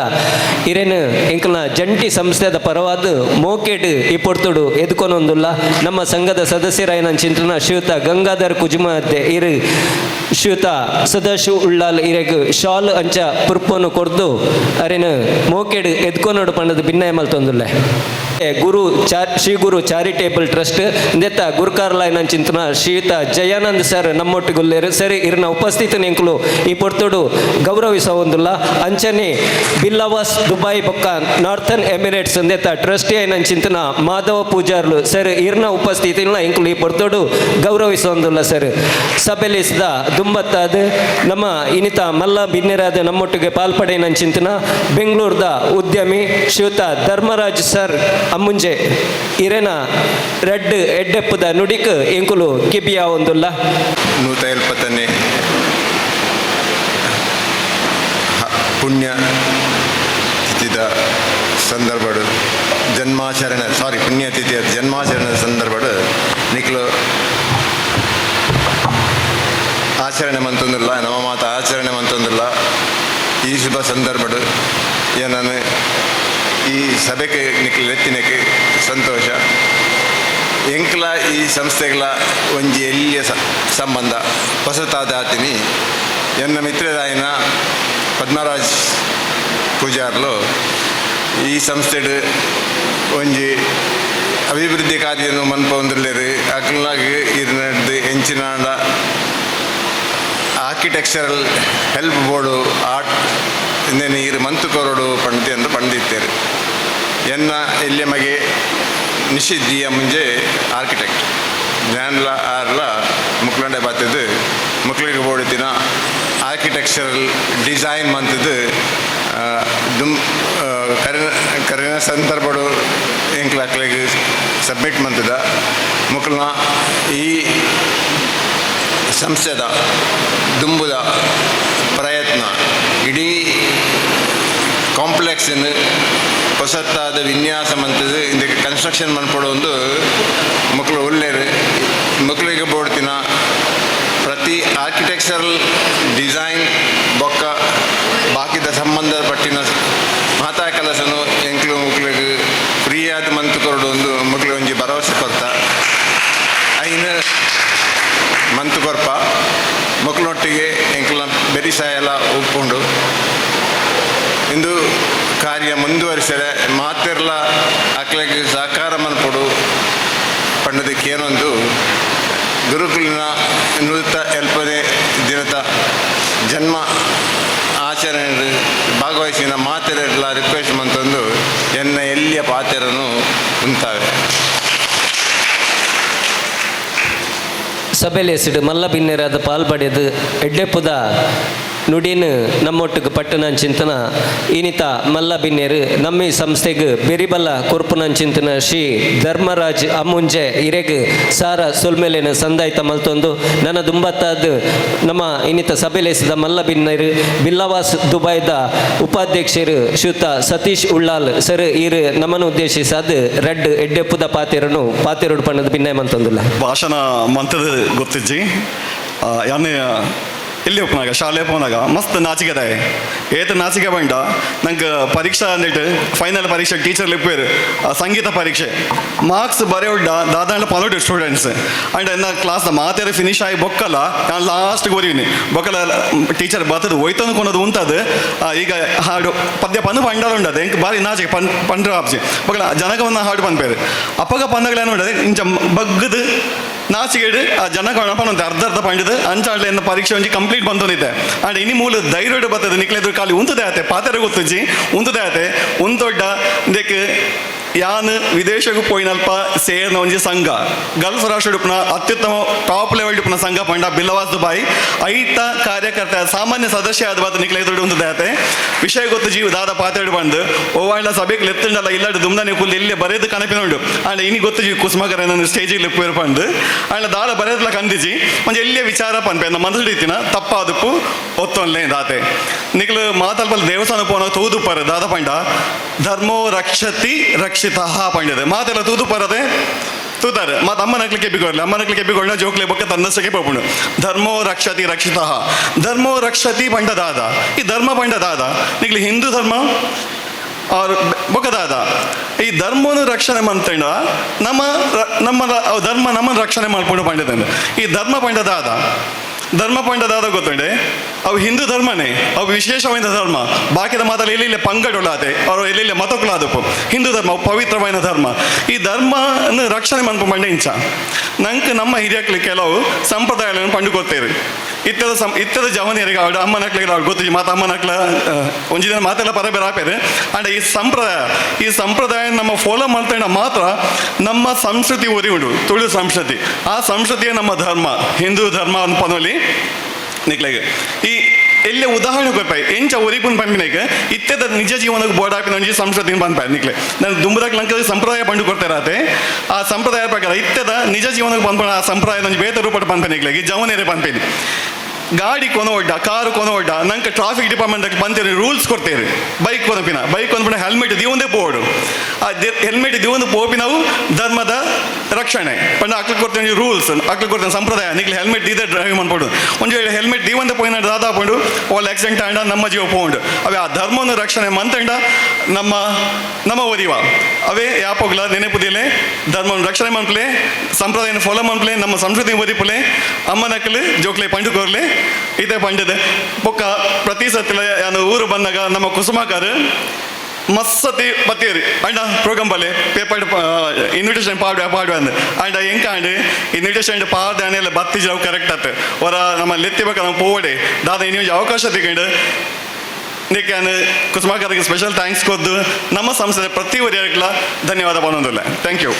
[SPEAKER 1] ಇರೇನು ಎಂಕಲ್ನ ಜಂಟಿ ಸಂಸ್ಥೆದ ಪರವಾದ ಮೋಕೆಡ್ ಈ ಪೊರ್ತುಡು ಎದ್ಕೊನೊಂದುಲ್ಲ ನಮ್ಮ ಸಂಘದ ಸದಸ್ಯರಾಯನ ಚಿಂತನ ಶ್ರೀಯುತ ಗಂಗಾಧರ್ ಕುಜುಮದ್ದೆ ಇರು ಶ್ರೀಯುತ ಸದಾಶಿವ ಉಳ್ಳಾಲ್ ಇರೆಗ್ ಶಾಲ್ ಅಂಚ ಪುರ್ಪೊನು ಕೊರ್ದು ಅರೇನು ಮೋಕೆಡ್ ಎದ್ಕೊನೋಡು ಪಂಡದ ಭಿನ್ನಯ ಮಲ್ತೊಂದುಲ್ಲ ಶ್ರೀ ಗುರು ಚಾರಿಟೇಬಲ್ ಟ್ರಸ್ಟ್ ಇಂದೆತ್ತ ಗುರುಕಾರ್ಲಾಯನ ಚಿಂತನ ಶ್ರೀಯುತ ಜಯಾನಂದ್ ಸರ್ ನಮ್ಮೊಟ್ಟಿಗುಲ್ಲೇರು ಸರಿ ಇರ್ನ ಉಪಸ್ಥಿತಿ ನೆಂಕಲು ಈ ಪೊರ್ತುಡು ಗೌರವಿಸೊಂದುಲ್ಲ ಅಂಚನೆ ಬಿಲ್ಲವಾಸ್ ದುಬೈ ಬೊಕ್ಕ ನಾರ್ಥನ್ ಎಮಿರೇಟ್ಸ್ ಇಂದೆತ್ತ ಟ್ರಸ್ಟಿ అయిన ಚಿಂತನ ಮಾಧವ ಪೂಜಾರ್ಲು ಸರ್ ಇರ್ನ ಉಪಸ್ಥಿತಿ ಎಂಕಲು ಈ ಪೊರ್ತುಡು ಗೌರವಿಸೊಂದುಲ್ಲ ಸರ್ ಸಭೆಲಿಸಿದ ದುಂಬತ್ತಾದ ನಮ್ಮ ಇನಿತ ಮಲ್ಲ ಬಿನ್ನೆರಾದ ನಮ್ಮೊಟ್ಟಿಗೆ ಪಾಲ್ಪಡೆಯನ ಚಿಂತನ ಬೆಂಗಳೂರದ ಉದ್ಯಮಿ ಶ್ರೀಯುತ ಧರ್ಮರಾಜ್ ಸರ್ ಅಮ್ಮುಂಜೆ ಇರೇನ ರೆಡ್ ಎಡ್ಡೆಪ್ಪದ ನುಡಿಕ್ ಎಂಕುಲು ಕಿಬಿಯ ಒಂದುಲ್ಲ
[SPEAKER 12] 170ನೇ ಪುಣ್ಯ ತಿಥಿದ ಸಂದರ್ಭಡು ಪುಣ್ಯತಿಥಿಯ ಜನ್ಮಾಚರಣೆ ಸಂದರ್ಭಡು ನಿಕ್ಲು ಆಚರಣೆ ಮಂತೊಂದಿಲ್ಲ ನಮ್ಮ ಮಾತ ಆಚರಣೆ ಮಂತೊಂದಿಲ್ಲ ಈ ಶುಭ ಸಂದರ್ಭಡು ಏನನ್ನು ಈ ಸಭೆಗೆ ನಿಕ್ಲು ಎತ್ತಿನಕ್ಕೆ ಸಂತೋಷ ಎಂಕ್ಲ ಈ ಸಂಸ್ಥೆಗಳ ಒಂಜಿ ಎಲ್ಲಿಯ ಸಂಬಂಧ ಹೊಸತಾದ ಆತಿನಿ ಎನ್ನ ಮಿತ್ರರಾಯನ ಪದ್ಮರಾಜ್ ಪೂಜಾರ್ಲು ಈ ಸಂಸ್ಥೆಡು ಒಂಜಿ ಅಭಿವೃದ್ಧಿ ಕಾರ್ಯವನ್ನು ಮನ್ಪೊಂದಿಲ್ಲೇರು ಅಕ್ಲಾಗಿ ಇರ್ನಡ್ದು ಎಂಚಿನಾಂಡ ಆರ್ಕಿಟೆಕ್ಚರಲ್ ಹೆಲ್ಪ್ ಬೋರ್ಡು ಆರ್ಟ್ ಇಂದೇನು ಇರು ಮಂತು ಕೊರಡು ಪಂಡಿತಿ ಎಂದು ಪಂಡಿತೇರು ಎನ್ನ ಎಲ್ಲಿ ಮಗೆ ನಿಷಿದ್ಧಿಯ ಮುಂಜೆ ಆರ್ಕಿಟೆಕ್ಟ್ ಜ್ಞಾನ್ಲ ಆರ್ಲ ಮುಕ್ಲಂಡೆ ಬಾತಿದ್ದು ಮುಕ್ಲಿಗೆ ಬೋಡಿತಿನ ಆರ್ಕಿಟೆಕ್ಚರಲ್ ಡಿಸೈನ್ ಮಂತದ್ದು ಕರಿನ ಸಂದರ್ಭಡು ಎಂಕ್ಲ ಅಕ್ಲಿಗೆ ಸಬ್ಮಿಟ್ ಮಂತದ ಮುಕ್ಲನ ಈ ಸಂಸ್ಥೆದ ದುಂಬುದ ಪ್ರಯತ್ನ ಇಡೀ ಕಾಂಪ್ಲೆಕ್ಸನ್ನು ಹೊಸತಾದ ವಿನ್ಯಾಸ ಮಂತದ್ದು ಇದಕ್ಕೆ ಕನ್ಸ್ಟ್ರಕ್ಷನ್ ಮಾಡ್ಕೊಡೋ ಒಂದು ಮಕ್ಕಳು ಒಳ್ಳೆಯರು ಮಕ್ಕಳಿಗೆ ಬೋಡ್ತಿನ ಪ್ರತಿ ಆರ್ಕಿಟೆಕ್ಚರಲ್ ಡಿಸೈನ್ ಬೊಕ್ಕ ಬಾಕಿದ ಸಂಬಂಧಪಟ್ಟಿನ ಮಾತಾ ಕೆಲಸನು ಎಂಕ್ಲು ಮಕ್ಕಳಿಗೆ ಫ್ರೀಯಾದ ಮಂತು ಕೊರಡು ಒಂದು ಮಕ್ಕಳು ಒಂಜಿ ಭರವಸೆ ಕೊರ್ತ ಐನ ಮಂತು ಕೊರ್ಪ ಮಕ್ಕಳೊಟ್ಟಿಗೆ ಎಂಕ್ಲ ಬೆರಿಸಾಯ ಎಲ್ಲ ಒಪ್ಕೊಂಡು ಇಂದು ಕಾರ್ಯ ಮುಂದುವರಿಸಿದೆ ಮಾತಿರ್ಲ ಅಕ್ಲಿಗೆ ಸಹಕಾರ ಮನ್ಪಡು ಪಂಡದಕ್ಕೆ ಏನೊಂದು ಗುರುಕುಲಿನ 170ನೇ ದಿನದ ಜನ್ಮ ಆಚರಣೆ ಭಾಗವಹಿಸಿನ ಮಾತೆರೆಲ್ಲ ರಿಕ್ವೆಸ್ಟ್ ಮಂತಂದು ಎನ್ನ ಎಲ್ಲಿಯ ಪಾತೆರನು ಉಂಟಾವೆ
[SPEAKER 1] ಸಭೆಯಲ್ಲಿ ಹೆಸರು ಮಲ್ಲ ಬಿನ್ನೆರಾದ ಪಾಲ್ಪಡೆದು ಎಡ್ಡೆಪ್ಪುದ ನುಡಿನ ನಮ್ಮೊಟ್ಟಿಗೆ ಪಟ್ಟನ ಚಿಂತನ ಇನಿತ ಮಲ್ಲ ಬಿನ್ನೇರು ನಮ್ಮ ಸಂಸ್ಥೆಗೆ ಬೆರಿಬಲ್ಲ ಕೊರ್ಪುನ ಚಿಂತನ ಶ್ರೀ ಧರ್ಮರಾಜ್ ಅಮ್ಮುಂಜೆ ಇರೆಗ್ ಸಾರ ಸೊಲ್ಮೇಲೆನ ಸಂದಾಯ್ತ ಮಲ್ತೊಂದು ನನ್ನ ದುಂಬತ್ತಾದ ನಮ್ಮ ಇನಿತ ಸಭೆಲೆಸಿದ ಮಲ್ಲ ಬಿನ್ನೇರು ಬಿಲ್ಲವಾಸ್ ದುಬೈದ ಉಪಾಧ್ಯಕ್ಷರು ಶ್ರೀಯುತ ಸತೀಶ್ ಉಳ್ಳಾಲ್ ಸರ್ ಇರು ನಮ್ಮನ್ನು ಉದ್ದೇಶಿಸಾದ ರೆಡ್ ಎಡ್ಡೆಪ್ಪುದ ಪಾತೆರಡು ಪಣ್ಣದ ಭಿನ್ನಯ ಮಂತೊಂದಿಲ್ಲ
[SPEAKER 13] ಭಾಷಣ ಮಂತದ ಗೊತ್ತಿಜ್ಜಿ ಯಾನೆ ಎಲ್ಲಿ ಹೋಗ್ನಾಗ ಶಾಲೆ ಹೋದಾಗ ಮಸ್ತ್ ನಾಚಿಕೆದ ನಾಚಿಕೆ ಬಂಡ ನಂಗೆ ಪರೀಕ್ಷಾ ಅಂದಿಟ್ಟು ಫೈನಲ್ ಪರೀಕ್ಷೆ ಟೀಚರ್ ಲಿಪ್ಪೇರು ಸಂಗೀತ ಪರೀಕ್ಷೆ ಮಾರ್ಕ್ಸ್ ಬರೆಯೋಡ್ಡ ದಾದಾಂಡ ಪಲೋಡು ಸ್ಟೂಡೆಂಟ್ಸ್ ಅಂಡ್ ಎನ್ನ ಕ್ಲಾಸ್ ಮಾತೇರಿ ಫಿನಿಶ್ ಆಗಿ ಬೊಕ್ಕಲ್ಲ ನಾನು ಲಾಸ್ಟ್ಗೆ ಓದಿನಿ ಬೊಕ್ಕಲ ಟೀಚರ್ ಬರ್ತದೆ ಹೋಯ್ತಂದು ಕೊನೋದು ಉಂಟದು ಈಗ ಹಾಡು ಪದ್ಯ ಪಂದು ಪಂಡಲು ಉಂಡದು ಎಂಕ್ ಬಾರಿ ನಾಚಿಕೆ ಪಂಡ್ರ ಆಪ್ಸಿ ಬೊಕ್ಕಲ ಜನಕವನ್ನ ಹಾಡು ಪನ್ಪೇರು ಅಪ್ಪಗ ಪಂದಗಳೇನು ಉಂಡದು ಇಂಚ ಬಗ್ಗದು ನಾಚಿಕೆಡು ಆ ಜನಕ ಪನ್ನೊಂದು ಅರ್ಧ ಪಂಡಿದು ಅಂಚಾಡ್ಲೆ ಎನ್ನ ಪರೀಕ್ಷೆ ಒಂಜಿ ಕಂಪ್ಲೀಟ್ ಬಂದೊಂದಿದ್ದೆ ಅಂಡ್ ಇನಿ ಮೂಲ ಧೈರ್ಯ ಬರ್ತದೆ ನಿಕ್ಲೆದ್ರು ಖಾಲಿ ಉಂತದೆ ಆತೆ ಪಾತೆರೆ ಗೊತ್ತುಜ್ಜಿ ಉಂತದೆ ಆತೆ ಉಂತೊಡ್ಡ ಇದಕ್ಕೆ ಯಾನ್ ವಿದೇಶಕ್ಕೂ ಪೋಯಿನಲ್ಪ ಸೇರ್ನ ಒಂಜಿ ಸಂಘ ಗಲ್ಫ್ ರಾಷ್ಟ್ರ ಉಪ್ಪುನ ಅತ್ಯುತ್ತಮ ಟಾಪ್ ಲೆವೆಲ್ ಉಪ್ಪುನ ಸಂಘ ಪಂಡ ಬಿಲ್ಲವಾಸ್ ದುಬಾಯ್ ಐತ ಕಾರ್ಯಕರ್ತ ಸಾಮಾನ್ಯ ಸದಸ್ಯ ಆದ ಬಾತ ನಿಕ್ಲೆ ಎದುರು ಒಂದು ದಾತೆ ವಿಷಯ ಗೊತ್ತು ಜೀವ ದಾದ ಪಾತ್ರೆ ಬಂದು ಓವಾಂಡ ಸಭೆಗೆ ಲೆತ್ತಂಡಲ್ಲ ಇಲ್ಲಾಡು ದುಮ್ದಾನೆ ಕುಲ್ ಇಲ್ಲೇ ಬರೆದು ಕನಪಿನೋಡು ಅಂಡ್ ಇನಿ ಗೊತ್ತು ಜೀವ ಕುಸುಮಕರ ನನ್ನ ಸ್ಟೇಜಿಗೆ ಲೆಪ್ಪೇರು ಪಂಡು ಅಂಡ್ ದಾದ ಬರೆದಲ್ಲ ಕಂದಿಜಿ ಮಂಜೆ ಎಲ್ಲೇ ವಿಚಾರ ಪನ್ಪೆ ನಮ್ಮ ಮನಸ್ಸು ರೀತಿನ ತಪ್ಪಾದಪ್ಪು ಒತ್ತೊನ್ಲೇ ದಾತೆ ನಿಕ್ಲು ಮಾತಾಡ್ಪಲ್ ದೇವಸ್ಥಾನ ಪೋನ ತೂದು ಪರ ದಾದ ಪಂಡ ಧರ್ಮೋ ರಕ್ಷತಿ ರಕ್ಷಿತ ಪಂಡದೆ ಮಾತೆಲ್ಲ ತೂದು ಪರದೆ ತೂತಾರೆ ಮತ್ತು ಅಮ್ಮನಕ್ಲಿ ಕೆಬ್ಬಿಕೊಳ್ಳಿ ಅಮ್ಮನಕ್ಲಿ ಕೆಬ್ಬಿಕೊಳ್ಳ ಜೋಕ್ಲೆ ಬೊಕ್ಕ ತನ್ನಷ್ಟಕ್ಕೆ ಪೋಪುಂಡು ಧರ್ಮೋ ರಕ್ಷತಿ ರಕ್ಷಿತ ಧರ್ಮೋ ರಕ್ಷತಿ ಪಂಡ ದಾದ ಈ ಧರ್ಮ ಪಂಡ ದಾದ ನಿಕ್ಲಿ ಹಿಂದೂ ಧರ್ಮ ಅವ್ರ ಬೊಕ್ಕ ದಾದ ಈ ಧರ್ಮವನ್ನು ರಕ್ಷಣೆ ಮಾಡ್ತಂಡ ನಮ್ಮ ಧರ್ಮ ನಮ್ಮನ್ನು ರಕ್ಷಣೆ ಮಾಡ್ಕೊಂಡು ಪಂಡದಂಡು ಈ ಧರ್ಮ ಪಂಡ ದಾದ ಧರ್ಮ ಪಂಡ ದಾದ ಗೊತ್ತುಂಡೆ ಅವು ಹಿಂದೂ ಧರ್ಮನೇ ಅವು ವಿಶೇಷವಾದ ಧರ್ಮ ಬಾಕಿದ ಮಾತಲ್ಲಿ ಎಲ್ಲೆಲ್ಲ ಪಂಗಡೊಳ್ಳಾದೆ ಅವರು ಎಲ್ಲೆಲ್ಲ ಮತಕ್ಕಲಾದಪ್ಪು ಹಿಂದೂ ಧರ್ಮ ಪವಿತ್ರವಾದ ಧರ್ಮ ಈ ಧರ್ಮನ ರಕ್ಷಣೆ ಮಾಡ್ಕೊಂಡು ಬಂಡೆ ಇಂಚ ನಂಗೆ ನಮ್ಮ ಹಿರಿಯಕ್ಲಿ ಕೆಲವು ಸಂಪ್ರದಾಯಗಳನ್ನು ಪಂಡುಕೊಡ್ತೇವೆ ಇತ್ತದ ಜವನಿಯರಿಗೆ ಅವಳು ಅಮ್ಮನಕ್ಲಿಗೆ ಅವ್ಳು ಗೊತ್ತಿದ್ದು ಮಾತು ಅಮ್ಮನಕ್ಲ ಒಂಜಿ ದಿನ ಮಾತೆಲ್ಲ ಪರಬೇರೆ ಹಾಪೇದೆ ಅಂಡ್ ಈ ಸಂಪ್ರದಾಯ ನಮ್ಮ ಫಾಲೋ ಮಾಡ್ತಾ ಮಾತ್ರ ನಮ್ಮ ಸಂಸ್ಕೃತಿ ಒರಿ ಉಂಡು ತುಳು ಸಂಸ್ಕೃತಿ ಆ ಸಂಸ್ಕೃತಿಯೇ ನಮ್ಮ ಧರ್ಮ ಹಿಂದೂ ಧರ್ಮ ಅಂತ ಪದವಲ್ಲಿ ನಿಕ್ಲೆಗೆ ಈ ಎಲ್ಲೇ ಉದಾಹರಣೆ ಕೊಡ್ಪಾಯಿ ಎಂಚ ಒರಿಪುನ್ ಪಂಪಿನಾಗ ಇತ್ತೆದ ನಿಜ ಜೀವನಕ್ಕೆ ಬೋರ್ಡಾಪಿನ ಸಂಸ್ಕೃತಿನ ಪಂಪಾಯಿ ನಿಕ್ಲೆ ನಾನು ದುಂಬದಾಗ ಲಂಕ ಸಂಪ್ರದಾಯ ಪಂಡು ಕೊಡ್ತಾರತ್ತೆ ಆ ಸಂಪ್ರದಾಯ ಪ್ರಕಾರ ಇತ್ತೆದ ನಿಜ ಜೀವನಕ್ಕೆ ಬಂದ್ಕೊಂಡು ಆ ಸಂಪ್ರದಾಯ ನಂಗೆ ಬೇತ ರೂಪದ ಪಂಪನಿಕ್ಲೆಗೆ ಜವನೇರೆ ಪಂಪೇನಿ ಗಾಡಿ ಕೊನೊಡ್ಡ ಕಾರು ಕೊನೊಡ್ಡ ನಂಗೆ ಟ್ರಾಫಿಕ್ ಡಿಪಾರ್ಟ್ಮೆಂಟ್ ಬಂತೇವೆ ರೂಲ್ಸ್ ಕೊಡ್ತೇವೆ ಬೈಕ್ ಕೊನಪಿನ ಹೆಲ್ಮೆಟ್ ದಿವೊಂದೇ ಪೋಡು ಆ ಹೆಲ್ಮೆಟ್ ದಿವೊಂದು ಪೋಪಿ ನಾವು ಧರ್ಮದ ರಕ್ಷಣೆ ಪಂಡ ಅಕ್ಲಿಗೆ ಕೊಡ್ತೇವೆ ರೂಲ್ಸ್ ಅಕ್ಲಿಗೆ ಕೊಡ್ತೇನೆ ಸಂಪ್ರದಾಯ ನಿಕ್ಲಿ ಹೆಲ್ಮೆಟ್ ಇದೇ ಡ್ರೈವ್ ಮಾಡ್ಬೋದು ಒಂದು ವೇಳೆ ಹೆಲ್ಮೆಟ್ ದಿವೊಂದೇ ಪೋಯಿನ ದಾದ ಹಾಕೊಂಡು ಒಳ್ಳೆ ಆಕ್ಸಿಡೆಂಟ್ ಆಂಡ ನಮ್ಮ ಜೀವ ಪೋಂಡು ಅವೇ ಆ ಧರ್ಮವನ್ನು ರಕ್ಷಣೆ ಮಂತಂಡ ನಮ್ಮ ಒರಿವ ಅವೇ ಯಾಪೋಗ್ಲ ನೆನೆಪುದಿಲೆ ಧರ್ಮವನ್ನು ರಕ್ಷಣೆ ಮಾಡ್ಪಲೆ ಸಂಪ್ರದಾಯನ ಫಾಲೋ ಮಾಡ್ಪಲೆ ನಮ್ಮ ಸಂಸ್ಕೃತಿ ಒರಿಪಲೆ ಅಮ್ಮನಕ್ಕಲು ಜೋಕ್ಲೆ ಪಂಡು ಕೋರ್ಲೆ ಇದೇ ಪಂಡದೆ ಬೊಕ್ಕ ಪ್ರತಿ ಸತಿಲ ನಾನು ಊರು ಬಂದಾಗ ನಮ್ಮ ಕುಸುಮಾಕರ್ ಮಸ್ಸತಿ ಬತ್ತೀರಿ ಅಂಡ ಪ್ರೋಗ್ರಾಮ್ ಬಲೆ ಪೇಪರ್ ಇನ್ವಿಟೇಷನ್ ಪಾಡುವ ಅಂದ್ ಅಂಡ ಎಂಕಾಂಡು ಇನ್ವಿಟೇಷನ್ ಪಾಡ್ದಾನೆಲ್ಲ ಬತ್ತಿ ಜಾವ್ ಕರೆಕ್ಟ್ ಆತು ಹೊರ ನಮ್ಮ ಲೆತ್ತಿಬೇಕ ನಮ್ಮ ಪೋಡೆ ದಾದ ನೀವು ಅವಕಾಶ ತೆಗೊಂಡು ನಾನು ಕುಸುಮಾಕರ್ಗೆ ಸ್ಪೆಷಲ್ ಥ್ಯಾಂಕ್ಸ್ ಕೊದ್ದು ನಮ್ಮ ಸಂಸ್ಥೆ ಪ್ರತಿ ವರಿಯರ್ಗಳ ಧನ್ಯವಾದ ಪಡೋದಿಲ್ಲ ಥ್ಯಾಂಕ್ ಯು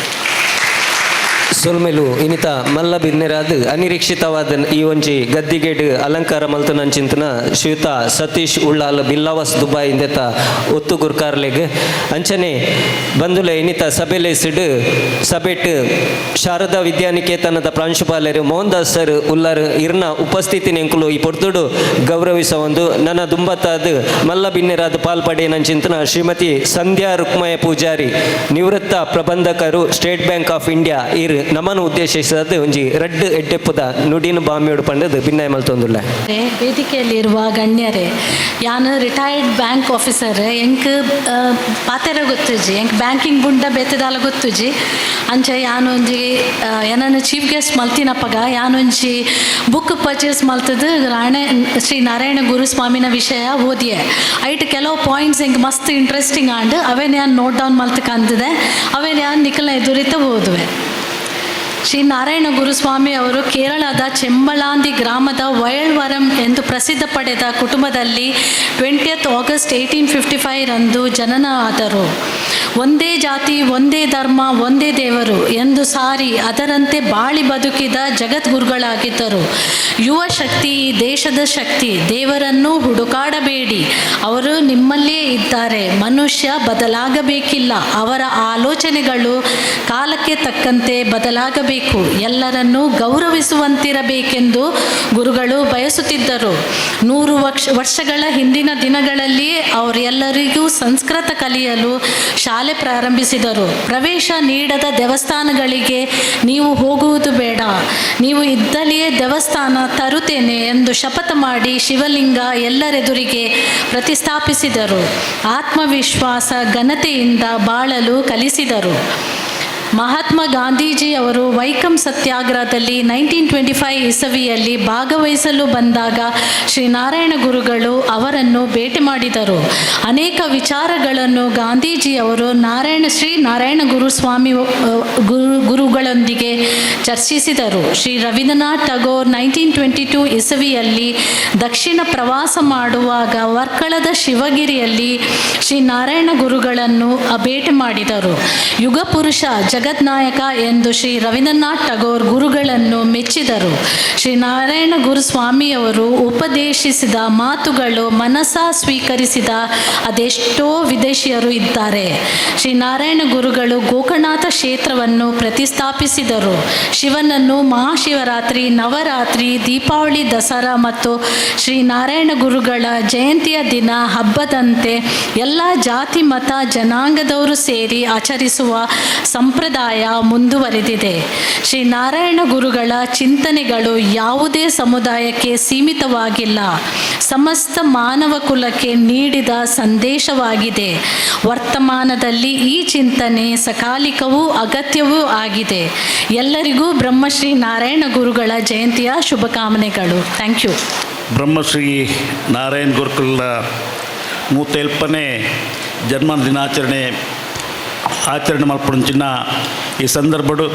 [SPEAKER 1] ಸೊಲ್ಮೆಲು ಇನಿತ ಮಲ್ಲ ಬಿನ್ನೆರಾದ ಅನಿರೀಕ್ಷಿತವಾದ ಈ ಒಂಜಿ ಗದ್ದಿಗೇಡ್ ಅಲಂಕಾರ ಮಲ್ತನಂಚಿಂತನ ಶ್ರೀಯುತ ಸತೀಶ್ ಉಳ್ಳಾಲ್ ಬಿಲ್ಲವಾಸ್ ದುಬಾಯ್ ಇಂದೆತ ಒತ್ತು ಗುರ್ಕಾರ್ಲೆಗ್ ಅಂಚನೆ ಬಂದುಲೆ ಇನಿತ ಸಭೆಲೆಸಿಡ್ ಸಭೆಟ್ ಶಾರದಾ ವಿದ್ಯಾನಿಕೇತನದ ಪ್ರಾಂಶುಪಾಲರು ಮೋಹನ್ ದಾಸ್ ಸರ್ ಉಲ್ಲರ್ ಇರ್ನ ಉಪಸ್ಥಿತಿ ನೆಂಕುಲು ಈ ಪೊರ್ತುಡು ಗೌರವಿಸ ಒಂದು ನನ್ನ ದುಂಬತ್ತಾದ ಮಲ್ಲ ಬಿನ್ನೆರಾದ ಪಾಲ್ಪಡೇನಂಚಿಂತನ ಶ್ರೀಮತಿ ಸಂಧ್ಯಾ ರುಕ್ಮಯ ಪೂಜಾರಿ ನಿವೃತ್ತ ಪ್ರಬಂಧಕರು ಸ್ಟೇಟ್ ಬ್ಯಾಂಕ್ ಆಫ್ ಇಂಡಿಯಾ ಇರ್ ನಮ್ಮನ್ನು ಉದ್ದೇಶಿಸಿದ ಒಂಜಿ ರೆಡ್ ಎಡ್ಡೆಪ್ಪದ ನುಡಿನ ಬಾಮಿಯೋಡು ಪಂಡದು ಭಿನ್ನಾಯ ಮಲ್ತೊಂದುಲ್ಲ
[SPEAKER 14] ವೇದಿಕೆಯಲ್ಲಿರುವ ಗಣ್ಯರೇ ಯಾನು ರಿಟೈರ್ಡ್ ಬ್ಯಾಂಕ್ ಆಫೀಸರ್ ಎಂಕ್ ಪಾತೆರ ಗೊತ್ತುಜಿ ಎಂಕ್ ಬ್ಯಾಂಕಿಂಗ್ ಬುಂಡ ಬೇತದಾಲ ಗೊತ್ತುಜಿ ಅಂಚೆ ಯಾನು ಒಂಜಿ ಏನನ್ನು ಚೀಫ್ ಗೆಸ್ಟ್ ಮಲ್ತಿನಪ್ಪಗ ಯಾನೊಂಜಿ ಬುಕ್ ಪರ್ಚೇಸ್ ಮಲ್ತದು ಶ್ರೀ ನಾರಾಯಣ ಗುರುಸ್ವಾಮಿನ ವಿಷಯ ಓದಿಯೆ ಐಟ್ ಕೆಲವು ಪಾಯಿಂಟ್ಸ್ ಎಂಕ್ ಮಸ್ತ್ ಇಂಟ್ರೆಸ್ಟಿಂಗ್ ಆಂಡ್ ಅವೇ ನಾನು ನೋಟ್ ಡೌನ್ ಮಲ್ತಕ್ಕೆ ಅಂದಿದೆ ಅವೇ ನಾನು ನಿಖಲ್ನ ಎದುರಿತ ಓದುವೆ ಶ್ರೀ ನಾರಾಯಣ ಗುರುಸ್ವಾಮಿ ಅವರು ಕೇರಳದ ಚೆಂಬಳಾಂದಿ ಗ್ರಾಮದ ವಯಳ್ವರಂ ಎಂದು ಪ್ರಸಿದ್ಧ ಪಡೆದ ಕುಟುಂಬದಲ್ಲಿ 20th August 1855 ರಂದು ಜನನ ಆದರು. ಒಂದೇ ಜಾತಿ ಒಂದೇ ಧರ್ಮ ಒಂದೇ ದೇವರು ಎಂದು ಸಾರಿ ಅದರಂತೆ ಬಾಳಿ ಬದುಕಿದ ಜಗದ್ಗುರುಗಳಾಗಿದ್ದರು. ಯುವ ಶಕ್ತಿ ದೇಶದ ಶಕ್ತಿ, ದೇವರನ್ನು ಹುಡುಕಾಡಬೇಡಿ, ಅವರು ನಿಮ್ಮಲ್ಲೇ ಇದ್ದಾರೆ. ಮನುಷ್ಯ ಬದಲಾಗಬೇಕಿಲ್ಲ, ಅವರ ಆಲೋಚನೆಗಳು ಕಾಲಕ್ಕೆ ತಕ್ಕಂತೆ ಬದಲಾಗಬೇಕು, ಎಲ್ಲರನ್ನೂ ಗೌರವಿಸುವಂತಿರಬೇಕೆಂದು ಗುರುಗಳು ಬಯಸುತ್ತಿದ್ದರು. 100 ವರ್ಷಗಳ ಹಿಂದಿನ ದಿನಗಳಲ್ಲಿ ಅವರೆಲ್ಲರಿಗೂ ಸಂಸ್ಕೃತ ಕಲಿಯಲು ಶಾಲೆ ಪ್ರಾರಂಭಿಸಿದರು. ಪ್ರವೇಶ ನೀಡದ ದೇವಸ್ಥಾನಗಳಿಗೆ ನೀವು ಹೋಗುವುದು ಬೇಡ, ನೀವು ಇದ್ದಲ್ಲಿಯೇ ದೇವಸ್ಥಾನ ತರುತ್ತೇನೆ ಎಂದು ಶಪಥ ಮಾಡಿ ಶಿವಲಿಂಗ ಎಲ್ಲರೆದುರಿಗೆ ಪ್ರತಿಷ್ಠಾಪಿಸಿದರು. ಆತ್ಮವಿಶ್ವಾಸ ಘನತೆಯಿಂದ ಬಾಳಲು ಕಲಿಸಿದರು. ಮಹಾತ್ಮ ಗಾಂಧೀಜಿ ಅವರು ವೈಕಂ ಸತ್ಯಾಗ್ರಹದಲ್ಲಿ 1925 ಇಸವಿಯಲ್ಲಿ ಭಾಗವಹಿಸಲು ಬಂದಾಗ ಶ್ರೀನಾರಾಯಣ ಗುರುಗಳು ಅವರನ್ನು ಭೇಟಿ ಮಾಡಿದರು. ಅನೇಕ ವಿಚಾರಗಳನ್ನು ಗಾಂಧೀಜಿಯವರು ಶ್ರೀ ನಾರಾಯಣ ಗುರುಸ್ವಾಮಿ ಗುರುಗಳೊಂದಿಗೆ ಚರ್ಚಿಸಿದರು. ಶ್ರೀ ರವೀಂದ್ರನಾಥ್ ಟಾಗೋರ್ 1922 ಇಸವಿಯಲ್ಲಿ ದಕ್ಷಿಣ ಪ್ರವಾಸ ಮಾಡುವಾಗ ವರ್ಕಳದ ಶಿವಗಿರಿಯಲ್ಲಿ ಶ್ರೀ ನಾರಾಯಣ ಗುರುಗಳನ್ನು ಭೇಟಿ ಮಾಡಿದರು. ಯುಗ ಪುರುಷ ಜಗದ್ನಾಯಕ ಎಂದು ಶ್ರೀ ರವೀಂದ್ರನಾಥ್ ಟಾಗೋರ್ ಗುರುಗಳನ್ನು ಮೆಚ್ಚಿದರು. ಶ್ರೀ ನಾರಾಯಣ ಗುರುಸ್ವಾಮಿಯವರು ಉಪದೇಶಿಸಿದ ಮಾತುಗಳು ಮನಸ ಸ್ವೀಕರಿಸಿದ ಅದೆಷ್ಟೋ ವಿದೇಶಿಯರು ಇದ್ದಾರೆ. ಶ್ರೀ ನಾರಾಯಣ ಗುರುಗಳು ಗೋಕರ್ಣನಾಥ ಕ್ಷೇತ್ರವನ್ನು ಪ್ರತಿಷ್ಠಾಪಿಸಿದರು. ಶಿವನನ್ನು ಮಹಾಶಿವರಾತ್ರಿ, ನವರಾತ್ರಿ, ದೀಪಾವಳಿ, ದಸರಾ ಮತ್ತು ಶ್ರೀ ನಾರಾಯಣ ಗುರುಗಳ ಜಯಂತಿಯ ದಿನ ಹಬ್ಬದಂತೆ ಎಲ್ಲ ಜಾತಿ ಮತ ಜನಾಂಗದವರು ಸೇರಿ ಆಚರಿಸುವ ಸಂಪ್ರದಾಯ ಮುಂದುವರೆದಿದೆ. ಶ್ರೀ ನಾರಾಯಣ ಗುರುಗಳ ಚಿಂತನೆಗಳು ಯಾವುದೇ ಸಮುದಾಯಕ್ಕೆ ಸೀಮಿತವಾಗಿಲ್ಲ, ಸಮಸ್ತ ಮಾನವ ಕುಲಕ್ಕೆ ನೀಡಿದ ಸಂದೇಶವಾಗಿದೆ. ವರ್ತಮಾನದಲ್ಲಿ ಈ ಚಿಂತನೆ ಸಕಾಲಿಕವೂ ಅಗತ್ಯವೂ ಆಗಿದೆ. ಎಲ್ಲರಿಗೂ ಬ್ರಹ್ಮಶ್ರೀ ನಾರಾಯಣ ಗುರುಗಳ ಜಯಂತಿಯ ಶುಭಕಾಮನೆಗಳು. Thank you.
[SPEAKER 15] ಬ್ರಹ್ಮಶ್ರೀ ನಾರಾಯಣ ಗುರುಕುಲ 107ನೇ ಜನ್ಮದಿನಾಚರಣೆ ಆಚರಣೆ ಮಲ್ಪುಂಚಿನ ಈ ಸಂದರ್ಭಡು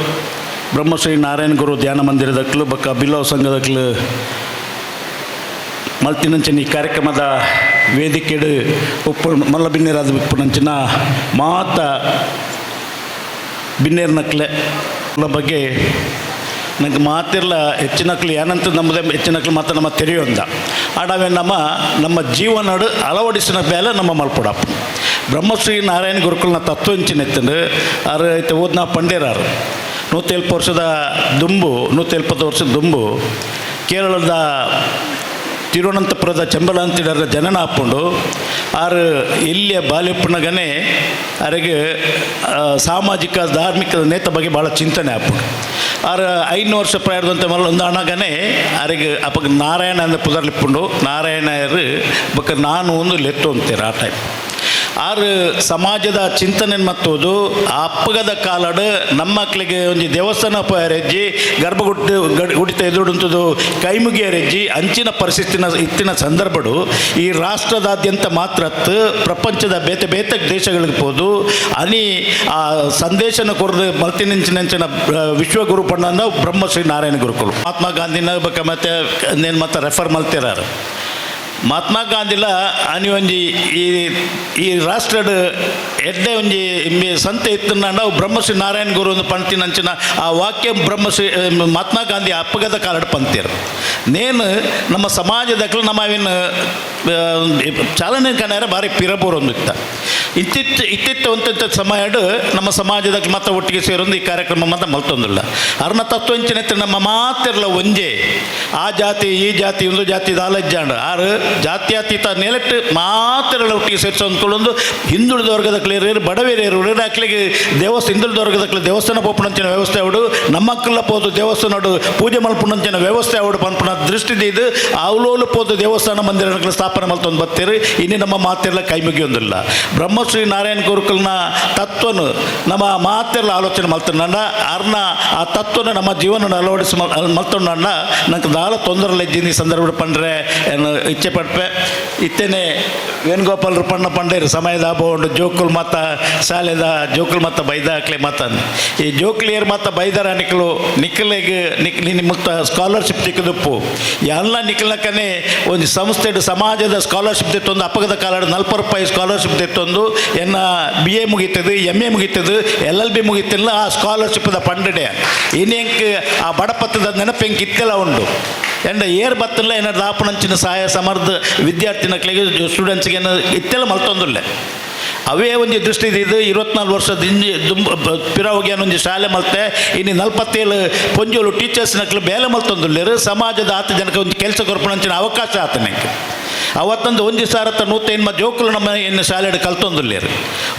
[SPEAKER 15] ಬ್ರಹ್ಮಶ್ರೀ ನಾರಾಯಣ ಗುರು ಧ್ಯಾನ ಮಂದಿರದಕ್ಕಲು ಬೊಕ್ಕ ಬಿಲ್ಲವ ಸಂಘದಕ್ಕಲು ಮಲ್ತಿನಂಚಿನ ಈ ಕಾರ್ಯಕ್ರಮದ ವೇದಿಕೆಡು ಉಪ್ಪು ಮಲ್ಲ ಬಿನ್ನೇರಾದ ಉಪ್ಪುನಂಚಿನ ಮಾತ ಬಿನ್ನೇರ್ನಕ್ಲೆ ಬಗ್ಗೆ ನಂಗೆ ಮಾತಿರಲ ಹೆಚ್ಚಿನಕ್ಲು ಏನಂತ ನಮ್ಮದೇ ಹೆಚ್ಚಿನಕ್ಲು ಮಾತ್ರ ನಮ್ಮ ತೆರೆಯೊಂದ ಆಡವೇ ನಮ್ಮ ಜೀವನಡು ಅಳವಡಿಸಿನ ಬೇಲೆ ನಮ್ಮ ಮಲ್ಪಡಪ್ಪ ಬ್ರಹ್ಮಶ್ರೀ ನಾರಾಯಣ ಗುರುಕುಲನ ತತ್ವ ಹೆಂಚಿನೆತ್ತಂಡು ಅವ್ರು ಐತೆ ಓದ್ನ ಪಂಡೇರಾರು 170 ವರ್ಷದ ದುಂಬು 170 ವರ್ಷದ ದುಂಬು ಕೇರಳದ ತಿರುವನಂತಪುರದ ಚೆಂಬಲಂತಿಡರ ಜನನ ಹಾಕ್ಕೊಂಡು ಆರು ಇಲ್ಲಿಯ ಬಾಲ್ಯಪ್ಪನಾಗನೇ ಅವರಿಗೆ ಸಾಮಾಜಿಕ ಧಾರ್ಮಿಕ ನೇತ ಬಗ್ಗೆ ಭಾಳ ಚಿಂತನೆ ಹಾಕ್ಕೊಂಡು ಆರು 5 ವರ್ಷ ಪ್ರಾಯದಂತೆ ಒಂದು ಹಣಗನೇ ಅವರಿಗೆ ಅಪ್ಪಗೆ ನಾರಾಯಣ ಅಂದರೆ ಪುದರ್ಲಿಪ್ಪುಂಡು ನಾರಾಯಣರು ಬಕ್ಕ ನಾನು ಒಂದು ಲೆತ್ತು ಅಂತೀರ ಆ ಟೈಪ್ ಆರು ಸಮಾಜದ ಚಿಂತನೆ ಮತ್ತೋದು ಆ ಅಪ್ಪಗದ ಕಾಲಡು ನಮ್ಮ ಮಕ್ಕಳಿಗೆ ಒಂದು ದೇವಸ್ಥಾನ ಪರೆಜ್ಜಿ ಗರ್ಭಗುಟ್ಟು ಗುಡಿತ ಎದುರುಂಥದ್ದು ಕೈಮುಗಿಯರೆಜ್ಜಿ ಅಂಚಿನ ಪರಿಸ್ಥಿತಿನ ಇತ್ತಿನ ಸಂದರ್ಭಡು ಈ ರಾಷ್ಟ್ರದಾದ್ಯಂತ ಮಾತ್ರ ಪ್ರಪಂಚದ ಬೇತೆ ಬೇತೆ ದೇಶಗಳಿಗೆ ಹೋದು ಅನಿ ಆ ಸಂದೇಶನ ಕೊರದು ಮಲ್ತಿನಿಂಚಿನ ವಿಶ್ವಗುರು ಪಂಡ ಬ್ರಹ್ಮಶ್ರೀ ನಾರಾಯಣ ಗುರುಕುಲು ಮಹಾತ್ಮ ಗಾಂಧಿನ ಬಗ್ಗೆ ಮತ್ತೆ ರೆಫರ್ ಮಲ್ತಿರಾರು ಮಹಾತ್ಮ ಗಾಂಧಿಲ ಅನಿ ಒಂಜಿ ಈ ರಾಷ್ಟ್ರಡ್ ಎಡ್ಡೆ ಒಂಜಿ ಸಂತೆ ಇತ್ತಂಡ ನಾವು ಬ್ರಹ್ಮಶ್ರೀ ನಾರಾಯಣ ಗುರು ಒಂದು ಪಂತಿನಂಚಿನ ಆ ವಾಕ್ಯ ಬ್ರಹ್ಮಶ್ರೀ ಮಹಾತ್ಮ ಗಾಂಧಿ ಅಪ್ಪಗದ ಕಾಲಡ್ ಪಂತೀರು ನೇನು ನಮ್ಮ ಸಮಾಜದಕ್ಕೂ ನಮ್ಮ ಅವಿನ ಚಾಲನೆ ಕಣ್ಣ ಭಾರಿ ಪಿರಬೋರು ಒಂದು ಇತ್ತಿತ್ತು ಒಂತ ಸಮಯಡು ನಮ್ಮ ಸಮಾಜದಕ್ಕೆ ಮತ್ತೆ ಒಟ್ಟಿಗೆ ಸೇರೊಂದು ಈ ಕಾರ್ಯಕ್ರಮ ಮತ್ತೆ ಮಲ್ತೊಂದಿಲ್ಲ ಅರ್ನ ತತ್ವಂಚಿನ ನಮ್ಮ ಮಾತಿರಲ್ಲ ಒಂಜೆ ಆ ಜಾತಿ ಈ ಜಾತಿ ಒಂದು ಜಾತಿ ದಾಲಜ್ಜಾಂಡು ಆರು ಜಾತ್ಯತೀತ ನೆಲೆಟ್ಟು ಮಾತಿರಲ್ಲ ಒಟ್ಟಿಗೆ ಸೇರಿಸೊಂದ್ಕೊಳ್ಳೊಂದು ಹಿಂದುಳಿದ ವರ್ಗದ ಕ್ಲಿಯರ್ ಬಡವೇರಿಯರು ಹಾಕ್ಲಿಗೆ ಹಿಂದುಳಿದ ವರ್ಗದ ದೇವಸ್ಥಾನ ಪೋಪಣಂಚಿನ ವ್ಯವಸ್ಥೆ ಅವಡು ನಮ್ಮಕ್ಕಲ್ಲ ಪೋದು ದೇವಸ್ಥಾನ ಪೂಜೆ ಮಲ್ಪುಣಂಚಿನ ವ್ಯವಸ್ಥೆ ಅವಡು ಪಂಪನ ದೃಷ್ಟಿ ಇದು ಅವಲೋಲು ಪೋದು ದೇವಸ್ಥಾನ ಮಂದಿರಗಳ ಸ್ಥಾಪನೆ ಮಲ್ತೊಂದು ಬರ್ತೀರಿ ಇನ್ನು ನಮ್ಮ ಮಾತಿರಲ್ಲ ಕೈ ಮುಗಿಯೊಂದಿಲ್ಲ ಬ್ರಹ್ಮಶ್ರೀ ನಾರಾಯಣ ಗುರುಕುಲನ ತತ್ವನು ನಮ್ಮ ಮಾತಿರಲ್ಲ ಆಲೋಚನೆ ಮಲ್ತೊಂಡ ಅರ್ನ ಆ ತತ್ವನ ನಮ್ಮ ಜೀವನ ಅಳವಡಿಸಿ ಮಲ್ತೊಂಡ ನಂಗೆ ದಾಳ ತೊಂದರೆ ಇದ್ದೀನಿ ಸಂದರ್ಭ ಪಂಡ್ರೆ ಏನು ಇಚ್ಛೆ ಪಡ್ಪೆ ಇತ್ತೇನೆ ವೇಣುಗೋಪಾಲರು ಪಣ್ಣ ಪಂಡೇರು ಸಮಯದ ಬೋಂಡು ಜೋಕುಲ್ ಮತ್ತ ಶಾಲೆದ ಜೋಕುಲ್ ಮತ್ತ ಬೈದ ಹಾಕ್ಲೆ ಮತ್ತ ಈ ಜೋಕ್ಲಿಯರ್ ಮತ್ತ ಬೈದರ ನಿಖಲಿಗೆ ಮುಕ್ತ ಸ್ಕಾಲರ್ಶಿಪ್ ಸಿಕ್ಕದಪ್ಪು ಎಲ್ಲ ನಿಖಲಕ್ಕನೇ ಒಂದು ಸಂಸ್ಥೆ ಸಮಾಜದ ಸ್ಕಾಲರ್ಶಿಪ್ ತೆತ್ತೊಂದು ಅಪ್ಪಗದ ಕಾಲದ 40 ರೂಪಾಯಿ ಸ್ಕಾಲರ್ಶಿಪ್ ತೆತ್ತೊಂದು ಎನ್ನ BA ಮುಗೀತದೆ MA ಮುಗೀತದೆ LLB ಮುಗೀತಿಲ್ಲ ಆ ಸ್ಕಾಲರ್ಶಿಪ್ದ ಪಂಡಡೆ ಇನ್ನೆಂಕ್ ಆ ಬಡಪತ್ತದ ನೆನಪು ಹೆಂಗೆ ಇತ್ತೆಲ್ಲ ಉಂಡು ಎಂಡ ಏರ್ ಬತ್ತಲ್ಲ ಏನಾರು ದಾಪಣಂಚಿನ ಸಹಾಯ ಸಮರ್ಥ ವಿದ್ಯಾರ್ಥಿನಕ್ಳಿಗೆ ಸ್ಟೂಡೆಂಟ್ಸ್ಗೆ ಏನೋ ಇತ್ತೆಲ್ಲ ಮಲ್ತೊಂದಿಲ್ಲ ಅವೇ ಒಂದು ದೃಷ್ಟಿ ಇದು 24 ವರ್ಷದ ಪಿರ ಹೋಗ್ಯಾನ ಒಂದು ಶಾಲೆ ಮಲ್ತೆ ಇನ್ನು 47 ಪೊಂಜೋಲು ಟೀಚರ್ಸ್ನಕ್ಲು ಬೇಲೆ ಮಲ್ತೊಂದಿಲ್ಲರು ಸಮಾಜದ 10 ಜನಕ್ಕೆ ಒಂದು ಕೆಲಸ ಕೊರ್ಪಣಂಚಿನ ಅವಕಾಶ ಆತನಕ್ಕೆ ಅವತ್ತೊಂದು ಒಂದು ಸಾರತ್ತ 105 ಜೋಕುಲು ನಮ್ಮ ಇನ್ನು ಶಾಲೆ ಕಲ್ತೊಂದಿಲ್ಲೇರು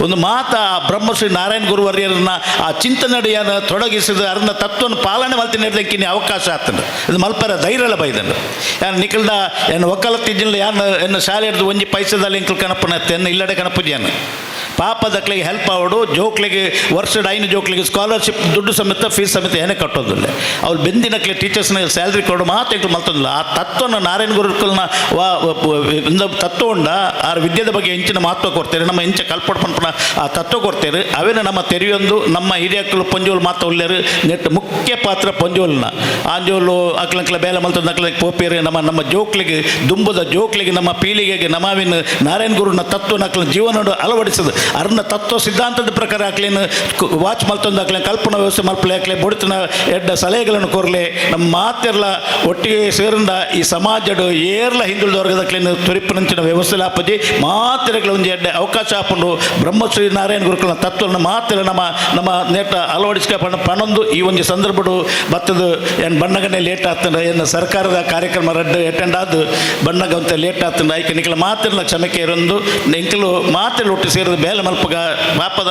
[SPEAKER 15] ಒಂದು ಮಾತ ಬ್ರಹ್ಮಶ್ರೀ ನಾರಾಯಣ ಗುರುವರ್ಯರನ್ನ ಆ ಚಿಂತನೆಯನ್ನು ತೊಡಗಿಸಿದ ಅರ್ನ ತತ್ವನ ಪಾಲನೆ ಮಲ್ತಿನಿರ್ದಕ್ಕೆ ಇನ್ನು ಅವಕಾಶ ಆಗ್ತದೆ ಇದು ಮಲ್ಪರ ಧೈರ್ಯಲ್ಲ ಬೈದನು ಯಾರು ನಿಖಲ್ದ ಏನು ಒಕ್ಕಲತ್ತಿದ್ದಿಲ್ಲ ಯಾನು ಎನ್ನು ಶಾಲೆ ಹಿಡಿದು ಒಂಜಿ ಪೈಸದಲ್ಲಿ ಇಂಕಲ್ ಕಣಪ್ಪನ ಎನ್ನು ಇಲ್ಲಡೆ ಕಣಪುಜಿಯನ್ನು ಪಾಪದಕ್ಲಿಗೆ ಹೆಲ್ಪ್ ಆವಡು ಜೋಕ್ಲಿಗೆ ವರ್ಷದ 5 ಜೋಕ್ಲಿಗೆ ಸ್ಕಾಲರ್ಶಿಪ್ ದುಡ್ಡು ಸಮೇತ ಫೀಸ್ ಸಮೇತ ಏನೇ ಕಟ್ಟೋದಿಲ್ಲ. ಅವ್ರು ಬೆಂದಿನಕ್ಲೆ ಟೀಚರ್ಸ್ನ ಸ್ಯಾಲ್ರಿ ಕೊಡು ಮಾತು ಮಲ್ತಂದಿಲ್ಲ. ಆ ತತ್ವನ ನಾರಾಯಣ ಗುರುಕುಲ್ನ ತತ್ವ ಉಂಡ ಆ ವಿದ್ಯೆದ ಬಗ್ಗೆ ಹೆಂಚಿನ ಮಹತ್ವ ಕೊಡ್ತೇವೆ, ನಮ್ಮ ಹೆಂಚ ಕಲ್ಪಡ್ ಪಂಪನ ಆ ತತ್ವ ಕೊಡ್ತೇವೆ. ಅವೇನ ನಮ್ಮ ತೆರೆಯೊಂದು ನಮ್ಮ ಹಿರಿಯಕ್ಕಲು ಪಂಜೋಲು ಮಾತ ಉಳ್ಳೇರು ನೆಟ್ಟು ಮುಖ್ಯ ಪಾತ್ರ ಪಂಜೋಲ್ನ ಆಂಜೋಲು ಅಕ್ಲಂಕ್ಲ ಬೇಲ ಮಲ್ತಂದ ಅಕ್ಲಕ್ಕೆ ಪೋಪೇರು ನಮ್ಮ ಜೋಕ್ಲಿಗೆ ದುಂಬುದ ಜೋಕ್ಲಿಗೆ ನಮ್ಮ ಪೀಳಿಗೆಗೆ ನಮಾವಿನ ನಾರಾಯಣ ಗುರುನ ತತ್ವನ ಅಕ್ಲ ಜೀವನ ಅಳವಡಿಸೋದು ಅರ್ನ ತತ್ವ ಸಿದ್ಧಾಂತದ ಪ್ರಕಾರ ಹಾಕ್ಲೇನು ವಾಚ್ ಮಲ್ತೊಂದು ಹಾಕ್ಲೆ ಕಲ್ಪನಾ ವ್ಯವಸ್ಥೆ ಮಲ್ಪಲೆ ಹಾಕ್ಲೆ ಬೊಡಿತನ ಎಡ್ಡ ಸಲಹೆಗಳನ್ನು ಕೊರಲೆ ನಮ್ಮ ಮಾತೆಲ್ಲ ಒಟ್ಟಿಗೆ ಸೇರಿಂದ ಈ ಸಮಾಜಡು ಏರ್ಲ ಹಿಂದುಳಿದ ವರ್ಗದಕ್ಲೇನು ತುರಿಪುನಂಚಿನ ವ್ಯವಸ್ಥೆ ಆಪಜಿ ಮಾತೆರೆಗಳ ಒಂದು ಎಡ್ಡೆ ಅವಕಾಶ ಹಾಕೊಂಡು ಬ್ರಹ್ಮಶ್ರೀ ನಾರಾಯಣ ಗುರುಕುಲನ ತತ್ವನ ಮಾತೆಲ್ಲ ನಮ್ಮ ನೇಟ ಅಳವಡಿಸ್ಕೊಂಡು ಪಣೊಂದು ಈ ಒಂದು ಸಂದರ್ಭಡು ಬತ್ತದು ಏನು ಬಣ್ಣಗನೆ ಲೇಟ್ ಆಗ್ತದೆ ಏನು ಸರ್ಕಾರದ ಕಾರ್ಯಕ್ರಮ ರಡ್ಡು ಅಟೆಂಡ್ ಆದು ಬಣ್ಣಗಂತ ಲೇಟ್ ಆಗ್ತದೆ ಐಕೆ ನಿಖಲ ಮಾತೆಲ್ಲ ಕ್ಷಮಕ್ಕೆ ಇರೊಂದು ಎಂಕಲು ಮಾತೆಲ್ಲ ಒಟ್ಟು ಸೇರಿದ ಬೇಲೆ ಮಲ್ಪಗ ಪಾಪದ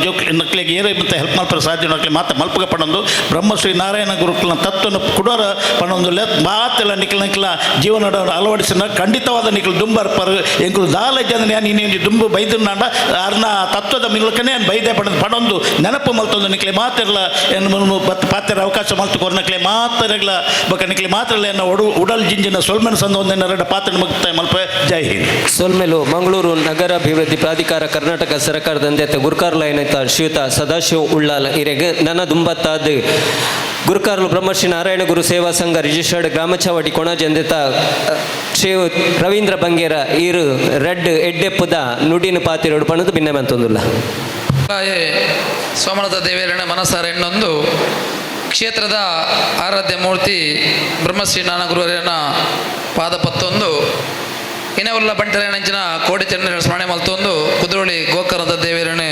[SPEAKER 15] ಜೋಕ್ ನಕ್ಲಿಗೆ ಏರೇ ಮತ್ತು ಹೆಲ್ಪ್ ಮಲ್ಪರ ಸಾಧ್ಯ ನಕ್ಲಿ ಮಾತ ಮಲ್ಪಗ ಪಣೊಂದು ಬ್ರಹ್ಮಶ್ರೀ ನಾರಾಯಣ ಗುರುಕುಲನ ತತ್ವನ ಕುಡೋರ ಪಣೊಂದು ಮಾತೆಲ್ಲ ನಿಖಲ ಜೀವನ ಅಳವಡಿಸಿದ ಖಂಡಿತವಾದ ನಿಖಲು ದುಂಬರ್ಪರು ಎಂಕಲು ದಾಲ ಜನ ನೀನು ದುಂಬು ಬೈದನ್ನಾಂಡ ಅರ್ನ ತತ್ವದ ಮಿಲ್ಕನೇ ಬೈದೆ ಪಣೊಂದು ನೆನಪು ಮಲ್ತೊಂದು ನಿಖಲೆ ಮಾತೆಲ್ಲ ಏನು ಪಾತ್ರ ಅವಕಾಶ ಮಲ್ತು ಕೊರ್ನಕ್ಲೆ ಮಾತರೆಗಳ ಬಕ ನಿಖಲೆ ಮಾತ್ರಲ್ಲ ಎನ್ನ ಉಡಲ್ ಜಿಂಜಿನ ಸೊಲ್ಮೆನ ಸಂದ ಒಂದೆನ್ನ ಎರಡು ಪಾತ್ರ ಮುಕ್ತಾಯ ಮಲ್ಪ ಜೈ ಹಿಂದ್.
[SPEAKER 1] ಸೊಲ್ಮೆಲು ಮಂಗಳೂರು ನಗರಾಭಿವೃದ್ಧಿ ಪ್ರಾಧಿಕಾರ ಕರ್ನಾಟಕ ಸರ್ಕಾರದಂತೆ ಗುರುಕಾರ್ಲಯನಿತ ಶ್ರೀಯುತ ಸದಾಶಿವ ಉಳ್ಳಾಲ ಇರೆಗೆ ನನ್ನ ದುಂಬತ್ತಾದ ಗುರುಕಾರ್ಲು ಬ್ರಹ್ಮಶ್ರೀ ನಾರಾಯಣ ಗುರು ಸೇವಾ ಸಂಘ ರಿಜಿಸ್ಟರ್ಡ್ ಗ್ರಾಮಚಾವಡಿ ಕೊಣಜಂದಿತ ಶ್ರೀ ರವೀಂದ್ರ ಬಂಗೇರ ಈರು ರೆಡ್ ಎಡ್ಡೆಪ್ಪುದ ನುಡಿನ ಪಾತಿರೋಡು ಪಣದು ಭಿನ್ನ ಬಂತೊಂದುಲ್ಲ
[SPEAKER 16] ಸೋಮನಾಥ ದೇವೇರಣ ಮನಸಾರ ಎನ್ನೊಂದು ಕ್ಷೇತ್ರದ ಆರಾಧ್ಯ ಮೂರ್ತಿ ಬ್ರಹ್ಮಶ್ರೀ ನಾರಾಯಣ ಗುರುವರನ ಪಾದ ಪತ್ತೊಂದು ಇನವುಲ್ಲ ಬಂಟರೇಣಂಚಿನ ಕೋಡಿ ಚಂದ್ರ ಸ್ಮರಣೆ ಮಲ್ತೊಂದು ಕುದುರೋಳಿ ಗೋಕರ್ಣದ ದೇವೇರನೆ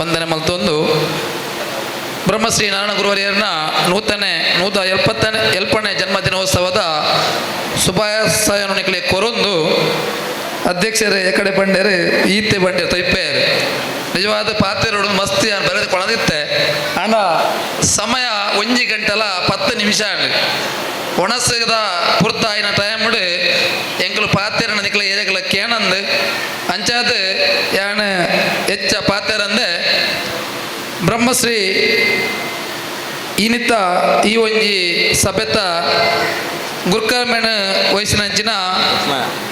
[SPEAKER 16] ವಂದನೆ ಮಲ್ತೊಂದು ಬ್ರಹ್ಮಶ್ರೀ ನಾರಾಯಣ ಗುರುವರಿಯರನ್ನ ನೂತ 70ನೇ ಜನ್ಮದಿನೋತ್ಸವದ ಶುಭಾಶಯವನ್ನು ನಿಖಲೆ ಕೊರೊಂದು ಅಧ್ಯಕ್ಷರೇ ಎಕಡೆ ಬಂಡೇರು ಈತೆ ಬಂಡೇರು ತೈಪೇರು ನಿಜವಾದ ಪಾತ್ರೆರೋಡು ಮಸ್ತಿ ಅಂತ ಬರೆದು ಕೊಳದಿತ್ತೆ ಆಂಡ ಸಮಯ 1 ಗಂಟೆಲ 10 ನಿಮಿಷ ಒಣಸದ ಪುರ್ತಾಯಿನ ಟೈಮ್ಡು ಎಂಕಲು ಪಾತ್ರೆನ ನಿಖಲ ಏರೆಗಳ ಕೇಣಂದು ಅಂಚಾದ ಯಾನ ಹೆಚ್ಚ ಪಾತ್ರೆರಂದೆ ಬ್ರಹ್ಮಶ್ರೀ ಈನಿತ್ತ ಈ ಒಂಜಿ ಸಭೆತ ಗುರುಕರ್ಮೇಣ ವಯಸ್ಸಿನಂಚಿನ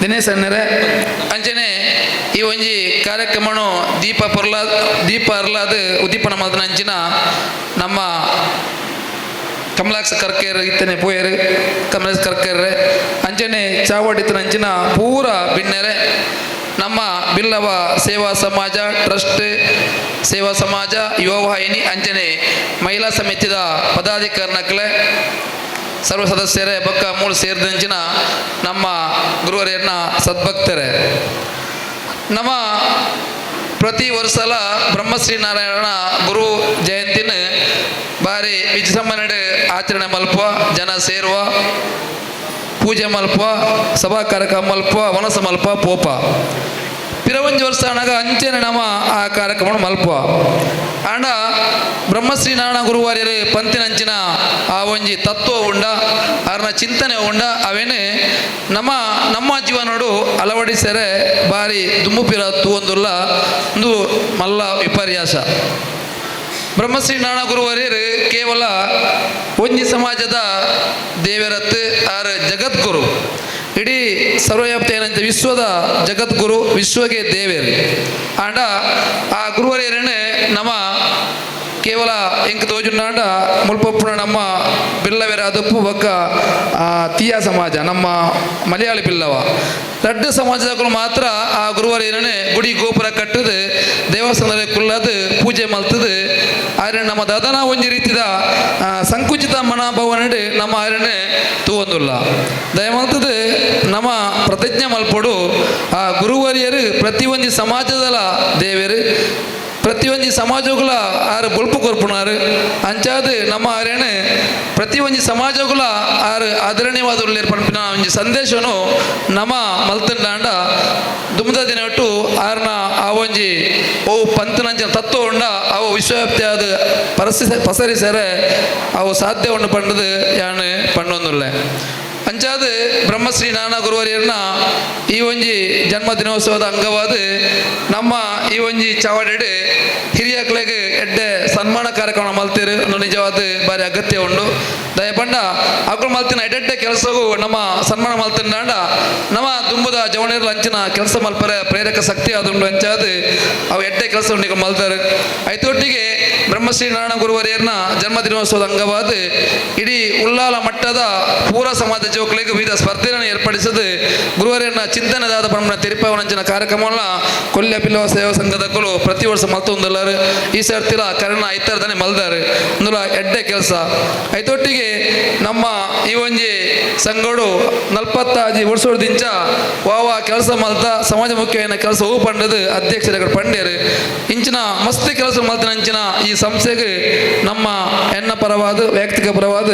[SPEAKER 16] ದಿನೇಶ್ ಅನ್ನರೆ ಅಂಚನೆ ಈ ಒಂಜಿ ಕಾರ್ಯಕ್ರಮನು ದೀಪ ಅರ್ಲಾದ ಉದ್ದೀಪನ ಮಲ್ತನಂಚಿನ ನಮ್ಮ ಕಮಲಾಕ್ಷ ಕರ್ಕೇರ್ ಇತ್ತನೆ ಪೋಯರು ಕಮಲಾಕ್ಷ ಕರ್ಕೇರ್ ಅಂಚನೆ ಚಾವಡಿತನಂಚಿನ ಪೂರ ಬಿಣ್ಣೆರೆ ನಮ್ಮ ಬಿಲ್ಲವ ಸೇವಾ ಸಮಾಜ ಟ್ರಸ್ಟ್ ಸೇವಾ ಸಮಾಜ ಯುವವಾಹಿನಿ ಅಂಚನೆ ಮಹಿಳಾ ಸಮಿತಿದ ಪದಾಧಿಕಾರಿನಕ್ಲೆ ಸರ್ವ ಸದಸ್ಯರೇ ಬೊಕ್ಕ ಮೂಲ ಸೇರಿದಂಚಿನ ನಮ್ಮ ಗುರುವರಿಯನ್ನ ಸದ್ಭಕ್ತರೇ ನಮ್ಮ ಪ್ರತಿ ವರ್ಷಲ ಬ್ರಹ್ಮಶ್ರೀ ನಾರಾಯಣ ಗುರು ಜಯಂತಿನ ಬಾರಿ ವಿಜೃಂಭಣೆ ಆಚರಣೆ ಮಲ್ಪುವ ಜನ ಸೇರುವ ಪೂಜೆ ಮಲ್ಪುವ ಸಭಾ ಕಾರ್ಯಕ್ರಮ ಮಲ್ಪುವ ವನಸ ಮಲ್ಪುವ ಪೋಪ ಪಿರವಂಜಿ ವರ್ಷ ಅನಾಗ ಅಂಚೆನೆ ನಮ್ಮ ಆ ಕಾರ್ಯಕ್ರಮ ಮಲ್ಪುವ ಆಂಡ ಬ್ರಹ್ಮಶ್ರೀ ನಾರಾಯಣ ಗುರುವಾರ್ಯರು ಪಂತಿನಂಚಿನ ಆ ಒಂಜಿ ತತ್ವ ಉಂಡ ಅವ್ರನ್ನ ಚಿಂತನೆ ಉಂಡ ಅವೇನು ನಮ್ಮ ಜೀವನೋಡು ಅಳವಡಿಸರೆ ಬಾರಿ ದುಮ್ಮುಪಿರ ತೂವೊಂದುಲ್ಲ ಒಂದು ಮಲ್ಲ ವಿಪರ್ಯಾಸ. ಬ್ರಹ್ಮಶ್ರೀ ನಾರಾಯಣ ಗುರುವರಿಯರು ಕೇವಲ ಒಂಜಿ ಸಮಾಜದ ದೇವರತ್ತು ಆರು ಜಗದ್ಗುರು ಇಡೀ ಸರ್ವವ್ಯಾಪ್ತಿ ಏನಂತ ವಿಶ್ವದ ಜಗದ್ಗುರು ವಿಶ್ವಗೆ ದೇವೇರು ಆಂಡ ಆ ಗುರುವರಿಯರನ್ನೇ ನಮ್ಮ ಕೇವಲ ಎಂಕ್ ತೋಜುನಾಂಡ ಮುಲ್ಪಪ್ಪುನ ನಮ್ಮ ಬಿಲ್ಲವೆರ ಅದಪ್ಪು ಬೊಕ್ಕ ತೀಯ ಸಮಾಜ ನಮ್ಮ ಮಲಯಾಳಿ ಬಿಲ್ಲವ ದೊಡ್ಡ ಸಮಾಜಗಳು ಮಾತ್ರ ಆ ಗುರುವರಿಯರನ್ನೇ ಗುಡಿ ಗೋಪುರ ಕಟ್ಟದು ದೇವಸ್ಥಾನದಲ್ಲಿ ಕುಲ್ಲದು ಪೂಜೆ ಮಲ್ತದು ಆದ್ರೆ ನಮ್ಮ ದದನ ಒಂಜಿ ರೀತಿದ ಸಂಕುಚಿತ ಮನೋಭಾವ ನಡೆ ನಮ್ಮ ಆರನ್ನೇ ತೂವೊಂದುಲ್ಲ ದಯಮಲ್ತದು ನಮ್ಮ ಪ್ರತಿಜ್ಞೆ ಮಲ್ಪಡು ಆ ಗುರುವರಿಯರು ಪ್ರತಿಯೊಂದು ಸಮಾಜದ ದೇವರು ಪ್ರತಿಯೊಂದು ಸಮಾಜಗಳ ಆರು ಬೊಲ್ಪು ಕೊರ್ಪುನಾರು ಅಂಚಾದು ನಮ್ಮ ಆರೇನೆ ಪ್ರತಿಯೊಂದು ಸಮಾಜಗಳ ಆರು ಆದರಣೀಯವಾದ ಪಂಪಿನ ಒಂಜಿ ಸಂದೇಶನು ನಮ್ಮ ಮಲ್ತಂಡಾಂಡ ದುಮ್ದ ದಿನ ಒಟ್ಟು ಆರ್ನ ಆ ಒಂಜಿ ಅವು ಪಂತನಂಚಿನ ತತ್ವ ಉಂಡ ಅವು ವಿಶ್ವವ್ಯಾಪ್ತಿ ಆದ ಪಸರಿಸರೆ ಅವು ಸಾಧ್ಯ ಉಂಡು ಪಂಡದು ಯಾನು ಪಂಡೊಂದುಲ್ಲೆ ಅಂಚಾದ ಬ್ರಹ್ಮಶ್ರೀ ನಾರಾಯಣ ಗುರುವರಿಯರ್ನ ಈ ಒಂಜಿ ಜನ್ಮದಿನೋತ್ಸವದ ಅಂಗವಾದ ನಮ್ಮ ಈ ಒಂಜಿ ಚಾವಡೆಡ್ ಹಿರಿಯಕ್ಲೆಗೆ ಎಡ್ಡೆ ಸನ್ಮಾನ ಕಾರ್ಯಕ್ರಮ ಮಲ್ತೀರು ನಿಜವಾದ ಬಾರಿ ಅಗತ್ಯ ಉಂಡು ದಯಪಂಡ ಅಕ್ಕಳು ಮಲ್ತಿನ ಎಡ್ಡೆ ಕೆಲಸಗೂ ನಮ್ಮ ಸನ್ಮಾನ ಮಲ್ತಿಂಡ ನಮ್ಮ ದುಂಬುದ ಜವಣಿಯರು ಅಂಚಿನ ಕೆಲಸ ಮಲ್ಪರ ಪ್ರೇರಕ ಶಕ್ತಿ ಆದುಂಡು ಅಂಚಾದ ಅವು ಎಡ್ಡೆ ಕೆಲಸ ಉಂಡು ಮಲ್ತಾರೆ ಐತೊಟ್ಟಿಗೆ ಬ್ರಹ್ಮಶ್ರೀ ನಾರಾಯಣ ಗುರುವರಿಯರ್ನ ಜನ್ಮದಿನೋತ್ಸವದ ಅಂಗವಾದ ಇಡೀ ಉಳ್ಳಾಲ ಮಟ್ಟದ ಪೂರ ಸಮಾಜ ಜೋಕ್ಲಿಗೆ ವಿವಿಧ ಸ್ಪರ್ಧೆಗಳನ್ನು ಏರ್ಪಡಿಸಿದ ಗುರುವರಿಯರ್ನ ಚಿಂತನೆದಾದ ಬ್ರಹ್ಮಣ ತಿರುಪವನಂಚಿನ ಕಾರ್ಯಕ್ರಮವನ್ನ ಕೊಲ್ಯ ಬಿಲ್ಲವ ಸೇವಾ ಸಂಘದಕ್ಕೂ ಪ್ರತಿ ವರ್ಷ ಮಲ್ತೊಂದಲ್ಲಾರು ಈ ಸರ್ತಿಲ ಕರ್ಣ ಐತರದನೆ ಮಲ್ದಾರು ಅಂದುಲ ಎಡ್ಡೆ ಕೆಲಸ ಐತೊಟ್ಟಿಗೆ ನಮ್ಮ ಈ ಒಂಜಿ ಸಂಘಡು 40 ವರ್ಷದಿಂಚ ವಾವ ಕೆಲಸ ಮಲ್ತ ಸಮಾಜ ಮುಖ್ಯವಾದ ಕೆಲಸ ಹೂ ಪಂಡದು ಅಧ್ಯಕ್ಷರ ಪಂಡ್ಯರು ಇಂಚಿನ ಮಸ್ತ್ ಕೆಲಸ ಮಲ್ತಿನ ಅಂಚಿನ ಈ ಸಂಸ್ಥೆಗೆ ನಮ್ಮ ಎನ್ನ ಪರವಾದ ವೈಯಕ್ತಿಕ ಪರವಾದ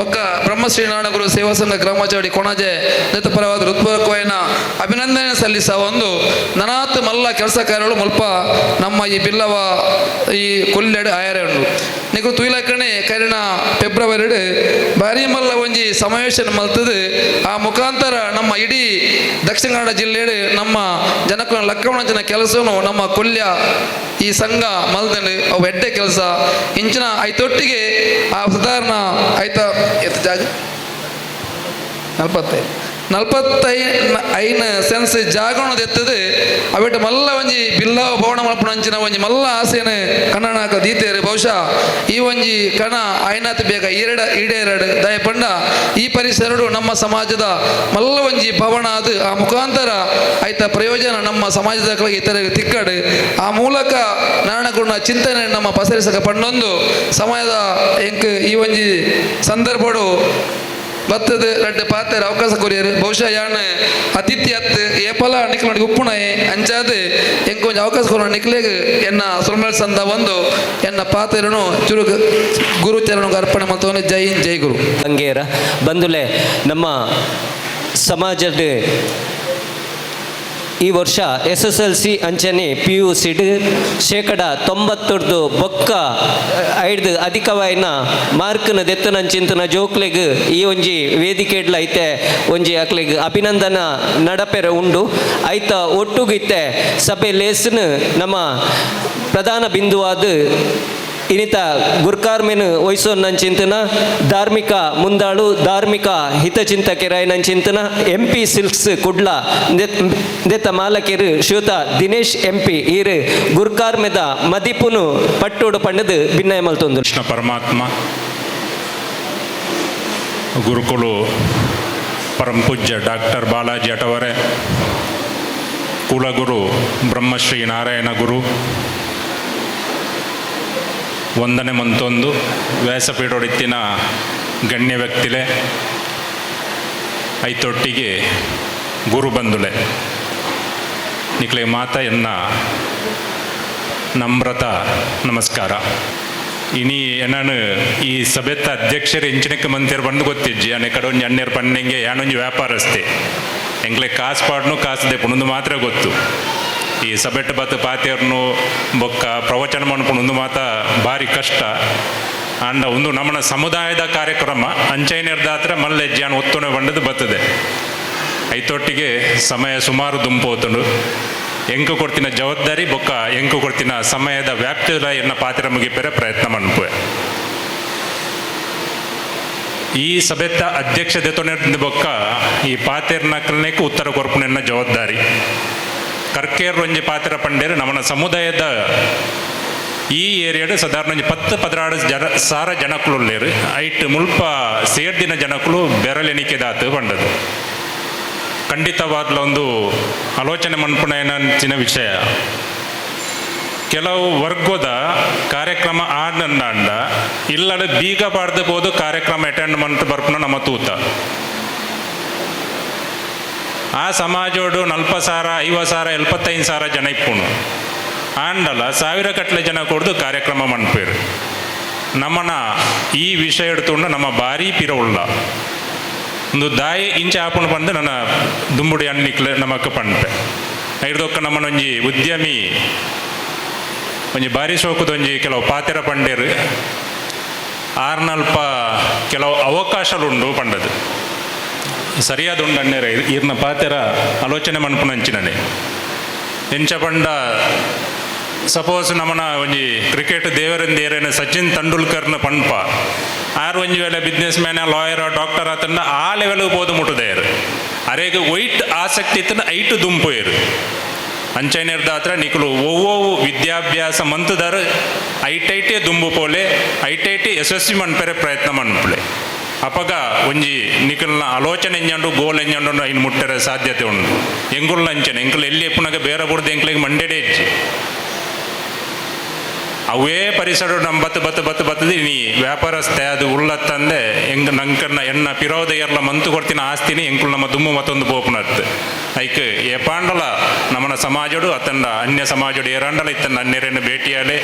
[SPEAKER 16] ಒಕ್ಕ ಬ್ರಹ್ಮಶ್ರೀ ನಾರಾಯಣ ಗುರು ಸೇವಾ ಸಂಘ ಗ್ರಾಮಾಚಾಡಿ ಕೊಣಜೆ ನೇತ ಪರವಾದ ಹೃತ್ಪೂರ್ವಕವಾದ ಅಭಿನಂದನೆ ಸಲ್ಲಿಸ ಒಂದು ನನಾತ್ ಮಲ್ಲ ಕೆಲಸ ಕಾರ್ಯಗಳು ಮುಲ್ಪ ನಮ್ಮ ಈ ಬಿಲ್ಲವ ಈ ಕೊಲ್ಲೆಡ್ ಆಯಾರೆ ಉಂಡು ನಿಗು ತುಯಿಲಕ್ಕಣೆ ಕರಿಣ ಫೆಬ್ರವರಿ ಬಾರಿ ಮಲ್ಲ ಒಂಜಿ ಸಮಾವೇಶ ಮಲ್ತದು ಆ ಮುಖಾಂತರ ನಮ್ಮ ಇಡೀ ದಕ್ಷಿಣ ಕನ್ನಡ ಜಿಲ್ಲೆಡ್ ನಮ್ಮ ಜನಕ್ಕೂ ಲಕ್ಕವಣಂಚಿನ ಕೆಲಸವನ್ನು ನಮ್ಮ ಕೊಲ್ಯ ಈ ಸಂಘ ಮಲ್ದಂಡು ಅವು ಎಡ್ಡೆ ಕೆಲಸ ಇಂಚಿನ ಐತೊಟ್ಟಿಗೆ ಆ ಸಾಧಾರಣ ಆಯ್ತ ಎತ್ತು ಜಾಗ 45 ಸೆನ್ಸ್ ಜಾಗರಣದ ಎತ್ತದು ಅವಿಟ ಮಲ್ಲ ಒಂಜಿ ಬಿಲ್ಲವ ಭವನ ಮಲ್ಪನಂಚಿನ ಒಂಜಿ ಮಲ್ಲ ಆಸೆನ ಕನ್ನಡಕ ದೀತೇರು ಬಹುಶಃ ಈ ಒಂಜಿ ಕಣ ಆಯ್ನಾತ್ ಬೇಗ ಈಡೇರಡು ದಯಪಂಡ ಈ ಪರಿಸರಡು ನಮ್ಮ ಸಮಾಜದ ಮಲ್ಲ ಒಂಜಿ ಭವನ ಅದು ಆ ಮುಖಾಂತರ ಆಯ್ತ ಪ್ರಯೋಜನ ನಮ್ಮ ಸಮಾಜದ ಇತರಿಗೆ ತಿಕ್ಕಡು ಆ ಮೂಲಕ ನಾರಾಯಣಗುರುನ ಚಿಂತನೆ ನಮ್ಮ ಪಸರಿಸಕ ಪಂಡೊಂದು ಸಮಯದ ಎಂಕ್ ಈ ಒಂಜಿ ಸಂದರ್ಭಡು ಬತ್ತದ ರಡ್ಡು ಪಾತ್ರ ಅವಕಾಶ ಕೊರಿಯರು ಬಹುಶಃ ಯಾನ್ ಅತಿಥಿ ಹತ್ತು ಏಪಲ ನಿಕ್ಲ ನೋಡಿ ಉಪ್ಪುಣೆ ಅಂಚಾದ ಎಂಕೊಂಚ ಅವಕಾಶ ಕೊರ ನಿಕ್ಲೆಗ್ ಎನ್ನ ಸುರ್ಮೇಲ್ ಸಂದ ಒಂದು ಎನ್ನ ಪಾತ್ರನು ಚುರು ಗುರು ಚರಣ ಅರ್ಪಣೆ ಮತ್ತು ಜೈ ಹಿಂದ್ ಜೈ ಗುರು
[SPEAKER 1] ಹಂಗೇರ ಬಂದುಲೆ ನಮ್ಮ ಸಮಾಜದ ಈ ವರ್ಷ SSLC ಅಂಚನೆ PUC 90% ಬೊಕ್ಕ ಐದು ಅಧಿಕವಾಯಿನ ಮಾರ್ಕ್ನ ದೆತ್ತನಂಚಿಂತನ ಜೋಕ್ಲೆಗ್ ಈ ಒಂಜಿ ವೇದಿಕೆಡ್ಲ ಐತೆ ಒಂಜಿ ಅಕ್ಲೆಗ್ ಅಭಿನಂದನ ನಡಪೆರ ಉಂಡು ಐತ ಒಟ್ಟುಗಿತ್ತೆ ಸಭೆ ಲೇಸ್ನ ನಮ್ಮ ಪ್ರಧಾನ ಬಿಂದುವಾದ ಇನ್ನಿತ ಗುರ್ಕಾರ್ಮೆನ್ ವಹಿಸೋನಂಚಿಂತನ ಧಾರ್ಮಿಕ ಮುಂದಾಳು ಧಾರ್ಮಿಕ ಹಿತಚಿಂತಕೆರಾಯನಂಚಿಂತನ MP ಸಿಲ್ಕ್ಸ್ ಕುಡ್ಲ ದೆತ್ತ ಮಾಲಕೆರು ಶ್ರೀಯುತ ದಿನೇಶ್ MP ಈರು ಗುರ್ಕಾರ್ಮೆದ ಮದಿಪುನು ಪಟ್ಟೋಡು ಪಂಡದು ಭಿನ್ನಯ ಮಲ್ತೊಂದು
[SPEAKER 17] ಕೃಷ್ಣ ಪರಮಾತ್ಮ ಗುರುಕುಲು ಪರಂ ಪೂಜ್ಯ ಡಾಕ್ಟರ್ ಬಾಲಾಜಿ ಅಟವರೆ ಕುಲಗುರು ಬ್ರಹ್ಮಶ್ರೀ ನಾರಾಯಣ ಗುರು ವಂದನೆ ಮಂತೊಂದು ವ್ಯಾಸಪೀಠೊಡಿತ್ತಿನ ಗಣ್ಯ ವ್ಯಕ್ತಿಲೆ ಐತೊಟ್ಟಿಗೆ ಗುರು ಬಂದುಲೆ ನಿಕ್ಲೆ ಮಾತ ಎನ್ನ ನಮ್ರತ ನಮಸ್ಕಾರ ಇನಿ ನಾನು ಈ ಸಭೆತ್ತ ಅಧ್ಯಕ್ಷರು ಎಂಚಿನಕ್ಕೆ ಮಂತಿರು ಬಂದು ಗೊತ್ತಿಜ್ಜಿ ಅನೆ ಕಡೆ ಒಂಜಿ ಅಣ್ಣೇರು ಪಣ್ಣೆಂಗೆ ಯಾನೊಂಜಿ ವ್ಯಾಪಾರಸ್ಥೆ ಎಂಗ್ಲೆ ಕಾಸು ಪಾಡ್ನು ಕಾಸದೆ ಪುಣಂದು ಮಾತ್ರ ಗೊತ್ತು ಈ ಸಭೆಟ್ ಬತ್ ಪಾತೆಯರ್ನು ಬೊಕ್ಕ ಪ್ರವಚನ ಮನ್ಪುಣು ಮಾತ ಭಾರಿ ಕಷ್ಟ ಅಂಡ ಒಂದು ನಮ್ಮನ ಸಮುದಾಯದ ಕಾರ್ಯಕ್ರಮ ಅಂಚೈನರ್ದಾತ್ರ ಮಲ್ಲೆಜ್ಜಾನ್ ಒತ್ತುಣೆ ಬಂಡದು ಬರ್ತದೆ ಐತೊಟ್ಟಿಗೆ ಸಮಯ ಸುಮಾರು ದುಂಪೋತುಂಡು ಎಂಕು ಕೊಡ್ತಿನ ಜವಾಬ್ದಾರಿ ಬೊಕ್ಕ ಎಂಕು ಕೊಡ್ತಿನ ಸಮಯದ ವ್ಯಾಪ್ತಿಲ ಎನ್ನ ಪಾತ್ರ ಮುಗಿಪೆರೆ ಪ್ರಯತ್ನ ಮನ್ಪುವೆ ಈ ಸಭೆತ್ತ ಅಧ್ಯಕ್ಷತೆ ತೊನೆ ಬೊಕ್ಕ ಈ ಪಾತೆರ್ನಕ್ಲನೇಕು ಉತ್ತರ ಕೊರ್ಪುನೆನ್ನ ಜವಾಬ್ದಾರಿ ಕರ್ಕೇರ್ ಒಂಜಿ ಪಾತ್ರ ಪಂಡೇರು ನಮ್ಮನ ಸಮುದಾಯದ ಈ ಏರಿಯಾಡು ಸಾಧಾರಣ 10-16 ಜನಕ್ಕುಲ್ಲೇರು ಐಟ್ ಮುಲ್ಪ ಸೇರ್ದಿನ ಜನಕ್ಕಳು ಬೆರಳೆಣಿಕೆದಾತು ಪಂಡದು ಖಂಡಿತವಾಗ್ಲ ಒಂದು ಆಲೋಚನೆ ಮನ್ಪುಣೇನಂಚಿನ ವಿಷಯ ಕೆಲವು ವರ್ಗದ ಕಾರ್ಯಕ್ರಮ ಆಡಂಡ ಇಲ್ಲಡ ಬೀಗ ಪಾಡ್ದು ಕಾರ್ಯಕ್ರಮ ಅಟೆಂಡ್ ಮನ್ಪು ಬರ್ಪುನ ನಮ್ಮ ತೂತ ಆ ಸಮಾಜೋಡು 40,000 50,000 75,000 ಜನ ಇಪ್ಪುಣು ಆಂಡಲ 1000 ಕಟ್ಲೆ ಜನ ಕೊಡ್ದು ಕಾರ್ಯಕ್ರಮ ಮನ್ಪೇರು ನಮ್ಮನ ಈ ವಿಷಯ ಎಡ್ತುಂಡು ನಮ್ಮ ಭಾರಿ ಪಿರ ಉಳ್ಳ ಒಂದು ದಾಯಿ ಇಂಚೆ ಆಪುಣು ಬಂದು ನನ್ನ ದುಂಬುಡಿ ಅನ್ನಿಕ್ಲೆ ನಮಕ್ಕೆ ಪಂಪೆ ಐದೊಕ್ಕ ನಮ್ಮನೊಂಜಿ ಉದ್ಯಮಿ ಒಂಜಿ ಭಾರಿ ಶೋಕದೊಂಜಿ ಕೆಲವು ಪಾತೆರ ಪಂಡೇರು ಆರ್ನಲ್ಪ ಕೆಲವು ಅವಕಾಶಗಳುಂಡು ಪಂಡದು ಸರಿಯಾದ ಉಂಡಣ್ಣೆರೆ ಈರ್ನ ಪಾತೆರ ಆಲೋಚನೆ ಮನ್ಪುನಂಚಿನನೆ ಎಂಚ ಪಂಡ ಸಪೋಸ್ ನಮ್ಮನ ಒಂಜಿ ಕ್ರಿಕೆಟ್ ದೇವರಿಂದೇರೇನು ಸಚಿನ್ ತೆಂಡೂಲ್ಕರ್ನ ಪಂಪ ಆರು ಒಂಜಿ ವೇಳೆ ಬಿಸ್ನೆಸ್ ಮ್ಯಾನ ಲಾಯರ ಡಾಕ್ಟರ್ ಆತನ ಆ ಲೆವೆಲ್ಗೆ ಪೋದು ಮುಟ್ಟುದೇರು ಅರೆಗೆ ಒಯ್ಟ್ ಆಸಕ್ತಿ ಇತ್ತನ ಐಟು ದುಂಪುಯರು ಅಂಚೈನೇರ್ದ ಹತ್ರ ನಿಕಲು ಒವ್ವೊವು ವಿದ್ಯಾಭ್ಯಾಸ ಮಂತದಾರು ಐಟೈಟೇ ದುಂಬು ಪೋಲೆ ಐಟೈಟೇ ಯಶಸ್ವಿ ಮನ್ಪೆರೆ ಪ್ರಯತ್ನ ಮನ್ಪುಳೆ ಅಪಗ ಒಂಜಿ ನಿಕಲ್ನ ಆಲೋಚನೆ ಎಂಜಂಡು ಗೋಲ್ ಎಂಜಂಡು ಐನು ಮುಟ್ಟರೆ ಸಾಧ್ಯತೆ ಉಂಡು ಎಂಗುಲ್ಲ ಅಂಚನೆ ಎಂಕಲ್ ಎಲ್ಲಿ ಎಪ್ಪುನಾಗ ಬೇರೆ ಬುಡ್ದು ಎಂಕ್ಲಿಗೆ ಮಂಡೆಡೆ ಇಜ್ಜಿ ಅವೇ ಪರಿಸರ ನಮ್ಮ ಬತ್ತದ ಇನಿ ವ್ಯಾಪಾರಸ್ಥೆ ಅದು ಉಳ್ಳತ್ತಂದೆ ಹೆಂಗೆ ನಂಕನ್ನ ಎನ್ನ ಪಿರೋದ ಎರ್ಲ ಮಂತು ಕೊಡ್ತೀನಿ ಆಸ್ತಿನಿ ಎಂಕುಲ್ ನಮ್ಮ ದುಮ್ಮು ಮತ್ತೊಂದು ಪೋಪುನತ್ತು ಐಕ್ ಏಪಾಂಡಲ ನಮ್ಮನ ಸಮಾಜಡು ಅತ್ತಂಡ ಅನ್ಯ ಸಮಾಜಡು ಏರಾಂಡಲ ಇತ್ತಂಡ ಅನ್ಯರನ್ನು ಭೇಟಿಯಾಲೆ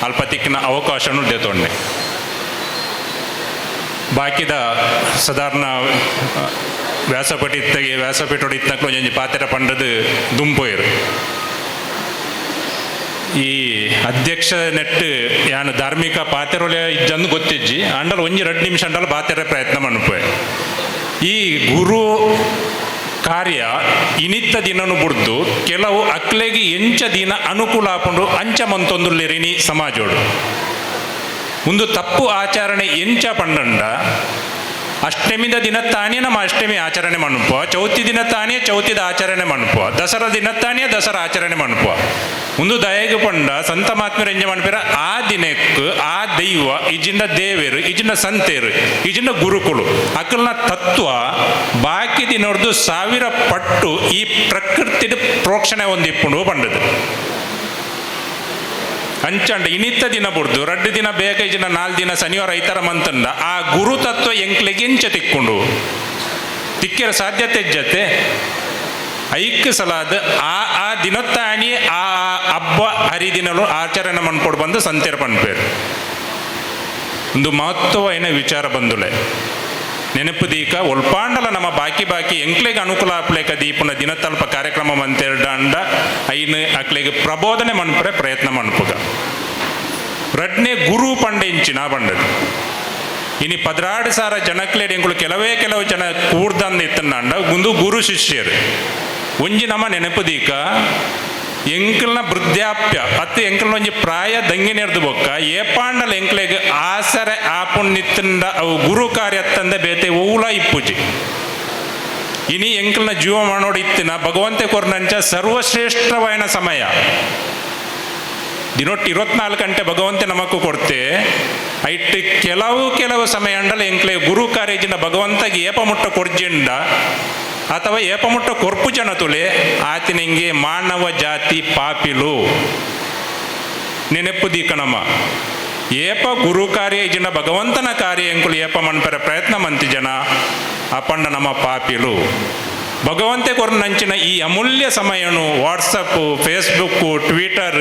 [SPEAKER 17] ಅಲ್ಪ ತಿಕ್ಕಿನ ಅವಕಾಶನು ದೇತೊಂಡೆ ಬಾಕಿದ ಸಾಧಾರಣ ವ್ಯಾಸಪೀಠೋಡು ಇತ್ತಕ್ಲು ಒಂಜಿ ಪಾತೆರ ಪಂಡದು ದುಂಪೋಯರು ಈ ಅಧ್ಯಕ್ಷ ನೆಟ್ಟು ಯಾನು ಧಾರ್ಮಿಕ ಪಾತೆರೊಲೆ ಇಜ್ಜಂದು ಗೊತ್ತಿಜ್ಜಿ ಅಂಡಲ್ ಒಂಜಿ 2 ನಿಮಿಷ ಅಂಡಲ್ ಪಾತೆರ ಪ್ರಯತ್ನ ಮನ್ಪೆ ಈ ಗುರು ಕಾರ್ಯ ಇನಿತ್ತ ದಿನನು ಬುಡ್ದು ಕೆಲವು ಅಕ್ಲೆಗೆ ಎಂಚ ದಿನ ಅನುಕೂಲ ಆಪುಂಡು ಅಂಚ ಮಂತೊಂದುಲ್ಲೆರಿನಿ ಸಮಾಜೋಡು ಒಂದು ತಪ್ಪು ಆಚರಣೆ ಎಂಚ ಪಂಡಂಡ ಅಷ್ಟಮಿದ ದಿನ ತಾನೇ ನಮ್ಮ ಅಷ್ಟಮಿ ಆಚರಣೆ ಮನ್ಪ ಚೌತಿ ದಿನ ತಾನೇ ಚೌತಿದ ಆಚರಣೆ ಮನ್ಪ ದಸರಾ ದಿನ ತಾನೇ ದಸರಾ ಆಚರಣೆ ಮನ್ಪ ಒಂದು ದಯಗೆ ಪಂಡ ಸಂತ ಮಹಾತ್ಮರು ಎಂಜ ಮನ್ಪಿರ ಆ ದಿನಕ್ಕೆ ಆ ದೈವ ಇಜಿನ ದೇವೇರು ಇಜಿನ ಸಂತೇರು ಇಜಿನ ಗುರುಕುಲು ಅಕಲ್ನ ತತ್ವ ಬಾಕಿ ದಿನೋರ್ದು 1000 ಪಟ್ಟು ಈ ಪ್ರಕೃತಿದ ಪ್ರೋಕ್ಷಣೆ ಒಂದಿಪ್ಪುಂಡು ಪಂಡದು ಅಂಚಂಡ ಇನಿತ್ತ ದಿನ ಬುಡ್ದು 2 ದಿನ ಬೇಗ ಇಜಿನ 4 ದಿನ ಶನಿವಾರ ಐತರ ಮಂತಂಡ ಆ ಗುರು ತತ್ವ ಎಂಕ್ಲೆಗೆ ಎಂಚ ತಿಕ್ಕೊಂಡು ತಿಕ್ಕಿರ ಸಾಧ್ಯತೆ ಜೊತೆ ಐಕ್ ಸಲಾದ ಆ ದಿನತ್ತಾಣಿ ಆ ಹಬ್ಬ ಹರಿದಿನಲು ಆಚರಣೆ ಮನ್ಪೊಡು ಬಂದು ಸಂತೇರ ಪನ್ಪೇರು ಒಂದು ಮಹತ್ವವಾದ ವಿಚಾರ ಬಂದುಲೆ ನೆನಪು ದೀಕ ಒಲ್ಪಾಂಡಲ ನಮ್ಮ ಬಾಕಿ ಎಂಕ್ಲೆಗೆ ಅನುಕೂಲ ಆಪ್ಲೇಕ ದೀಪನ ದಿನ ತಲ್ಪ ಕಾರ್ಯಕ್ರಮ ಮಂತೇರ್ಡಾಂಡ ಐನು ಅಕ್ಲೆಗೆ ಪ್ರಬೋಧನೆ ಮನ್ಪರೆ ಪ್ರಯತ್ನ ಮನ್ಪುಗ ರಡ್ನೆ ಗುರು ಪಂಡ ಇಂಚಿನ ಬಂಡದು ಇನಿ 16 ಸಾವಿರ ಜನಕ್ಲೇಡ್ ಎಂಗಳು ಕೆಲವು ಜನ ಕೂಡ್ದಂದು ಇತ್ತಂಡ ಒಂದು ಗುರು ಶಿಷ್ಯರು ಒಂಜಿ ನಮ್ಮ ನೆನಪು ದೀಕ ಎಂಕಲ್ನ ವೃದ್ಧಾಪ್ಯ ಅತ್ತು ಎಂಕಲ್ನ ಒಂಜಿ ಪ್ರಾಯ ದಂಗಿನೆರ್ದು ಬೊಕ್ಕ ಏಪಾಂಡಲ ಎಂಕ್ಲೆಗೆ ಆಸರೆ ಆಪುಣ್ಣಿತ್ತಂಡ ಅವು ಗುರು ಕಾರ್ಯ ತಂದ ಬೇತೆ ಓಲ ಇಪ್ಪುಜಿ ಇನಿ ಎಂಕಲ್ನ ಜೀವ ಮಾಡೋಡು ಇತ್ತಿನ ಭಗವಂತೆ ಕೊರ್ನಂಚ ಸರ್ವಶ್ರೇಷ್ಠವಾಯಿನ ಸಮಯ ದಿನೊಟ್ಟು 24 ಗಂಟೆ ಭಗವಂತೆ ನಮಕ್ಕೂ ಕೊಡ್ತೆ ಐಟ್ ಕೆಲವು ಸಮಯ ಅಂಡಲ ಎಂಕ್ಲೆ ಗುರು ಕಾರ್ಯಜಿನ ಭಗವಂತಗೆ ಏಪ ಮುಟ್ಟ ಕೊರ್ಜಿಂಡ ಅಥವಾ ಏಪಮುಟ್ಟ ಕೊರ್ಪು ಜನ ತುಲೆ ಆತನಿಂಗೆ ಮಾನವ ಜಾತಿ ಪಾಪಿಲು ನೆನಪು ದೀಕನಮ್ಮ ಏಪ ಗುರು ಕಾರ್ಯ ಇಜಿನ ಭಗವಂತನ ಕಾರ್ಯ ಎಂಕುಲು ಏಪ ಮನ್ಪರ ಪ್ರಯತ್ನ ಮಂತಿ ಜನ ಅಪಂಡ ನಮ್ಮ ಪಾಪಿಲು ಭಗವಂತೆ ಕೊರ್ನಂಚಿನ ಈ ಅಮೂಲ್ಯ ಸಮಯನು ವಾಟ್ಸಪ್ ಫೇಸ್ಬುಕ್ ಟ್ವಿಟರ್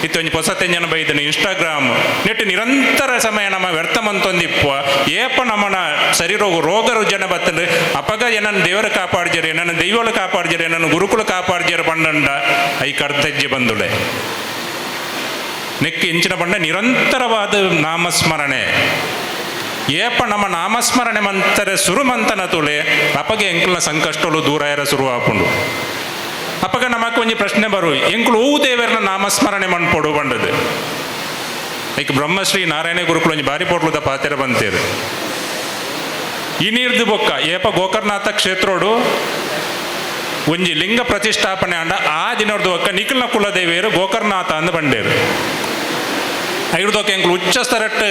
[SPEAKER 17] ಇತ್ತೊಂದು ಹೊಸತೆಂಜನ ಬೈದನು ಇನ್ಸ್ಟಾಗ್ರಾಮ್ ನೆಟ್ಟು ನಿರಂತರ ಸಮಯ ನಮ್ಮ ವ್ಯರ್ಥ ಮಂತೊಂದಿಪ್ಪ ಏಪ ನಮ್ಮನ ಶರೀರ ರೋಗ ರುಜನ ಬತ್ತಂಡು ಅಪಗ ಏನನ್ನು ದೇವರ ಕಾಪಾಡ್ಜರಿ ನನ್ನ ದೈವಲು ಕಾಪಾಡ್ಜರಿ ನನ್ನ ಗುರುಕುಲು ಕಾಪಾಡ್ಜರಿ ಪಂಡಂಡ ಐ ಕರ್ತಜ್ಜೆ ಬಂದುಳೆ ನೆಕ್ಕಿ ಇಂಚಿನ ಪಂಡ ನಿರಂತರವಾದ ನಾಮಸ್ಮರಣೆ ಏಪ ನಮ್ಮ ನಾಮಸ್ಮರಣೆ ಮಂತರೆ ಸುರುಮಂತನ ತುಳೆ ಅಪಗೆ ಎಂಕಲ್ನ ಸಂಕಷ್ಟಲು ದೂರ ಇರ ಶುರು ಆಪುಂಡು ಅಪಗ ನಮಕ್ ಒಂಜಿ ಪ್ರಶ್ನೆ ಬರು ಎಂಕುಲು ಹೂ ದೇವರನ್ನ ನಾಮಸ್ಮರಣೆ ಮನ್ಪೊಡು ಬಂಡದು ಐಕ್ ಬ್ರಹ್ಮಶ್ರೀ ನಾರಾಯಣ ಗುರುಕುಲು ಒಂಜಿ ಬಾರಿ ಪೋಟ್ಲುದ ಪಾತೆರ ಬಂತೇರು ಇನಿರ್ದು ಬೊಕ್ಕ ಏಪ ಗೋಕರ್ನಾಥ ಕ್ಷೇತ್ರೋಡು ಒಂಜಿ ಲಿಂಗ ಪ್ರತಿಷ್ಠಾಪನೆ ಅಂಡ ಆ ದಿನರ್ದು ಬೊಕ್ಕ ನಿಖಿಲ್ನ ಕುಲದೇವಿಯರು ಗೋಕರ್ನಾಥ ಅಂದು ಬಂಡೇರು ಐಡ್ದೋಕೆ ಎಂಕ್ಲು ಉಚ್ಚಸ್ತರಟ್ಟು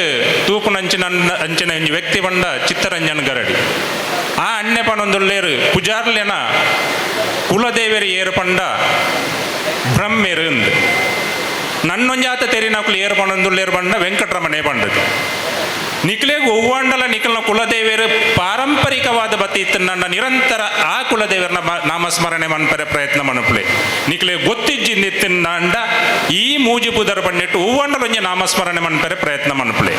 [SPEAKER 17] ತೂಪುನಂಚಿನ ಅಂಚಿನ ಒಂಜಿ ವ್ಯಕ್ತಿ ಬಂಡ ಚಿತ್ತರಂಜನ್ ಗರಡಿ ಆ ಅಣ್ಣೆ ಪಣೊಂದುಲ್ಲೇರು ಪೂಜಾರ್ಲೆನ ಕುಲದೇವಿಯರು ಏರು ಪಂಡ ಬ್ರಹ್ಮೆರು ಅಂದು ನನ್ನೊಂಜಾತ ತೆರಿನಕುಲು ಏರು ಪಣೊಂದುಲ್ಲೇರು ಬಂಡ ವೆಂಕಟರಮಣೆ ಬಂಡದು ನಿಖಿಲೆಗೆ ಒವ್ವಾಂಡಲ ನಿಖಿಲ್ನ ಕುಲದೇವಿಯರು ಪಾರಂಪರಿಕವಾದ ಬತ್ತಿ ಇತ್ತನ್ನ ನಿರಂತರ ಆ ಕುಲದೇವರನ್ನ ನಾಮಸ್ಮರಣೆ ಮನ್ಪರೆ ಪ್ರಯತ್ನ ಮನಪುಳೆ ನಿಖಿಲೆ ಗೊತ್ತಿಜ್ಜಿಂದಿತ್ತಿನ ಅಂಡ ಈ ಮೂಜಿಪುದರ ಬಂದಿಟ್ಟು ಒವ್ವಾಂಡಲ ಒಂಜಿ ನಾಮಸ್ಮರಣೆ ಮನ್ಪರೆ ಪ್ರಯತ್ನ ಮನಪುಳೆ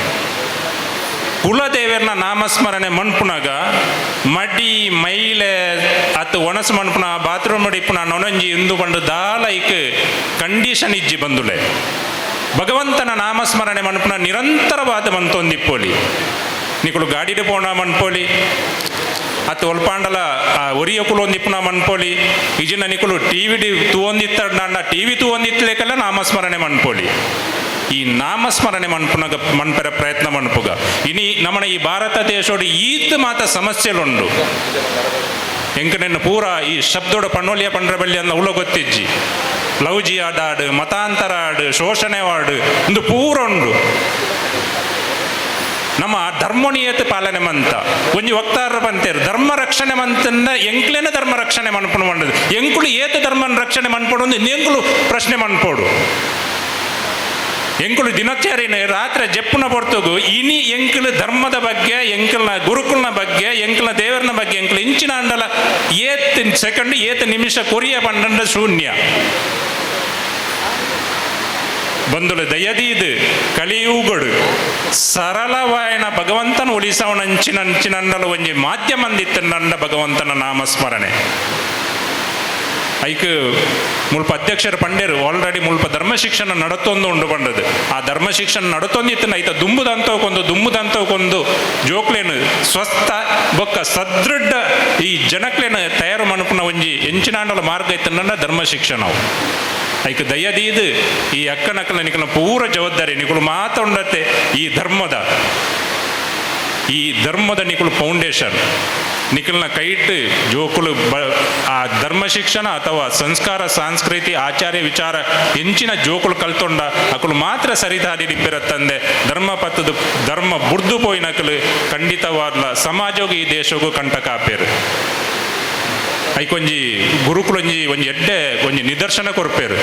[SPEAKER 17] ಕುಲದೇವರನ್ನ ನಾಮಸ್ಮರಣೆ ಮನ್ಪುನಾಗ ಮಡಿ ಮೈಲೆ ಅತ್ತು ಒಣಸು ಮನ್ಪುನ ಬಾತ್ರೂಮ್ ಮಡಿಪುನ ನೊಣಂಜಿ ಇಂದು ಬಂದು ದಾಲೈಕ್ ಕಂಡೀಷನ್ ಇಜ್ಜಿ ಬಂದುಳೆ ಭಗವಂತನ ನಾಮಸ್ಮರಣೆ ಮನ್ಪುನ ನಿರಂತರವಾದ ಮಂತೊಂದಿಪ್ಪೋಲಿ ನಿಕುಲು ಗಾಡಿಡು ಪೋಣ ಮನ್ಪೋಲಿ ಅತ್ತು ಒಲ್ಪಾಂಡಲ ಒರಿಯಕುಲು ಒಂದಿಪ್ಪುನ ಮನ್ಪೋಲಿ ಇಜಿನ ನಿಕುಲು ಟಿವಿ ತೂವೊಂದಿತ್ತ ಟಿವಿ ತೂವೊಂದಿತ್ತಲೇಕಲ್ಲ ನಾಮಸ್ಮರಣೆ ಮನ್ಪೋಲಿ ಈ ನಾಮಸ್ಮರಣೆ ಮನ್ಪರ ಪ್ರಯತ್ನ ಮನ್ಪುಗ ಇನಿ ನಮ್ಮನ ಈ ಭಾರತ ದೇಶೋಡು ಈತ್ ಮಾತ ಸಮಸ್ಯೆಲುಂಡು ಎಂಕನೆನ್ನು ಪೂರ ಈ ಶಬ್ದೋಡ ಪಣ್ಣೋಲಿಯ ಪಂಡ್ರ ಬಳ್ಳಿ ಅನ್ನ ಉಳ ಗೊತ್ತಿಜ್ಜಿ ಲವ್ ಜಿಹಾದ್ ಆಡು ಮತಾಂತರ ಆಡು ಶೋಷಣೆ ಆಡು ಇಂದು ಪೂರ ಉಂಡು ನಮ್ಮ ಧರ್ಮೋಣಿಯತೆ ಪಾಲನೆ ಮಂತ ಒಂಜಿ ವಕ್ತಾರರು ಬಂತೇರು ಧರ್ಮ ರಕ್ಷಣೆ ಮಂತಂದ ಎಂಕ್ಲೇನ ಧರ್ಮ ರಕ್ಷಣೆ ಮನ್ಪುಣು ಮಂಡದು ಎಂಕುಲು ಏತ ಧರ್ಮನ ರಕ್ಷಣೆ ಮನ್ಪೋಡು ಒಂದು ಎಂಕುಲು ಪ್ರಶ್ನೆ ಮನ್ಪೋಡು ಎಂಕುಲು ದಿನಚರಿನ ರಾತ್ರಿ ಜಪ್ಪುನ ಬರ್ತಗು ಇನಿ ಎಂಕುಲು ಧರ್ಮದ ಬಗ್ಗೆ ಎಂಕಲ್ನ ಗುರುಕುಲ್ನ ಬಗ್ಗೆ ಎಂಕಲ್ನ ದೇವರನ ಬಗ್ಗೆ ಎಂಕುಲು ಇಂಚಿನ ಅಂಡಲ ಏತ್ ಸೆಕೆಂಡ್ ಏತ್ ನಿಮಿಷ ಕೊರಿಯ ಪಂಡ ಶೂನ್ಯ ಬಂದುಲು ದಯದೀದು ಕಲಿಯುಗಡು ಸರಳವಾಯನ ಭಗವಂತನ ಉಳಿಸವನಂಚಿನಂಚಿನಂಡಲು ಒಂಜಿ ಮಾಧ್ಯಮಂದಿತ್ತು ನಂಡ ಭಗವಂತನ ನಾಮಸ್ಮರಣೆ ಐಕ್ ಮುಲ್ಪ ಅಧ್ಯಕ್ಷರು ಪಂಡೇರು ಆಲ್ರೆಡಿ ಮುಲ್ಪ ಧರ್ಮ ಶಿಕ್ಷಣ ನಡತೊಂದು ಉಂಡು ಪಂಡದು ಆ ಧರ್ಮ ಶಿಕ್ಷಣ ನಡತೊಂದಿತ್ತು ಐತ ದುಂಬುದಂತವಕ್ಕೊಂದು ಜೋಕ್ಲೇನು ಸ್ವಸ್ಥ ಬೊಕ್ಕ ಸದೃಢ ಈ ಜನಕ್ಲೇನು ತಯಾರು ಮನುಪುನ ಒಂಜಿ ಎಂಚಿನಾಂಡಲ ಮಾರ್ಗ ಇತ್ತು ನನ್ನ ಧರ್ಮ ಶಿಕ್ಷಣವು ಐಕ್ ದಯದೀದು ಈ ಅಕ್ಕನಕ್ಕಲ ನಿಕಲ ಪೂರ ಜವಾಬ್ದಾರಿ ನಿಕುಲು ಮಾತಾಡತ್ತೆ ಈ ಧರ್ಮದ ನಿಕುಲು ಫೌಂಡೇಶನ್ ನಿಖಲ್ನ ಕೈಟ್ ಜೋಕುಲು ಆ ಧರ್ಮ ಶಿಕ್ಷಣ ಅಥವಾ ಸಂಸ್ಕಾರ ಸಂಸ್ಕೃತಿ ಆಚಾರ್ಯ ವಿಚಾರ ಎಂಚಿನ ಜೋಕುಲು ಕಲ್ತೊಂಡ ಅಕುಲು ಮಾತ್ರ ಸರಿದಾರಿ ನಿಪ್ಪಿರತ್ತಂದೆ ಧರ್ಮ ಬುರ್ದು ಪೋಯಿನಕಲು ಖಂಡಿತವಾದ ಸಮಾಜಗೂ ಈ ದೇಶಗೂ ಕಂಟಕ ಆಪೇರು ಐಕೊಂಜಿ ಗುರುಕುಲೊಂಜಿ ಒಂಜಿ ಎಡ್ಡೆ ಒಂಜಿ ನಿದರ್ಶನ ಕೊರ್ಪೇರು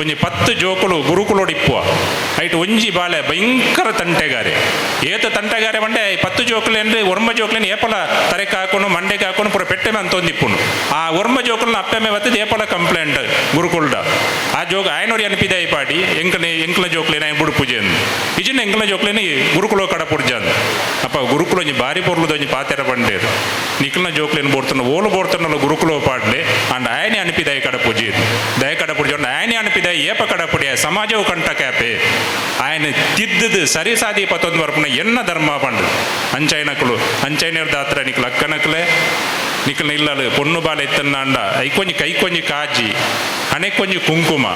[SPEAKER 17] ಒಂಜಿ 10 ಜೋಕುಲು ಗುರುಕುಲೋಡಿಪ್ಪುವ ಐಟ್ ಒಂಜಿ ಬಾಲೆ ಭಯಂಕರ ತಂಟೆಗಾರೆ ಏತ ತಂಟೆಗಾರೆ ಮಂಡೆ 10 ಜೋಕುಲೇನ್ರಿ ಒರ್ಮ ಜೋಕುಲೇನು ಏಪಲ ತರೆಗೆ ಹಾಕೊಂಡು ಮಂಡೆಗೆ ಹಾಕೊಂಡು ಪೂರ ಪೆಟ್ಟೆಮೆ ಅಂತ ಒಂದಿಪ್ಪುನು ಆ ಒರ್ಮ ಜೋಕುಲ್ನ ಅಪ್ಪೆಮೆ ಬತ್ತದ ಏಪಲ ಕಂಪ್ಲೇಂಟ್ ಗುರುಕುಲ್ಡ ಆ ಜೋಗ ಆಯ್ನೋಡಿ ಅನಿಪಿದೆ ಈ ಪಾಡಿ ಎಂಕಲ ಜೋಕುಲೇನ ಬುಡು ಪೂಜೆ ಅಂದು ಇಜಿನ ಎಂಕಲ ಜೋಕುಲೇನು ಗುರುಕುಲೋ ಕಡ ಪುರ್ಜ ಅಂದು ಅಪ್ಪ ಗುರುಕುಲೊಂಜಿ ಬಾರಿ ಪೊರ್ಲುದೊಂಜಿ ಪಾತೆರ ಬಂಡೇರು ನಿಖಲ್ನ ಜೋಕುಲೇನು ಬೋಡ್ತಾನ ಓಲು ಬೋಡ್ತಾನಲ್ಲ ಗುರುಕುಲ ಪಾಡ್ಲೆ ಅಂಡ್ ಆಯನೆ ಅನಿಪಿದಾಯ ಕಡ ಪೂಜೆ ದಯ ಕಡ ಪೂಜೆ ಆಯನೆ ಅನಿಪಿದಾಯ ಏಪ ಕಡ ಪುಡಿಯ ಸಮಾಜವು ಕಂಟ ಕ್ಯಾಪೆ ಆಯನ ತಿದ್ದದು ಸರಿ ಸಾದಿ 11 ವರ್ಪುನ ಎನ್ನ ಧರ್ಮ ಪಂಡು ಅಂಚೈನರ್ದ ಹತ್ರ ನಿಕ್ಲ ಅಕ್ಕನಕ್ಲೆ ನಿಕ್ಲ ಇಲ್ಲಲು ಪೊಣ್ಣು ಬಾಲ ಎತ್ತನ್ನ ಅಂಡ ಐಕೊಂಜಿ ಕೈಕೊಂಜಿ ಕಾಜಿ ಹಣೆಕೊಂಜಿ ಕುಂಕುಮ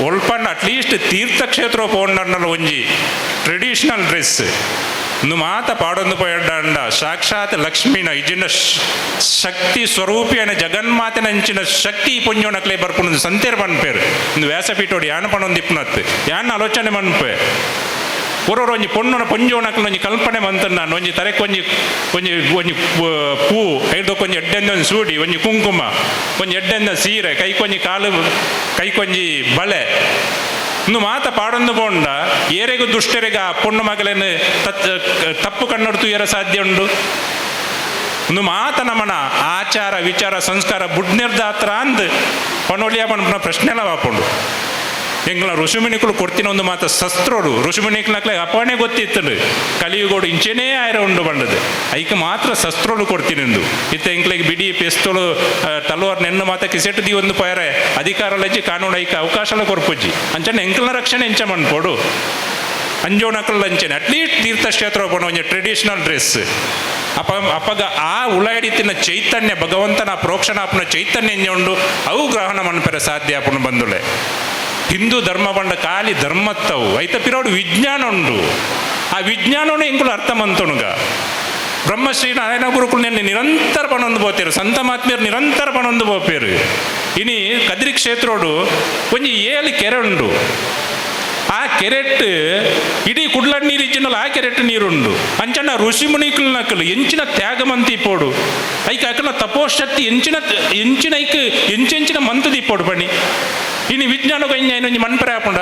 [SPEAKER 17] ಒಲ್ಪಂಡ ಅಟ್ಲೀಸ್ಟ್ ತೀರ್ಥಕ್ಷೇತ್ರ ಪೋಂಡನ್ನಲ್ಲ ಒಂಜಿ ಟ್ರೆಡಿಷನಲ್ ಡ್ರೆಸ್ ಇನ್ನು ಮಾತ ಪಾಡೊಂದು ಪೋಯಡ್ಡ ಸಾಕ್ಷಾತ್ ಲಕ್ಷ್ಮಿನ ಇಜಿನ ಶಕ್ತಿ ಸ್ವರೂಪಿಯನ ಜಗನ್ಮಾತೆನ ಅಂಚಿನ ಶಕ್ತಿ ಪುಣ್ಯೋನಕ್ಲೆ ಬರ್ಪುಣದು ಸಂತೇರ್ ಪನ್ಪೇರು ಇಂದು ವ್ಯಾಸಪೀಠೋಡಿ ಯಾನ ಪಣೊಂದಿಪ್ಪುನತ್ತು ಯಾನ ಆಲೋಚನೆ ಮನ್ಪೆ ಒರೊರು ಒಂಜಿ ಪೊಣ್ಣನ ಪೊಂಜೋನಕ್ಲ ಒಂಜಿ ಕಲ್ಪನೆ ಮಂತನ್ ನಾನು ಒಂಜಿ ತರೆಕೊಂಜಿ ಒಂಜಿ ಪೂ ಐದಕ್ಕೊಂಜಿ ಎಡ್ಡೆಂದೊಂದು ಸೂಡಿ ಒಂಜಿ ಕುಂಕುಮ ಒಂಜಿ ಎಡ್ಡೆಂದ ಸೀರೆ ಕೈಕೊಂಜಿ ಬಳೆ ಇನ್ನು ಮಾತ ಪಾಡೊಂದು ಪೋಂಡ ಏರೆಗೂ ದುಷ್ಟರೆಗ ಆ ಪೊಣ್ಣು ಮಗಲೇನು ತಪ್ಪು ಕಣ್ಣೊಡ್ತು ಏರ ಸಾಧ್ಯ ಉಂಡು ಇನ್ನು ಮಾತ ನಮ್ಮನ ಆಚಾರ ವಿಚಾರ ಸಂಸ್ಕಾರ ಬುಡ್ನಿರ್ದಾತ್ರ ಅಂದ್ ಪಣೊಲಿಯ ಪಣ ಪ್ರಶ್ನೆ ಎಲ್ಲ ಹಾಕೊಂಡು ಎಂಗ್ಲ ಋಷಿಮುನಿಕುಲು ಕೊಡ್ತಿನ ಒಂದು ಮಾತ ಶಸ್ತ್ರೋಡು ಋಷಿಮುನಿಕ್ಲಕ್ಲೆ ಅಪಣೆ ಗೊತ್ತಿತ್ತು ಕಲಿಯುಗೋಡು ಇಂಚೆನೇ ಆಯ್ರ ಉಂಡು ಬಂಡದು ಐಕೆ ಮಾತ್ರ ಶಸ್ತ್ರೋಡು ಕೊಡ್ತೀನಿಂದು ಇತ್ತ ಎಂಕ್ಲೆಗೆ ಬಿಡಿ ಪೆಸ್ತೋಳು ತಲವಾರ್ ನೆನ್ನು ಮಾತ ಕಿಸೆಟ್ದಿ ಒಂದು ಪಯರೆ ಅಧಿಕಾರಲಜ್ಜಿ ಕಾನೂನು ಐಕೆ ಅವಕಾಶಲ ಕೊರ್ಪುಜ್ಜಿ ಅಂಚನೆ ಎಂಕ್ಲನ ರಕ್ಷಣೆ ಎಂಚ ಮನ್ಪೋಡು ಅಂಜೋಣಕಲ್ ಅಂಚನೆ ಅಟ್ಲೀಸ್ಟ್ ತೀರ್ಥಕ್ಷೇತ್ರ ಪೋಣ ಒಂಜಿ ಟ್ರೆಡಿಷನಲ್ ಡ್ರೆಸ್ ಅಪ್ಪಗ ಆ ಉಳಾಡಿತಿನ ಚೈತನ್ಯ ಭಗವಂತನ ಪ್ರೋಕ್ಷಣಾಪನ ಚೈತನ್ಯ ಎಂಜುಂಡು ಅವು ಗ್ರಹಣ ಮನ್ಪೆರ ಸಾಧ್ಯ ಆಪುಣ ಬಂದುಳೆ ಹಿಂದೂ ಧರ್ಮ ಬಂಡ ಖಾಲಿ ಧರ್ಮತ್ತವು ಐತ ಪಿರೋಡು ವಿಜ್ಞಾನ ಉಂಡು ಆ ವಿಜ್ಞಾನವೂ ಎಂಕುಲು ಅರ್ಥ ಮಂತುಣುಗ ಬ್ರಹ್ಮಶ್ರೀ ನಾರಾಯಣ ಗುರುಕುಲು ನಿರಂತರ ಪಣೊಂದು ಬೋತೇರು ಸಂತ ಮಾತ್ಮೀಯರು ನಿರಂತರ ಪಣೊಂದು ಬೋಪೇರು ಇನಿ ಕದ್ರಿ ಕ್ಷೇತ್ರೋಡು ಒಂಜಿ 7 ಕೆರೆ ಉಂಡು ಆ ಕೆರೆಟ್ ಇಡೀ ಕುಡ್ಲಡ್ ನೀರು ಇಜ್ಜಿನಲ್ಲ ಆ ಕೆರೆಟ್ ನೀರುಂಡು ಅಂಚನ ಋಷಿ ಮುನಿಕುಲ್ನಕಲು ಎಂಚಿನ ತ್ಯಾಗಮಂತಿ ಪೋಡು ಐಕ ಅಕಲ ತಪೋಶಕ್ತಿ ಎಂಚಿನ ಐಕ್ ಎಂಚೆಂಚಿನ ಮಂತದಿ ಪೋಡು ಬನ್ನಿ ಇನ್ನು ವಿಜ್ಞಾನ ಇನ್ನೊಂದು ಮನ್ಪರೆ ಹಾಕೊಂಡ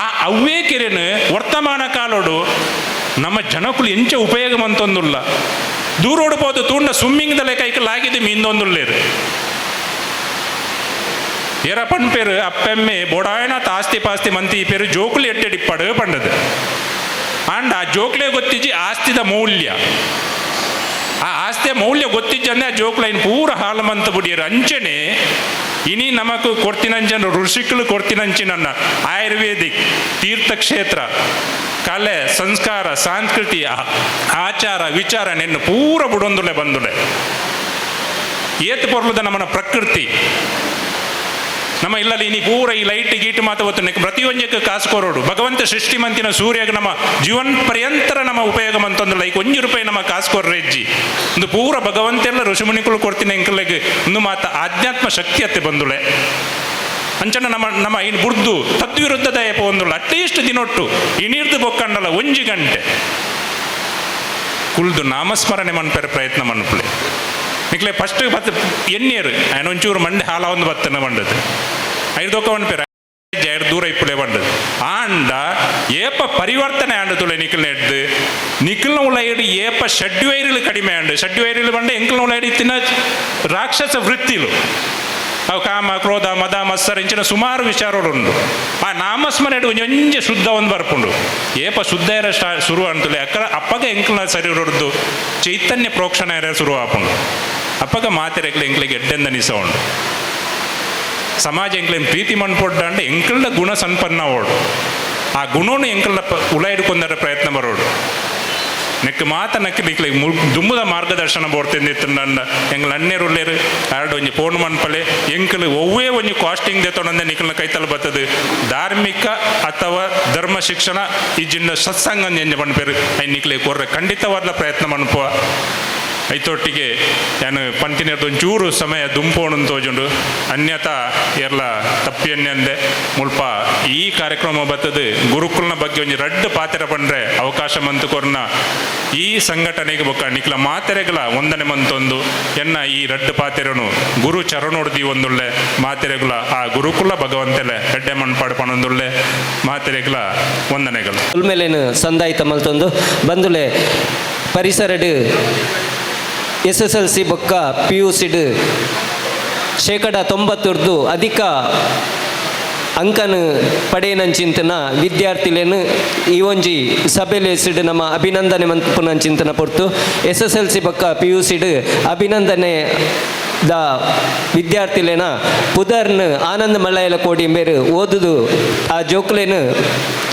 [SPEAKER 17] ಆ ಅವೇ ಕೆರೆನು ವರ್ತಮಾನ ಕಾಲೋಡು ನಮ್ಮ ಜನಕ್ಕಳು ಎಂಚ ಉಪಯೋಗ ಮಂತೊಂದುಲ್ಲ ದೂರೋಡು ಪೋದು ತೂಂಡ ಸ್ವಿಮ್ಮಿಂಗ್ದಲ್ಲೇ ಕೈಕಲ್ಲಾಗಿದ್ದು ಮೀಂದೊಂದುಲ್ಲೇರು ಏರ ಪನ್ಪೇರು ಅಪ್ಪೆಮ್ಮೆ ಬೊಡಾಯಣ ಆಸ್ತಿ ಪಾಸ್ತಿ ಮಂತಿ ಈ ಪೇರು ಜೋಕುಲು ಎಡ್ಡೆಡಿಪ್ಪಡು ಪಂಡದು ಅಂಡ್ ಆ ಜೋಕ್ಲೆ ಗೊತ್ತಿಜ್ಜಿ ಆಸ್ತಿದ ಮೌಲ್ಯ ಆ ಆಸ್ತಿಯ ಮೌಲ್ಯ ಗೊತ್ತಿಜ್ಜಂದ್ರೆ ಆ ಜೋಕ್ಲೈನ್ ಪೂರ ಹಾಲು ಮಂತ ಬುಡಿಯರು ಅಂಚನೆ ಇನಿ ನಮಕು ಕೊಡ್ತಿನಂಚನ ಋಷಿಕಲು ಕೊಡ್ತಿನಂಚಿನ ಆಯುರ್ವೇದಿಕ್ ತೀರ್ಥಕ್ಷೇತ್ರ ಕಲೆ ಸಂಸ್ಕಾರ ಸಂಸ್ಕೃತಿ ಆಚಾರ ವಿಚಾರ ನೆನ್ನು ಪೂರ ಬುಡೊಂದುಲೆ ಬಂದುಲೆ ಏತು ಪೊರ್ಲುದ ನಮ್ಮನ ಪ್ರಕೃತಿ ನಮ್ಮ ಇಲ್ಲಲ್ಲಿ ಇನಿ ಪೂರ ಈ ಲೈಟ್ ಗೀಟ್ ಮಾತು ಗೊತ್ತು ಪ್ರತಿಯೊಂದಕ್ಕೆ ಕಾಸು ಕೊರೋಡು ಭಗವಂತ ಸೃಷ್ಟಿ ಮಂತಿನ ಸೂರ್ಯಗೆ ನಮ್ಮ ಜೀವನ ಪರ್ಯಂತರ ನಮ್ಮ ಉಪಯೋಗ ಮಂತೊಂದು ಲೈಕ್ ₹1 ನಮ್ಮ ಕಾಸು ಕೊರ್ರೆಜ್ಜಿ ಒಂದು ಪೂರ ಭಗವಂತೆಲ್ಲ ಋಷಿಮುನಿಗಳು ಕೊಡ್ತೀನಿ ಎಂಕಲೆಗೆ ಒಂದು ಮಾತ ಆಧ್ಯಾತ್ಮ ಶಕ್ತಿ ಅತ್ತೆ ಬಂದುಳೆ ಅಂಚನ ನಮ್ಮ ಇನ್ನು ಬುರ್ದು ತದ್ವಿರುದ್ಧದ ಏಪ ಒಂದುಳ್ಳ ಅಟ್ಲೀಸ್ಟ್ ದಿನೊಟ್ಟು ಇನಿರ್ದು ಬೊಕ್ಕಂಡಲ್ಲ 1 ಗಂಟೆ ಕುಳ್ದು ನಾಮಸ್ಮರಣೆ ಮನ್ಪೆರ ಪ್ರಯತ್ನ ಮನ್ಪುಳೆ ನಿಕ್ಲೆ ಫಸ್ಟ್ ಬತ್ ಎಣ್ಣೀರು ఆయన ಒಂಚೂರು ಮಂಡೆ ಹಾಲ ಒಂದು ಬತ್ತನ ಬಂಡದು ಐದೊಕ್ಕ ಮನ್ಪೆರ ದೂರ ಇಪ್ಪುಲೆ ಬಂಡದು ಆಂಡ ಏಪ ಪರಿವರ್ತನೆ ಆಂಡು ತುಳೆ ನಿಖಿಲ್ನ ಎಡ್ದು ನಿಖಿಲ್ನ ಉಳ್ಳಾಯಿಡು ಏಪ ಷಡ್ವೈರಿಲು ಕಡಿಮೆ ಆಂಡು ಷಡ್ವೈರಿಲು ಬಂಡ ಎಂಕಲ್ನ ಉಳ್ಳಾಯಿಡು ತಿನ್ನ ರಾಕ್ಷಸ ವೃತ್ತಿಲು ಅವು ಕಾಮ ಕ್ರೋಧ ಮದ ಮತ್ಸರ ಇಂಚಿನ ಸುಮಾರು ವಿಚಾರಗಳುಂಡು ಆ ನಾಮಸ್ಮರಣೆ ಒಂಜೆ ಶುದ್ಧ ಒಂದು ಬರ್ಪುಂಡು ಏಪ ಶುದ್ಧ ಇರ ಶುರು ಅಂತಲೇ ಅಪ್ಪಗ ಎಂಕ್ಲ ಸರಿ ಹೊರಡ್ದು ಚೈತನ್ಯ ಪ್ರೋಕ್ಷಣ ಇರ ಶುರು ಆಪುಂಡು ಅಪ್ಪಗ ಮಾತೆರೆಗ್ಲ ಎಂಕ್ಲಿಗೆ ಎಡ್ಡೆಂದ ನಿಸ ಉಂಡು ಸಮಾಜ ಎಂಕ್ಲೇನು ಪ್ರೀತಿ ಮಣ್ಪೊಡ್ಡ ಅಂದ್ರೆ ಎಂಕಲ್ದ ಗುಣ ಸಂಪನ್ನ ಓಡು ಆ ಗುಣನು ಎಂಕಲ್ದ ಉಳ ಹಿಡ್ಕೊಂಡರ ಪ್ರಯತ್ನ ಬರೋಡು ನೆಕ್ ಮಾತ ನಕ್ಕಿ ನಿಕ್ಲಿ ದುಮ್ಮದ ಮಾರ್ಗದರ್ಶನ ಬೋಡ್ತಿಂದಿತ್ತು ನನ್ನ ಎಂಗ್ಲ ಅಣ್ಣೇರುಳ್ಳೇರು ಎರಡು ಒಂಜಿ ಫೋನ್ ಮನ್ಪಲೆ ಎಂಕಲು ಒವ್ವೇ ಒಂಜಿ ಕಾಸ್ಟಿಂಗ್ ದೇತೊಂದೆ ನಿಖಲ್ನ ಕೈತಲ್ ಬರ್ತದೆ ಧಾರ್ಮಿಕ ಅಥವಾ ಧರ್ಮ ಶಿಕ್ಷಣ ಈ ಜಿನ್ನ ಸತ್ಸಂಗ ಎಂಜ ಮನ್ಪೇರು ಐ ನಿಕ್ಲಿ ಕೊರ್ರೆ ಖಂಡಿತವಾದ ಪ್ರಯತ್ನ ಮನ್ಪುವ ಐತೊಟ್ಟಿಗೆ ನಾನು ಪಂತಿನದ್ದು ಒಂಚೂರು ಸಮಯ ದುಂಪೋಣು ತೋಜುಂಡು ಅನ್ಯತಾ ಎಲ್ಲ ತಪ್ಪಿಯನ್ನೆಂದೆ ಮುಲ್ಪ ಈ ಕಾರ್ಯಕ್ರಮ ಬರ್ತದೆ ಗುರುಕುಲ್ನ ಬಗ್ಗೆ ಒಂದು ರಡ್ಡು ಪಾತೆರ ಬಂದ್ರೆ ಅವಕಾಶ ಮಂತು ಕೊರ್ನ ಈ ಸಂಘಟನೆಗೆ ಬೊಕ್ಕ ನಿಕ್ಲ ಮಾತೆರೆಗಳ ಒಂದನೆ ಮಂತೊಂದು ಎನ್ನ ಈ ರಡ್ಡು ಪಾತೆರನು ಗುರು ಚರಣೋಡ್ದಿ ಒಂದುಳ್ಳೆ ಮಾತೆರೆಗಳ ಆ ಗುರುಕುಲ ಭಗವಂತೆಲೆ ಎಡ್ಡೆ ಮಣ್ಪಾಡು ಪಣೊಂದುಳ್ಳೆ ಮಾತೆರೆಗಳ ವಂದನೆಗಳು
[SPEAKER 1] ಉಲ್ಮೇಲೇನು ಸಂದಾಯಿತ ಮಲ್ತೊಂದು ಬಂದುಲೆ ಪರಿಸರಡು SSLC ಬೊಕ್ಕ PUCಡು %90 ಅಧಿಕ ಅಂಕನು ಪಡೆಯನಂಚಿಂತನ ವಿದ್ಯಾರ್ಥಿಲೇನು ಈ ಒಂಜಿ ಸಭೆಲೇಸಿಡು ನಮ್ಮ ಅಭಿನಂದನೆ ಮಂತ್ಪುನಂಚಿಂತನ ಪೊರ್ತು SSLC ಬೊಕ್ಕ PUCಡು ಅಭಿನಂದನೆ ದ ವಿದ್ಯಾರ್ಥಿಲೇನ ಪುದರ್ನು ಆನಂದ ಮಲಯಲ ಕೋಡಿ ಬೇರು ಓದುದು ಆ ಜೋಕ್ಲೇನು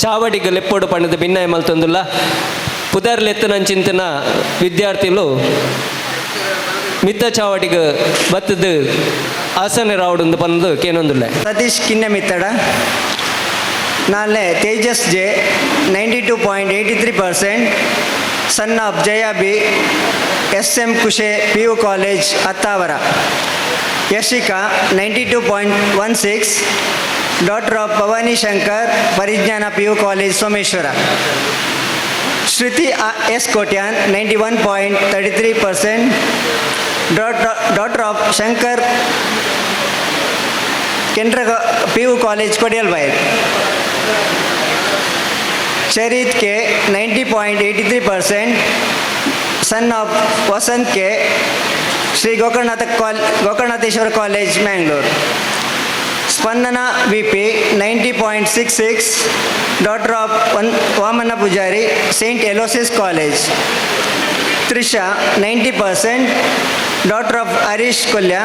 [SPEAKER 1] ಚಾವಡಿಗೆ ಲೆಪ್ಪೋಡು ಪಣ್ಣದ ಭಿನ್ನಯ ಮಲ್ತೊಂದುಲ್ಲ ಪುದರ್ಲೆತ್ತನಂಚಿಂತನ ವಿದ್ಯಾರ್ಥಿಗಳು ಮಿತ್ತ ಚಾವಟಿಗೆ ಬತ್ತದ ಆಸನ ರಾವಡು ಪಂದು ಕೇನೊಂದುಲ್ಲ
[SPEAKER 18] ಸತೀಶ್ ಕಿನ್ನ ಮಿತ್ತಡ ನಾಳೆ Tejas J 92.83%, son of Jaya B SM Kushe PU college Attavar, Yashika 92.16, daughter of Bhavani Shankar Parijnana PU college Someshwar, Shruti S Kotian 91.33%, daughter of Shankar Kendra PU college Kodialbail, Sharith K 90.83%, son of Vasanth K Shri Gokarnanatheshwara college Mangalore, Spandana VP 90.66, daughter of Vamana Poojary saint Aloysius college, Trisha 90%, daughter of Harish Kolya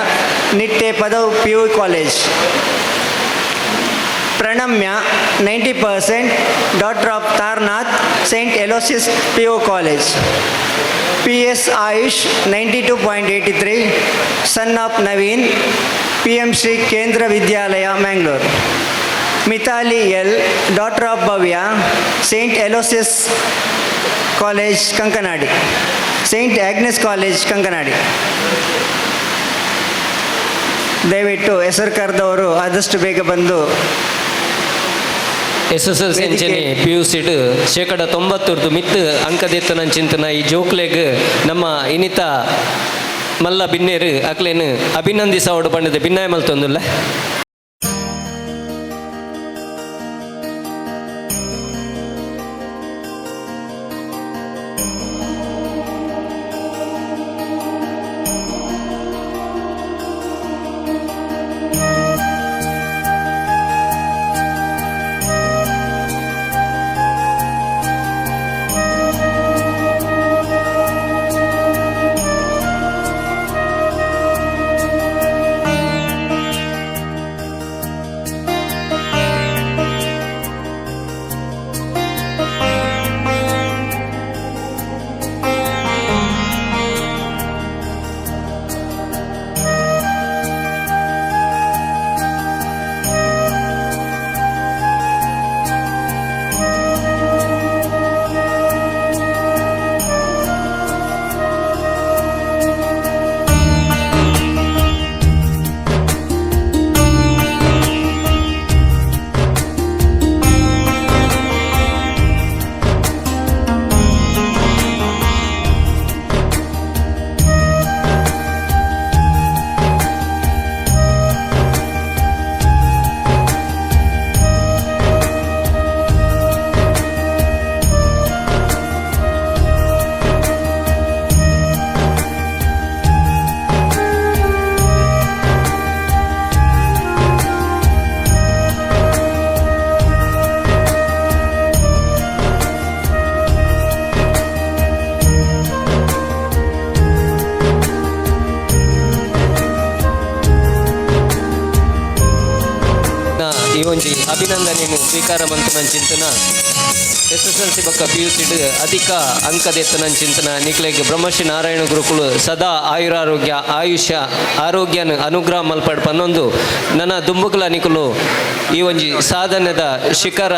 [SPEAKER 18] Nitte Padav PU college, Pranamya 90%, daughter of Tarnath saint Aloysius PU college, PS Ayush 92.83, son of Naveen PM Shri Kendra Vidyalaya Mangalore, Mithali L, daughter of Bhavya saint Aloysius college Kankanady, saint Agnes college Kankanady. ದಯವಿಟ್ಟು ಹೆಸರು ಕರೆದವರು ಆದಷ್ಟು ಬೇಗ ಬಂದು
[SPEAKER 1] SSLC ಅಂಚನೆ PUCಡು %90 ಮಿತ್ತು ಅಂಕದೆತ್ತನಂಚಿಂತನ ಈ ಜೋಕ್ಲೆಗ್ ನಮ್ಮ ಇನಿತ ಮಲ್ಲ ಬಿನ್ನೇರು ಅಕ್ಲೇನು ಅಭಿನಂದಿಸೋಡು ಬಣ್ಣದ ಭಿನ್ನಾಯ ಮಲ್ತೊಂದುಲ್ಲ. ಒಂಜಿ ಅಭಿನಂದನೆಯನ್ನು ಸ್ವೀಕಾರ ಮಂತನಂಚಿಂತನ SSLC ಬಕ್ಕ PUC ಅಧಿಕ ಅಂಕದೆತ್ತನಂಚಿಂತನ ನಿಕ್ಲೆಗೆ ಬ್ರಹ್ಮಶ್ರೀ ನಾರಾಯಣ ಗುರುಕುಲು ಸದಾ ಆಯುರಾರೋಗ್ಯ ಆರೋಗ್ಯನ ಅನುಗ್ರಹ ಮಲ್ಪಡ್ ಪನ್ನೊಂದು ನನ್ನ ದುಂಬುಕುಲ ನಿಕುಲು ಈ ಒಂಜಿ ಸಾಧನೆದ ಶಿಖರ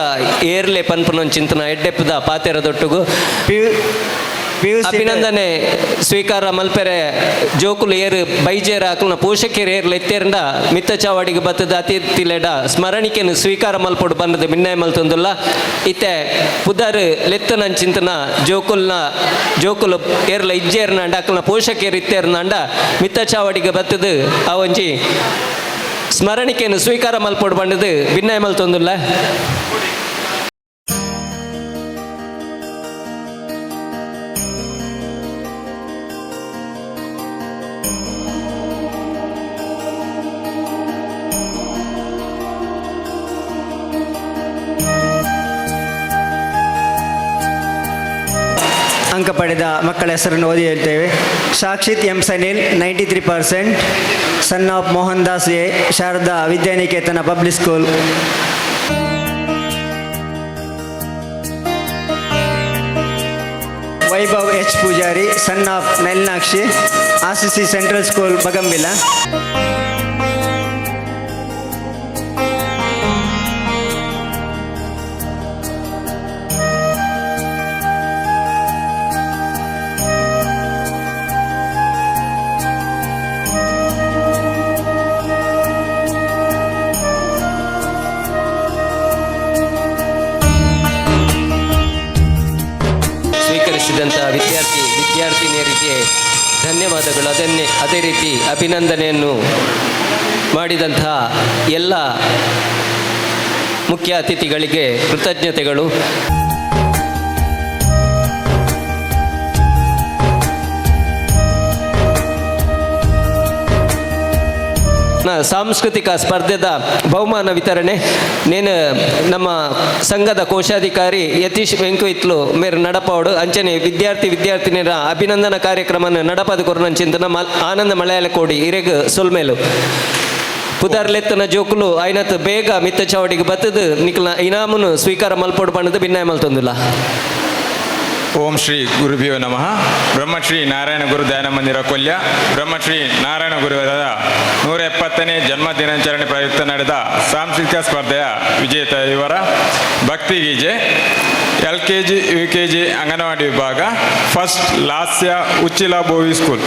[SPEAKER 1] ಏರ್ಲೆ ಪನ್ಪನೊಂಚಿಂತನ ಎಡ್ಡೆಪ್ಪದ ಪಾತೆರದೊಟ್ಟುಗು ಅಭಿನಂದನೆ ಸ್ವೀಕಾರ ಮಲ್ಪೆರೆ ಜೋಕುಲು ಏರು ಬೈಜೇರ ಹಾಕಲ್ನ ಪೋಷಕರು ಏರ್ಲ ಎತ್ತೇರಂಡ ಮಿತ್ತ ಚಾವಡಿಗೆ ಬತ್ತದ ಅತಿಥಿಲೆಡ ಸ್ಮರಣಿಕೆಯನ್ನು ಸ್ವೀಕಾರ ಮಲ್ಪೊಡು ಬಂದದ ಮಿನ್ನಾಯ ಮಲ್ತೊಂದುಲ್ಲ ಇತ್ತೆ ಪುದರ್ ಲೆತ್ತನಂಚಿಂತನ ಜೋಕುಲು ಏರ್ಲ ಇಜ್ಜೇರ್ನಂಡ ಅಕಲ್ನ ಪೋಷಕರು ಇತ್ತೇರ್ನಂಡ ಮಿತ್ತ ಚಾವಡಿಗೆ ಬತ್ತದ ಆ ಒಂಜಿ ಸ್ಮರಣಿಕೆಯನ್ನು ಸ್ವೀಕಾರ ಮಲ್ಪೊಡು ಬಂದದು ಭಿನ್ನಾಯ ಮಲ್ತೊಂದುಲ್ಲ.
[SPEAKER 18] ಅಂಕ ಪಡೆದ ಮಕ್ಕಳ ಹೆಸರನ್ನು ಓದಿ ಹೇಳ್ತೇವೆ. Sakshith M Sanil 93%, son of Mohan Das A, Sharada Vidyaniketana public school. Vaibhav H Poojary, son of Nalinakshi, RCC central school Bagambila.
[SPEAKER 1] ಸ್ವೀಕರಿಸಿದಂಥ ವಿದ್ಯಾರ್ಥಿನಿಯರಿಗೆ ಧನ್ಯವಾದಗಳು. ಅದೇ ರೀತಿ ಅಭಿನಂದನೆಯನ್ನು ಮಾಡಿದಂತಹ ಎಲ್ಲ ಮುಖ್ಯ ಅತಿಥಿಗಳಿಗೆ ಕೃತಜ್ಞತೆಗಳು. ಸಾಂಸ್ಕೃತಿಕ ಸ್ಪರ್ಧೆದ ಬಹುಮಾನ ವಿತರಣೆ ನೇನು ನಮ್ಮ ಸಂಘದ ಕೋಶಾಧಿಕಾರಿ ಯತೀಶ್ ವೆಂಕುಯಿತ್ಲು ಮೇರು ನಡಪಾವಡು ಅಂಚನೆ ವಿದ್ಯಾರ್ಥಿನಿಯರ ಅಭಿನಂದನಾ ಕಾರ್ಯಕ್ರಮ ನಡಪದ ಕೊರನಂಚಿಂತನ ಆನಂದ ಮಲಯಾಳ ಕೋಡಿ ಇರೆಗ್ ಸೊಲ್ಮೇಲು ಪುದರ್ಲೆತ್ತನ ಜೋಕುಲು ಐನತ್ ಬೇಗ ಮಿತ್ತ ಚಾವಡಿಗೆ ಬತ್ತದು ನಿಕ್ಲ ಇನಾಮನು ಸ್ವೀಕಾರ ಮಲ್ಪೊಡು ಬಣ್ಣದ ಭಿನ್ನಾಯ ಮಲ್ತೊಂದಿಲ್ಲ.
[SPEAKER 19] ಓಂ ಶ್ರೀ ಗುರುಭ್ಯೋ ನಮಃ. ಬ್ರಹ್ಮಶ್ರೀ ನಾರಾಯಣ ಗುರು ಧ್ಯಾನ ಮಂದಿರ ಕೊಲ್ಯ ಬ್ರಹ್ಮಶ್ರೀ ನಾರಾಯಣ ಗುರುವರ 170ನೇ ಜನ್ಮ ದಿನಾಚರಣೆ ಪ್ರಯುಕ್ತ ನಡೆದ ಸಾಂಸ್ಕೃತಿಕ ಸ್ಪರ್ಧೆಯ ವಿಜೇತ ಇವರ ಭಕ್ತಿಗೀಜೆ LKG UKG ಅಂಗನವಾಡಿ ವಿಭಾಗ ಫಸ್ಟ್ ಲಾಸ್ಯ ಉಚ್ಚಿಲ ಬೋವಿ ಸ್ಕೂಲ್.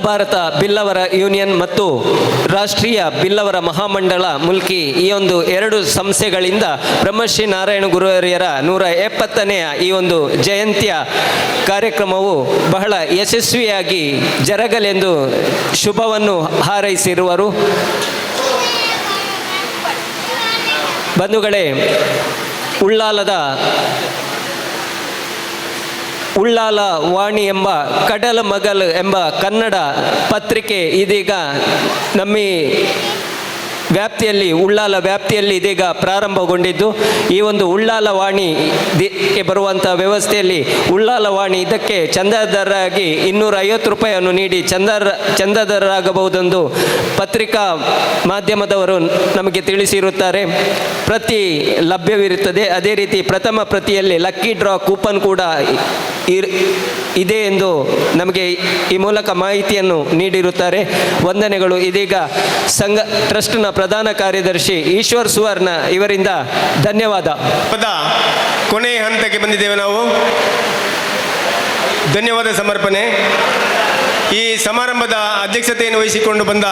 [SPEAKER 1] ಭಾರತ ಬಿಲ್ಲವರ ಯೂನಿಯನ್ ಮತ್ತು ರಾಷ್ಟ್ರೀಯ ಬಿಲ್ಲವರ ಮಹಾಮಂಡಳ ಮುಲ್ಕಿ ಈ ಒಂದು ಎರಡು ಸಂಸ್ಥೆಗಳಿಂದ ಬ್ರಹ್ಮಶ್ರೀ ನಾರಾಯಣ ಗುರುವರಿಯರ 170ನೆಯ ಈ ಒಂದು ಜಯಂತಿಯ ಕಾರ್ಯಕ್ರಮವು ಬಹಳ ಯಶಸ್ವಿಯಾಗಿ ಜರಗಲೆಂದು ಶುಭವನ್ನು ಹಾರೈಸಿರುವರು. ಬಂಧುಗಳೇ, ಉಳ್ಳಾಲ ವಾಣಿ ಎಂಬ ಕಡಲ ಮಗಲ್ ಎಂಬ ಕನ್ನಡ ಪತ್ರಿಕೆ ಇದೀಗ ನಮ್ಮ ವ್ಯಾಪ್ತಿಯಲ್ಲಿ ಉಳ್ಳಾಲ ವ್ಯಾಪ್ತಿಯಲ್ಲಿ ಇದೀಗ ಪ್ರಾರಂಭಗೊಂಡಿದ್ದು, ಈ ಒಂದು ಉಳ್ಳಾಲ ವಾಣಿಗೆ ಬರುವಂಥ ವ್ಯವಸ್ಥೆಯಲ್ಲಿ ಉಳ್ಳಾಲ ವಾಣಿ ಇದಕ್ಕೆ ಚಂದಾದಾರರಾಗಿ 250 ರೂಪಾಯಿಯನ್ನು ನೀಡಿ ಚಂದಾದಾರರಾಗಬಹುದೆಂದು ಪತ್ರಿಕಾ ಮಾಧ್ಯಮದವರು ನಮಗೆ ತಿಳಿಸಿರುತ್ತಾರೆ. ಪ್ರತಿ ಲಭ್ಯವಿರುತ್ತದೆ. ಅದೇ ರೀತಿ ಪ್ರಥಮ ಪ್ರತಿಯಲ್ಲಿ ಲಕ್ಕಿ ಡ್ರಾ ಕೂಪನ್ ಕೂಡ ಇದೆ ಎಂದು ನಮಗೆ ಈ ಮೂಲಕ ಮಾಹಿತಿಯನ್ನು ನೀಡಿರುತ್ತಾರೆ. ವಂದನೆಗಳು. ಇದೀಗ ಸಂಘ ಟ್ರಸ್ಟ್ನ ಪ್ರಧಾನ ಕಾರ್ಯದರ್ಶಿ ಈಶ್ವರ್ ಸುವರ್ಣ ಇವರಿಂದ ಧನ್ಯವಾದ.
[SPEAKER 20] ಕೊನೆಯ ಹಂತಕ್ಕೆ ಬಂದಿದ್ದೇವೆ ನಾವು. ಧನ್ಯವಾದ ಸಮರ್ಪಣೆ. ಈ ಸಮಾರಂಭದ ಅಧ್ಯಕ್ಷತೆಯನ್ನು ವಹಿಸಿಕೊಂಡು ಬಂದ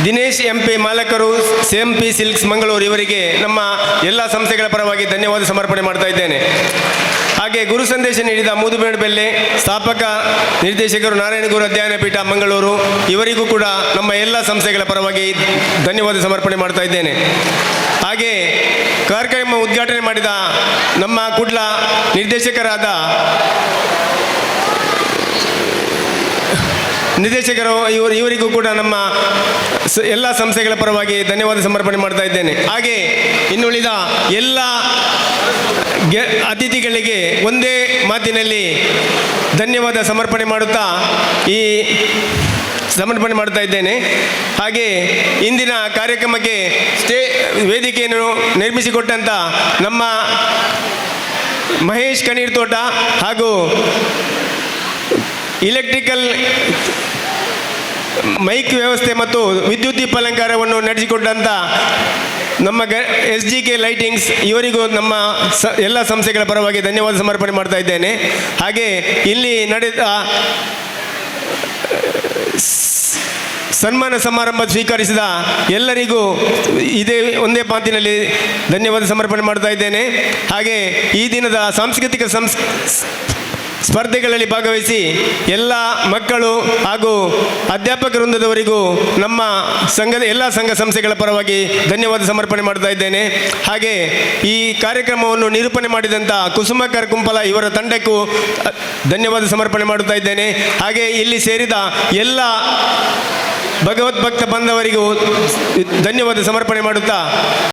[SPEAKER 20] Dinesh MP ಮಾಲಕರು, CMP silks Mangaluru ಇವರಿಗೆ ನಮ್ಮ ಎಲ್ಲ ಸಂಸ್ಥೆಗಳ ಪರವಾಗಿ ಧನ್ಯವಾದ ಸಮರ್ಪಣೆ ಮಾಡ್ತಾ ಇದ್ದೇನೆ. ಹಾಗೆ ಗುರು ಸಂದೇಶ ನೀಡಿದ ಮೂದುಬೇಡು ಬೆಲ್ಲೆ ಸ್ಥಾಪಕ ನಿರ್ದೇಶಕರು ನಾರಾಯಣ ಗುರು ಅಧ್ಯಯನ ಪೀಠ ಮಂಗಳೂರು ಇವರಿಗೂ ಕೂಡ ನಮ್ಮ ಎಲ್ಲ ಸಂಸ್ಥೆಗಳ ಪರವಾಗಿ ಧನ್ಯವಾದ ಸಮರ್ಪಣೆ ಮಾಡ್ತಾ ಇದ್ದೇನೆ. ಹಾಗೆ ಕಾರ್ಯಕ್ರಮ ಉದ್ಘಾಟನೆ ಮಾಡಿದ ನಮ್ಮ ಕುಡ್ಲ ನಿರ್ದೇಶಕರು ಇವರಿಗೂ ಕೂಡ ನಮ್ಮ ಎಲ್ಲ ಸಂಸ್ಥೆಗಳ ಪರವಾಗಿ ಧನ್ಯವಾದ ಸಮರ್ಪಣೆ ಮಾಡ್ತಾ ಇದ್ದೇನೆ. ಹಾಗೆ ಇನ್ನುಳಿದ ಎಲ್ಲ ಅತಿಥಿಗಳಿಗೆ ಒಂದೇ ಮಾತಿನಲ್ಲಿ ಧನ್ಯವಾದ ಸಮರ್ಪಣೆ ಮಾಡ್ತಾ ಇದ್ದೇನೆ. ಹಾಗೆ ಇಂದಿನ ಕಾರ್ಯಕ್ರಮಕ್ಕೆ ವೇದಿಕೆಯನ್ನು ನಿರ್ಮಿಸಿಕೊಟ್ಟಂಥ ನಮ್ಮ ಮಹೇಶ್ ಕಣೀರ್ ತೋಟ ಹಾಗೂ ಇಲೆಕ್ಟ್ರಿಕಲ್ ಮೈಕ್ ವ್ಯವಸ್ಥೆ ಮತ್ತು ವಿದ್ಯುತ್ ದೀಪ ಅಲಂಕಾರವನ್ನು ನಡೆಸಿಕೊಟ್ಟಂಥ ನಮ್ಮ SGK ಲೈಟಿಂಗ್ಸ್ ಇವರಿಗೂ ನಮ್ಮ ಎಲ್ಲ ಸಂಸ್ಥೆಗಳ ಪರವಾಗಿ ಧನ್ಯವಾದ ಸಮರ್ಪಣೆ ಮಾಡ್ತಾ ಇದ್ದೇನೆ. ಹಾಗೆ ಇಲ್ಲಿ ನಡೆದ ಸನ್ಮಾನ ಸಮಾರಂಭ ಸ್ವೀಕರಿಸಿದ ಎಲ್ಲರಿಗೂ ಇದೇ ಒಂದೇ ಮಾತಿನಲ್ಲಿ ಧನ್ಯವಾದ ಸಮರ್ಪಣೆ ಮಾಡ್ತಾ ಇದ್ದೇನೆ. ಹಾಗೆ ಈ ದಿನದ ಸಾಂಸ್ಕೃತಿಕ ಸ್ಪರ್ಧೆಗಳಲ್ಲಿ ಭಾಗವಹಿಸಿ ಎಲ್ಲ ಮಕ್ಕಳು ಹಾಗೂ ಅಧ್ಯಾಪಕ ವೃಂದದವರಿಗೂ ನಮ್ಮ ಸಂಘದ ಎಲ್ಲ ಸಂಘ ಸಂಸ್ಥೆಗಳ ಪರವಾಗಿ ಧನ್ಯವಾದ ಸಮರ್ಪಣೆ ಮಾಡ್ತಾ ಇದ್ದೇನೆ. ಹಾಗೆ ಈ ಕಾರ್ಯಕ್ರಮವನ್ನು ನಿರೂಪಣೆ ಮಾಡಿದಂಥ ಕುಸುಮಕರ್ ಕುಂಪಲ ಇವರ ತಂಡಕ್ಕೂ ಧನ್ಯವಾದ ಸಮರ್ಪಣೆ ಮಾಡುತ್ತಾ ಇದ್ದೇನೆ. ಹಾಗೆ ಇಲ್ಲಿ ಸೇರಿದ ಎಲ್ಲ ಭಗವದ್ಭಕ್ತ ಬಂಧವರಿಗೂ ಧನ್ಯವಾದ ಸಮರ್ಪಣೆ ಮಾಡುತ್ತಾ